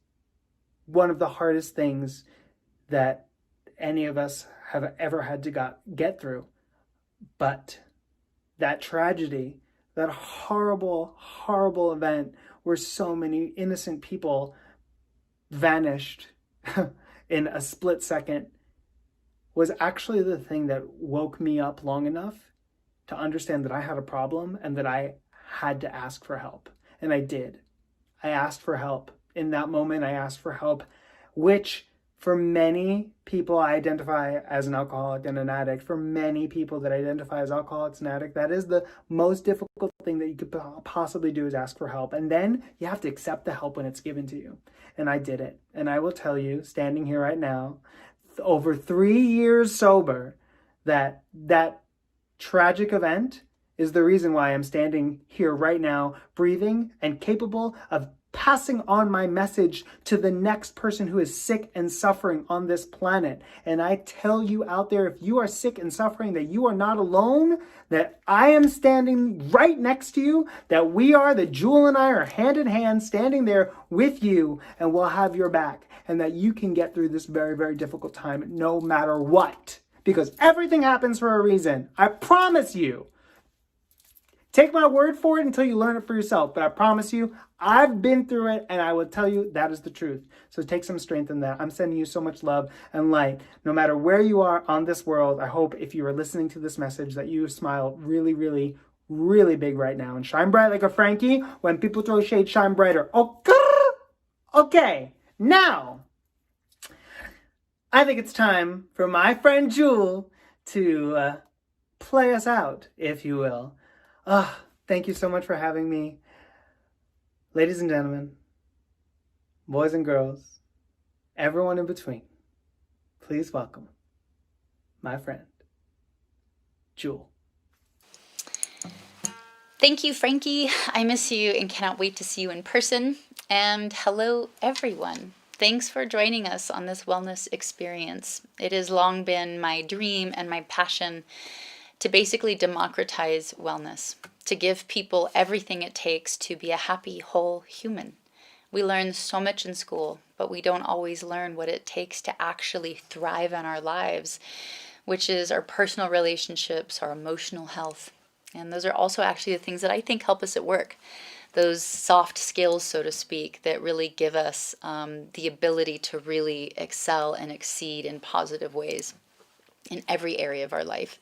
one of the hardest things that any of us have ever had to get through. But that tragedy, that horrible, horrible event where so many innocent people vanished in a split second was actually the thing that woke me up long enough to understand that I had a problem and that I had to ask for help. And I did. I asked for help. In that moment, I asked for help, which for many people, I identify as an alcoholic and an addict. For many people that identify as alcoholics and addict, that is the most difficult thing that you could possibly do is ask for help. And then you have to accept the help when it's given to you. And I did it. And I will tell you, standing here right now, over 3 years sober, that tragic event is the reason why I'm standing here right now, breathing and capable of passing on my message to the next person who is sick and suffering on this planet. And I tell you out there, if you are sick and suffering, that you are not alone, that I am standing right next to you, that Jewel and I are hand in hand standing there with you, and we'll have your back, and that you can get through this very, very difficult time no matter what. Because everything happens for a reason. I promise you. Take my word for it until you learn it for yourself. But I promise you, I've been through it, and I will tell you that is the truth. So take some strength in that. I'm sending you so much love and light. No matter where you are on this world, I hope if you are listening to this message that you smile really, really, really big right now. And shine bright like a Frankie. When people throw shade, shine brighter. Okay, now, I think it's time for my friend Jewel to play us out, if you will. Thank you so much for having me. Ladies and gentlemen, boys and girls, everyone in between, please welcome my friend, Jewel. Thank you, Frankie. I miss you and cannot wait to see you in person. And hello, everyone. Thanks for joining us on this wellness experience. It has long been my dream and my passion to basically democratize wellness, to give people everything it takes to be a happy, whole human. We learn so much in school, but we don't always learn what it takes to actually thrive in our lives, which is our personal relationships, our emotional health. And those are also actually the things that I think help us at work. Those soft skills, so to speak, that really give us the ability to really excel and exceed in positive ways in every area of our life.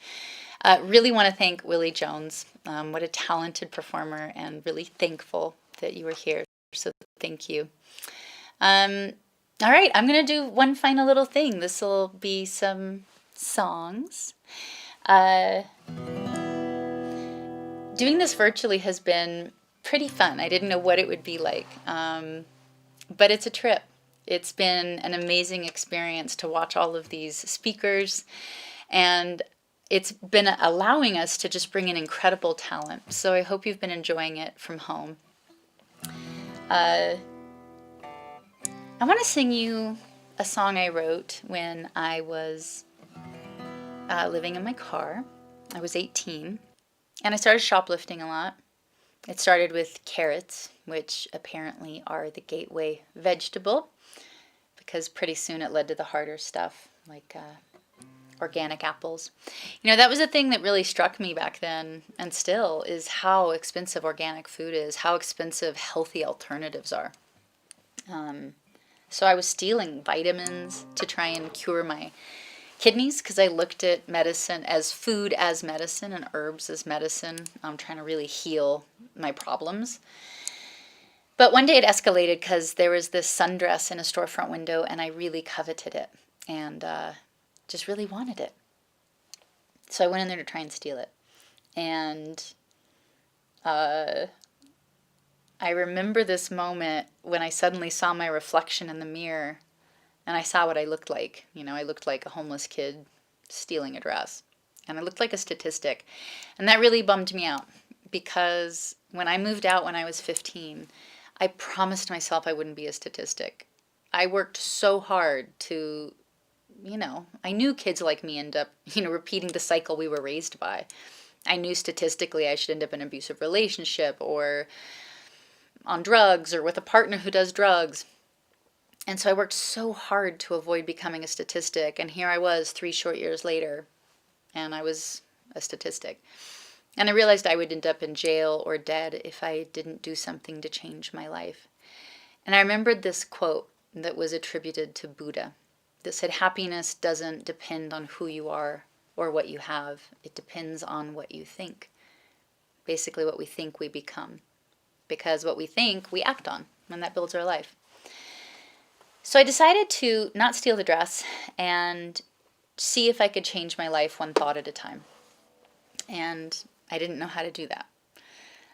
Really want to thank Willie Jones. What a talented performer, and really thankful that you were here. So thank you. All right, I'm going to do one final little thing. This will be some songs. Doing this virtually has been pretty fun. I didn't know what it would be like, but it's a trip. It's been an amazing experience to watch all of these speakers, and it's been allowing us to just bring in incredible talent. So I hope you've been enjoying it from home. I want to sing you a song I wrote when I was living in my car. I was 18, and I started shoplifting a lot. It started with carrots, which apparently are the gateway vegetable, because pretty soon it led to the harder stuff, like organic apples. You know, that was a thing that really struck me back then, and still, is how expensive organic food is, how expensive healthy alternatives are. So I was stealing vitamins to try and cure my kidneys, because I looked at medicine as food as medicine and herbs as medicine. I'm trying to really heal my problems. But one day it escalated because there was this sundress in a storefront window, and I really coveted it and just really wanted it. So I went in there to try and steal it. And I remember this moment when I suddenly saw my reflection in the mirror, and I saw what I looked like. You know, I looked like a homeless kid stealing a dress. And I looked like a statistic. And that really bummed me out, because when I moved out when I was 15, I promised myself I wouldn't be a statistic. I worked so hard to, I knew kids like me end up, repeating the cycle we were raised by. I knew statistically I should end up in an abusive relationship, or on drugs, or with a partner who does drugs. And so I worked so hard to avoid becoming a statistic, and here I was 3 short years later, and I was a statistic. And I realized I would end up in jail or dead if I didn't do something to change my life. And I remembered this quote that was attributed to Buddha that said, happiness doesn't depend on who you are or what you have. It depends on what you think. Basically, what we think we become. Because what we think, we act on, and that builds our life. So I decided to not steal the dress and see if I could change my life one thought at a time. And I didn't know how to do that.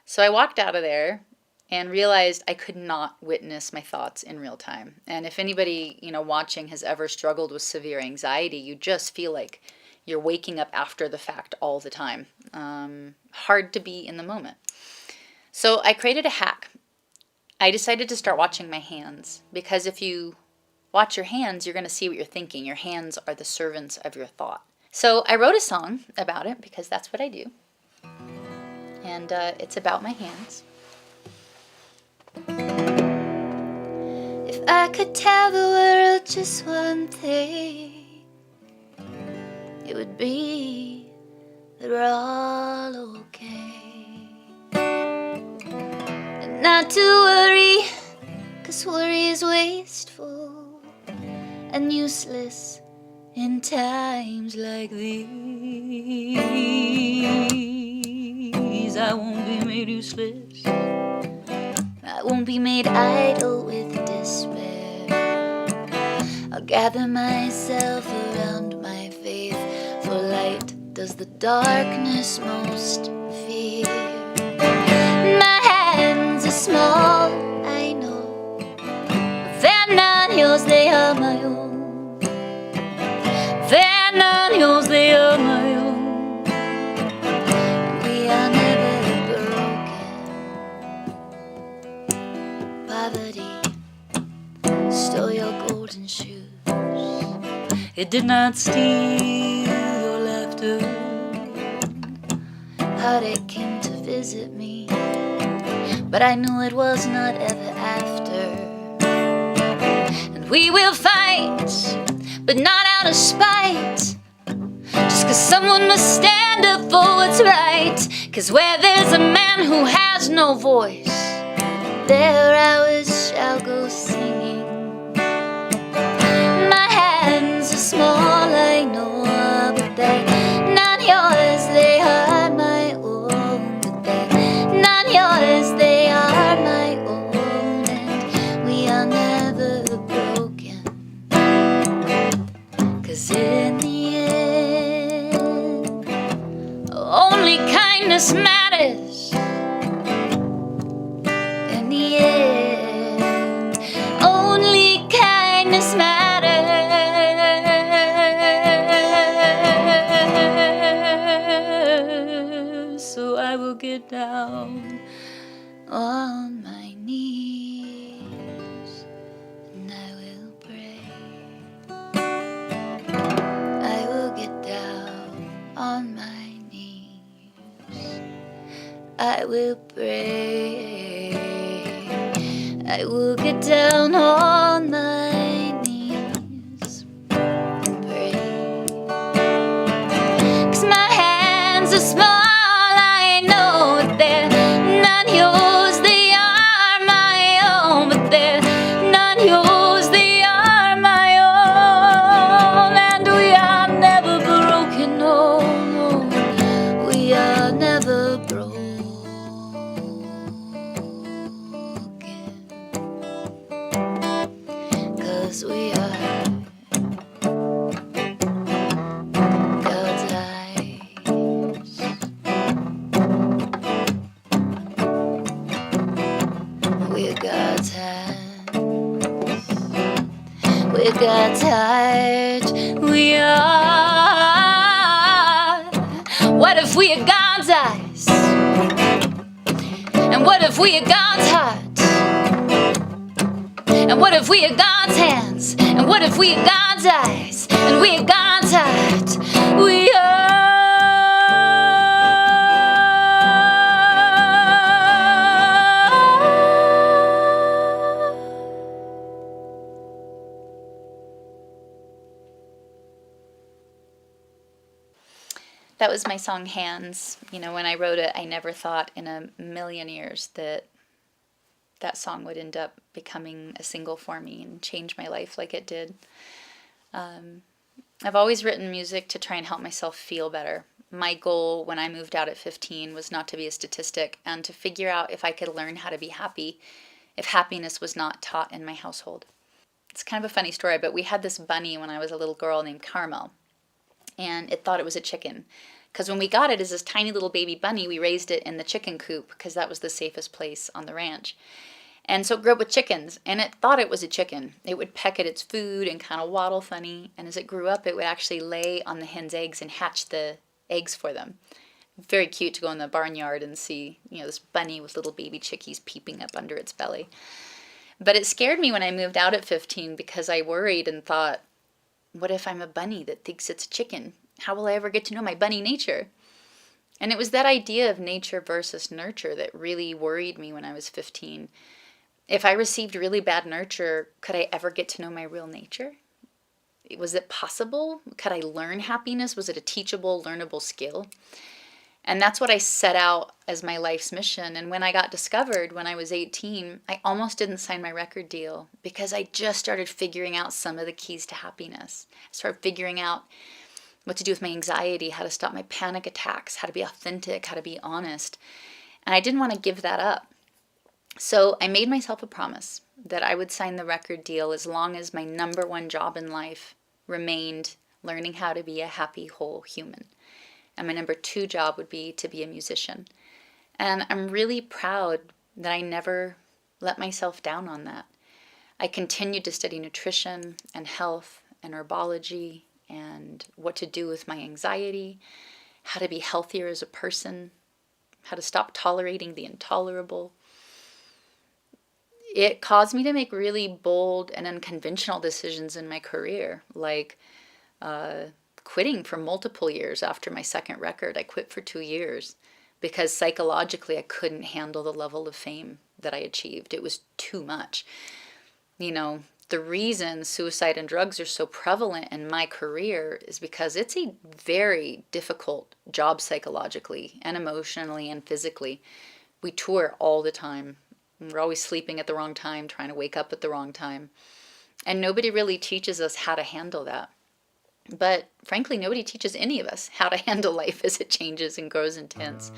So I walked out of there and realized I could not witness my thoughts in real time. And if anybody, watching has ever struggled with severe anxiety, you just feel like you're waking up after the fact all the time. Hard to be in the moment. So I created a hack. I decided to start watching my hands, because if you watch your hands, you're going to see what you're thinking. Your hands are the servants of your thought. So I wrote a song about it, because that's what I do. And it's about my hands. If I could tell the world just one thing, it would be that we're all okay. And not to worry, 'cause worry is wasteful and useless in times like these. I won't be made useless. I won't be made idle with despair. I'll gather myself around my faith, for light does the darkness most fear. My hands are small, I know, but they're not yours, they are my own. They're not yours, they are my own. And we are never broken. Poverty stole your golden shoes. It did not steal your laughter. heartache came to visit me, but I knew it was not ever after. And we will fight, but not out of spite, just 'cause someone must stand up for what's right. 'Cause where there's a man who has no voice, their hours shall go singing. My hands are small, I know, but they're not yours, they are my own. But they're not yours, they are my own. And we are never broken, 'cause in the end, only kindness matters. In the end, only kindness matters. So I will get down on my knees and I will pray. I will get down on my knees. I will pray. I will get down on my knees and pray. 'Cause my hands are small, I know, but they're not yours, they are my own. But they're not yours, they are my own. And we are never broken, no, no, we are never broken. 'Cause we are God's eyes. We're God's hands. We're God's heart. We are. What if we are God's eyes? And what if we are God's heart? And what if we are God's hands? And what if we are God's eyes? And we are God's heart? We are. That was my song, Hands. You know, when I wrote it, I never thought in a million years that that song would end up becoming a single for me and change my life like it did. I've always written music to try and help myself feel better. My goal when I moved out at 15 was not to be a statistic and to figure out if I could learn how to be happy if happiness was not taught in my household. It's kind of a funny story, but we had this bunny when I was a little girl named Carmel, and it thought it was a chicken. Because when we got it as this tiny little baby bunny, we raised it in the chicken coop because that was the safest place on the ranch. And so it grew up with chickens, and it thought it was a chicken. It would peck at its food and kind of waddle funny, and as it grew up, it would actually lay on the hen's eggs and hatch the eggs for them. Very cute to go in the barnyard and see, you know, this bunny with little baby chickies peeping up under its belly. But it scared me when I moved out at 15 because I worried and thought, what if I'm a bunny that thinks it's a chicken? How will I ever get to know my bunny nature? And it was that idea of nature versus nurture that really worried me when I was 15. If I received really bad nurture, could I ever get to know my real nature? Was it possible? Could I learn happiness? Was it a teachable, learnable skill? And that's what I set out as my life's mission. And when I got discovered when I was 18, I almost didn't sign my record deal because I just started figuring out some of the keys to happiness. I started figuring out what to do with my anxiety, how to stop my panic attacks, how to be authentic, how to be honest. And I didn't want to give that up. So I made myself a promise that I would sign the record deal as long as my number one job in life remained learning how to be a happy, whole human. And my number two job would be to be a musician. And I'm really proud that I never let myself down on that. I continued to study nutrition and health and herbology and what to do with my anxiety, how to be healthier as a person, how to stop tolerating the intolerable. It caused me to make really bold and unconventional decisions in my career, like quitting for multiple years after my second record. I quit for 2 years because psychologically I couldn't handle the level of fame that I achieved. It was too much. You know, the reason suicide and drugs are so prevalent in my career is because it's a very difficult job psychologically and emotionally and physically. We tour all the time. We're always sleeping at the wrong time, trying to wake up at the wrong time. And nobody really teaches us how to handle that. But frankly, nobody teaches any of us how to handle life as it changes and grows intense.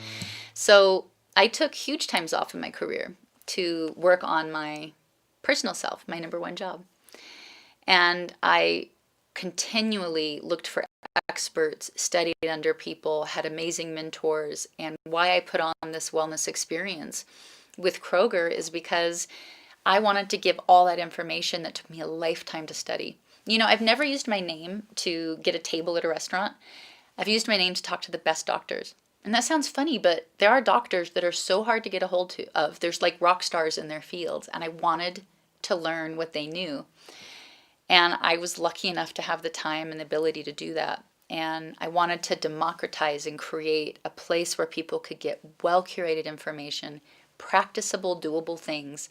So I took huge times off in my career to work on my personal self, my number one job. And I continually looked for experts, studied under people, had amazing mentors. And why I put on this wellness experience with Kroger is because I wanted to give all that information that took me a lifetime to study. You know, I've never used my name to get a table at a restaurant. I've used my name to talk to the best doctors. And that sounds funny, but there are doctors that are so hard to get a hold of. There's like rock stars in their fields, and I wanted to learn what they knew. And I was lucky enough to have the time and the ability to do that. And I wanted to democratize and create a place where people could get well-curated information, practicable, doable things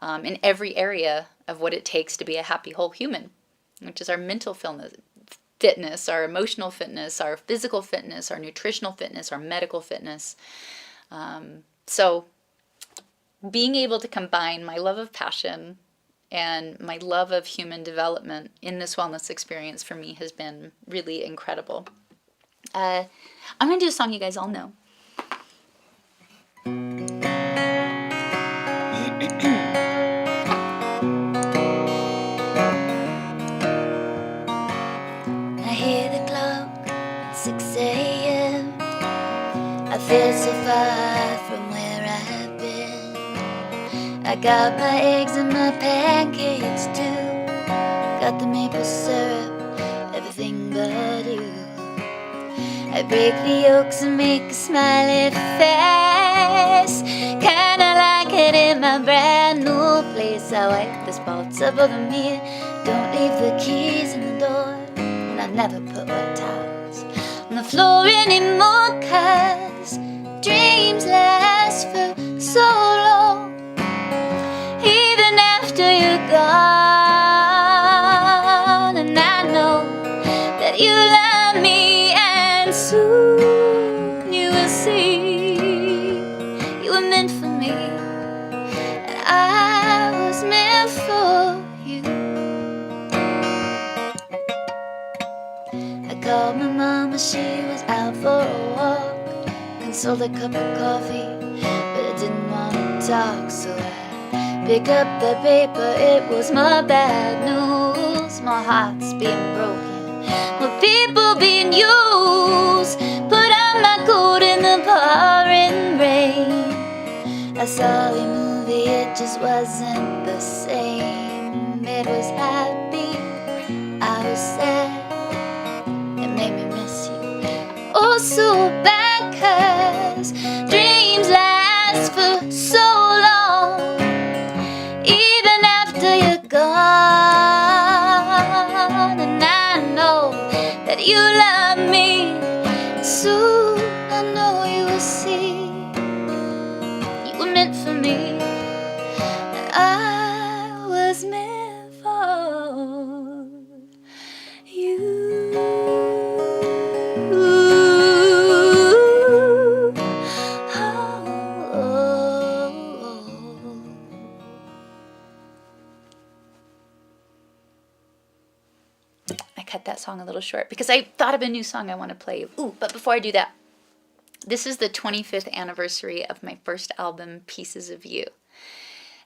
in every area of what it takes to be a happy, whole human, which is our mental fitness, our emotional fitness, our physical fitness, our nutritional fitness, our medical fitness. So being able to combine my love of passion and my love of human development in this wellness experience for me has been really incredible. I'm going to do a song you guys all know. I hear the clock at 6 a.m. I feel so far from where I've been. I got my eggs and my pancakes too. Got the maple syrup, everything but you. I break the yolks and make a smiley face. Kinda like it in my brand new place. I wipe the spots up over me. Don't leave the keys in the door. And I never put wet towels on the floor anymore, 'cause dreams last for so long, even after you're gone. And I know that you love me, and soon you will see you were meant for me, and I was meant for you. I called my mama, she was out for a walk. Consoled a cup of coffee, but I didn't want to talk, so I picked up the paper. It was my bad news, my heart's being broken, my people being used. Put on my coat in the pouring rain. I saw a movie, it just wasn't the same. It was happy, I was sad, it made me miss you oh so bad, 'cause dreams last for so long, even after you're gone. And I know that you love me, soon I know you will see you were meant for me, and I was meant for you. I cut that song a little short because I thought of a new song I want to play. Ooh, but before I do that, this is the 25th anniversary of my first album, Pieces of You.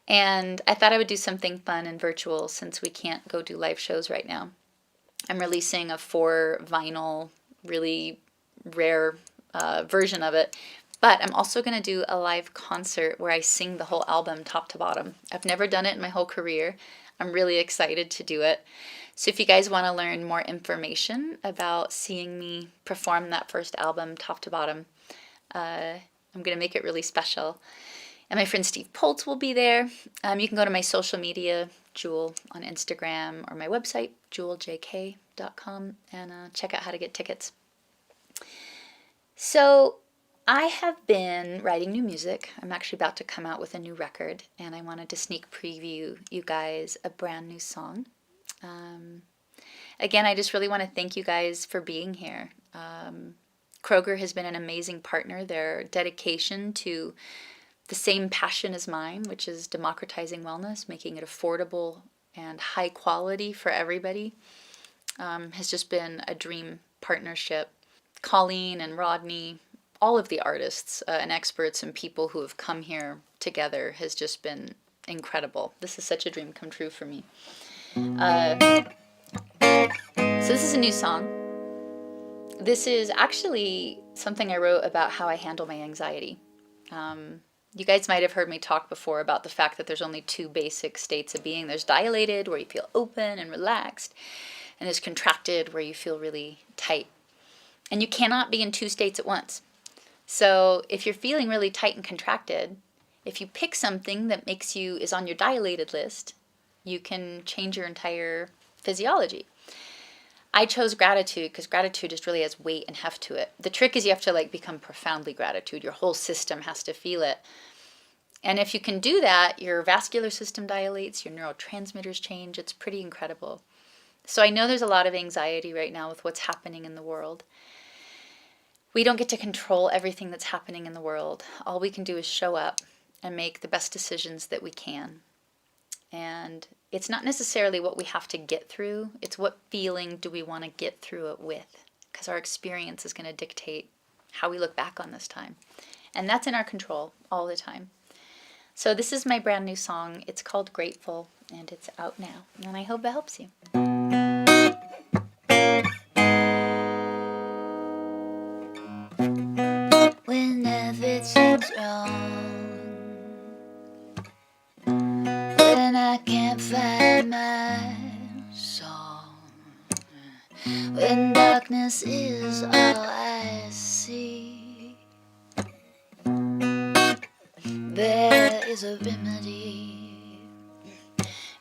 And I thought I would do something fun and virtual since we can't go do live shows right now. I'm releasing a 4-vinyl, really rare version of it. But I'm also going to do a live concert where I sing the whole album top to bottom. I've never done it in my whole career. I'm really excited to do it. So if you guys want to learn more information about seeing me perform that first album top to bottom, I'm going to make it really special. And my friend Steve Poltz will be there. You can go to my social media, Jewel on Instagram, or my website, jeweljk.com, and check out how to get tickets. So I have been writing new music. I'm actually about to come out with a new record, and I wanted to sneak preview you guys a brand new song. Again, I just really want to thank you guys for being here. Kroger has been an amazing partner. Their dedication to the same passion as mine, which is democratizing wellness, making it affordable and high quality for everybody, has just been a dream partnership. Colleen and Rodney, all of the artists and experts and people who have come here together has just been incredible. This is such a dream come true for me. So this is a new song. This is actually something I wrote about how I handle my anxiety. You guys might have heard me talk before about the fact that there's only two basic states of being. There's dilated, where you feel open and relaxed, and there's contracted, where you feel really tight. And you cannot be in two states at once. So if you're feeling really tight and contracted, if you pick something that is on your dilated list, you can change your entire physiology. I chose gratitude because gratitude just really has weight and heft to it. The trick is you have to become profoundly gratitude. Your whole system has to feel it. And if you can do that, your vascular system dilates, your neurotransmitters change. It's pretty incredible. So I know there's a lot of anxiety right now with what's happening in the world. We don't get to control everything that's happening in the world. All we can do is show up and make the best decisions that we can. And it's not necessarily what we have to get through. It's what feeling do we want to get through it with. Because our experience is going to dictate how we look back on this time. And that's in our control all the time. So this is my brand new song. It's called Grateful, and it's out now. And I hope it helps you. When everything's wrong, when I can't find my song, when darkness is all I see, there is a remedy.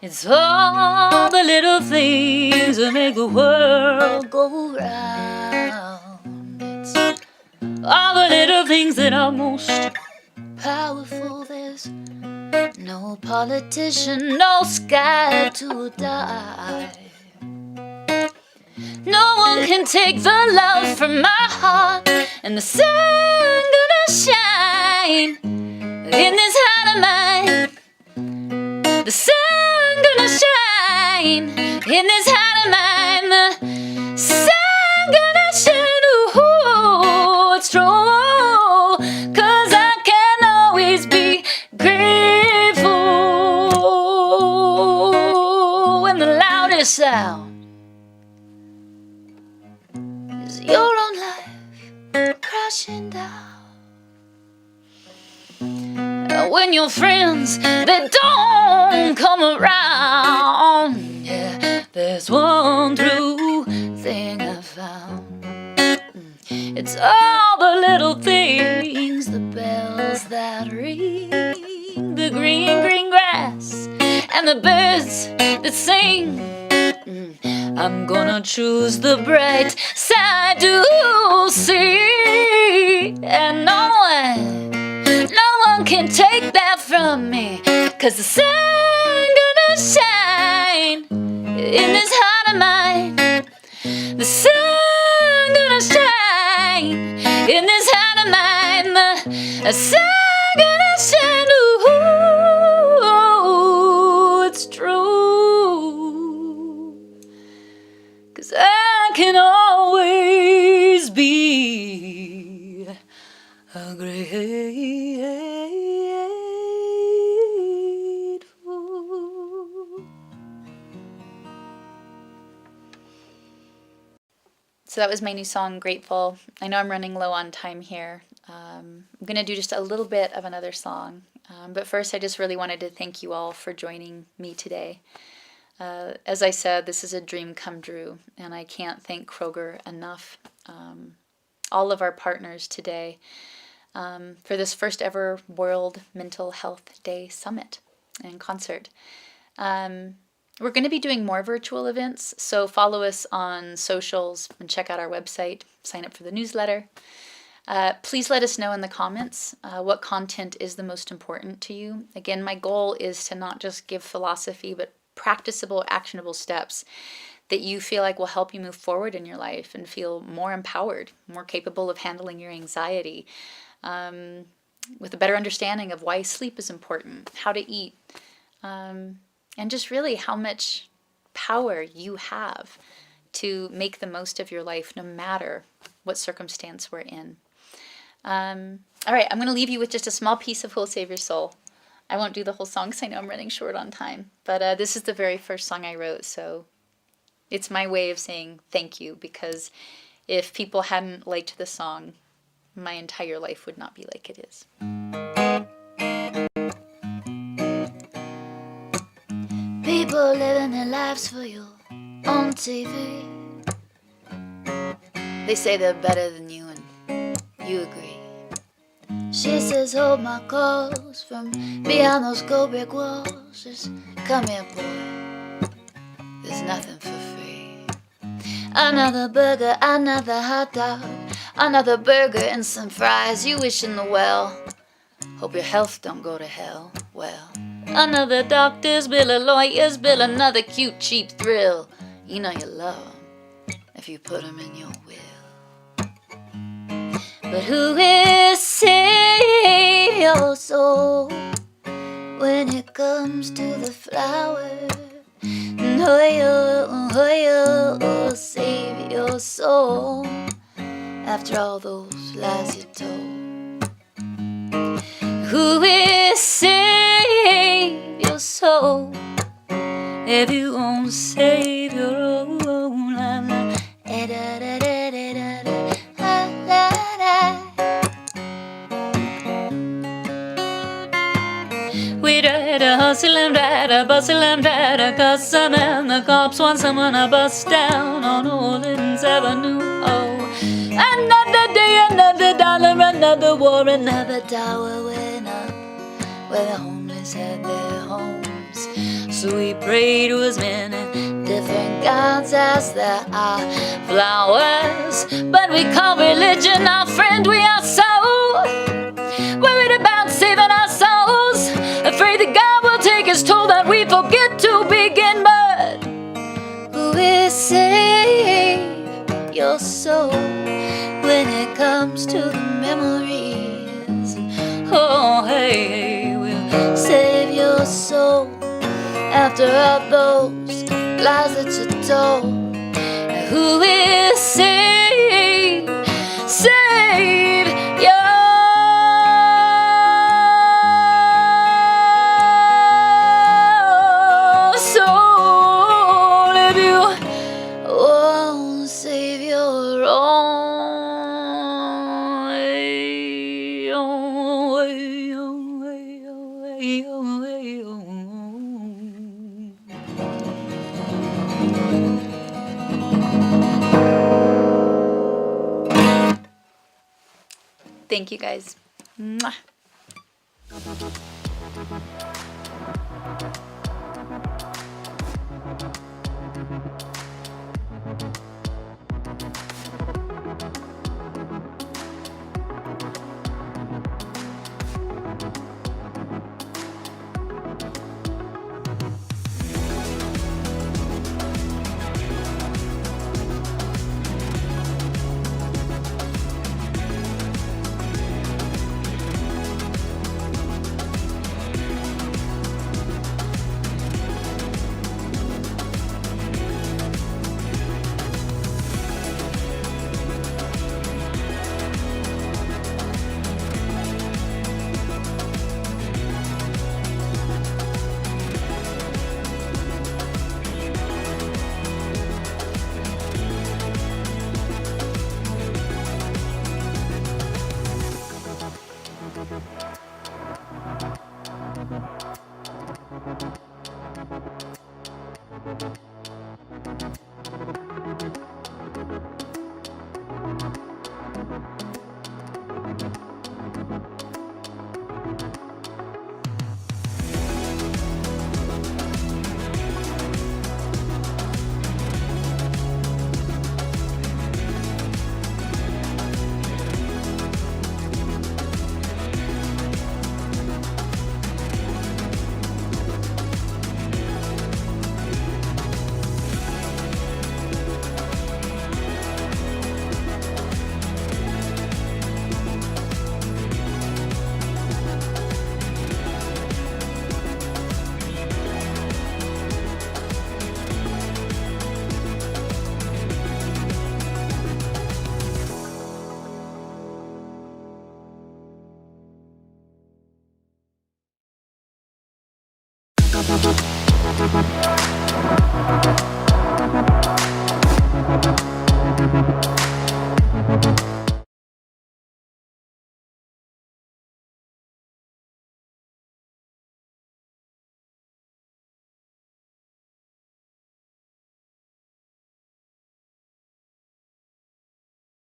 It's all the little things that make the world go round. It's all the little things that are most Powerful, there's no politician, no sky to die. No one can take the love from my heart, and the sun gonna shine in this heart of mine. The sun gonna shine in this heart of mine. The sun gonna shine, ooh, it's true, 'cause I can always be grateful when the loudest sound Is your own life crashing down? when your friends, they don't come around. Yeah, there's one true thing I found. It's all the little things, The bells that ring, the green, green grass, and the birds that sing. I'm gonna choose the bright side to see, and no one can take that from me, 'cause the sun gonna shine in this heart of mine. The sun gonna shine in this heart of mine. The sun gonna shine, ooh, it's true, 'cause I can always be grateful. So that was my new song, Grateful. I know I'm running low on time here. I'm going to do just a little bit of another song. But first, I just really wanted to thank you all for joining me today. As I said, this is a dream come true, and I can't thank Kroger enough. All of our partners today for this first ever World Mental Health Day Summit and concert. We're going to be doing more virtual events, so follow us on socials and check out our website, sign up for the newsletter. Please let us know in the comments what content is the most important to you. Again, my goal is to not just give philosophy, but practicable, actionable steps that you feel like will help you move forward in your life and feel more empowered, more capable of handling your anxiety, with a better understanding of why sleep is important, how to eat, and just really how much power you have to make the most of your life no matter what circumstance we're in. All right, I'm going to leave you with just a small piece of Who'll Save Your Soul. I won't do the whole song because I know I'm running short on time, but this is the very first song I wrote, so it's my way of saying thank you, because if people hadn't liked the song, my entire life would not be like it is. People living their lives for you on TV. They say they're better than you and you agree. She says hold my calls from beyond those gold brick walls. Just come here, boy, there's nothing for free. Another burger, another hot dog, another burger and some fries. You wishing the well, hope your health don't go to hell. Well, another doctor's bill, a lawyer's bill, another cute cheap thrill. You know you love 'em if you put 'em in your will. But who will save your soul when it comes to the flower? Who'll save your soul after all those lies you told? Who will save your soul if you won't save your own? La, la, da, da, da, da, da, da, la, la. We try to hustle and try to bustle and try to cuss some, and the cops want someone to bust down on Orleans Avenue. Oh, another day, another dollar, another war, another tower went up where the homeless had their homes. So we pray to as many different gods as there are flowers, but we call religion our friend. We are so worried about saving our souls, afraid that God will take his toll, that we forget to begin. But who will save your soul when it comes to the memories? Oh, hey, we'll save your soul after all those lies that you told. Who will save your soul if you won't save your own? Thank you guys. Mwah. Bye.